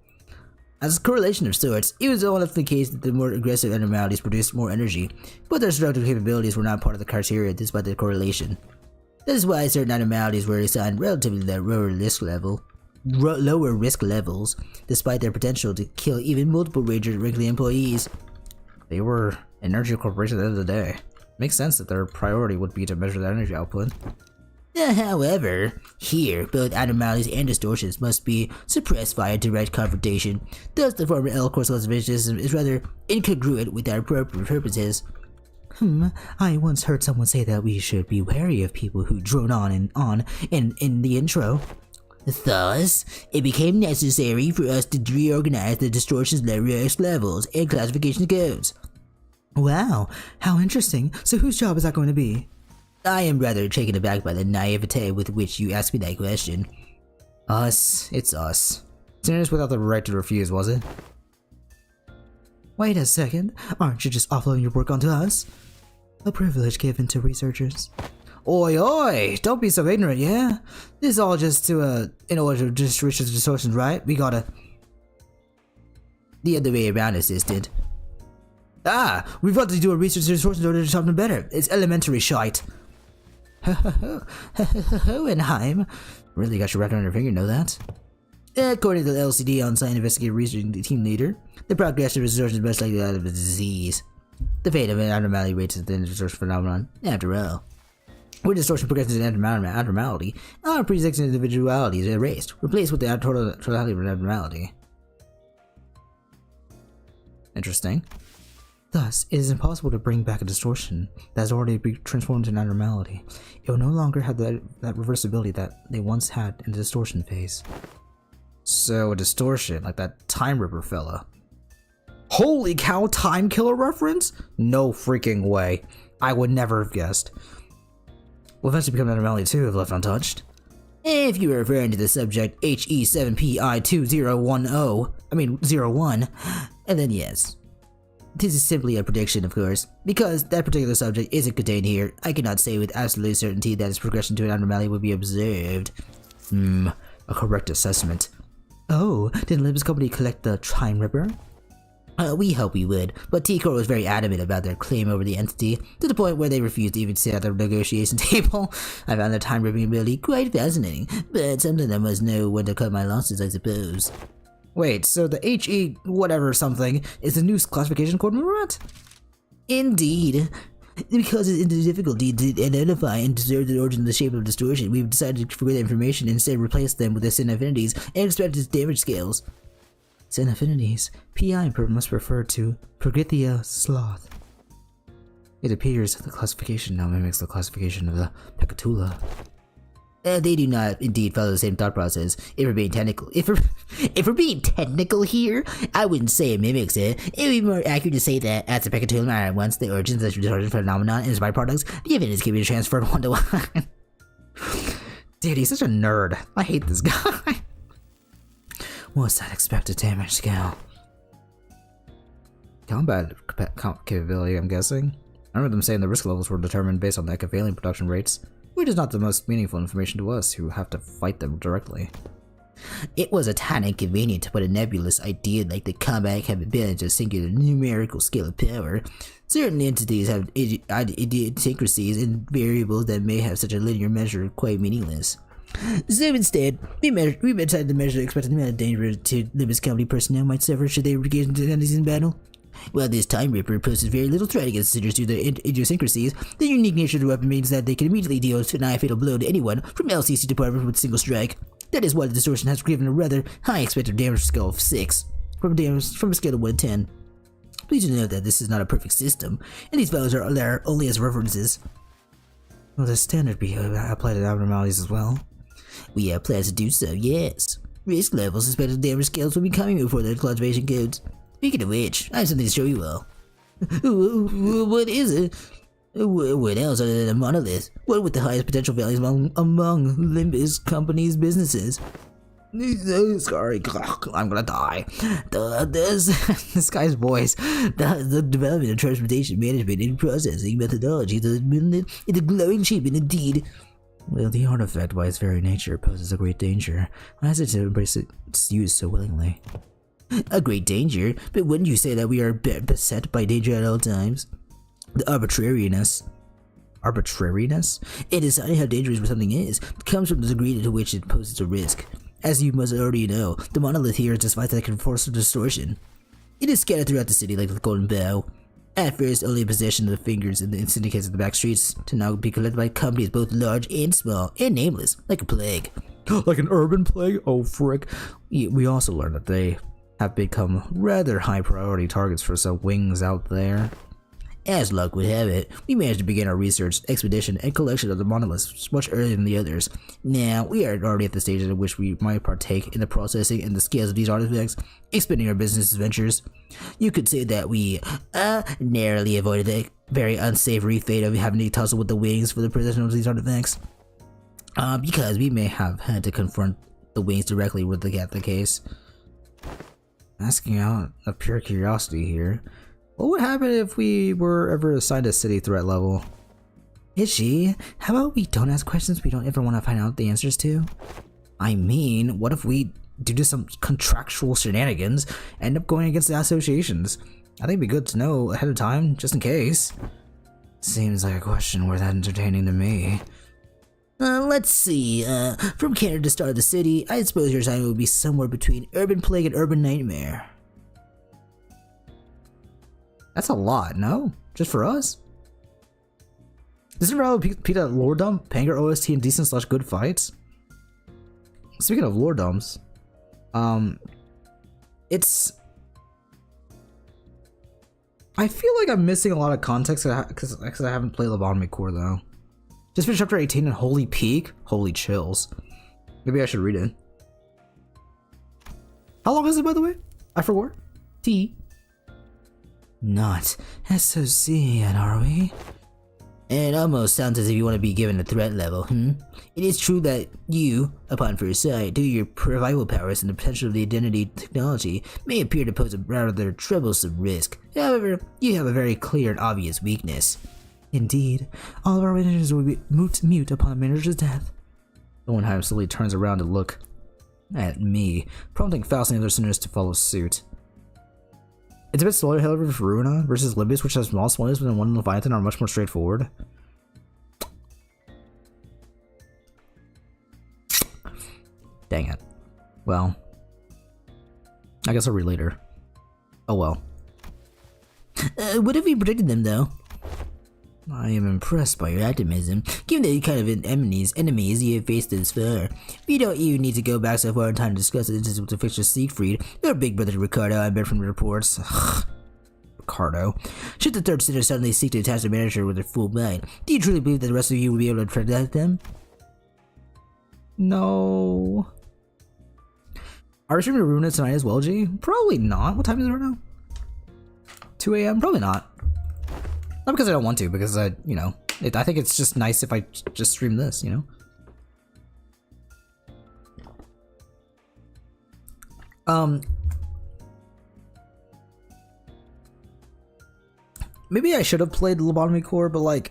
As a correlation of sorts, it was often the case that the more aggressive abnormalities produced more energy, but their structural capabilities were not part of the criteria despite the correlation. That is why certain abnormalities were assigned relatively lower risk levels, despite their potential to kill even multiple Ranger regular employees. They were Energy Corporation at the end of the day. Makes sense that their priority would be to measure their energy output. However, here, both abnormalities and distortions must be suppressed via direct confrontation. Thus, the former L-course classification system is rather incongruent with our purposes. I once heard someone say that we should be wary of people who drone on in the intro. Thus, it became necessary for us to reorganize the distortion's risk levels and classification codes. Wow, how interesting. So whose job is that going to be? I am rather taken aback by the naivete with which you asked me that question. Us. It's us. Sinners without the right to refuse, was it? Wait a second, aren't you just offloading your work onto us? A privilege given to researchers. Oi, oi! Don't be so ignorant, yeah? This is all just to, in order to just reach the distortions, right? We gotta... The other way around, assistant. We've got to do a research distortions in order to something better. It's elementary shite. Hohenheim. Really got your rat on your finger, know that? According to the LCD on-site investigative research team leader, the progression of distortion is most likely that of a disease. The fate of an abnormality rates the distortion phenomenon, after all. Where distortion progresses in abnormality, our pre-existing individuality is erased, replaced with the totality of an abnormality. Interesting. Thus, it is impossible to bring back a distortion that has already been transformed into an abnormality. It will no longer have that reversibility that they once had in the distortion phase. So a distortion, like that Time Ripper fella. Holy cow, Time Killer reference? No freaking way. I would never have guessed. Will eventually become an abnormality too if left untouched. If you are referring to the subject HE7PI2001, and then yes. This is simply a prediction, of course. Because that particular subject isn't contained here, I cannot say with absolute certainty that its progression to an abnormality would be observed. A correct assessment. Oh, did Limbus Company collect the Time Ripper? We hope we would, but T-Corp was very adamant about their claim over the entity, to the point where they refused to even sit at the negotiation table. I found their time-ripping ability quite fascinating, but something I must know when to cut my losses, I suppose. Wait, so the HE whatever something is the new classification code we're at? Indeed. Because it's into difficulty to identify and deserve the origin of the shape of distortion, we've decided to forget that information and instead replace them with the sin affinities and expected damage scales. Sin affinities. PI must refer to Progithia sloth. It appears the classification now mimics the classification of the Pecatula. They do not indeed follow the same thought process. If we're being technical, if we're being technical here, I wouldn't say it mimics it. It would be more accurate to say that as the Pecatula are at once the origins of the distortion phenomenon and its byproducts, the evidence can be transferred one to one. Dude, he's such a nerd. I hate this guy. What's that expected damage scale? Combat capability, I'm guessing. I remember them saying the risk levels were determined based on the ecophallium production rates, which is not the most meaningful information to us who have to fight them directly. It was a tiny inconvenient to put a nebulous idea like the combat capability to a singular numerical scale of power. Certain entities have idiosyncrasies and variables that may have such a linear measure quite meaningless. So instead, we decided to measure the expected amount of danger to Limbus Company personnel might suffer should they engage into enemies in battle. While this Time Ripper poses very little threat against sinners due to their idiosyncrasies, the unique nature of the weapon means that they can immediately deal a fatal blow to anyone from LCC department with a single strike. That is why the distortion has given a rather high expected damage scale of 6, from a scale of 1 to 10. Please note that this is not a perfect system, and these values are there only as references. Will the standard be applied to abnormalities as well? We have plans to do so, yes. Risk levels and special damage scales will be coming before the classification codes. Speaking of which, I have something to show you all. What is it? What else other than a monolith? What with the highest potential values among Limbus Company's businesses? Sorry, I'm gonna die. This guy's voice. The development of transportation management and processing methodology is a glowing achievement indeed. Well, the artifact by its very nature poses a great danger. I hesitate to embrace its use so willingly. A great danger? But wouldn't you say that we are beset by danger at all times? The arbitrariness. Arbitrariness? In deciding how dangerous something is comes from the degree to which it poses a risk. As you must already know, the monolith here is a device that can force a distortion. It is scattered throughout the city like the Golden Bough. At first, only a possession of the fingers in the syndicates of the back streets, to now be collected by companies both large and small, and nameless, like a plague. Like an urban plague? Oh, frick. We also learned that they have become rather high priority targets for some wings out there. As luck would have it, we managed to begin our research, expedition, and collection of the monoliths much earlier than the others. Now, we are already at the stage at which we might partake in the processing and the scales of these artifacts, expanding our business ventures. You could say that we, narrowly avoided the very unsavory fate of having to tussle with the wings for the possession of these artifacts. Because we may have had to confront the wings directly with the case. Asking out of pure curiosity here, what would happen if we were ever assigned a city threat level? Itchy, how about we don't ask questions we don't ever want to find out the answers to? I mean, what if we, due to some contractual shenanigans, end up going against the associations? I think it'd be good to know ahead of time, just in case. Seems like a question worth entertaining to me. Let's see, from Canada to start the city, I suppose your assignment would be somewhere between urban plague and urban nightmare. That's a lot, no? Just for us? Does Intervallo peak at lore dump, Panger OST, and decent / good fights? Speaking of lore dumps, it's... I feel like I'm missing a lot of context because I haven't played Lobotomy Corp though. Just finished chapter 18 and holy peak? Holy chills. Maybe I should read it. How long is it, by the way? I forgot. Not SOC yet, are we? It almost sounds as if you want to be given a threat level, It is true that you, upon first sight, due to your survival powers and the potential of the identity technology, may appear to pose a rather troublesome risk. However, you have a very clear and obvious weakness. Indeed, all of our managers will be mute upon a manager's death. Owenheim slowly turns around to look at me, prompting Faust and the other sinners to follow suit. It's a bit slower, however, for Ruina versus Limbus, which has small spoilers within one Leviathan, are much more straightforward. Dang it. Well, I guess I'll read later. Oh well. What have you predicted them, though? I am impressed by your Optimism, given the kind of enemies you have faced thus far. We don't even need to go back so far in time to discuss this with the fixture Siegfried, or big brother Ricardo, I bet from the reports. Ricardo. Should the third sinner suddenly seek to attach the manager with their full might, do you truly believe that the rest of you will be able to prevent them? No. Are we streaming Ruina tonight as well, G? Probably not. What time is it right now? 2 AM? Probably not. Not because I don't want to, because I think it's just nice if I just stream this, Maybe I should have played Lobotomy Corp, but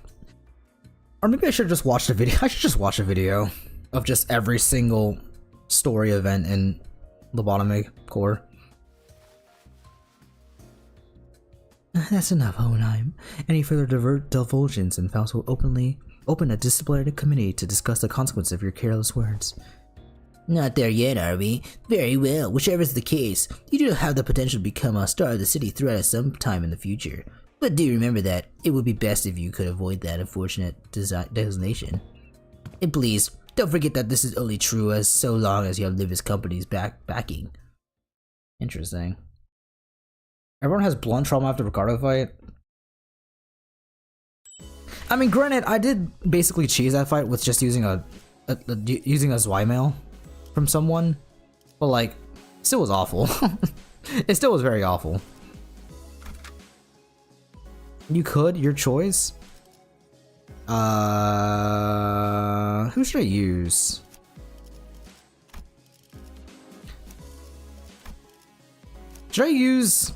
or maybe I should have just watched a video. I should just watch a video of just every single story event in Lobotomy Corp. That's enough, Hohenheim. Any further divulgence, and Faust will open a disciplinary committee to discuss the consequences of your careless words. Not there yet, are we? Very well, whichever is the case, you do have the potential to become a star of the city threat at some time in the future. But do remember that it would be best if you could avoid that unfortunate designation. And please, don't forget that this is only true as so long as you have Limbus Company's backing. Interesting. Everyone has blunt trauma after Ricardo fight. I mean, granted, I did basically cheese that fight with just using a Zweimail from someone, but still was awful. It still was very awful. You could, your choice. Who should I use? Should I use?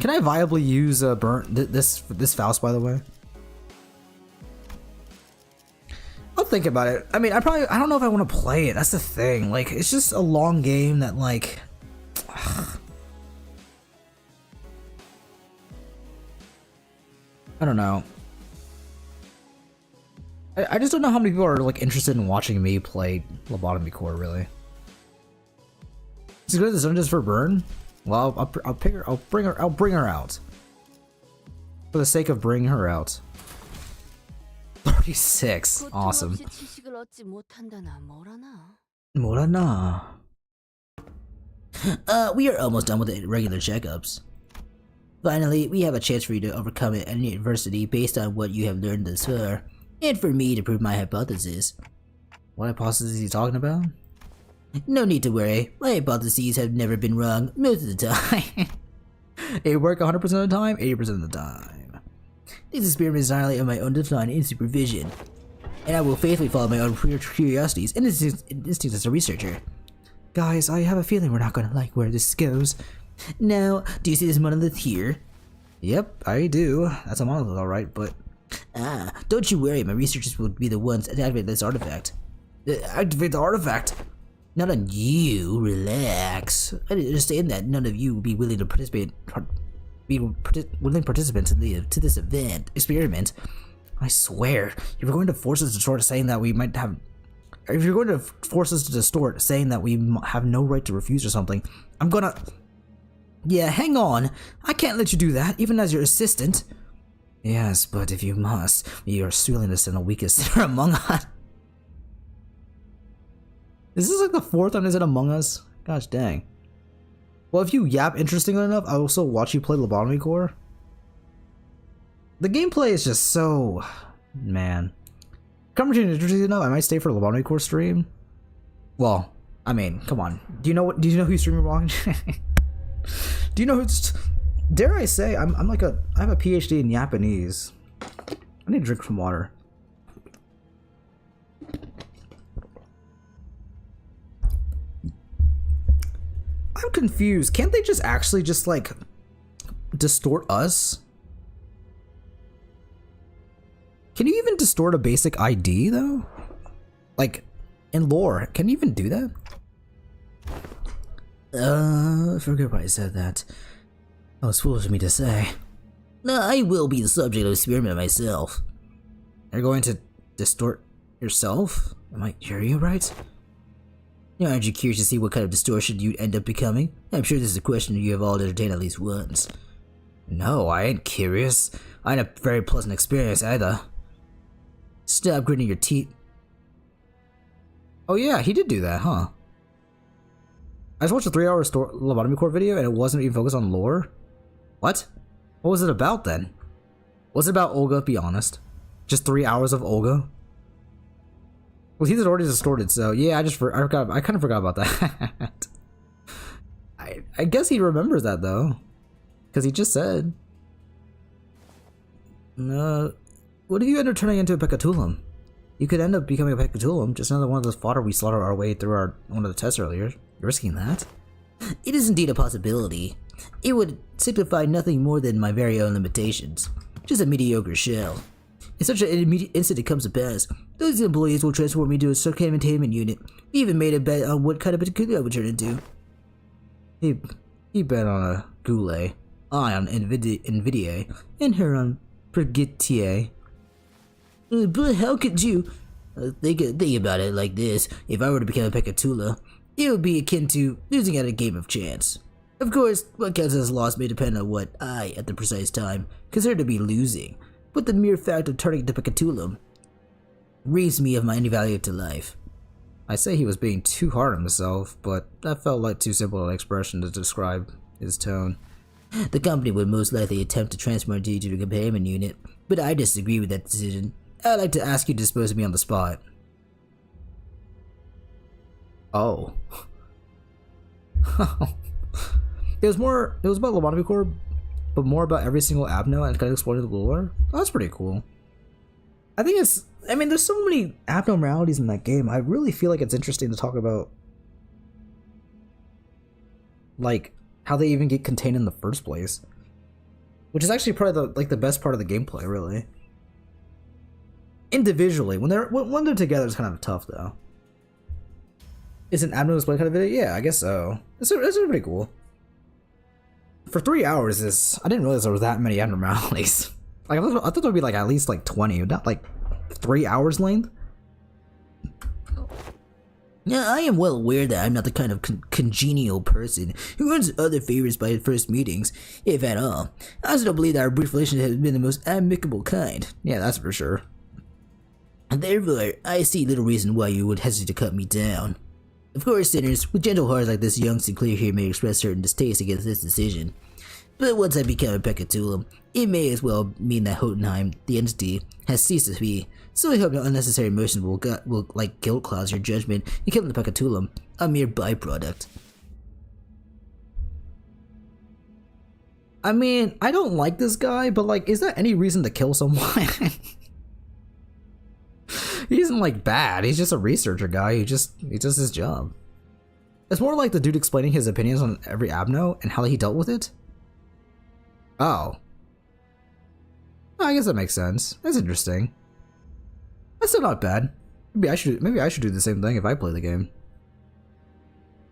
Can I viably use this Faust, by the way? I'll think about it. I mean, I don't know if I want to play it. That's the thing. Like, it's just a long game that, like, I don't know. I just don't know how many people are like interested in watching me play Lobotomy Corp. Really. Is it good as just for burn? Well, I'll pick her. I'll bring her out. For the sake of bringing her out. 36. Awesome. Morana. We are almost done with the regular checkups. Finally, we have a chance for you to overcome it at adversity based on what you have learned thus far, and for me to prove my hypothesis. What hypothesis are you talking about? No need to worry, my hypotheses have never been wrong most of the time. It work 100% of the time, 80% of the time. This experiment is entirely on my own design and supervision, and I will faithfully follow my own curiosities and instincts as a researcher. Guys, I have a feeling we're not gonna like where this goes. Now, do you see this monolith here? Yep, I do. That's a monolith, alright, but... Don't you worry, my researchers will be the ones to activate this artifact. Activate the artifact? Not on you, relax. I understand that none of you will be willing to participate, willing participants to this experiment. I swear, if you're going to force us to distort saying that we might have... If you're going to force us to distort saying that we have no right to refuse or something, I'm gonna... Yeah, hang on. I can't let you do that, even as your assistant. Yes, but if you must, you are silliness and the weakest sinner among us. Is this like the 4th time is it Among Us? Gosh dang. Well, if you yap interestingly enough, I'll also watch you play Lobotomy Corp. The gameplay is just so... Man. Conversation interesting enough, I might stay for Lobotomy Corp stream. Well, I mean, come on. Do you know who's streaming watching? Do you know who's... Dare I say, I have a PhD in Japanese. I need to drink some water. I'm confused. Can't they just actually just like distort us? Can you even distort a basic ID though? Like in lore, can you even do that? I forget why I said that. That was foolish of me to say. I will be the subject of the experiment myself. You're going to distort yourself? Am I hearing you right? Aren't you curious to see what kind of distortion you'd end up becoming? I'm sure this is a question you have all entertained at least once. No, I ain't curious. I had a very pleasant experience either. Stop gritting your teeth. Oh yeah, he did do that, huh? I just watched a 3-hour Lobotomy Corp video and it wasn't even focused on lore? What? What was it about then? Was it about Olga, be honest? Just 3 hours of Olga? Well, he's already distorted, so yeah, I kind of forgot about that. I guess he remembers that though. Because he just said. What if you end up turning into a Pecatulum? You could end up becoming a Pecatulum, just another one of those fodder we slaughtered our way through one of the tests earlier. You're risking that? It is indeed a possibility. It would signify nothing more than my very own limitations. Just a mediocre shell. If such an immediate incident comes to pass, those employees will transform me to a containment unit. We even made a bet on what kind of Pecatula I would turn into. He bet on a Goulet, I on Nvidia, and her on Purgitier. But how could you... think about it like this. If I were to become a Pecatula, it would be akin to losing at a game of chance. Of course, what counts as a loss may depend on what I, at the precise time, consider to be losing. But the mere fact of turning into Pecatulum relieves me of my value to life. I say he was being too hard on himself, but that felt like too simple an expression to describe his tone. The company would most likely attempt to transfer me to a companion unit, but I disagree with that decision. I'd like to ask you to dispose of me on the spot. Oh. It was about Lobotomy Corp, but more about every single Abno and kind of exploring the lore. Oh, that's pretty cool. I mean, there's so many abnormalities in that game. I really feel like it's interesting to talk about, like, how they even get contained in the first place. Which is actually probably the best part of the gameplay, really. Individually, when they're together, it's kind of tough though. Is an abdomen display kind of video? Yeah, I guess so. It's pretty cool. For 3 hours, I didn't realize there were that many abnormalities. Like I thought there would be like at least like 20, not like 3 hours length. Now, I am well aware that I'm not the kind of congenial person who earns other favors by first meetings, if at all. I also don't believe that our brief relationship has been the most amicable kind. Yeah, that's for sure. Therefore, I see little reason why you would hesitate to cut me down. Of course, sinners, with gentle hearts like this young Sinclair here may express certain distaste against this decision. But once I become a peccatulum, it may as well mean that Jotunheim, the entity, has ceased to be. So I hope no unnecessary emotions will like guilt clouds your judgment and killing the peccatulum, a mere byproduct. I mean, I don't like this guy, but like, is there any reason to kill someone? He isn't like bad. He's just a researcher guy. He does his job. It's more like the dude explaining his opinions on every abno and how he dealt with it. Oh. I guess that makes sense. That's interesting. That's still not bad. Maybe I should do the same thing if I play the game.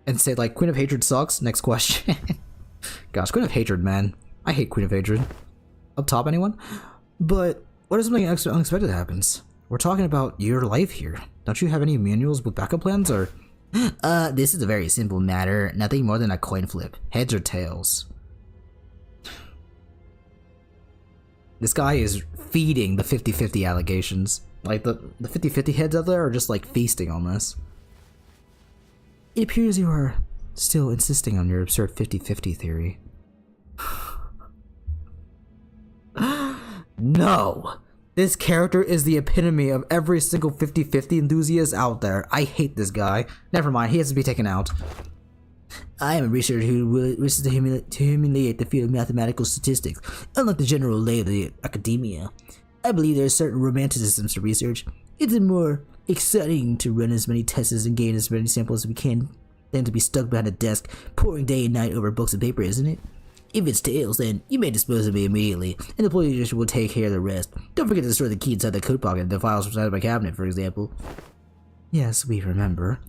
And say like Queen of Hatred sucks. Next question. Gosh, Queen of Hatred, man. I hate Queen of Hatred. Up top, anyone? But what if something unexpected happens? We're talking about your life here. Don't you have any manuals with backup plans or? This is a very simple matter. Nothing more than a coin flip. Heads or tails. This guy is feeding the 50-50 allegations. Like the 50-50 heads out there are just like feasting on this. It appears you are still insisting on your absurd 50-50 theory. No! This character is the epitome of every single 50-50 enthusiast out there. I hate this guy. Never mind, he has to be taken out. I am a researcher who wishes to humiliate the field of mathematical statistics, unlike the general lay of the academia. I believe there are certain romanticisms to research. It's more exciting to run as many tests and gain as many samples as we can than to be stuck behind a desk, poring day and night over books and paper, isn't it? If it's tails, then you may dispose of me immediately, and the police will take care of the rest. Don't forget to store the key inside the coat pocket and the files inside my cabinet, for example. Yes, we remember.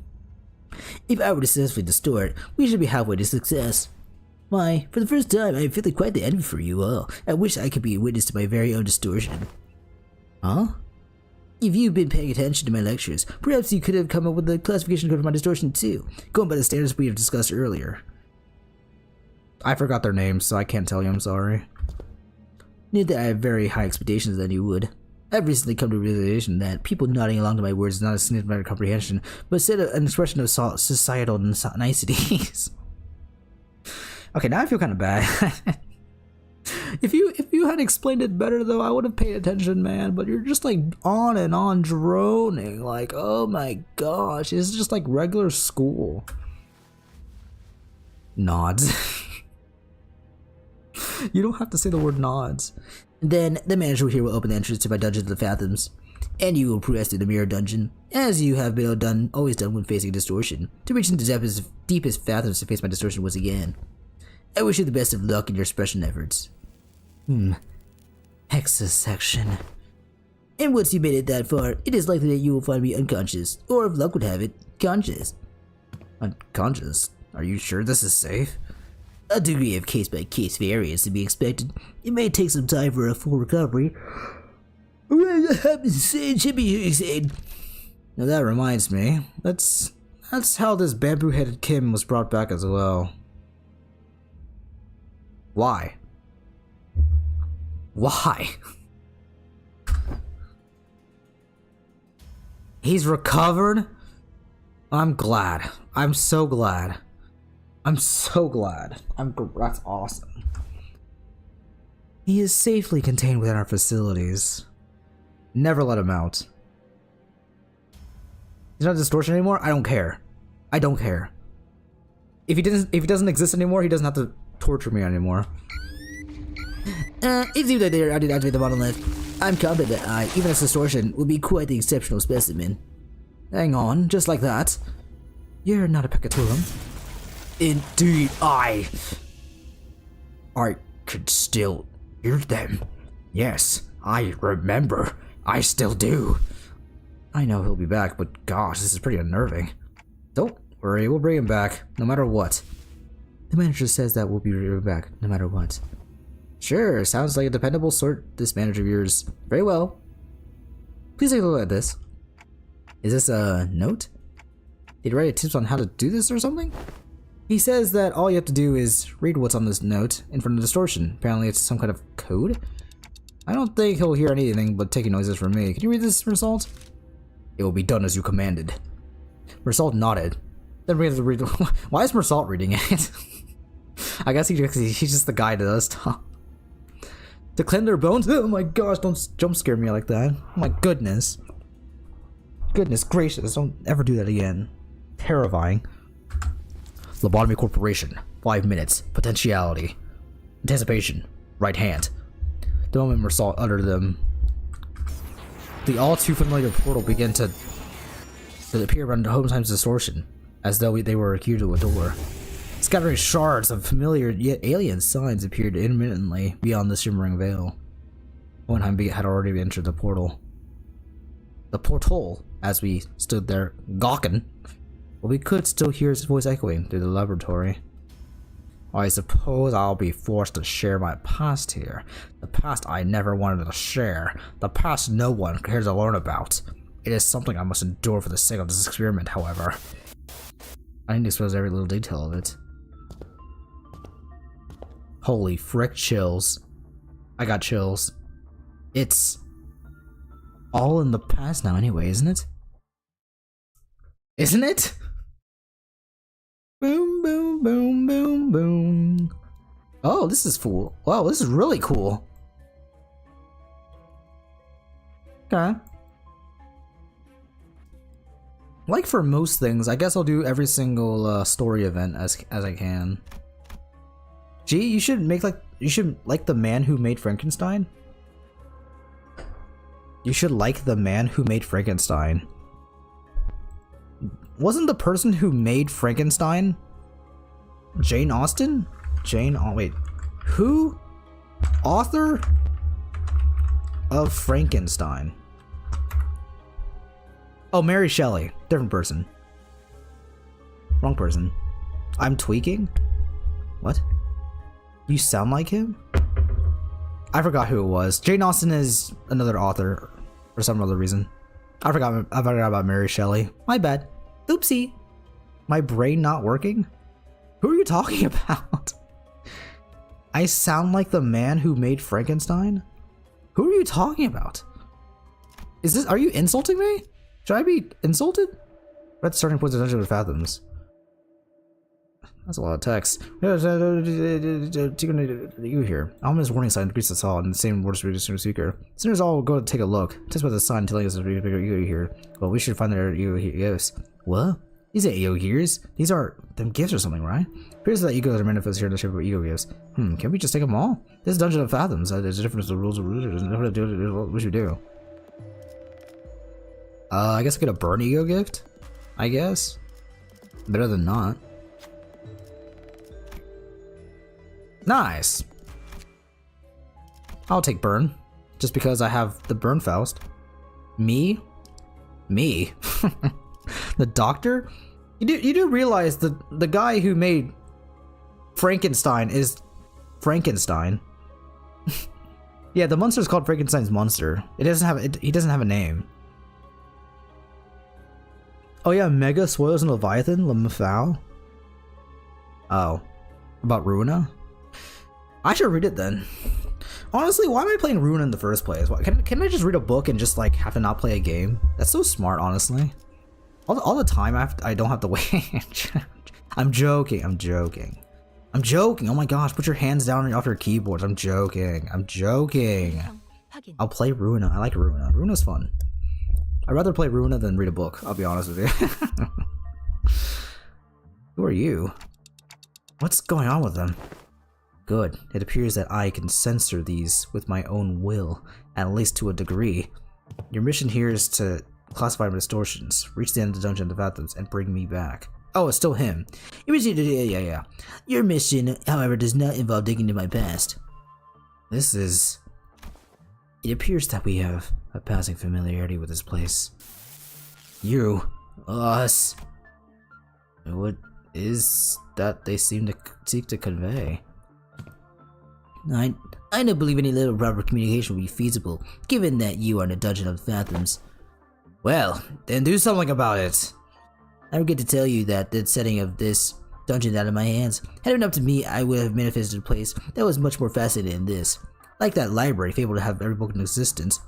If I were to successfully destroy it, we should be halfway to success. Why, for the first time, I am feeling quite the envy for you all. I wish I could be a witness to my very own distortion. Huh? If you've been paying attention to my lectures, perhaps you could have come up with a classification code for my distortion too, going by the standards we have discussed earlier. I forgot their names, so I can't tell you, I'm sorry. Knew that I have very high expectations than you would. I've recently come to a realization that people nodding along to my words is not a significant matter of comprehension, but instead an expression of societal niceties. Okay, now I feel kind of bad. If you had explained it better though, I would have paid attention, man. But you're just like on and on droning, like, oh my gosh, it's just like regular school. Nods. You don't have to say the word nods. Then the manager here will open the entrance to my dungeon of the Fathoms, and you will progress through the mirror dungeon, as you have been always done when facing distortion, to reach into the deepest fathoms to face my distortion once again. I wish you the best of luck in your expression efforts. Hexa section. And once you made it that far, it is likely that you will find me unconscious, or if luck would have it, conscious. Unconscious? Are you sure this is safe? A degree of case-by-case variance to be expected. It may take some time for a full recovery. Now that reminds me, that's how this bamboo-headed Kim was brought back as well. Why? Why? He's recovered? I'm glad. I'm so glad. I'm so glad. That's awesome. He is safely contained within our facilities. Never let him out. He's not a distortion anymore? I don't care. I don't care. If he doesn't exist anymore, he doesn't have to torture me anymore. It seems like they're out to activate the monolith. I'm confident that I, even as distortion, will be quite the exceptional specimen. Hang on, just like that. You're not a peccatulum. Indeed, I could still hear them. Yes, I remember. I still do. I know he'll be back, but gosh, this is pretty unnerving. Don't worry, we'll bring him back, no matter what. The manager says that we'll be right back, no matter what. Sure, sounds like a dependable sort, this manager of yours. Very well. Please take a look at this. Is this a note? Did he write tips on how to do this or something? He says that all you have to do is read what's on this note in front of the distortion. Apparently it's some kind of code. I don't think he'll hear anything but ticking noises from me. Can you read this, Mersalt? It will be done as you commanded. Mersalt nodded. Then we have to read. Why is Mersalt reading it? I guess he's just the guy that does stuff. To cleanse their bones? Oh my gosh, don't jump scare me like that. Oh my goodness. Goodness gracious, don't ever do that again. Terrifying. Lobotomy Corporation. 5 minutes. Potentiality. Anticipation. Right hand. The moment Mersalt uttered them, the all too familiar portal began to appear around Hohenheim's distortion, as though they were key to a door. Scattering shards of familiar yet alien signs appeared intermittently beyond the shimmering veil. Hohenheim had already entered the portal. The portal, as we stood there gawking, but we could still hear his voice echoing through the laboratory. I suppose I'll be forced to share my past here. The past I never wanted to share. The past no one cares to learn about. It is something I must endure for the sake of this experiment, however. I need to expose every little detail of it. Holy frick, chills. I got chills. It's all in the past now anyway, isn't it? Isn't it? Boom, boom, boom, boom, boom. Oh, this is cool. Wow, this is really cool. Okay. Like for most things, I guess I'll do every single story event as I can. Gee, you should like the man who made Frankenstein. You should like the man who made Frankenstein. Wasn't the person who made Frankenstein Jane Austen? Wait. Who? Author of Frankenstein. Oh, Mary Shelley. Different person. Wrong person. I'm tweaking? What? You sound like him? I forgot who it was. Jane Austen is another author for some other reason. I forgot about Mary Shelley. My bad. Oopsie. My brain not working? Who are you talking about? I sound like the man who made Frankenstein? Who are you talking about? Are you insulting me? Should I be insulted? We're at the starting point of Dungeon of Fathoms. That's a lot of text. You here. Ominous warning sign increases the saw and the same words reduced to seeker. Sinners all go to take a look. Test by the sign telling us there's a bigger ego here. Well, we should find their ego heroes. What? These ain't ego heroes. These are them gifts or something, right? Appears that egos are manifest here in the shape of ego gifts. Can we just take them all? This is Dungeon of Fathoms. There's a difference to the rules of religion. What should we do? I guess I get a burn ego gift? I guess. Better than not. Nice. I'll take burn, just because I have the burn Faust. Me. The doctor. You do realize the guy who made Frankenstein is Frankenstein. Yeah, the monster is called Frankenstein's monster. He doesn't have a name. Oh yeah, Mega Spoilers and Leviathan, Lemafau. Oh, about Ruina. I should read it then. Honestly, why am I playing Ruina in the first place? Can I just read a book and just like have to not play a game? That's so smart, honestly. All the time I don't have to wait. I'm joking. Oh my gosh, put your hands down off your keyboards. I'm joking. I'll play Ruina. I like Ruina. Ruina's fun. I'd rather play Ruina than read a book, I'll be honest with you. Who are you? What's going on with them? Good. It appears that I can censor these with my own will, at least to a degree. Your mission here is to classify my distortions, reach the end of the Dungeon of the Fathoms, and bring me back. Oh, it's still him. Yeah. Your mission, however, does not involve digging into my past. It appears that we have a passing familiarity with this place. You, us. What is that they seem to seek to convey? I don't believe any little proper communication will be feasible, given that you are in a dungeon of phantoms. Well, then do something about it. I forget to tell you that the setting of this dungeon out of my hands. Had it been up to me, I would have manifested a place that was much more fascinating than this. Like that library, if able to have every book in existence.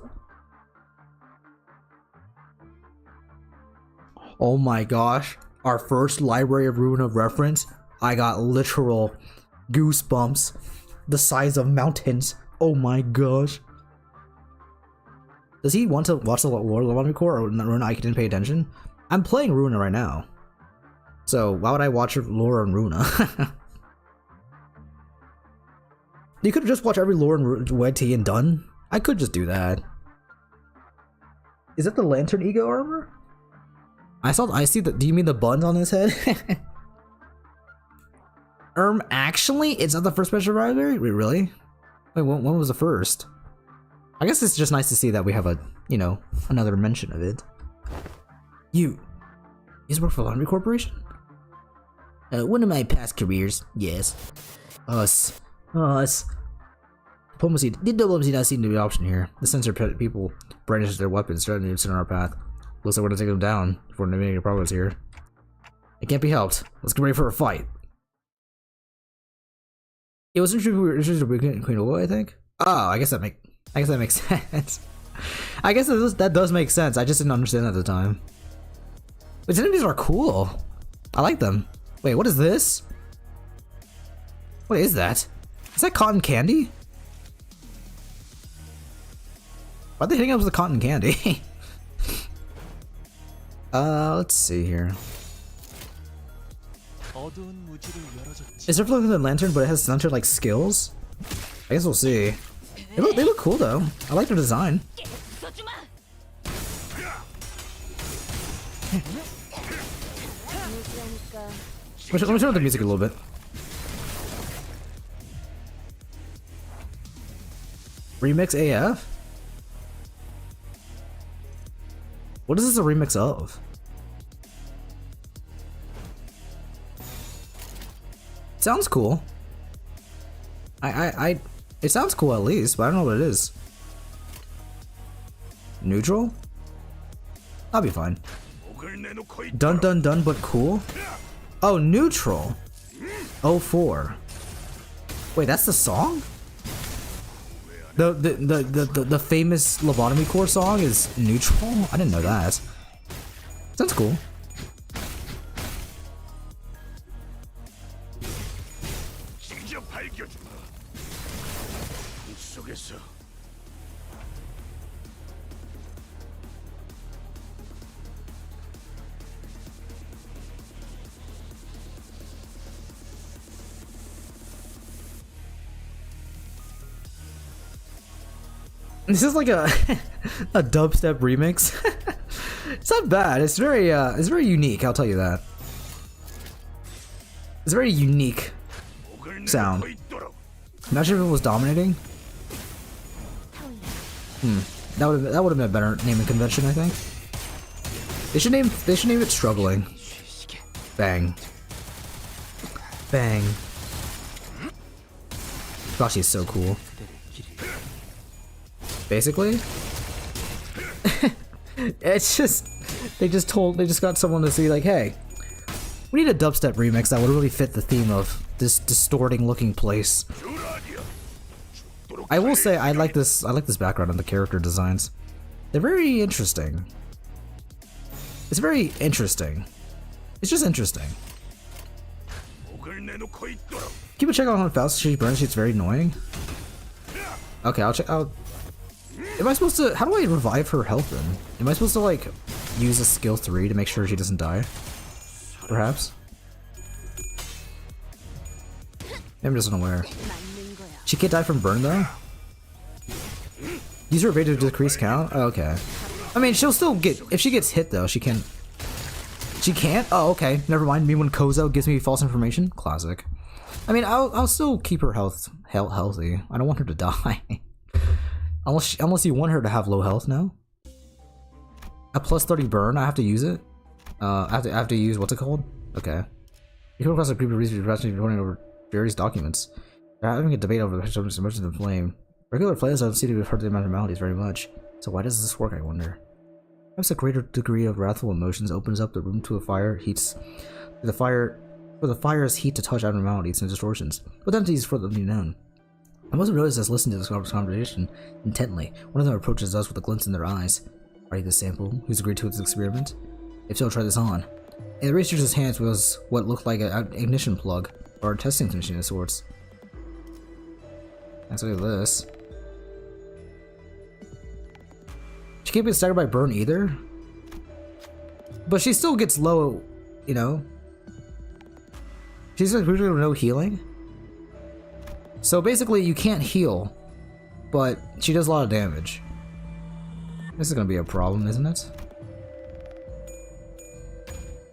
Oh my gosh, our first Library of Ruina reference, I got literal goosebumps the size of mountains. Oh my gosh. Does he want to watch the Lobotomy Corp or Ruina? I didn't pay attention. I'm playing Ruina right now. So why would I watch lore on Ruina? You could have just watched every lore in YT and done. I could just do that. Is that the lantern ego armor? I see the, do you mean the buns on his head? Actually, it's not the first special library? Wait, really? Wait, when was the first? I guess it's just nice to see that we have a, you know, another mention of it. You work for Lobotomy Corporation? One of my past careers, yes. Us. Diplomacy not seem to be an option here. The censored people brandish their weapons, threatening to sit on our path. Looks like we're gonna take them down before making any progress here. It can't be helped. Let's get ready for a fight. It was interesting with Queen Ola, I think. Oh, I guess that makes sense. I guess that does make sense. I just didn't understand at the time. But the enemies are cool. I like them. Wait, what is this? What is that? Is that cotton candy? Why are they hitting us with the cotton candy? Let's see here. It's definitely the lantern, but it has center like skills. I guess we'll see. They look cool though. I like their design. Let me turn up the music a little bit. Remix AF? What is this a remix of? Sounds cool. It sounds cool at least, but I don't know what it is. Neutral? I'll be fine. Dun dun dun, but cool? Oh, neutral. 04. Wait, that's the song? The famous Lobotomy Corp song is neutral? I didn't know that. Sounds cool. This is like a a dubstep remix. It's not bad. It's very unique. I'll tell you that. It's a very unique sound. Imagine if it was dominating. That would have been a better naming convention, I think. They should name it Struggling. Bang. Bang. Gosh, he's so cool. Basically, it's just they just got someone to see like, hey, we need a dubstep remix that would really fit the theme of this distorting looking place. I will say I like this background and the character designs. They're very interesting. It's very interesting. It's just interesting. Keep a check on how fast she burns. She's very annoying. Okay, I'll check out. Am I supposed to? How do I revive her health then? Am I supposed to like use a skill 3 to make sure she doesn't die? Perhaps. I'm just unaware. She can't die from burn though. Use her evade to decrease count. Oh, okay. I mean, she'll still get if she gets hit though. She can. She can't. Oh, okay. Never mind. Me when Kozo gives me false information. Classic. I mean, I'll still keep her healthy. I don't want her to die. Unless you want her to have low health now. A plus 30 burn, I have to use it? I have to use, what's it called? Okay. You come across a group of researchers reporting over various documents. They're having a debate over the subject of the flame. Regular players don't seem to have heard the abnormalities very much. So why does this work, I wonder? Perhaps a greater degree of wrathful emotions opens up the room to a fire, heats the fire, for the fire's heat to touch abnormalities and distortions, but entities for them to be known. I must have noticed as listening to this conversation intently. One of them approaches us with a glint in their eyes. Are you the sample who's agreed to this experiment? If so, try this on. In the researcher's hands was what looked like an ignition plug, or a testing machine of sorts. Let's look at this. She can't be staggered by burn either. But she still gets low, you know. She's like really no healing. So basically you can't heal, but she does a lot of damage. This is gonna be a problem, isn't it?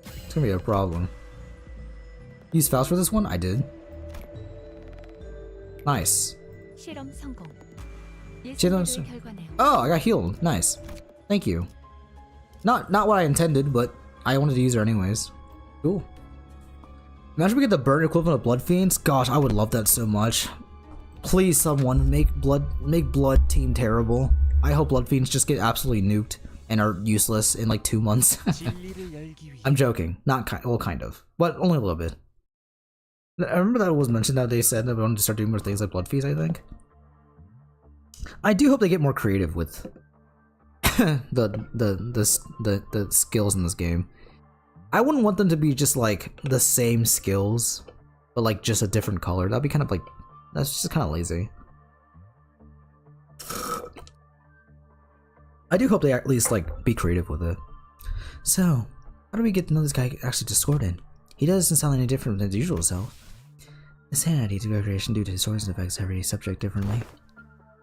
It's gonna be a problem. Use Faust for this one? I did. Nice. Oh, I got healed. Nice. Thank you. Not what I intended, but I wanted to use her anyways. Cool. Imagine we get the burn equivalent of Blood Fiends. Gosh, I would love that so much. Please, someone make Blood Team terrible. I hope Blood Fiends just get absolutely nuked and are useless in like 2 months. I'm joking. Well, kind of, but only a little bit. I remember that it was mentioned that they said that we wanted to start doing more things like Blood Feast, I think. I do hope they get more creative with the skills in this game. I wouldn't want them to be just like the same skills, but like just a different color. That'd be kind of like, that's just kind of lazy. I do hope they at least like be creative with it. So, how do we get to know this guy actually discordant? He doesn't sound any different than his usual self. Insanity to recreation due to distortion affects every subject differently.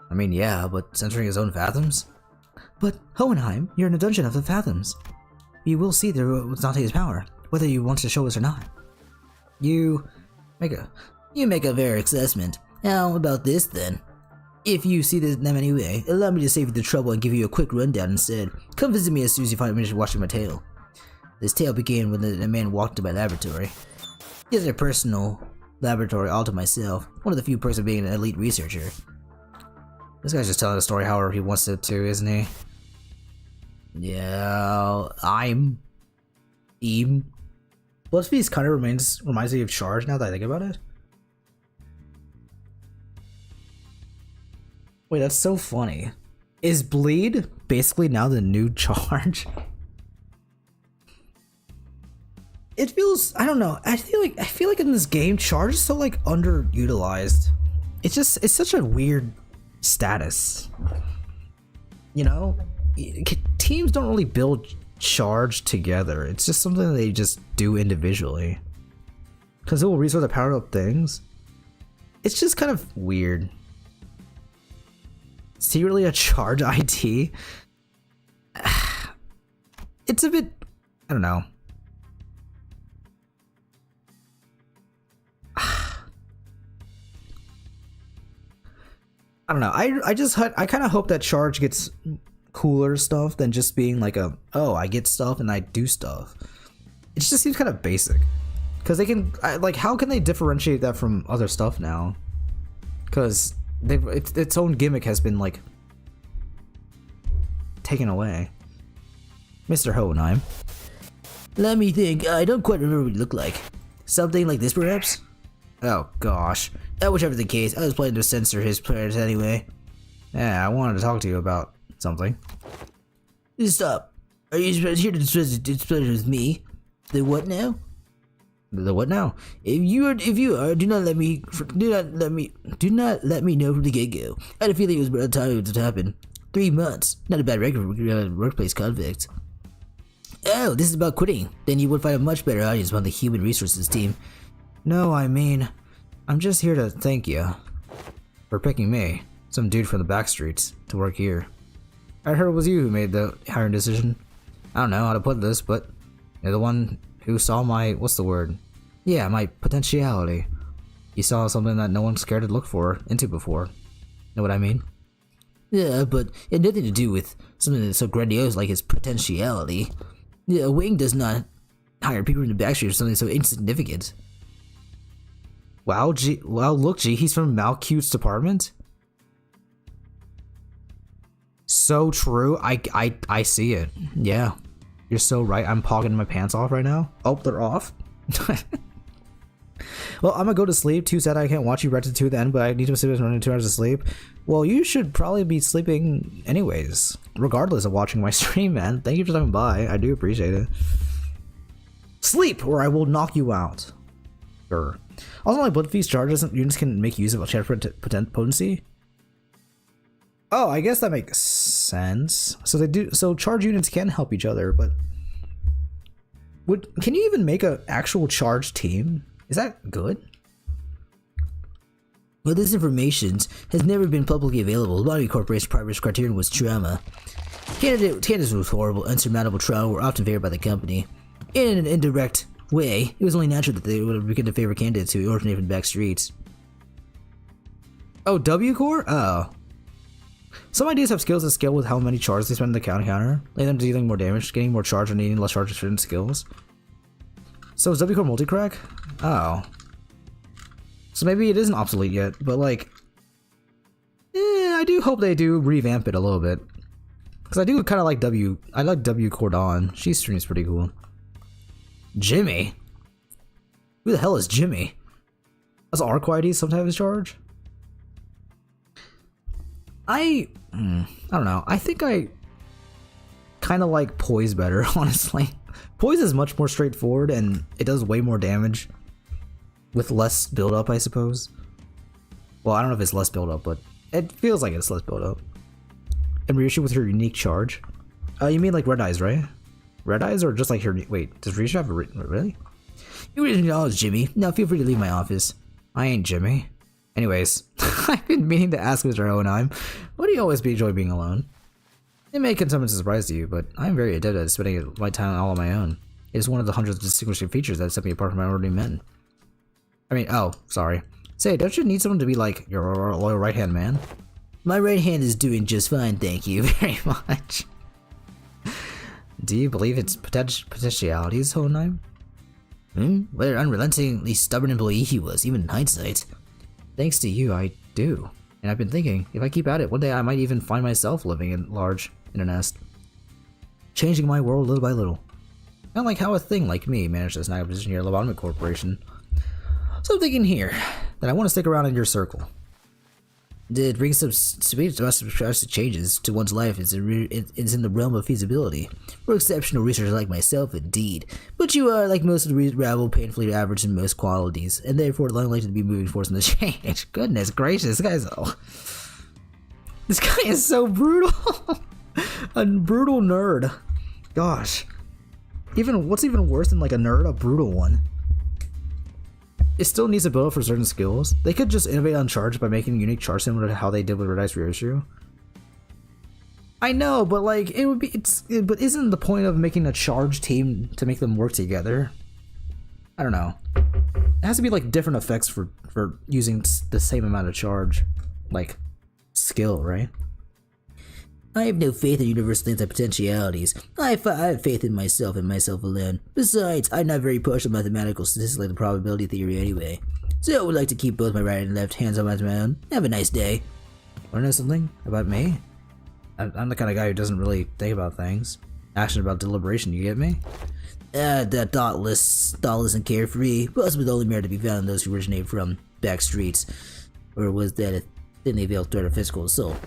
I mean, yeah, but censoring his own fathoms? But, Hohenheim, you're in a dungeon of the fathoms. You will see through Dante's power, whether you want to show us or not. You make a fair assessment. How about this then? If you see them anyway, allow me to save you the trouble and give you a quick rundown instead. Come visit me as soon as you find a minute watching my tale. This tale began when a man walked into my laboratory. He has a personal laboratory all to myself, one of the few perks of being an elite researcher. This guy's just telling the story however he wants it to, isn't he? Yeah, I'm... Blood Feast kind of reminds me of Charge now that I think about it. Wait, that's so funny. Is Bleed basically now the new Charge? It feels, I don't know, I feel like in this game Charge is so like underutilized. It's such a weird status. You know? Teams don't really build Charge together. It's just something they just do individually. Because it will resource the power up things. It's just kind of weird. Secretly a Charge IT? It's a bit, I don't know. I don't know. I kind of hope that Charge gets cooler stuff than just being like a, oh, I get stuff and I do stuff. It just seems kind of basic. Because they can, like, how can they differentiate that from other stuff now? Because its own gimmick has been like taken away. Mr. Hohenheim. Let me think. I don't quite remember what he looked like. Something like this, perhaps? Oh gosh. Whichever the case, I was planning to censor his prayers anyway. Yeah, I wanted to talk to you about something. Stop. Are you here to discuss with me? The what now? The what now? If you are, do not let me know from the get-go. I had a feeling it was about time to happen. 3 months. Not a bad record for workplace convict. Oh, this is about quitting. Then you would find a much better audience on the human resources team. No, I mean, I'm just here to thank you for picking me, some dude from the back streets, to work here. I heard it was you who made the hiring decision. I don't know how to put this, but you're the one who saw my, what's the word? Yeah, my potentiality. You saw something that no one's scared to look into before. Know what I mean? Yeah, but it had nothing to do with something that's so grandiose like its potentiality. Yeah, a wing does not hire people in the backstreet for something so insignificant. Wow, look, G, he's from Malcute's department? So true, I see it. Yeah, you're so right, I'm pocketing my pants off right now. Oh, they're off. Well, I'm gonna go to sleep. Too sad I can't watch you right to the end, but I need to sleep running 2 hours of sleep. Well, you should probably be sleeping anyways, regardless of watching my stream, man. Thank you for stopping by. I do appreciate it. Sleep, or I will knock you out. Sure. Also, my blood feast charges units can make use of a shared potency. Oh, I guess that makes sense. So they do. So charge units can help each other, but can you even make an actual charge team? Is that good? Well, this information has never been publicly available. Lobotomy Corporation's primary criterion was trauma. Candidates with horrible, unsurmountable trauma were often favored by the company. In an indirect way, it was only natural that they would begin to favor candidates who originated from the back streets. Oh, W Core? Oh. Some ideas have skills that scale with how many charges they spend on the counter, letting them dealing more damage, getting more charge, and needing less charge for certain skills. So is W Core multi-crack? Oh. So maybe it isn't obsolete yet, but like, I do hope they do revamp it a little bit. Because I do kind of like I like W Cordon. She streams pretty cool. Jimmy? Who the hell is Jimmy? Does Arquide sometimes charge? I don't know. I think I kind of like Poise better, honestly. Poise is much more straightforward and it does way more damage with less build-up, I suppose. Well, I don't know if it's less build-up, but it feels like it's less build-up. And Ryushu with her unique charge. You mean like Red Eyes, right? Red Eyes or just like her... Wait, does Ryushu have a... Really? You really acknowledge Jimmy. Now feel free to leave my office. I ain't Jimmy. Anyways, I've been meaning to ask Mr. Owenheim, why do you always enjoy being alone? It may come as a surprise to you, but I'm very adept at spending my time all on my own. It is one of the hundreds of distinguishing features that set me apart from minority men. I mean, oh, sorry. Say, don't you need someone to be like your loyal right-hand man? My right hand is doing just fine, thank you very much. Do you believe its potentialities, Hohenheim? What an unrelentingly stubborn employee he was, even in hindsight. Thanks to you, I do. And I've been thinking, if I keep at it, one day I might even find myself living in a nest. Changing my world little by little. Not like how a thing like me managed to snag a position here at Lobotomy Corporation. So I'm thinking here, that I want to stick around in your circle. To bring some drastic changes to one's life is in the realm of feasibility. For exceptional researchers like myself, indeed. But you are, like most of the rabble, painfully average in most qualities, and therefore unlikely to be moving force in the change. Goodness gracious, this guy is so brutal. A brutal nerd. Gosh. What's even worse than like a nerd? A brutal one. It still needs to build up for certain skills. They could just innovate on charge by making a unique charge similar to how they did with Red Eyes Ryushu. I know, but like it would be but isn't the point of making a charge team to make them work together? I don't know. It has to be like different effects for using the same amount of charge, like skill, right? I have no faith in universal anti-potentialities. I have faith in myself and myself alone. Besides, I'm not very partial to mathematical statistics like the probability theory anyway. So I would like to keep both my right and left hands on my own. Have a nice day. Wanna know something about me? I'm the kind of guy who doesn't really think about things. Action about deliberation, you get me? That thoughtless and carefree, plus with only merit to be found in those who originate from back streets. Or was that a thinly veiled threat of physical assault?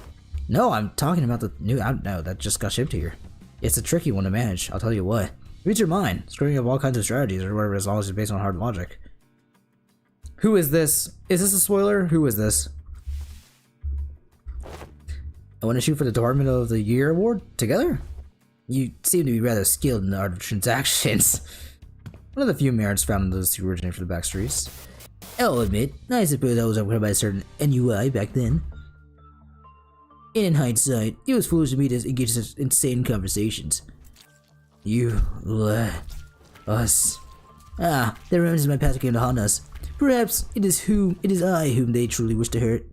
No, I'm talking about the new no, that just got shipped here. It's a tricky one to manage, I'll tell you what. Read your mind, screwing up all kinds of strategies or whatever as long as it's based on hard logic. Who is this? Is this a spoiler? Who is this? I want to shoot for the Department of the Year award together? You seem to be rather skilled in the art of transactions. One of the few merits found in those who originate from the back streets. I'll admit, I suppose I was overcome by a certain NUI back then. In hindsight, it was foolish of me to engage in such insane conversations. You, us. That reminds my past came to haunt us. Perhaps it is I whom they truly wish to hurt.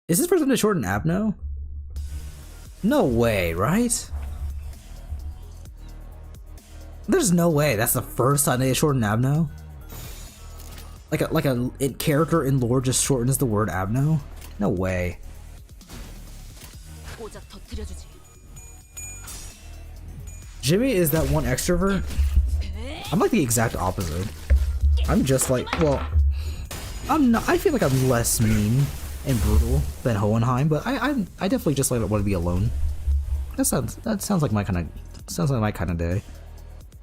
Is this person to shorten Abno? No way, right? There's no way that's the first time they shortened Abno. Like a character in lore just shortens the word Abno? No way. Jimmy is that one extrovert? I'm like the exact opposite. I'm just like, well, I'm not. I feel like I'm less mean and brutal than Hohenheim, but I definitely just like want to be alone. That sounds like my kind of day.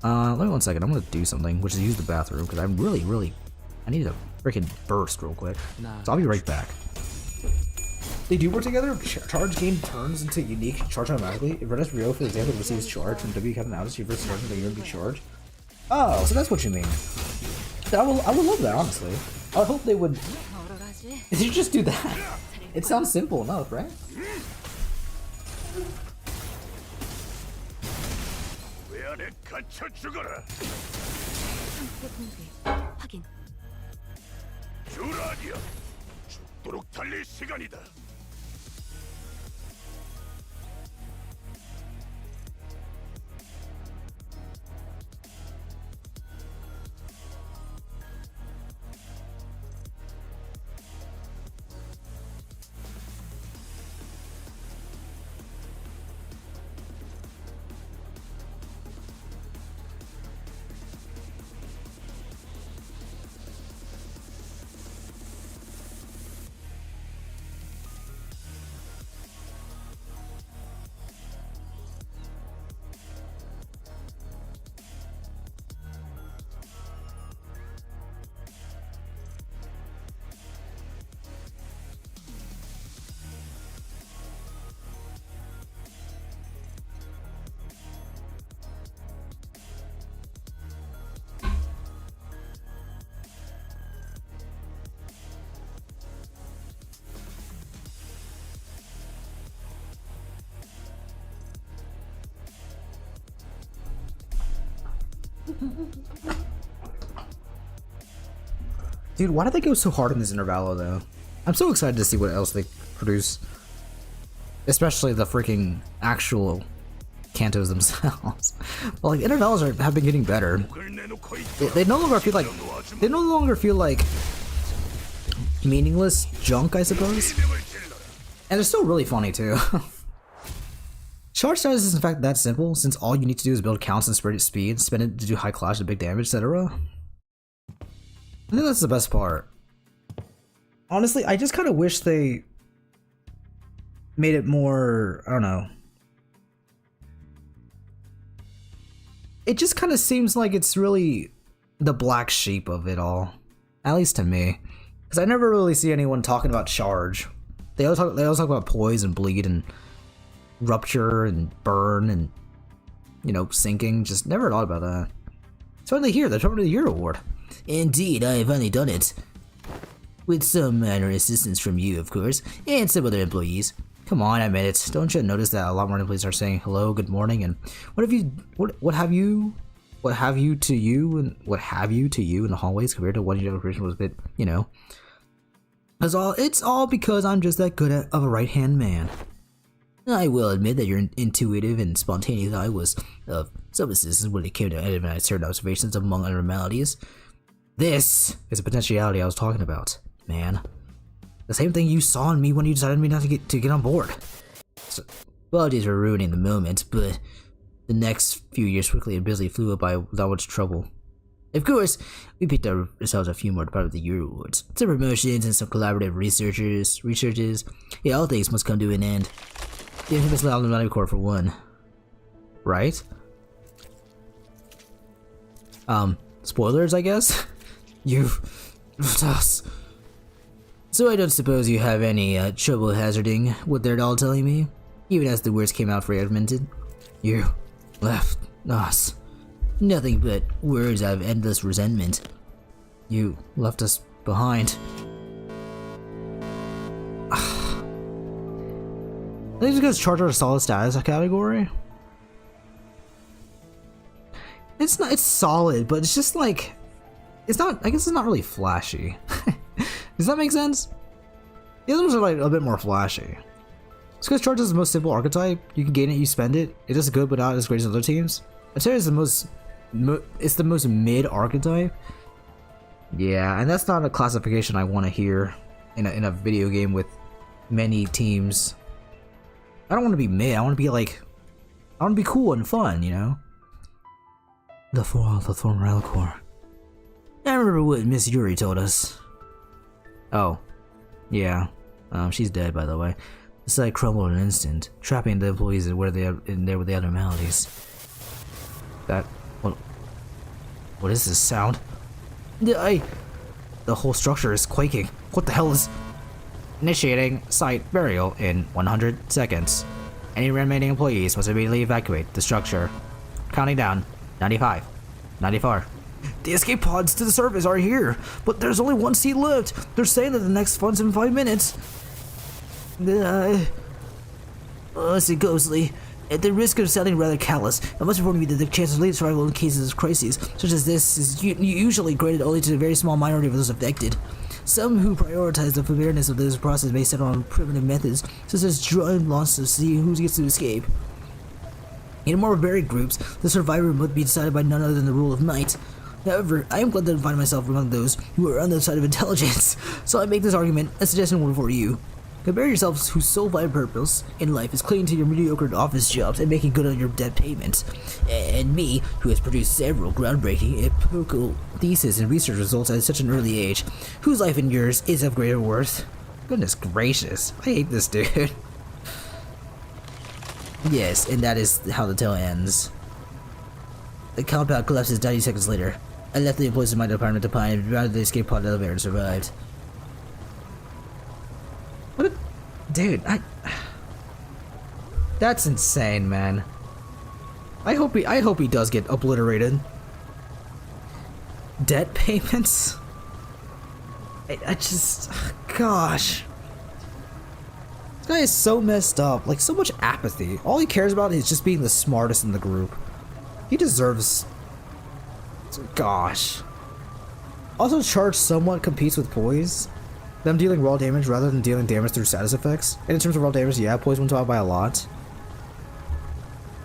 Let me 1 second. I'm gonna do something, which is use the bathroom because I'm really I need to freaking burst real quick. So I'll be right back. They do work together. Charge gain turns into unique charge automatically. If Redis Rio, for example, receives charge from W Captain Outage, you versus charge into the UMB charge. Oh, so that's what you mean. I would love that, honestly. I would hope they would. Did you just do that? It sounds simple enough, right? Dude, why did they go so hard on this Intervallo though? I'm so excited to see what else they produce. Especially the freaking actual cantos themselves. Well, like Intervallos have been getting better. They no longer feel like meaningless junk, I suppose. And they're still really funny too. Charge status is in fact that simple, since all you need to do is build counts and spread its speed, spend it to do high clash and big damage, etc. I think that's the best part. Honestly, I just kind of wish they made it more, I don't know. It just kind of seems like it's really the black sheep of it all. At least to me. Because I never really see anyone talking about charge. They always talk about poise and bleed and rupture and burn and, you know, sinking. Just never thought about that. It's finally here, the Tournament of the Year award. Indeed, I have finally done it. With some minor assistance from you, of course, and some other employees. Come on, I admit it. Don't you notice that a lot more employees are saying hello, good morning, and what have you to you in the hallways compared to what your operation was a bit, you know. It's all because I'm just that good of a right-hand man. I will admit that your intuitive and spontaneous eye was of some assistance when it came to identifying certain observations among other maladies. This is a potentiality I was talking about, man. The same thing you saw in me when you decided me not to get on board. So, apologies for ruining the moment, but the next few years quickly and busily flew by without much trouble. Of course, we picked ourselves a few more Department of the Year awards, some promotions and some collaborative researches. Yeah, all things must come to an end. The infamous Lobotomy Corp for one. Right? Spoilers, I guess? So I don't suppose you have any trouble hazarding what they're all telling me? Even as the words came out fragmented. You left us. Nothing but words of endless resentment. You left us behind. I think it's because Charger a solid status category. It's not. It's solid, but it's just like, it's not. I guess it's not really flashy. Does that make sense? The other ones are like a bit more flashy. It's because Charge is the most simple archetype. You can gain it, you spend it. It does good, but not as great as other teams. I'd say it's the most mid archetype. Yeah, and that's not a classification I want to hear in a video game with many teams. I don't want to be mid. I want to be like, I want to be cool and fun, you know. The former Corp. I remember what Miss Yuri told us. Oh, yeah. She's dead, by the way. The site crumbled in an instant, trapping the employees in there with the abnormalities. That what is this sound? The whole structure is quaking. What the hell is? Initiating site burial in 100 seconds. Any remaining employees must immediately evacuate the structure. Counting down. 95. 94. The escape pods to the surface are here, but there's only one seat left. They're saying that the next fun's in 5 minutes. Let's see, Ghostly. At the risk of sounding rather callous, I must inform you that the chance of late survival in cases of crises such as this is usually granted only to a very small minority of those affected. Some who prioritize the familiarness of this process may settle on primitive methods, such as drawing lots to see who gets to escape. In more varied groups, the survivor would be decided by none other than the rule of might. However, I am glad to find myself among those who are on the side of intelligence, so I make this argument a suggestion for you. Compare yourselves whose sole vital purpose in life is clinging to your mediocre office jobs and making good on your debt payments, and me, who has produced several groundbreaking empirical theses and research results at such an early age, whose life and yours is of greater worth. Goodness gracious, I hate this dude. Yes, and that is how the tale ends. The compound collapses 90 seconds later. I left the employees in my department to pine and rounded the escape pod elevator and survived. What a... Dude, That's insane, man. I hope he does get obliterated. Debt payments? I just... Gosh. This guy is so messed up. Like, so much apathy. All he cares about is just being the smartest in the group. He deserves... Gosh. Also, Charge somewhat competes with Poise. Them dealing raw damage rather than dealing damage through status effects. And in terms of raw damage, yeah, Poise wins out by a lot.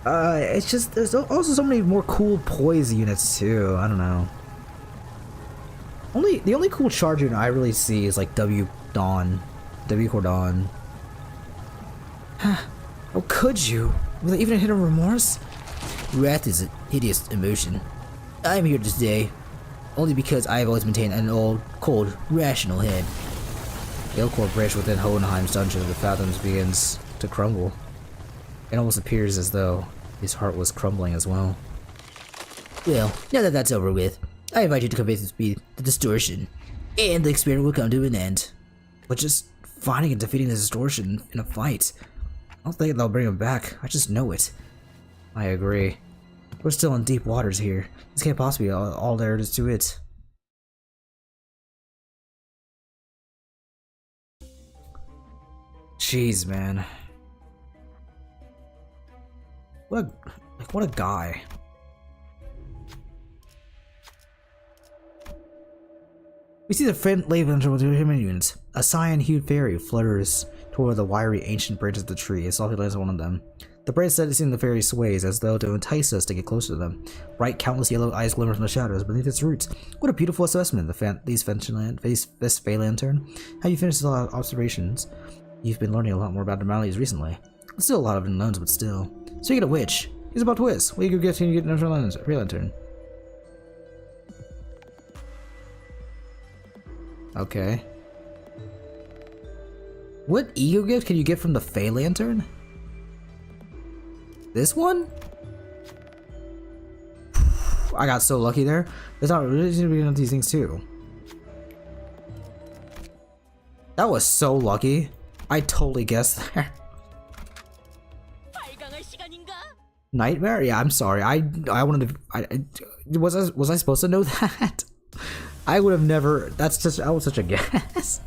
It's just, there's also so many more cool Poise units too. I don't know. The only cool Charge unit I really see is like W Cordon. How could you? With even a hint of remorse? Wrath is a hideous emotion. I am here today only because I have always maintained an old, cold, rational head. The L-Corp branch within Hohenheim's dungeon of the Fathoms begins to crumble. It almost appears as though his heart was crumbling as well. Well, now that that's over with, I invite you to come face the distortion, and the experiment will come to an end. But just finding and defeating the distortion in a fight, I don't think they'll bring him back. I just know it. I agree. We're still in deep waters here. This can't possibly be all there is to it. Jeez, man. What a guy. We see the front label with human units. A cyan-hued fairy flutters toward the wiry ancient branches of the tree and softly lands on one of them. The bright set in the fairy sways as though to entice us to get closer to them. Bright, countless yellow eyes glimmer from the shadows beneath its roots. What a beautiful specimen, this Fey lantern. How you finished the observations? You've been learning a lot more about anomalies recently. Still a lot of unknowns, but still. Speaking of which, here's about Twist. What do you go get to get an Fey lantern? Okay. What ego gift can you get from the Fey lantern? This one? I got so lucky there. There's not really going to be none of these things too. That was so lucky. I totally guessed there. Nightmare? Yeah, I'm sorry. I wanted to. Was I supposed to know that? I would have never. That was such a guess.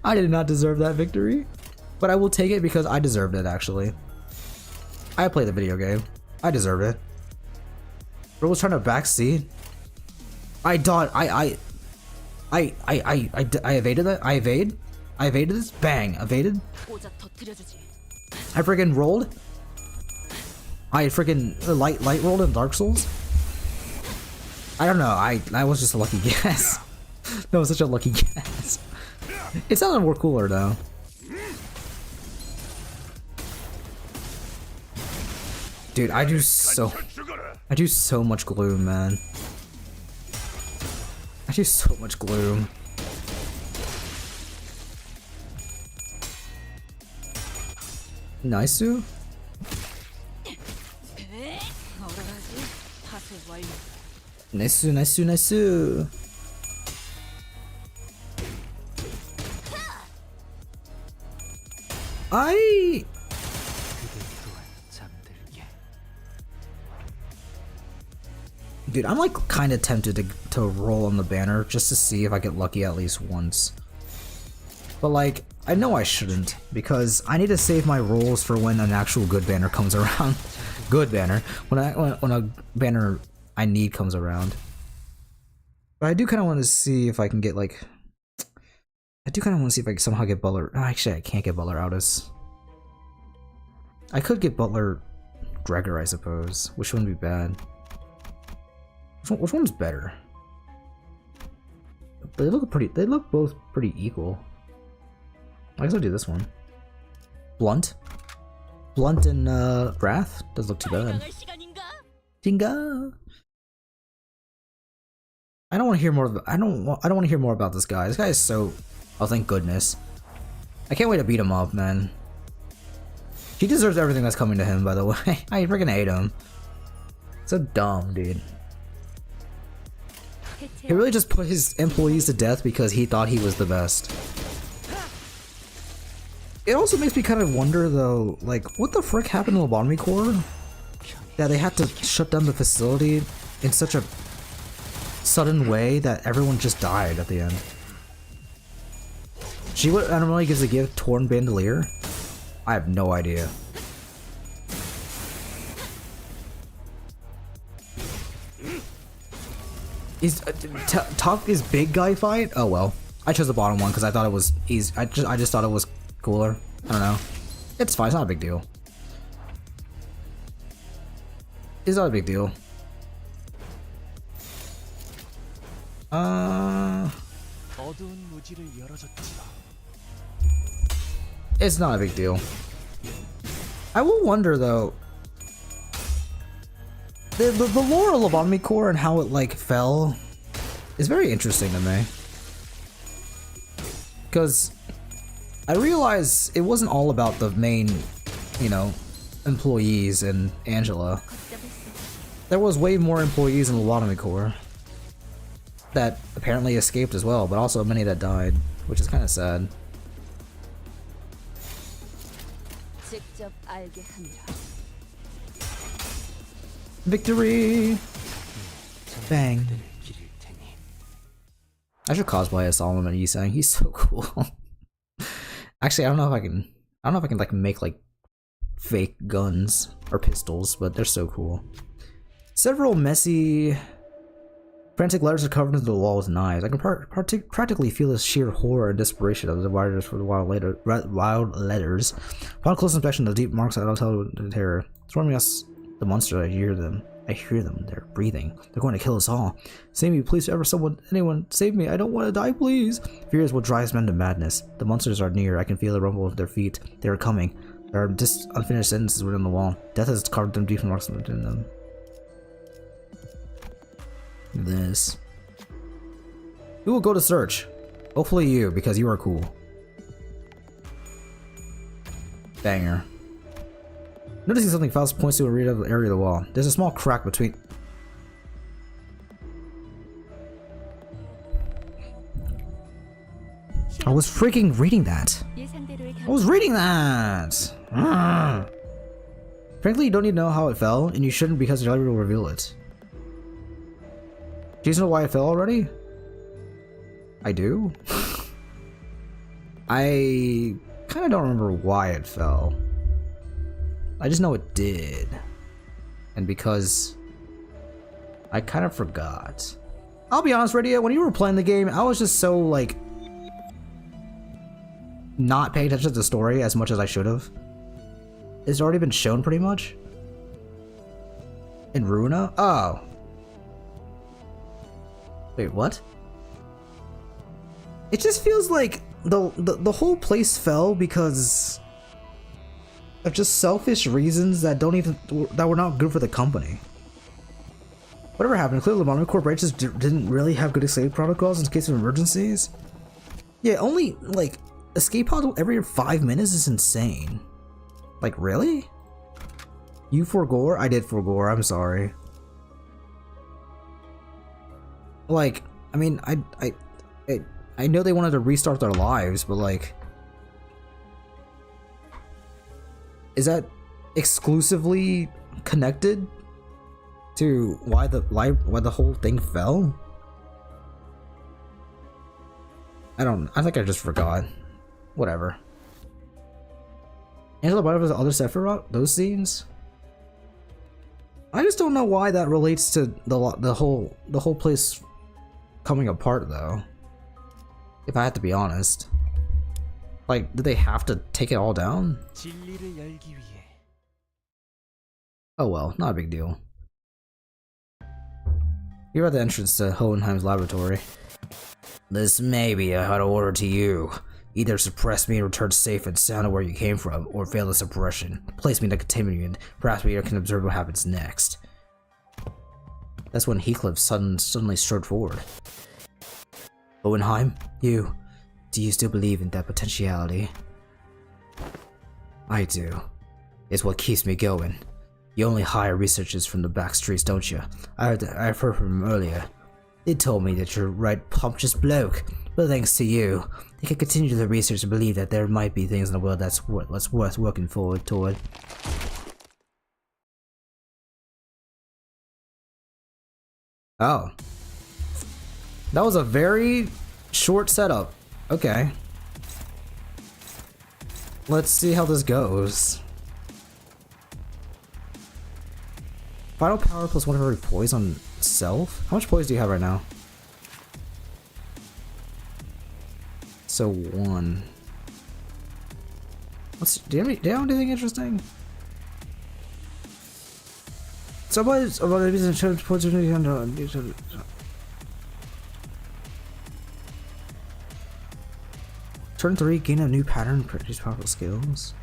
I did not deserve that victory, but I will take it because I deserved it. Actually, I played the video game. I deserved it. Bro was trying to backseat. I evaded that. I I evaded this. Bang! Evaded. I friggin' rolled. I friggin' light rolled in Dark Souls. I don't know. I was just a lucky guess. That was such a lucky guess. It sounded more cooler though. Dude, I do so much gloom, man. I do so much gloom. Nice-u? Nice-u, nice-u, nice-u. Dude, I'm like kind of tempted to roll on the banner just to see if I get lucky at least once. But like, I know I shouldn't because I need to save my rolls for when an actual good banner comes around. Good banner. When a banner I need comes around. But I do kind of want to see if I can get like... I do kind of want to see if I can somehow get Butler... Oh, actually, I can't get Butler Aldous. I could get Butler Gregor, I suppose, which wouldn't be bad. Which one's better? They look both pretty equal. I guess I'll do this one. Blunt and Wrath doesn't look too bad. Jinga. I don't want to hear more. I don't want to hear more about this guy. This guy is so. Oh, thank goodness. I can't wait to beat him up, man. He deserves everything that's coming to him, by the way. I freaking hate him. So dumb, dude. He really just put his employees to death because he thought he was the best. It also makes me kind of wonder, though, like, what the frick happened to Lobotomy Corp? That they had to shut down the facility in such a sudden way that everyone just died at the end. See what Intervallo gives a gift? Torn Bandolier? I have no idea. Is top is big guy fight? Oh well, I chose the bottom one because I thought it was easy. I just thought it was cooler. I don't know. It's fine. It's not a big deal. It's not a big deal. It's not a big deal. I will wonder though. The lore of Lobotomy Corp and how it like fell is very interesting to me. Because I realize it wasn't all about the main, you know, employees and Angela. There was way more employees in Lobotomy Corp that apparently escaped as well, but also many that died, which is kind of sad. Victory! Bang. I should cosplay as Solomon Yisang. He's so cool. Actually, I don't know if I can like make like fake guns or pistols, but they're so cool. Several messy, frantic letters are covered into the wall with knives. I can practically feel the sheer horror and desperation of the writers for the wild letters. Upon close inspection, the deep marks I'll tell the terror. Swarming us, the monster, I hear them. They're breathing. They're going to kill us all. Save me, please, anyone, save me. I don't want to die, please. Fear is what drives men to madness. The monsters are near. I can feel the rumble of their feet. They are coming. There are just unfinished sentences written on the wall. Death has carved them deep marks within them. This. Who will go to search? Hopefully you, because you are cool. Banger. Noticing something Faust points to a area of the wall. There's a small crack between. I was freaking reading that. Frankly, you don't need to know how it fell, and you shouldn't because the library will reveal it. Do you know why it fell already? I do? I kind of don't remember why it fell. I just know it did. And because I kind of forgot. I'll be honest, Radia, when you were playing the game, I was just so like... not pay attention to the story as much as I should have. It's already been shown pretty much. In Ruina? Oh. Wait, what? It just feels like the whole place fell because of just selfish reasons that were not good for the company. Whatever happened, clearly Lobotomy Corporation just didn't really have good escape protocols in case of emergencies. Yeah, only like escape pod every 5 minutes is insane. Like, really? You forgore? I did forgore, I'm sorry. Like, I mean, I know they wanted to restart their lives, but like, is that exclusively connected to why the whole thing fell? I think I just forgot. Whatever. Angela Butler was the other Sephiroth? Those scenes? I just don't know why that relates to the whole place coming apart though. If I had to be honest. Like, did they have to take it all down? Oh well, not a big deal. You're at the entrance to Hohenheim's laboratory. This may be a hard order to you. Either suppress me and return safe and sound to where you came from, or fail the suppression. Place me in a containment unit. Perhaps we can observe what happens next. That's when Heathcliff suddenly strode forward. Hohenheim, do you still believe in that potentiality? I do. It's what keeps me going. You only hire researchers from the back streets, don't you? I've heard from them earlier. They told me that you're a right pumptious bloke, but thanks to you, they can continue the research and believe that there might be things in the world that's worth working forward toward. Oh. That was a very short setup. Okay. Let's see how this goes. Final power plus 1 of every poise on self? How much poise do you have right now? So 1. Do you have anything interesting? Somebody's about to be in charge of points. Turn 3, gain a new pattern, produce powerful skills.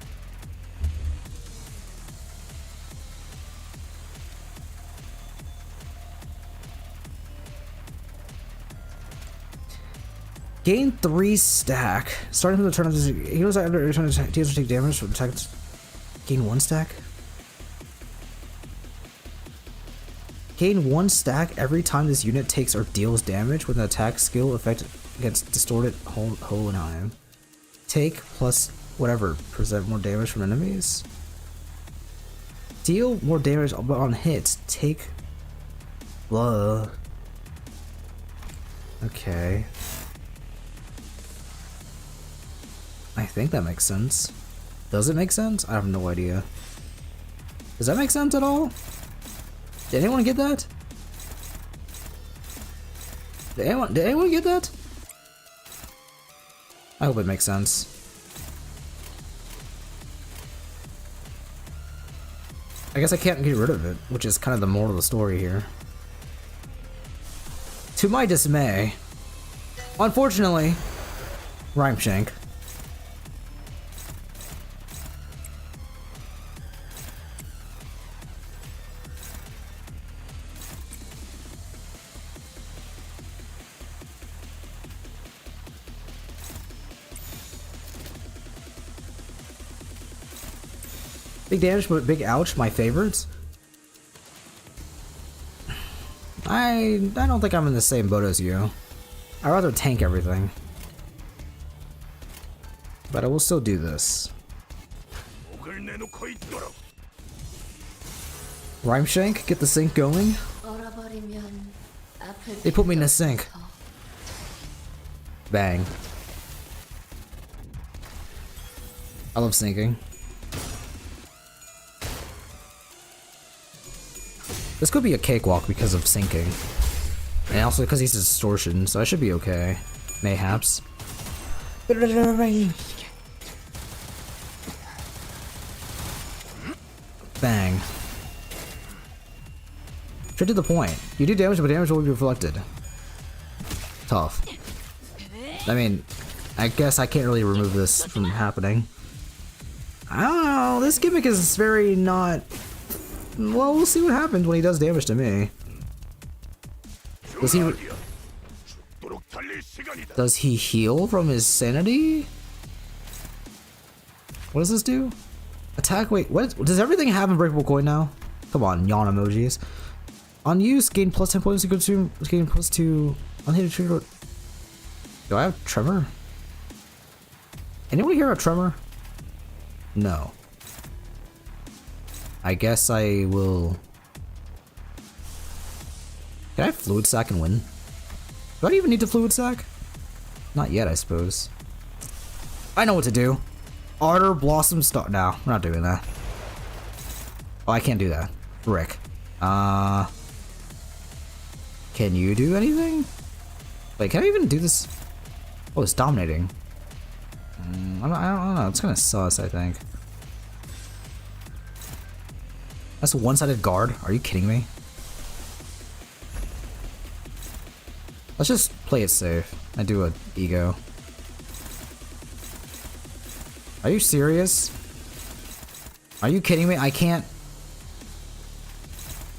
Gain 3 stack. Starting from the turn of this, heroes after every turn deals take damage from attacks. Gain 1 stack. Gain 1 stack every time this unit takes or deals damage with an attack skill effect against distorted Hohenheim. Take plus whatever % more damage from enemies. Deal more damage on hits. Take. Blah. Okay. I think that makes sense. Does it make sense? I have no idea. Does that make sense at all? Did anyone get that? Did anyone get that? I hope it makes sense. I guess I can't get rid of it, which is kind of the moral of the story here. To my dismay, unfortunately, Rhyme Shank. Big damage, but big ouch, my favorites. I don't think I'm in the same boat as you. I'd rather tank everything. But I will still do this. Rhyme Shank, get the sink going. They put me in a sink. Bang. I love sinking. This could be a cakewalk because of sinking. And also because he's a distortion, so I should be okay. Mayhaps. Bang. Straight to the point. You do damage, but damage will be reflected. Tough. I mean, I guess I can't really remove this from happening. I don't know, this gimmick is very not... Well, we'll see what happens when he does damage to me. Does he heal from his sanity? What does this do? Attack, wait, what? Does everything have Unbreakable Coin now? Come on, yawn emojis. On use, gain plus 10 points to consume, gain plus 2 unhitted trigger. Do I have Tremor? Anyone hear a Tremor? No. I guess I will... Can I Fluid Sack and win? Do I even need to Fluid Sack? Not yet, I suppose. I know what to do. Ardor Blossom Star. No, we're not doing that. Oh, I can't do that. Rick. Can you do anything? Wait, can I even do this? Oh, it's dominating. I don't know. It's kind of sus, I think. That's a one-sided guard. Are you kidding me? Let's just play it safe. I do a ego. Are you serious? Are you kidding me? I can't.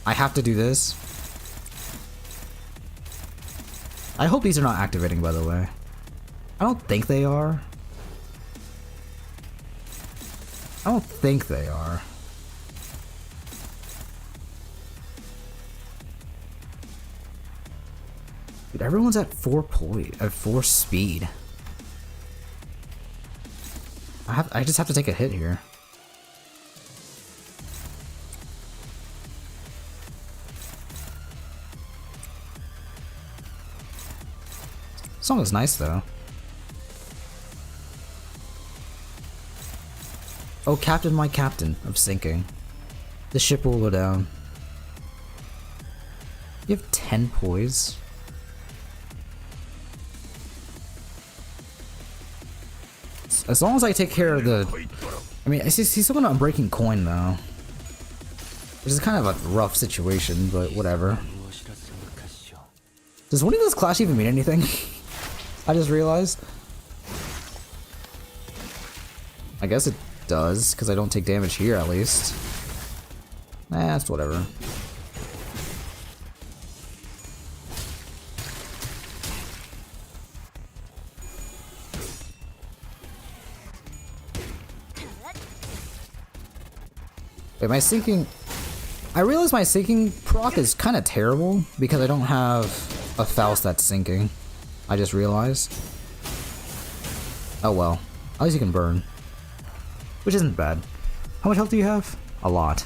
I have to do this. I hope these are not activating, by the way. I don't think they are. I don't think they are. Dude, everyone's at 4 speed. I just have to take a hit here. This song is nice though. Oh, Captain, my Captain of sinking. The ship will go down. You have 10 poise. As long as I take care of the... I mean, he's still gonna Unbreaking Coin though. Which is kind of a rough situation, but whatever. Does winning this clash even mean anything? I just realized. I guess it does, because I don't take damage here at least. Nah, it's whatever. Wait, my sinking... I realize my sinking proc is kind of terrible because I don't have a Faust that's sinking. I just realized. Oh well. At least you can burn. Which isn't bad. How much health do you have? A lot.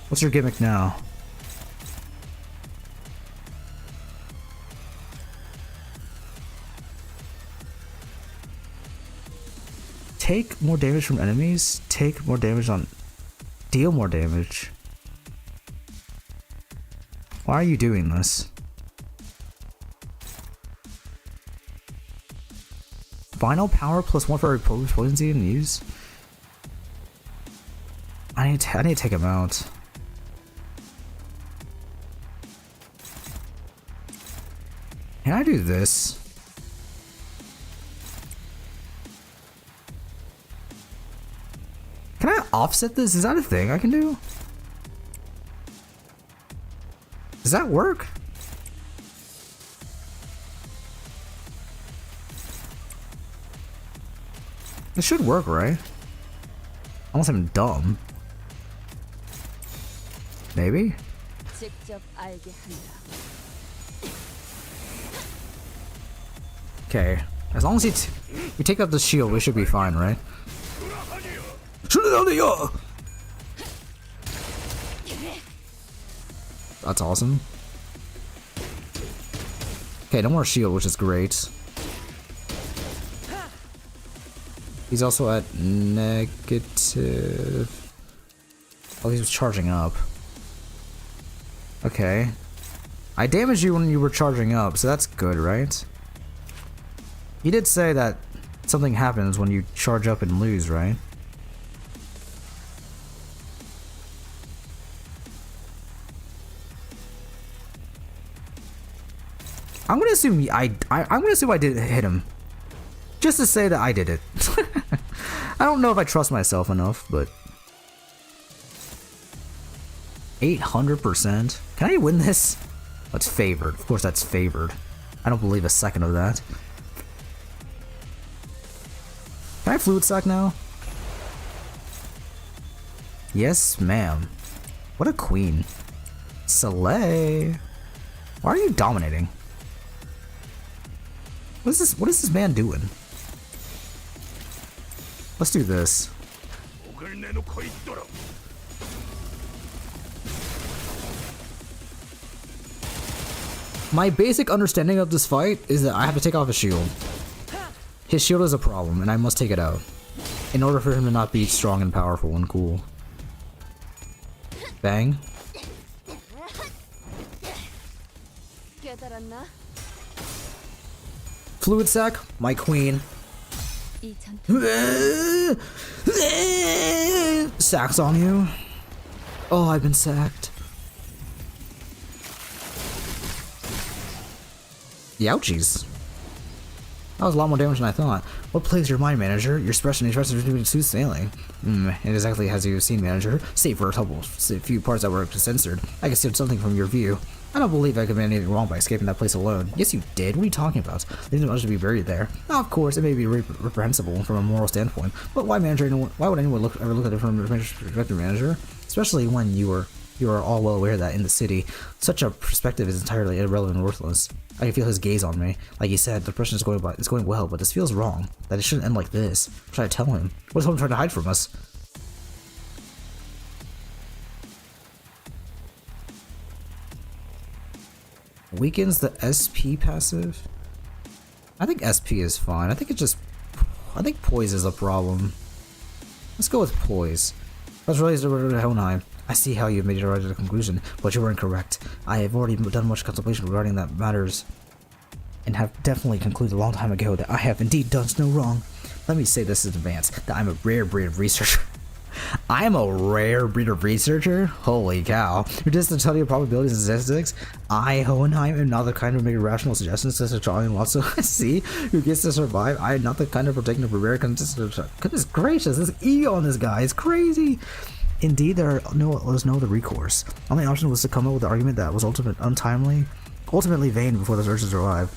What's your gimmick now? Take more damage from enemies, take more damage on... Deal more damage. Why are you doing this? Final power plus 1 for every potency and use? I need to take him out. Can I do this? Can I offset this? Is that a thing I can do? Does that work? It should work, right? Unless I'm dumb. Maybe? Okay. As long as we take out the shield, we should be fine, right? That's awesome. Okay, no more shield, which is great. He's also at negative. Oh, he was charging up. Okay. I damaged you when you were charging up, so that's good, right? You did say that something happens when you charge up and lose, right? I'm gonna assume I'm gonna assume I did hit him, just to say that I did it. I don't know if I trust myself enough, but 800%. Can I win this? That's favored. Of course, that's favored. I don't believe a second of that. Can I fluid sack now? Yes, ma'am. What a queen. Soleil. Why are you dominating? What is this man doing? Let's do this. My basic understanding of this fight is that I have to take off his shield. His shield is a problem, and I must take it out in order for him to not be strong and powerful and cool. Bang. Fluid sack, my queen. Sacks on you. Oh, I've been sacked. Ouchies. That was a lot more damage than I thought. What plays your mind, manager? Your expression is too sailing. It exactly as you've seen, manager. Save for a few parts that were censored. I can steal something from your view. I don't believe I committed anything wrong by escaping that place alone. Yes, you did. What are you talking about? They didn't want to be buried there. Now, of course, it may be reprehensible from a moral standpoint, but why would anyone ever look at it from a perspective, manager? Especially when you are all well aware that in the city, such a perspective is entirely irrelevant and worthless. I can feel his gaze on me. Like he said, the person is going well, but this feels wrong. That it shouldn't end like this. What should I tell him? What is someone trying to hide from us? Weakens the SP passive? I think SP is fine. I think poise is a problem. Let's go with poise. Let's release the Honheim. I see how you made it right to the conclusion, but you were incorrect. I have already done much contemplation regarding that matters, and have definitely concluded a long time ago that I have indeed done no wrong. Let me say this in advance, that I'm a rare breed of researcher. I am a rare breed of researcher? Holy cow. Just to tell you probabilities and statistics, I, Hohenheim, am not the kind of make rational suggestions such as Charlie wants to see who gets to survive. I am not the kind of protecting of rare consistent. Goodness gracious, this ego on this guy is crazy. Indeed, there was no other recourse. Only option was to come up with the argument that was ultimately vain before the searchers arrived.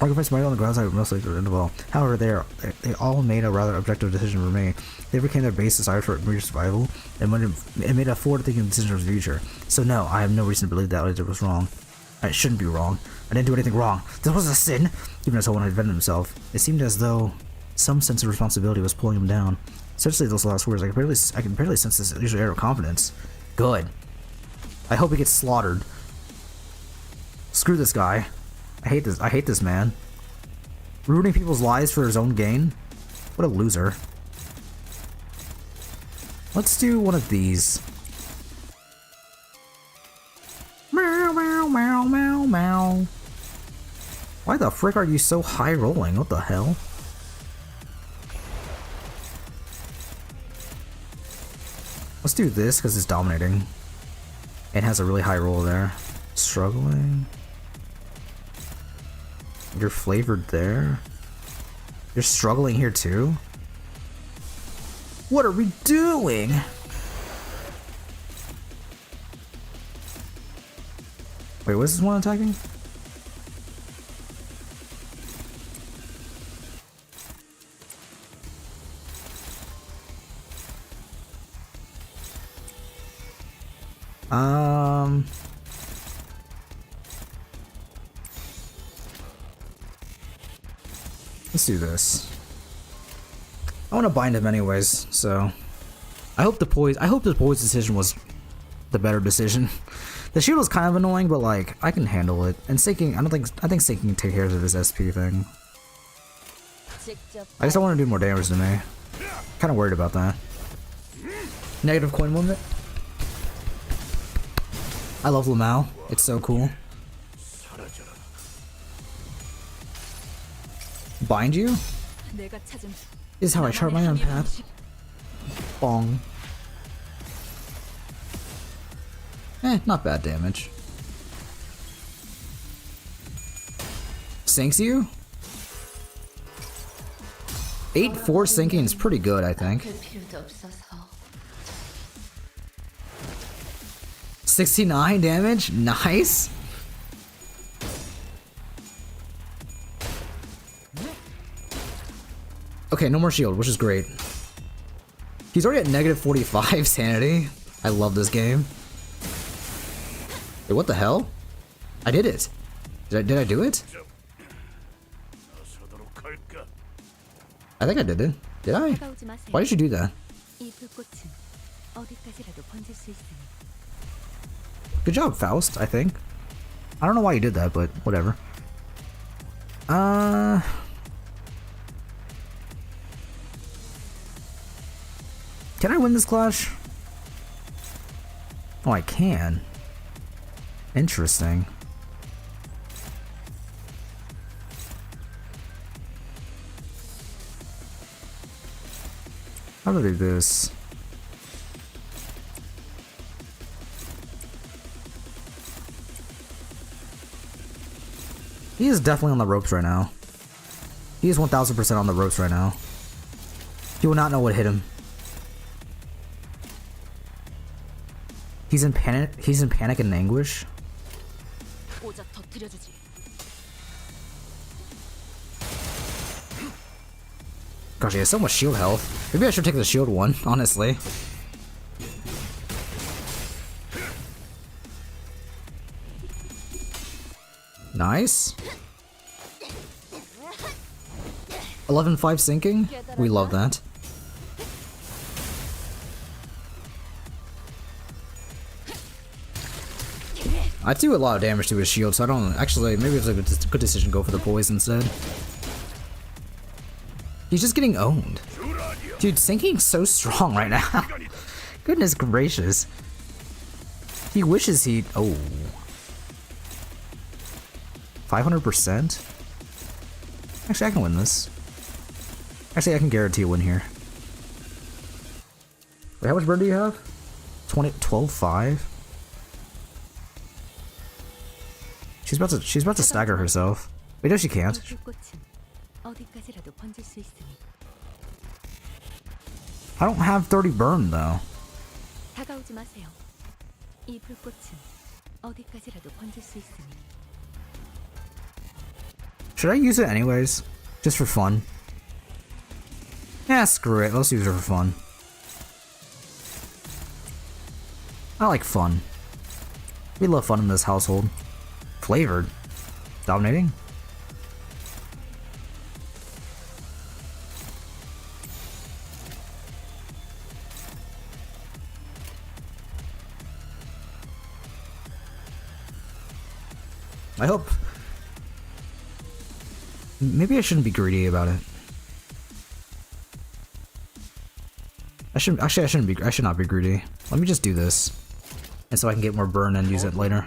Arguments made on the grounds I mostly Intervallo. However, they all made a rather objective decision for me. They became their base desire for mere survival, and made a forward-thinking decision for the future. So no, I have no reason to believe that it was wrong. I shouldn't be wrong. I didn't do anything wrong. This was a sin. Even as someone had defended himself, it seemed as though some sense of responsibility was pulling him down. Especially those last words, I can barely sense this unusual air of confidence. Good. I hope he gets slaughtered. Screw this guy. I hate this man. Ruining people's lives for his own gain? What a loser. Let's do one of these. Meow, meow, meow, meow, meow. Why the frick are you so high rolling? What the hell? Let's do this because it's dominating. It has a really high roll there. Struggling. You're flavored there. You're struggling here too? What are we doing? Wait, what is this one attacking? Let's do this. I want to bind him anyways, so I hope the poise decision was the better decision. The shield was kind of annoying, but like I can handle it. And sinking, I think sinking can take care of this SP thing. I just don't want to do more damage to me. Kind of worried about that. Negative coin movement. I love Lamau. It's so cool. Bind you? This is how I chart my own path. Bong. Not bad damage. Sinks you? 8-4 sinking is pretty good, I think. 69 damage? Nice! Okay, no more shield, which is great. He's already at negative 45 sanity. I love this game. Wait, what the hell? I did it. Did I do it? I think I did it. Did I? Why did you do that? Good job, Faust, I think. I don't know why you did that, but whatever. Can I win this clash? Oh, I can. Interesting. How do I do this? He is definitely on the ropes right now. He is 1000% on the ropes right now. He will not know what hit him. He's in panic. He's in panic and anguish. Gosh, he has so much shield health. Maybe I should take the shield one, honestly. Nice. 11-5 sinking. We love that. I do a lot of damage to his shield, so I don't actually. Maybe it's a good decision to go for the poison instead. He's just getting owned. Dude, sinking's so strong right now. Goodness gracious. He wishes he. Oh. 500%? Actually, I can win this. Actually, I can guarantee a win here. Wait, how much burn do you have? 12-5? She's about to stagger herself. Wait, no, she can't. I don't have 30 burn though. Should I use it anyways? Just for fun? Yeah, screw it. Let's use it for fun. I like fun. We love fun in this household. Flavored. Dominating? I hope. Maybe I shouldn't be greedy about it. I should not be greedy. Let me just do this. And so I can get more burn and use it later.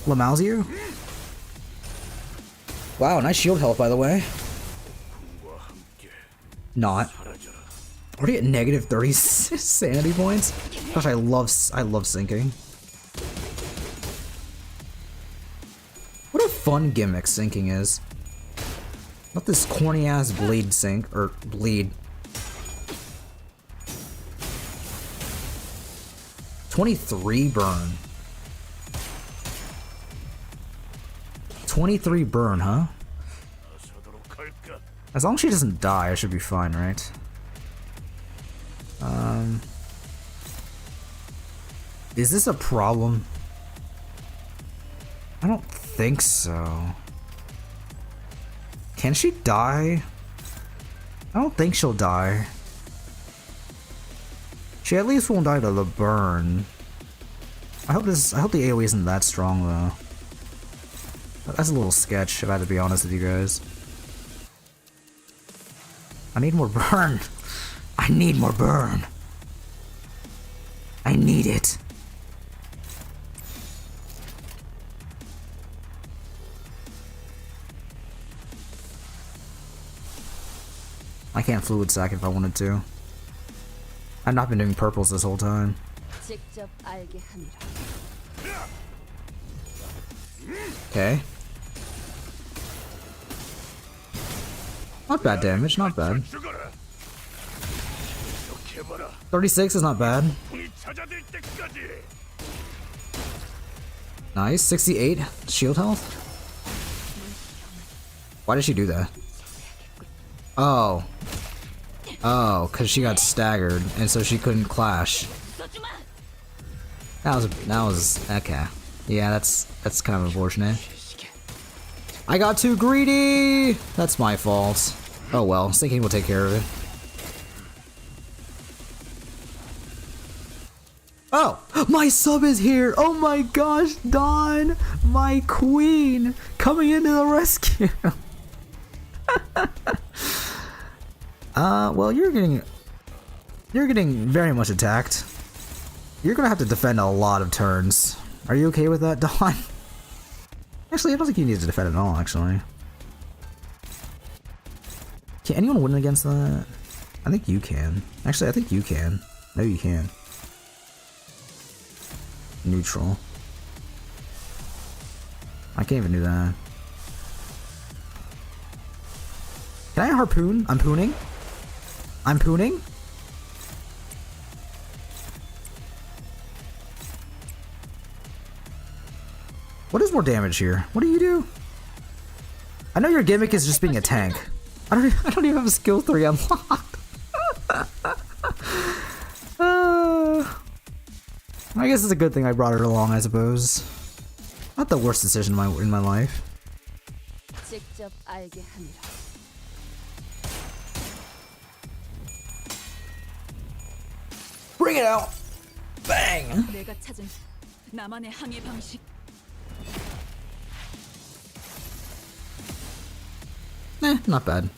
Lamals you? Wow, nice shield health by the way. Not. Already at negative 30 sanity points? Gosh, I love sinking. What a fun gimmick sinking is. Not this corny ass bleed sink, or bleed. 23 burn. 23 burn, huh? As long as she doesn't die, I should be fine, right? Is this a problem? I don't think so. Can she die? I don't think she'll die. She at least won't die to the burn. I hope the AoE isn't that strong though. That's a little sketch, if I had to be honest with you guys. I need more burn. I need more burn. I need it. I can't fluid sack if I wanted to. I've not been doing purples this whole time. 직접 알게 함이라. Okay. Not bad damage, not bad. 36 is not bad. Nice, 68 shield health. Why did she do that? Oh. Oh, because she got staggered, and so she couldn't clash. That was okay. Yeah, that's kind of unfortunate. I got too greedy! That's my fault. Oh well, Sinking will take care of it. Oh! My sub is here! Oh my gosh, Dawn! My queen! Coming into the rescue! Well, you're getting very much attacked. You're gonna have to defend a lot of turns. Are you okay with that, Dawn? Actually, I don't think you need to defend at all, actually. Can anyone win against that? I think you can. Actually, I think you can. No, you can. Neutral. I can't even do that. Can I harpoon? I'm pooning? I'm pooning? What is more damage here? What do you do? I know your gimmick is just being a tank. I don't even have a skill 3 unlocked. I guess it's a good thing I brought her along, I suppose. Not the worst decision in my life. 직접 알게 함이라. Bring it out! Bang! 내가 찾은 나만의 항해 방식. Not bad.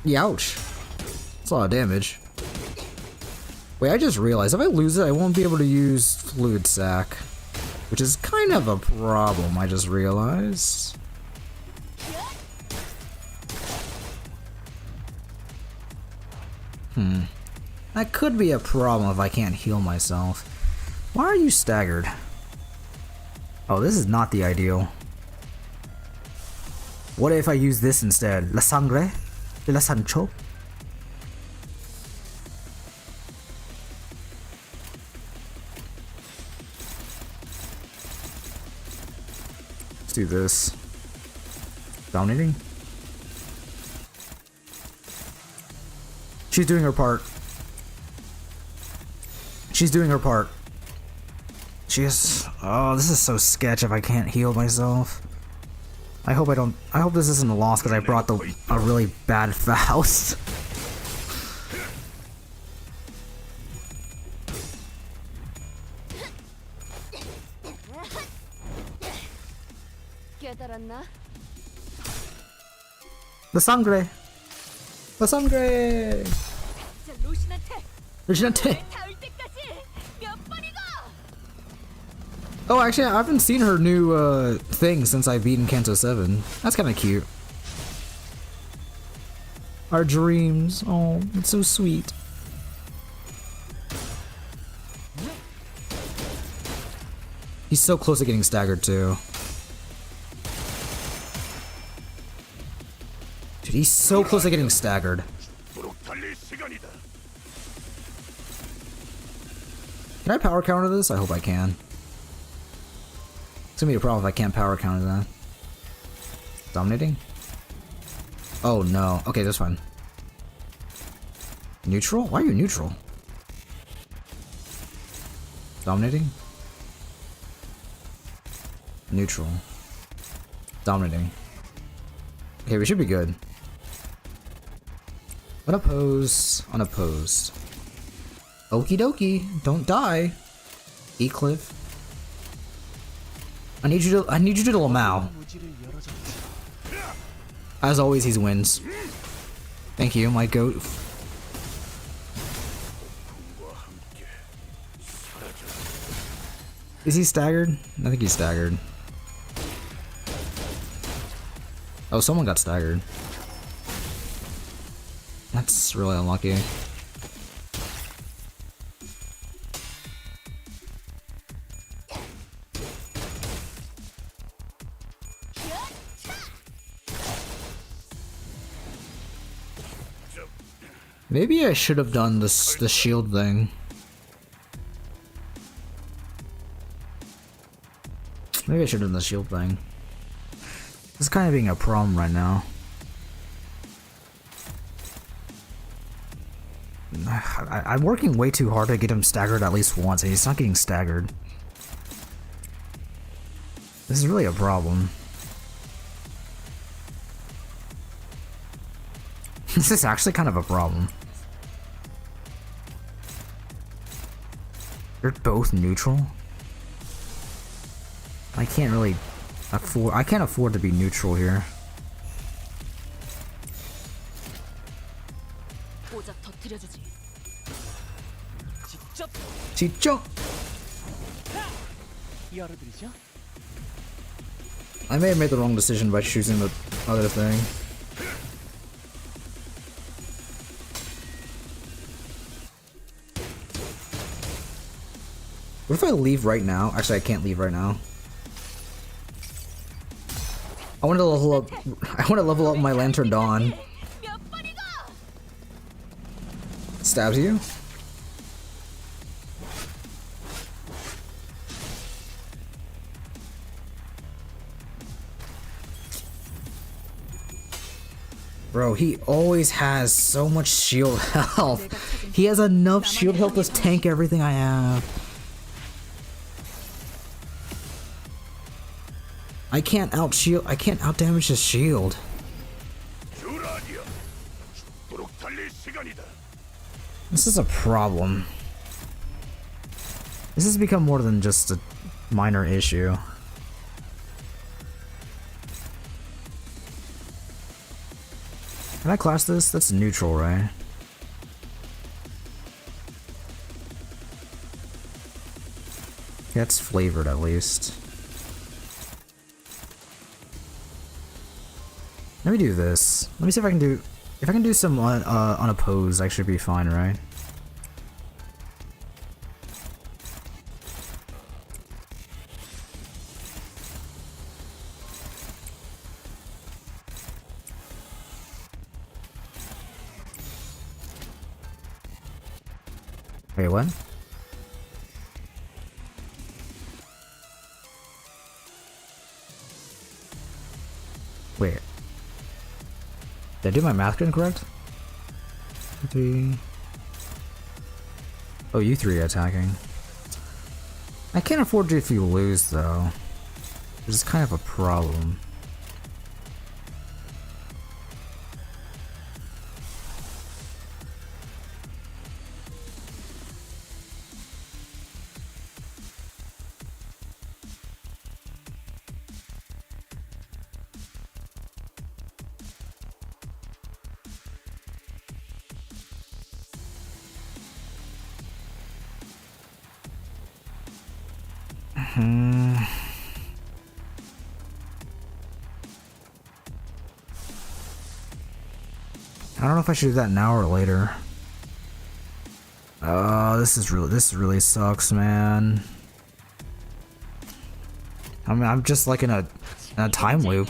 Ouch. That's a lot of damage. Wait, I just realized if I lose it, I won't be able to use Fluid Sac. Which is kind of a problem, I just realized. That could be a problem if I can't heal myself. Why are you staggered? Oh, this is not the ideal. What if I use this instead? La sangre de la Sancho? Let's do this. Dominating? She's doing her part. She's doing her part. She is. Oh, this is so sketch if I can't heal myself. I hope this isn't a loss because I brought a really bad Faust. 깨달았나? The sangre. The sangre. 자, 로신한테 Luciante. 닿을 때까지 몇 번이고. Oh, actually, I haven't seen her new thing since I've beaten Kanto 7. That's kind of cute. Our dreams. Oh, it's so sweet. He's so close to getting staggered too. Dude, he's so close to getting staggered. Can I power counter this? I hope I can. It's gonna be a problem if I can't power counter that. Dominating? Oh no. Okay, that's fine. Neutral? Why are you neutral? Dominating? Neutral. Dominating. Okay, we should be good. Unopposed. Unopposed. Okie dokie. Don't die. Eclipse. I need you to do Lamau. As always, he wins. Thank you, my goat. Is he staggered? I think he's staggered. Oh, someone got staggered. That's really unlucky. Maybe I should have done this the shield thing. Maybe I should have done the shield thing. This is kind of being a problem right now. I'm working way too hard to get him staggered at least once, and he's not getting staggered. This is really a problem. This is actually kind of a problem. They're both neutral? I can't really afford. I can't afford to be neutral here. Chicho. I may have made the wrong decision by choosing the other thing. What if I leave right now? Actually, I can't leave right now. I want to level up. I want to level up my Lantern Dawn. Stabs you. Bro, he always has so much shield health. He has enough shield health to tank everything I have. I can't out shield. I can't out damage his shield. This is a problem. This has become more than just a minor issue. Can I class this? That's neutral, right? That's flavored at least. Let me do this. Let me see if I can do. If I can do some unopposed, I should be fine, right? Wait, what? Wait. Did I do my math incorrect? 3. Oh, you three are attacking. I can't afford to if you lose, though. Which is kind of a problem. I don't know if I should do that now or later. Oh, this really sucks, man. I mean, I'm just like in a time loop.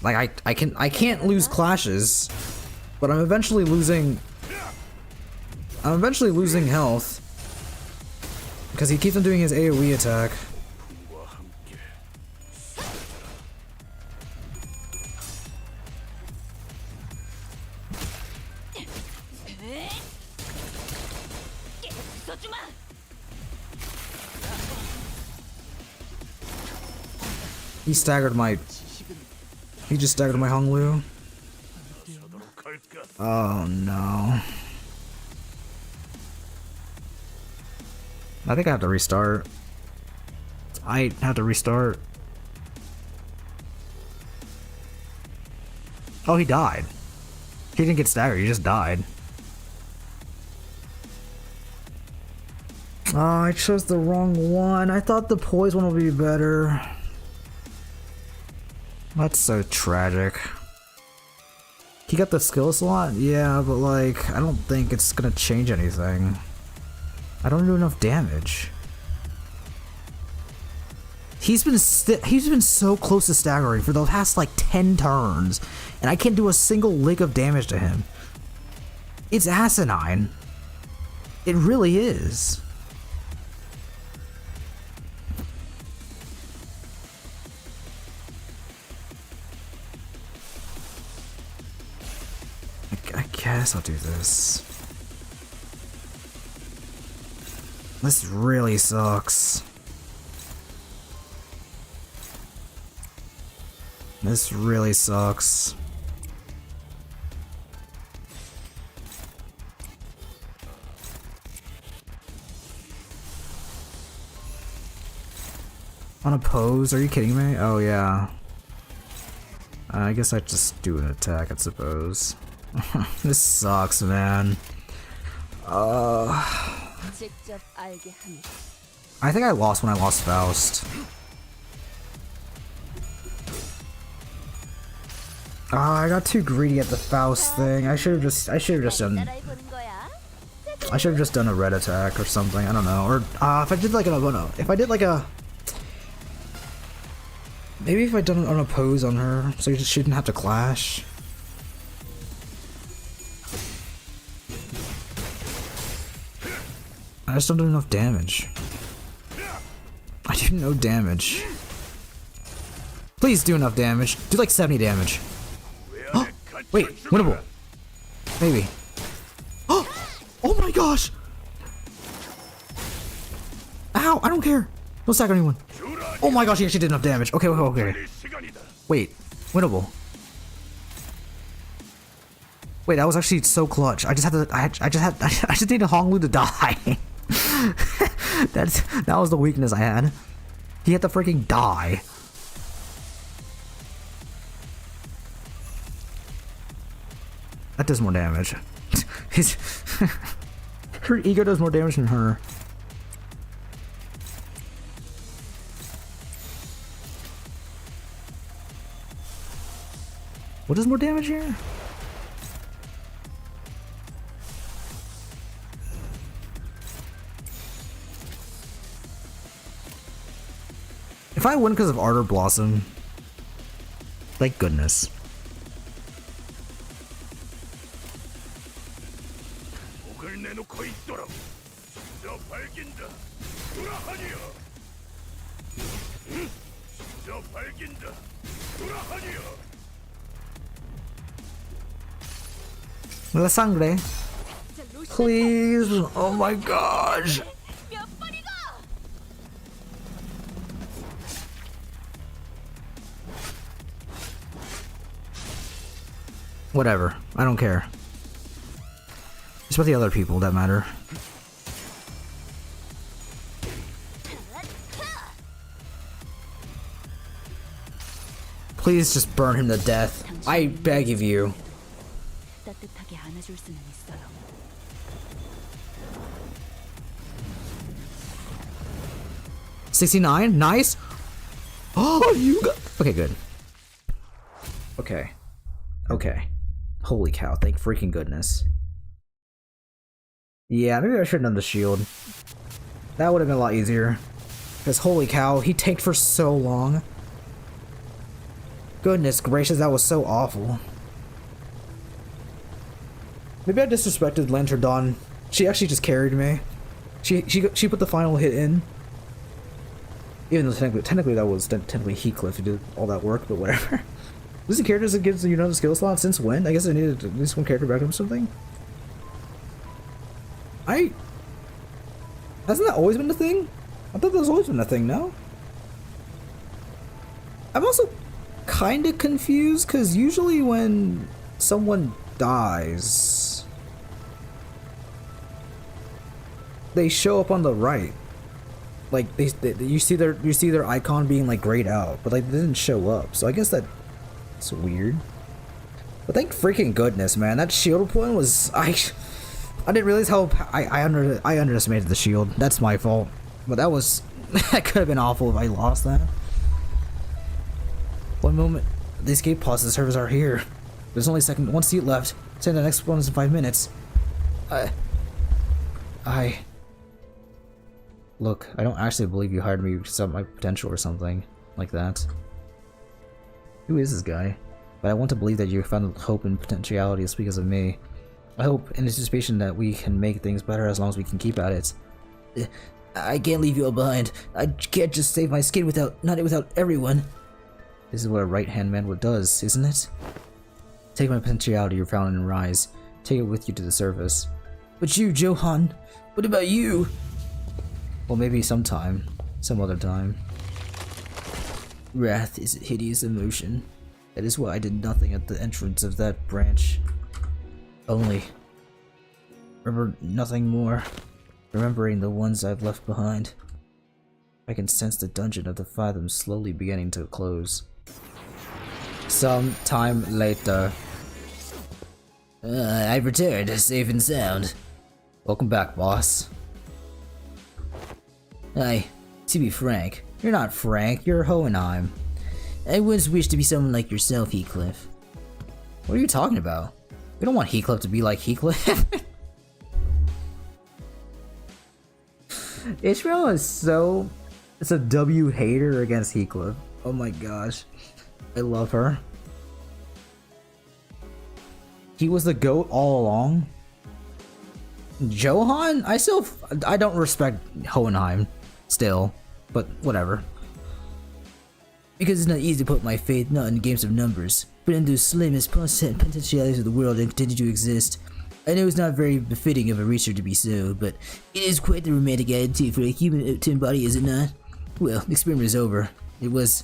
Like I can't lose clashes, but I'm eventually losing health because he keeps on doing his AoE attack. He staggered my. He just staggered my Honglu. Oh no. I think I have to restart. I have to restart. Oh, he died. He didn't get staggered, he just died. Oh, I chose the wrong one. I thought the poise one would be better. That's so tragic. He got the skill slot? Yeah, but like, I don't think it's gonna change anything. I don't do enough damage. He's been so close to staggering for the past like 10 turns, and I can't do a single lick of damage to him. It's asinine. It really is. I guess I'll do this. This really sucks. This really sucks. Unopposed? Are you kidding me? Oh yeah. I guess I just do an attack, I suppose. This sucks, man. I think I lost when I lost Faust. Oh, I got too greedy at the Faust thing. I should have just done a red attack or something. I don't know. Or if I did like maybe if I done an unoppose on her, so she shouldn't have to clash. I just don't do enough damage. I do no damage. Please do enough damage. Do like 70 damage. Oh, wait, winnable. Maybe. Oh, oh my gosh. Ow, I don't care. Don't stack anyone. Oh my gosh, he actually did enough damage. Okay, okay. Wait, winnable. Wait, that was actually so clutch. I just need to Honglu to die. That was the weakness I had. He had to freaking die. That does more damage. Her ego does more damage than her. What does more damage here? If I win because of Ardor Blossom, thank goodness. La sangre. Please. Oh my gosh. Whatever. I don't care. It's about the other people that matter. Please just burn him to death. I beg of you. 69? Nice! Oh, you got... Okay, good. Okay. Okay. Holy cow, thank freaking goodness. Yeah, maybe I should have done the shield. That would have been a lot easier. Because holy cow, he tanked for so long. Goodness gracious, that was so awful. Maybe I disrespected Lantern Dawn. She actually just carried me. She put the final hit in. Even though technically that was technically Heathcliff who did all that work, but whatever. This is a character that gives you another skill slot since when? I guess I needed at least one character back or something. Hasn't that always been a thing? I thought that was always been a thing, no? I'm also kind of confused because usually when someone dies, they show up on the right. Like you see their icon being like grayed out, but like they didn't show up. So I guess that's weird. But thank freaking goodness, man. That shield point was I didn't realize how I underestimated the shield. That's my fault. But that was that could have been awful if I lost that. One moment. The escape pods of the servers are here. There's only one seat left. Send the next one in 5 minutes. Look, I don't actually believe you hired me because of my potential or something like that. Who is this guy? But I want to believe that you found hope and potentialities because of me. I hope in anticipation that we can make things better as long as we can keep at it. I can't leave you all behind. I can't just save my skin without everyone. This is what a right-hand man does, isn't it? Take my potentiality you found and rise. Take it with you to the surface. But you, Johan, what about you? Well, maybe sometime. Some other time. Wrath is a hideous emotion. That is why I did nothing at the entrance of that branch. Only. Remember nothing more. Remembering the ones I've left behind. I can sense the dungeon of the Fathom slowly beginning to close. Some time later. I've returned, safe and sound. Welcome back, boss. To be frank, You're not Frank, you're Hohenheim. I once wished to be someone like yourself, Heathcliff. What are you talking about? We don't want Heathcliff to be like Heathcliff. Ishmael is so... It's a W hater against Heathcliff. Oh my gosh. I love her. He was the GOAT all along. Johan? I don't respect Hohenheim. Still. But whatever. Because it's not easy to put my faith not in games of numbers, but in those slimmest potentialities of the world that continue to exist. I know it's not very befitting of a researcher to be so, but it is quite the romantic attitude for a human to embody, is it not? Well, the experiment is over. It was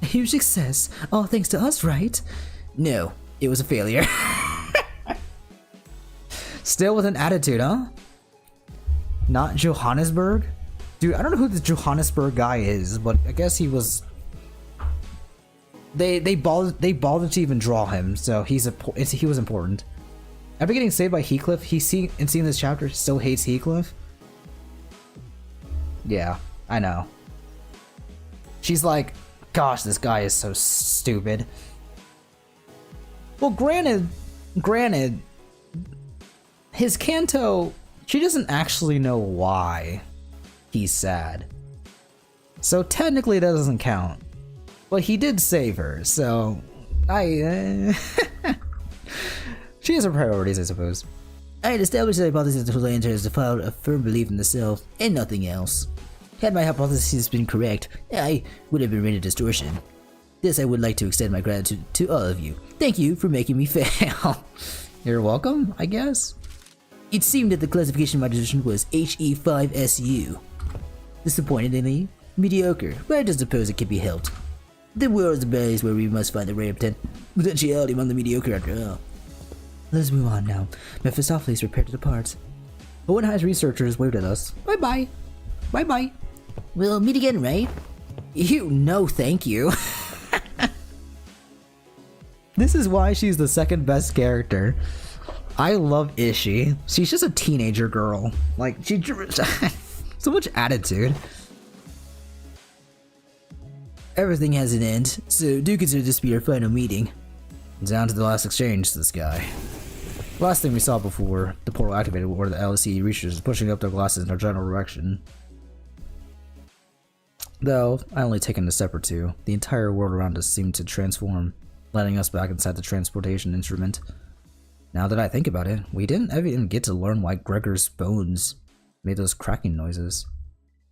a huge success, all thanks to us, right? No, it was a failure. Still with an attitude, huh? Not Johannesburg? Dude, I don't know who this Johannesburg guy is, but I guess he was... They bothered to even draw him, so he was important. After getting saved by Heathcliff, and seeing this chapter, still hates Heathcliff? Yeah, I know. She's like, gosh, this guy is so stupid. Well, granted, his Kanto, she doesn't actually know why he's sad. So technically that doesn't count. But he did save her, so she has her priorities, I suppose. I had established the hypothesis that Lantern has defied a firm belief in the self, and nothing else. Had my hypothesis been correct, I would have been rid of distortion. This I would like to extend my gratitude to all of you. Thank you for making me fail. You're welcome, I guess. It seemed that the classification of my decision was HE5SU. Disappointingly mediocre, but I don't suppose it can be helped. The world is a place where we must find the ray of potentiality among the mediocre after all. Let's move on now. Mephistopheles prepared to depart. Hohenheim's researchers waved at us. Bye-bye. Bye-bye. We'll meet again, right? No, thank you. This is why she's the second best character. I love Ishii. She's just a teenager girl. Like, she... so much attitude. Everything has an end, so do consider this to be our final meeting. Down to the last exchange, this guy. Last thing we saw before the portal activated were the LCB researchers pushing up their glasses in our general direction. Though, I only taken a step or two, the entire world around us seemed to transform, letting us back inside the transportation instrument. Now that I think about it, we didn't even get to learn why Gregor's bones made those cracking noises.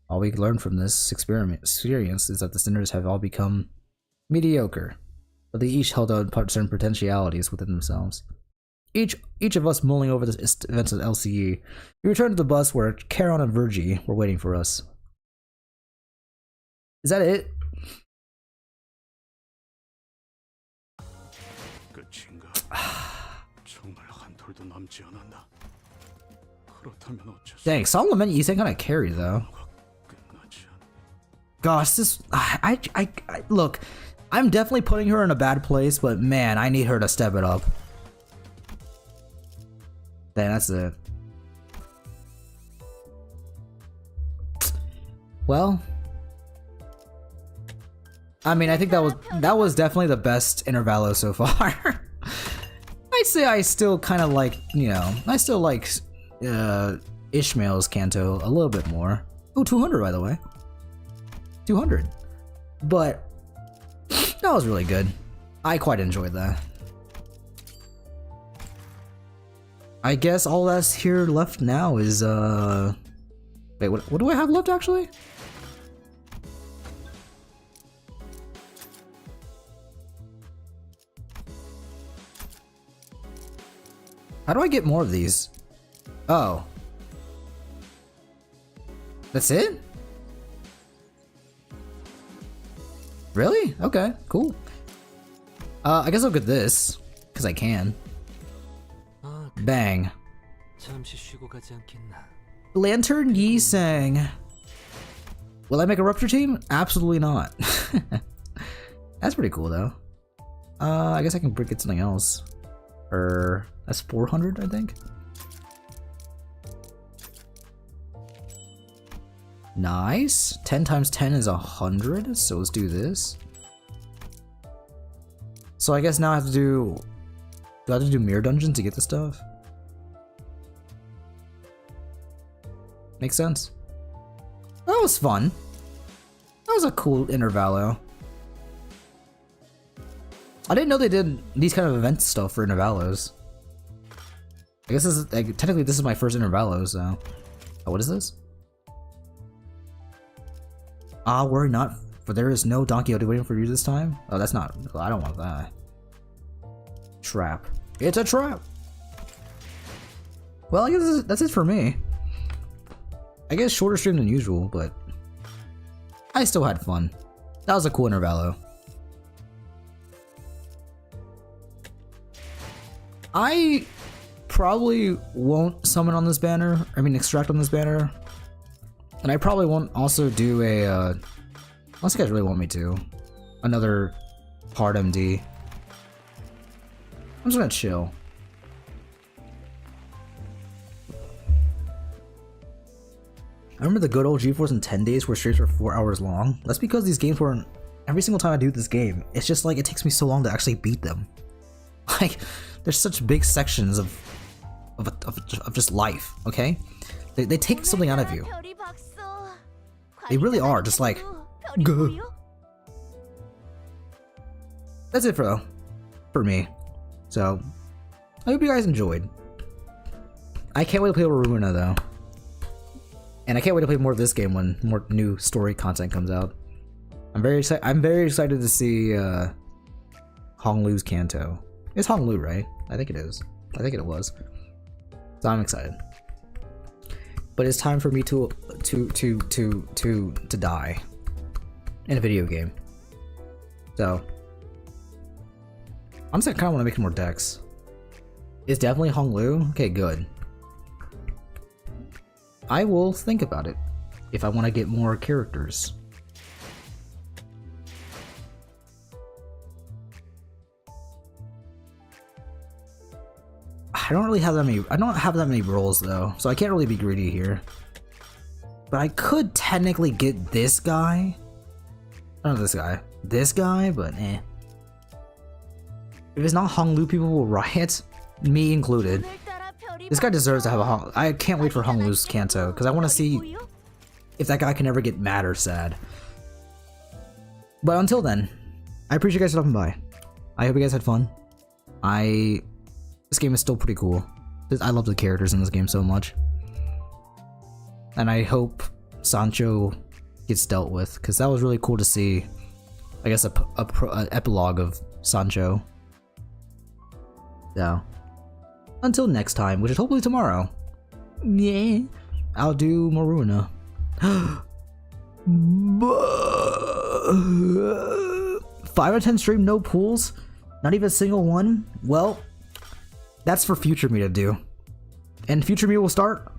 All we learned from this experience is that the sinners have all become mediocre, but they each held out certain potentialities within themselves. Each of us mulling over the events of the LCE, we returned to the bus where Charon and Virgie were waiting for us. Is that it? Dang, Song Lament you kind of carry though. Gosh, this I look, I'm definitely putting her in a bad place, but man, I need her to step it up. Dang, that's it. Well, I mean, I think that was definitely the best Intervallo so far. I'd say I still kind of like, you know, I still like Ishmael's Canto a little bit more. Oh, 200 by the way. 200. But that was really good. I quite enjoyed that. I guess all that's here left now is wait, what do I have left actually? How do I get more of these? Oh. That's it? Really? Okay, cool. I guess I'll get this, because I can. Bang. Lantern Yi sang. Will I make a rupture team? Absolutely not. That's pretty cool though. I guess I can get something else. That's 400, I think. Nice. 10 times 10 is 100, so let's do this. So I guess now I have to do I have to do mirror dungeons to get the stuff? Makes sense. That was fun. That was a cool Intervallo. I didn't know they did these kind of event stuff for Intervallos. I guess this is, like, technically this is my first Intervallo, so. Oh, what is this? Ah, worry not, for there is no Don Quixote waiting for you this time. Oh, that's not. I don't want that. Trap. It's a trap! Well, I guess that's it for me. I guess shorter stream than usual, but I still had fun. That was a cool Intervallo. I probably won't summon on this banner. I mean, extract on this banner. And I probably won't also do a, unless you guys really want me to, another hard MD. I'm just gonna chill. I remember the good old GeForce in 10 days where streams were 4 hours long. That's because these games weren't, every single time I do this game, it's just like it takes me so long to actually beat them. Like, there's such big sections of just life, okay? They take something out of you. They really are, just like, gah. That's it for me. So, I hope you guys enjoyed. I can't wait to play Ruina though. And I can't wait to play more of this game when more new story content comes out. I'm very excited to see Honglu's Canto. It's Honglu, right? I think it is. I think it was. So I'm excited. But it's time for me to die in a video game. So honestly, I kind of want to make more decks. It's definitely Honglu. Okay, good. I will think about it if I want to get more characters. I don't have that many rolls though, so I can't really be greedy here. But I could technically get this guy. Not this guy, but eh. If it's not Honglu, people will riot, me included. This guy deserves to have a Hong. I can't wait for Honglu's Canto because I want to see if that guy can ever get mad or sad. But until then, I appreciate you guys stopping by. I hope you guys had fun. This game is still pretty cool. I love the characters in this game so much. And I hope Sancho gets dealt with, because that was really cool to see, I guess, an epilogue of Sancho. So, until next time, which is hopefully tomorrow, yeah, I'll do more Ruina. 5 out of 10 stream, no pools? Not even a single one? Well, that's for future me to do. And future me will start